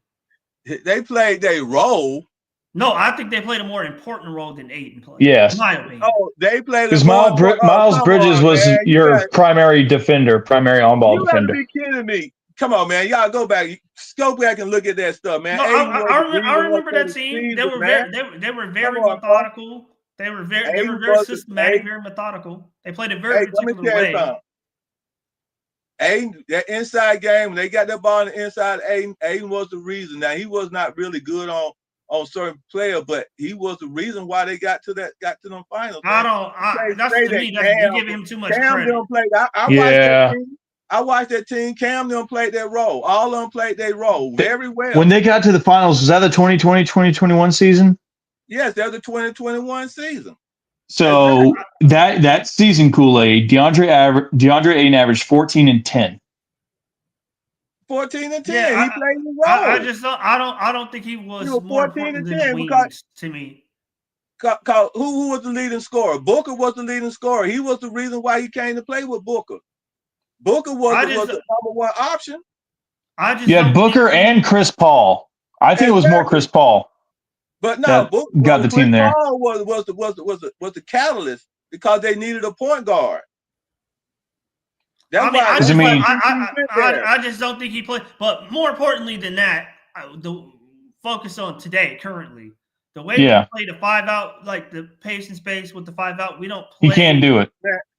They played their role. No, I think they played a more important role than Aiden played. Yes. In my opinion. Oh, they played Because Miles Bridges was your primary defender, primary on-ball You gotta defender. be kidding me. Come on, man. Y'all go back and look at that stuff, man. No, I remember that the team. season, They were man. they were very Come on, methodical. They were very Aiden very was the- systematic, Aiden- very methodical. They played a Hey, very let me particular tell you way. something. Aiden, that inside game, when they got that ball on the inside, Aiden was the reason. Now he was not really good on certain players, but he was the reason why they got to them finals. That's to me, you're giving him too much credit. Them played. I watched that team. I watched that team. Cam them played their role. All of them played their role very well. When they got to the finals, was that the 2020-2021 season? Yes, that was the 2021 season. So that season, Kool-Aid, DeAndre Ayton averaged 14 and 10. 14 and 10. Yeah, he played the role. I don't think he was more 14 important and than 10 the because wings to me. Who was the leading scorer? Booker was the leading scorer. He was the reason why he came to play with Booker. Booker was the number one option. You had Booker and Chris Paul. I think it was more Chris Paul. But no, got the team there. Paul was the catalyst because they needed a point guard. That's I just don't think he played. But more importantly than that, the focus on today, currently, the way we play the 5-out, like the pace and space with the 5-out, we don't play. He can't do it.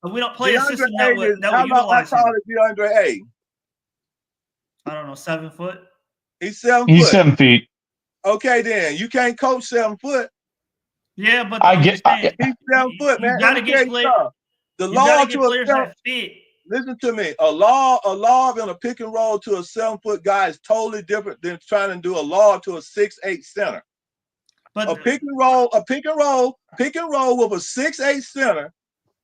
We don't play a system how that would about utilize him. how tall is DeAndre Ayton? I don't know, 7 foot. He's 7 He's foot. 7 feet. Okay, then you can't coach 7 foot. Yeah, but he's 7 foot, man. You gotta get players. The You law gotta get to players that fit. Listen to me. A law in a pick and roll to a 7 foot guy is totally different than trying to do a law to a 6'8" center. But a pick and roll with a 6'8" center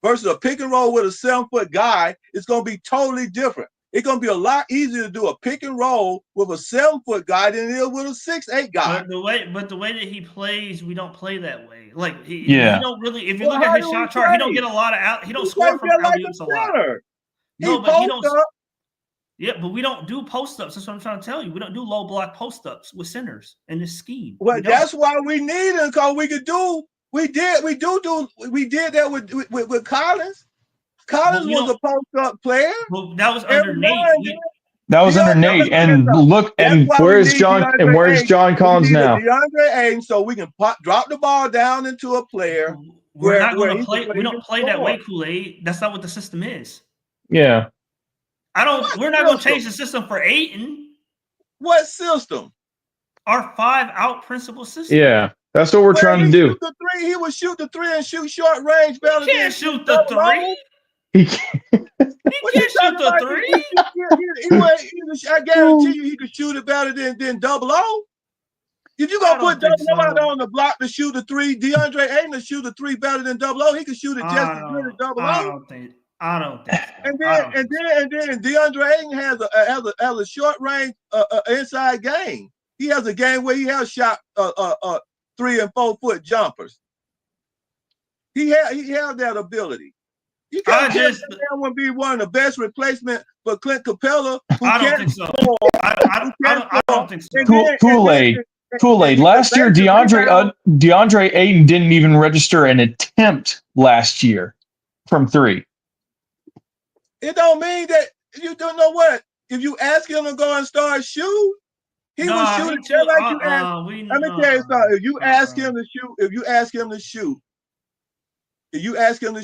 versus a pick and roll with a 7 foot guy is going to be totally different. It's going to be a lot easier to do a pick and roll with a 7 foot guy than it is with a 6'8" guy. But the way that he plays, we don't play that way. Like he don't really. If you Well, look at his how do shot we chart, he play? don't get a lot of out. He don't He score plays from like alley-oops a a lot. center. No, He but he posts don't. up. Yeah, but we don't do post ups. That's what I'm trying to tell you. We don't do low block post ups with centers in this scheme. Well, that's why we need him, because we could do. We did that with Collins. Collins was a post up player. Well, that was under Nate. That was under Nate. And look, and where's John? And where's John Collins now? DeAndre Ayton, so we can drop the ball down into a player. We're not going to play. We don't play that way, Kool-Aid. That's not what the system is. Yeah. We're not going to change the system for Ayton. What system? Our 5-out principle system. Yeah, that's what we're trying to do. He would shoot the 3 and shoot short range better. He can't shoot the 3. He can't shoot the 3. I guarantee you, he could shoot it better than double O. If you gonna put double O out on the block to shoot a 3, DeAndre Ayton to shoot a 3 better than double O. He could shoot it just as good as double O. I don't think. And then DeAndre Ayton has a short range inside game. He has a game where he has shot 3 and 4 foot jumpers. He has that ability. You can't just would be one of the best replacement for Clint Capella. I don't think so. I don't think so. Kool-Aid. Last year, DeAndre Ayton didn't even register an attempt last year from 3. It don't mean that you don't know what. If you ask him to go and start shooting, he will shoot it just like you ask. Let me tell you something. If you ask him to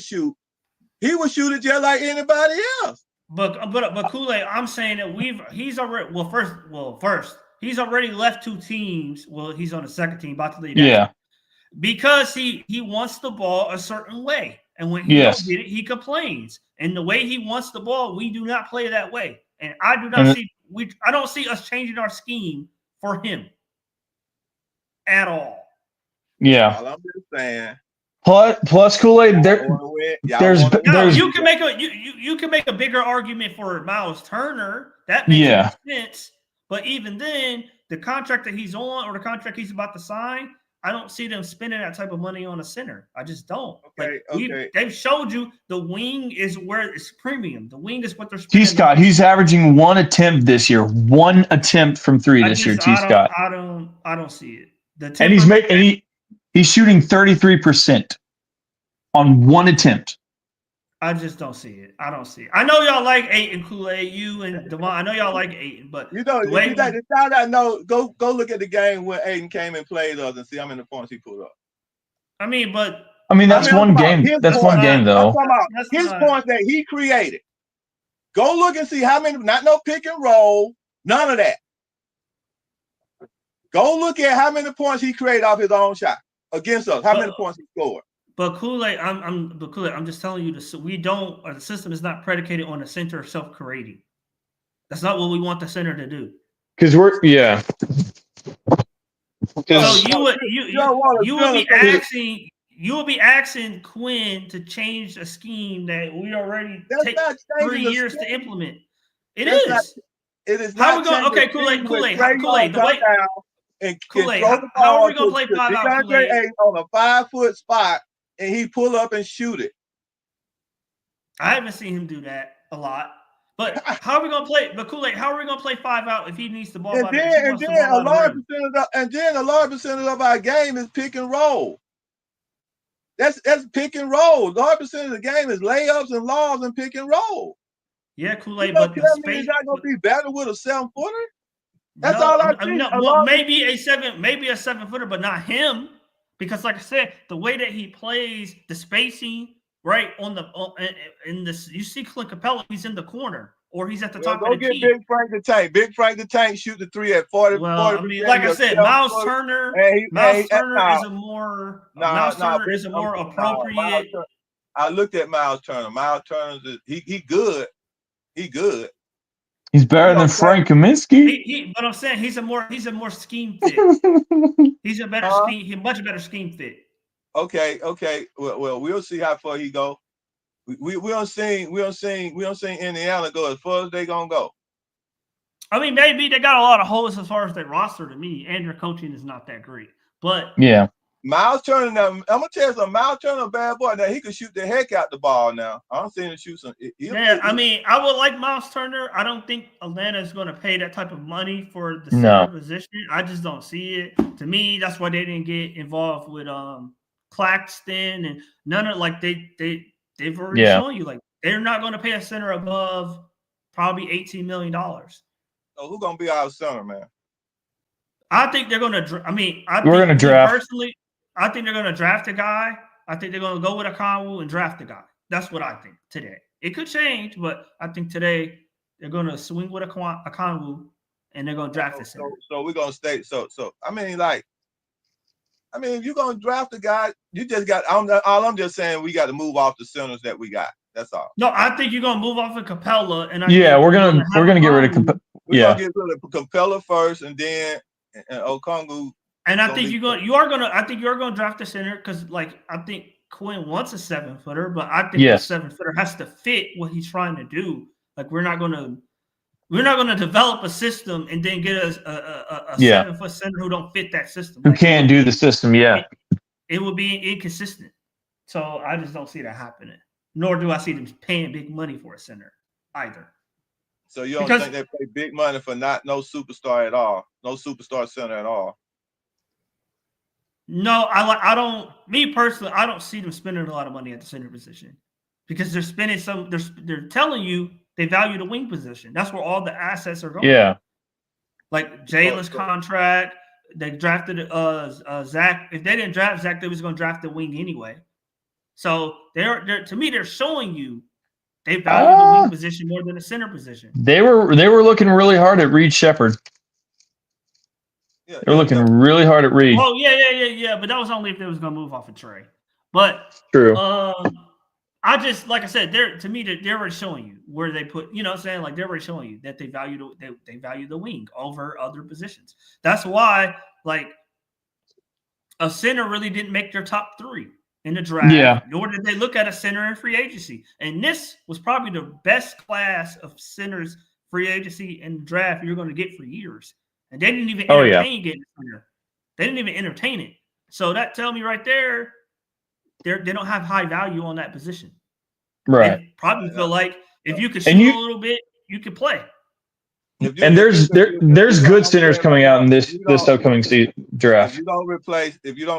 shoot, he will shoot it just like anybody else. But Kool-Aid, I'm saying that he's already first he's already left 2 teams. Well, he's on the second team, about to leave. Yeah. Because he wants the ball a certain way. And when he don't get it, he complains. And the way he wants the ball, we do not play that way. And I do not I don't see us changing our scheme for him at all. Yeah. All I'm just saying. Plus Kool-Aid, there's you can make a bigger argument for Miles Turner. That makes sense. But even then, the contract that he's on or the contract he's about to sign, I don't see them spending that type of money on a center. I just don't. They've showed you the wing is where it's premium. The wing is what they're spending. T-Scott, he's averaging 1 attempt this year. 1 attempt from 3 this year, T-Scott. I don't see it. And he's shooting 33% on one attempt. I just don't see it. I don't see it. I know y'all like Ayton, Kool-Aid, you and Devon. I know y'all like Ayton, but you know, the sound I know, go look at the game when Ayton came and played us and see how many points he put up. I mean, that's one game. That's one game, though. I'm talking about his points that he created. Go look and see how many, not no pick and roll, none of that. Go look at how many points he created off his own shot against us. How many points he scored? But Kool-Aid, I'm just telling you this. The system is not predicated on the center self-creating. That's not what we want the center to do. Because So you would be asking Quinn to change a scheme that we already take 3 years to implement. It is. How are we going? Okay, Kool-Aid. Kool-Aid. How are we going to play 5 out? Kool-Aid on a 5-foot spot, and he pull up and shoot it. I haven't seen him do that a lot. But how are we going to play? But Kool-Aid, how are we going to play 5 out if he needs the ball? And then a large percentage of our game is pick and roll. That's pick and roll. Large percentage of the game is layups and lobs and pick and roll. Yeah, Kool-Aid, but the space is not going to be better with a 7-footer. That's all I think. Well, maybe a 7-footer, but not him. Because, like I said, the way that he plays, the spacing, right in this, you see Clint Capella, he's in the corner or he's at the top of the key. Go get Big Frank the Tank. Big Frank the Tank shoot the 3 at 40. Well, I mean, like I said, Miles Turner is a more appropriate. I looked at Miles Turner. Miles Turner, he good. He good. He's better than Frank Kaminsky. But I'm saying he's a more scheme fit. He's a better scheme. He's a much better scheme fit. Okay. Well, we'll see how far he go. We don't see Indiana go as far as they gonna go. I mean, maybe they got a lot of holes as far as their roster to me, and their coaching is not that great. But yeah. Miles Turner, now, I'm gonna tell you something. Miles Turner, a bad boy. Now he can shoot the heck out the ball. Now I'm seeing him shoot some. I mean, I would like Miles Turner. I don't think Atlanta is going to pay that type of money for the center position. I just don't see it. To me, that's why they didn't get involved with Claxton and none of they've already shown you they're not going to pay a center above probably $18 million. So who's gonna be our center, man? I think they're going to. We're going to draft. Personally, I think they're going to draft a guy. I think they're going to go with Okongwu and draft a guy. That's what I think today. It could change, but I think today they're going to swing with Okongwu and they're going to draft the center. So we're going to stay. So if you're going to draft a guy, you just got. I'm just saying we got to move off the centers that we got. That's all. No, I think you're going to move off of Capella, and we're gonna get rid of Capella. We're gonna get rid of Capella first, and then Okongwu. And I think you're gonna draft a center because I think Quinn wants a 7-footer, but I think the 7-footer has to fit what he's trying to do. We're not gonna develop a system and then get a 7-foot center who don't fit that system. Who can't do the system? Yeah, it would be inconsistent. So I just don't see that happening. Nor do I see them paying big money for a center either. So you don't think they pay big money for no superstar at all, no superstar center at all? No, I don't. Me personally, I don't see them spending a lot of money at the center position because they're spending some. They're telling you they value the wing position. That's where all the assets are going. Yeah, like Jaylen's contract. They drafted Zach. If they didn't draft Zach, they was going to draft the wing anyway. So they're to me, they're showing you they value the wing position more than the center position. They were looking really hard at Reed Shepherd. They're looking really hard at Reed. Oh yeah. But that was only if they was gonna move off of Trey. But true. I just like I said, they're already showing you where they put. You know what I'm saying? They're already showing you that they value the wing over other positions. That's why a center really didn't make their top 3 in the draft. Yeah. Nor did they look at a center in free agency. And this was probably the best class of centers free agency and draft you're going to get for years. And they didn't even entertain getting a center. They didn't even entertain it. So that tell me right there, they don't have high value on that position. Right. They probably feel like if you could shoot a little bit, you could play. And there's good centers coming out in this upcoming draft. If you don't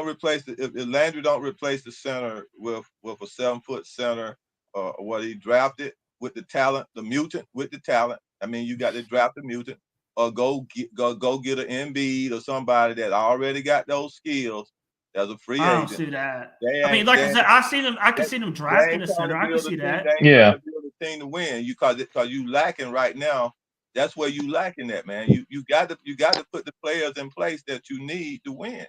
replace if Landry don't replace the center with a 7-foot center or what he drafted with the talent, the mutant with the talent. I mean, you got to draft the mutant or go get an Embiid or somebody that already got those skills as a free agent. I don't see that. I mean, like I said, I can see them drafting a center. I can see that. Yeah, build a team to win. Because you lacking right now. That's where you lacking at, man. You got to put the players in place that you need to win.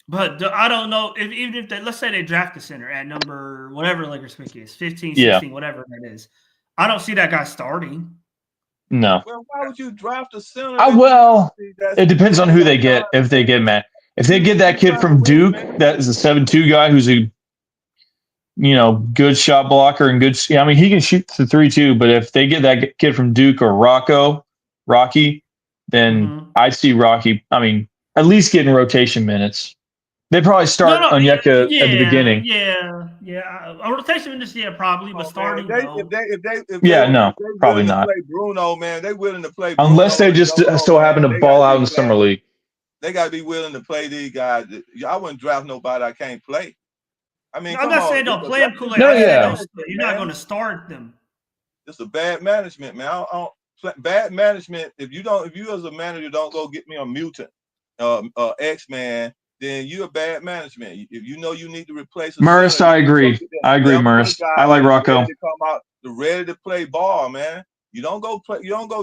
But I don't know even if let's say they draft the center at number whatever Lakers pick is 15, 16, Yeah. whatever that is. I don't see that guy starting. No. Well, why would you draft a center? Well, it depends on who they get. If they get Matt, if they get that kid from Duke, that is a 7'2" guy who's a good shot blocker and good. I mean, he can shoot the 3 too. But if they get that kid from Duke or Rocky, then I'd see Rocky. I mean, at least getting rotation minutes. They probably start Onyeka at the beginning. Yeah. A rotation minutes, probably, but starting. Probably not. Play Bruno, man, they willing to play. Unless they just so happen to ball out in the summer league. They got to be willing to play these guys. I wouldn't draft nobody I can't play. I mean, I'm not saying don't play them, Kool-Aid. You're not going to start them. It's a bad management, man. Bad management. If you as a manager don't go get me a mutant, X-Man, then you're a bad management. If you know you need to replace Morris, I agree. Morris. I like Rocco. Ready to play ball, man. You don't go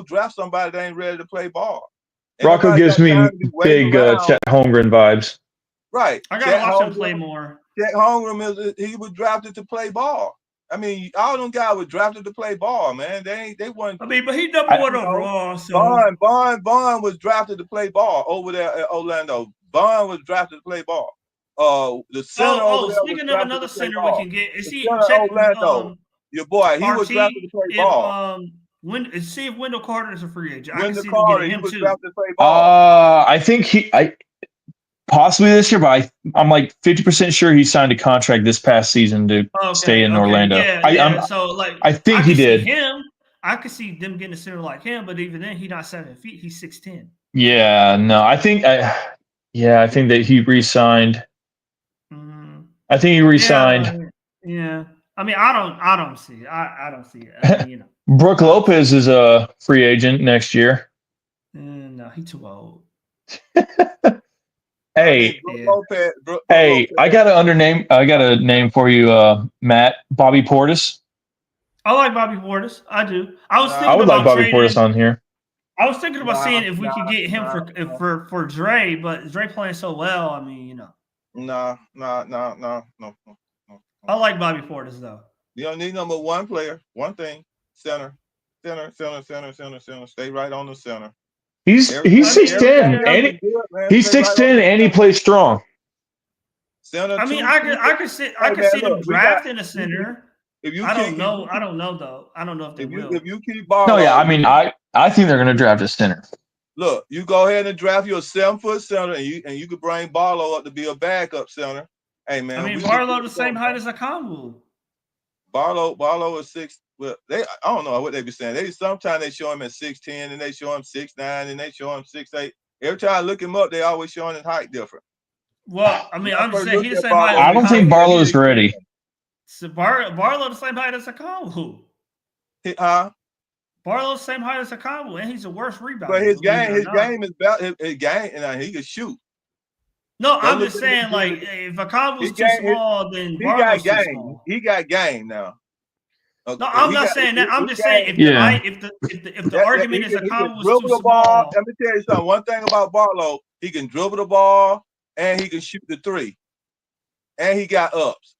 draft somebody that ain't ready to play ball. Rocco gives me big Chet Holmgren vibes. Right. I gotta watch him play more. Chet Holmgren he was drafted to play ball. I mean, all them guys were drafted to play ball, man. They weren't. I mean, but he number one overall. So Bond was drafted to play ball over there at Orlando. Bond was drafted to play ball. The center. Speaking of another center we can get, is he Orlando? Your boy, he was drafted to play ball. See if Wendell Carter is a free agent. Wendell Carter, he was drafted to play ball. I think possibly this year, but I'm like 50% sure he signed a contract this past season to stay in Orlando. I think he did. I could see them getting a center like him, but even then, he's not 7 feet. He's 6'10". Yeah, no, I think that he re-signed. I think he re-signed. Yeah. I mean, I don't see it. I don't see it. I mean, Brooke Lopez is a free agent next year. No, he's too old. Hey, I got a name for you, Matt. Bobby Portis. I like Bobby Portis. I do. I would like Bobby Portis on here. I was thinking about seeing if we could get him for Dre, but Dre playing so well. I mean, No. I like Bobby Portis though. You don't need number one player. One thing, center. Stay right on the center. He's 6'10", and he's 6'10", and he plays strong. Center. I mean, I could see them drafting a center. I don't know though. I don't know if they will. If you keep Barlow, no, yeah, I mean, I think they're going to draft a center. Look, you go ahead and draft your 7-foot center, and you could bring Barlow up to be a backup center. Hey man, I mean, Barlow the same height as Okongwu. Barlow is 6. Well, I don't know what they be saying. Sometimes they show him at 6'10", and they show him 6'9", and they show him 6'8". Every time I look him up, they always showing his height different. Well, I mean, I'm just saying he's the same height. I don't think Barlow's ready. So Barlow the same height as Okongwu. Barlow's the same height as Okongwu, and he's the worst rebounder. But his game is about his game, and he can shoot. No, I'm just saying, like, if Okongwu's too small, then Barlow's too small. He got game now. No, I'm not saying that. I'm just saying if the argument is Okongwu's too small. Let me tell you something. One thing about Barlow, he can dribble the ball and he can shoot the 3, and he got ups.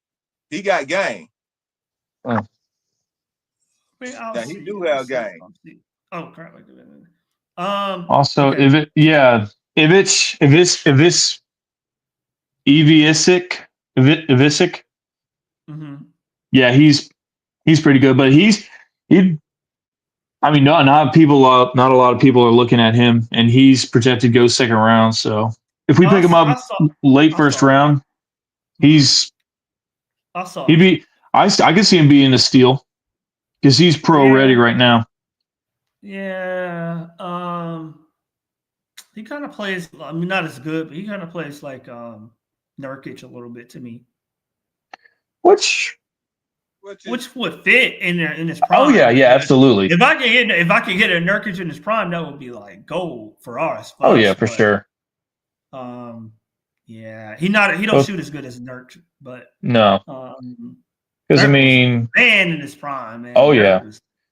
He got game. Oh. Now, he do have game. Oh crap! Also, okay. If it's Ivisic, yeah, he's pretty good, but I mean, not a lot of people are looking at him, and he's projected to go second round. So if we pick him up late first round, I could see him being a steal because he's pro ready right now. Yeah. He kind of plays. I mean, not as good, but he kind of plays like Nurkic a little bit to me, Which which would fit in his prime. Oh yeah, yeah, absolutely. If I could get a Nurkic in his prime, that would be like gold for us. Oh yeah, for sure. Yeah, he don't shoot as good as Nurk, but no, because I mean, man in his prime, man. Oh yeah,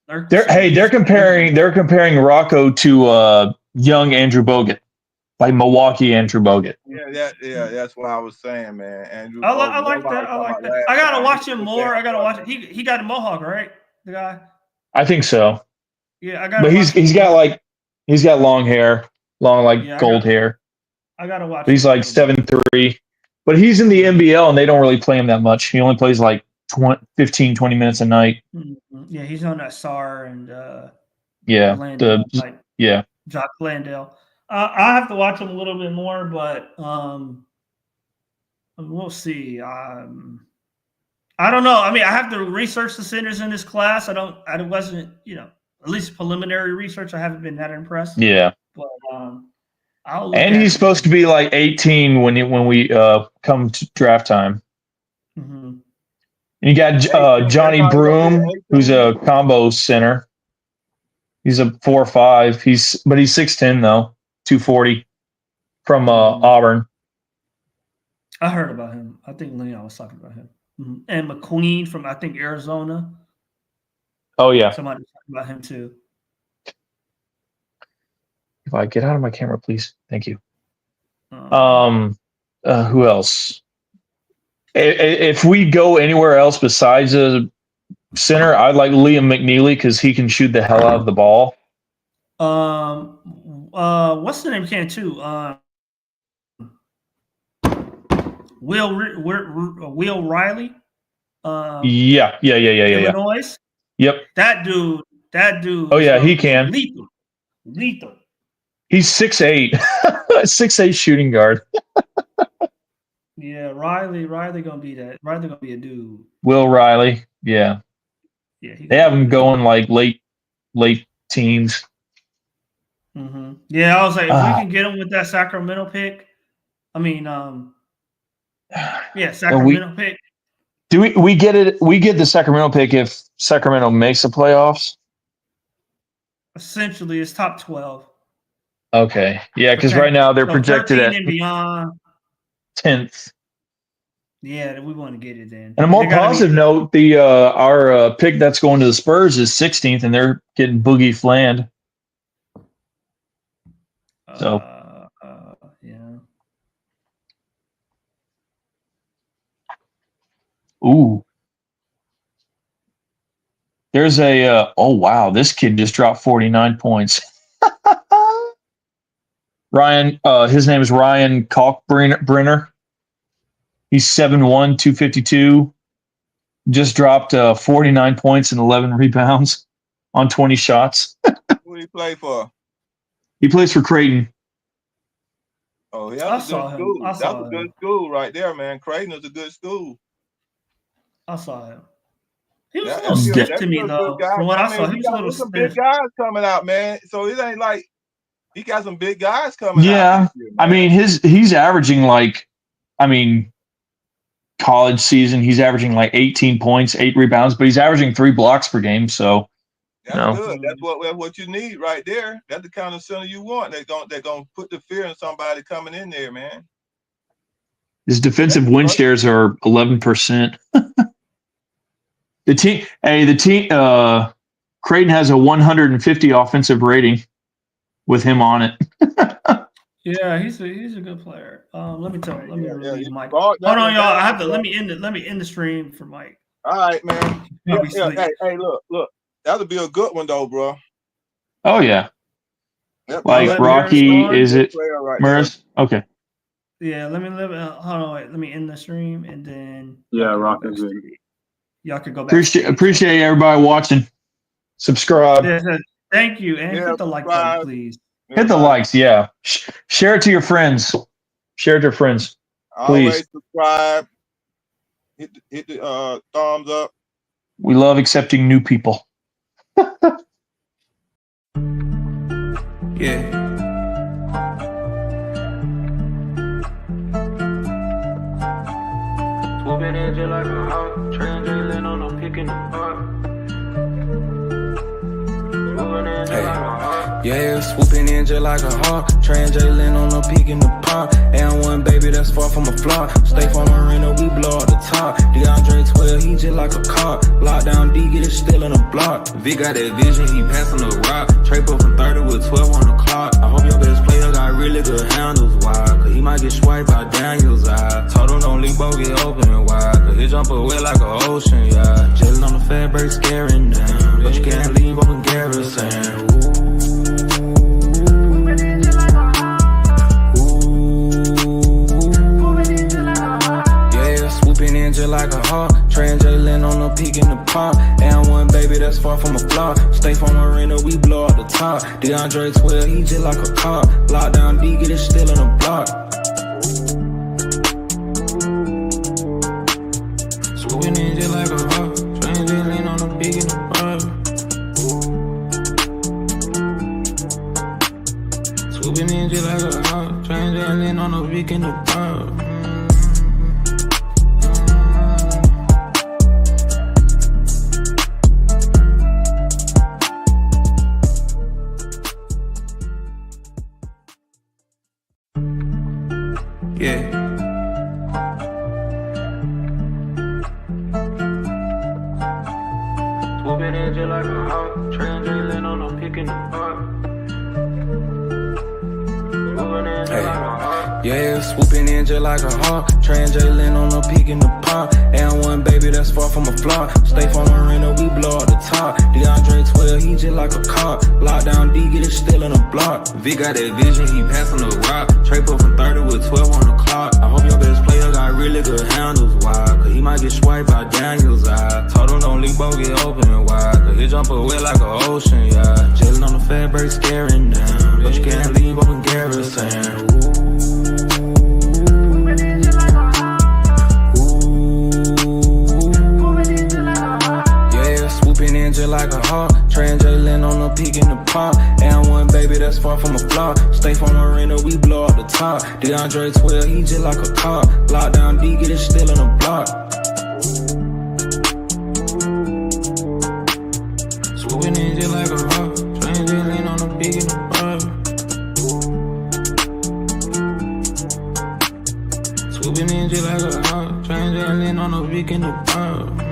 they're comparing Rocco to young Andrew Bogut, like Milwaukee Andrew Bogut. That's what I was saying, man. Andrew. I like that. I like that. I gotta watch him more. I gotta watch it. He got a mohawk, right? The guy. I think so. Yeah, I got. But he's got long hair, gold hair. I gotta watch. But he's like 7'3", but he's in the NBL and they don't really play him that much. He only plays like 15, 20 minutes a night. Mm-hmm. Yeah, he's on that SAR and Jock Landale. I have to watch him a little bit more, but we'll see. I don't know. I mean, I have to research the centers in this class. I wasn't, at least preliminary research. I haven't been that impressed. Yeah. But and he's supposed to be like 18 when we come to draft time. Mm-hmm. And you got Johnny Broom, who's a combo center. He's a 4'5". He's 6'10" though, 240 from Auburn. I heard about him. I think Leon was talking about him. Mm-hmm. And McQueen from I think Arizona. Oh yeah. Somebody was talking about him too. If I get out of my camera, please. Thank you. Who else? If we go anywhere else besides a center, I'd like Liam McNeely because he can shoot the hell out of the ball. What's the name? Can too. Will Riley. Yeah. Illinois. Yep. That dude. Oh yeah, he can. Lethal. He's 6'8", 6'8" shooting guard. Yeah, Riley gonna be that. Riley gonna be a dude. Will Riley, yeah. Yeah, they have him going like late teens. Mm-hmm. Yeah, I was like, if we can get him with that Sacramento pick, I mean, Sacramento pick. Do we get it? We get the Sacramento pick if Sacramento makes the playoffs. Essentially, it's top 12. Okay, yeah, because right now they're projected at and beyond 10th. Yeah, we want to get it then. And a more positive note, our pick that's going to the Spurs is 16th, and they're getting Boogie Fland. So, yeah. Ooh. There's a oh wow, this kid just dropped 49 points. Ryan, his name is Ryan Kalkbrenner. He's 7'1", 252. Just dropped 49 points and 11 rebounds on 20 shots. Who do you play for? He plays for Creighton. Oh, yeah, that's a good school. That's a good school right there, man. Creighton is a good school. I saw him. He was a little stiff to me, though. From what I saw, he was a little stiff. Some big guys coming out, man. So it ain't like he got some big guys coming out. Yeah, I mean he's averaging college season he's averaging like 18 points, 8 rebounds, but he's averaging 3 blocks per game. So that's good. That's what you need right there. That's the kind of center you want. They're gonna put the fear in somebody coming in there, man. His defensive win shares are 11%. The team, Creighton has a 150 offensive rating with him on it. Yeah, he's a good player. Let me release Mike. Hold on, y'all. I have to let me end the stream for Mike. All right, man. Hey, look. That'll be a good one though, bro. Oh yeah. Yep, like Rocky, is it Murs? Okay. Yeah, hold on, wait. Let me end the stream and then. Yeah, Rocky's good. Y'all can go back. Appreciate everybody watching. Subscribe. Yeah, thank you, and hit the like button, please. Hit the likes, yeah. Share it to your friends. Share it to your friends, please. Always subscribe. Hit the thumbs up. We love accepting new people. Yeah. Swooping in just like a hawk. Trey and Jaylen on the pick in the park. Yeah, swooping in just like a hawk. Trey and Jaylen on the peak in the pond. And one baby that's far from a flop. Stay from Marina, we blow up the top. DeAndre 12, he just like a cop. Lockdown D, get it still in the block. Vic got that vision, he passing the rock. Trey put from 30 with 12 on the clock. I hope your best player got really good handles. Why? Cause he might get swiped by Daniel's eye. Told him don't leave, both get open wide. Cause he jump away like an ocean, yeah. Jaylen on the fat break scaring down. But you can't leave open garrison. Just like a hawk, Trey and Jaylen on the peak in the pop. And one baby that's far from a flop. Stay from Marina, we blow up the top. DeAndre 12, he just like a cop. Lockdown D, get it still in the block. Swooping in just like a hawk, Trey and Jaylen on the peak in the pop. Swooping in just like a hawk, Trey and Jaylen on the peak in the pop. Yeah. Swooping in just like a hawk. Trey and Jaylen on the pick in the park. Yeah, swooping in just like a hawk. Trey and Jaylen on the peak in the pond. And one baby that's far from a flop. Stay from Marina, we blow up the top. DeAndre 12, he just like a cop. Lockdown D, get it still in the block. Vic got that vision, he passing the rock. Trey put from 30 with 12 on the clock. I hope your best player got really good handles. Why? Cause he might get swiped by Daniel's eye. Told him don't leave, both get open wide. Cause he jump away like an ocean, yeah. Jaylen on the fat break scaring down. But you can't leave open garrison. Just like a hawk, Trey and Jaylen on the peak in the pop. And one baby that's far from a flop. Stay from Marina, we blow up the top. DeAndre 12, he just like a cop. Lockdown D, get it still in the block. Swooping in just like a hawk, Trey and Jaylen on the peak in the pop. Swooping in just like a hawk, Trey and Jaylen on the peak in the pop.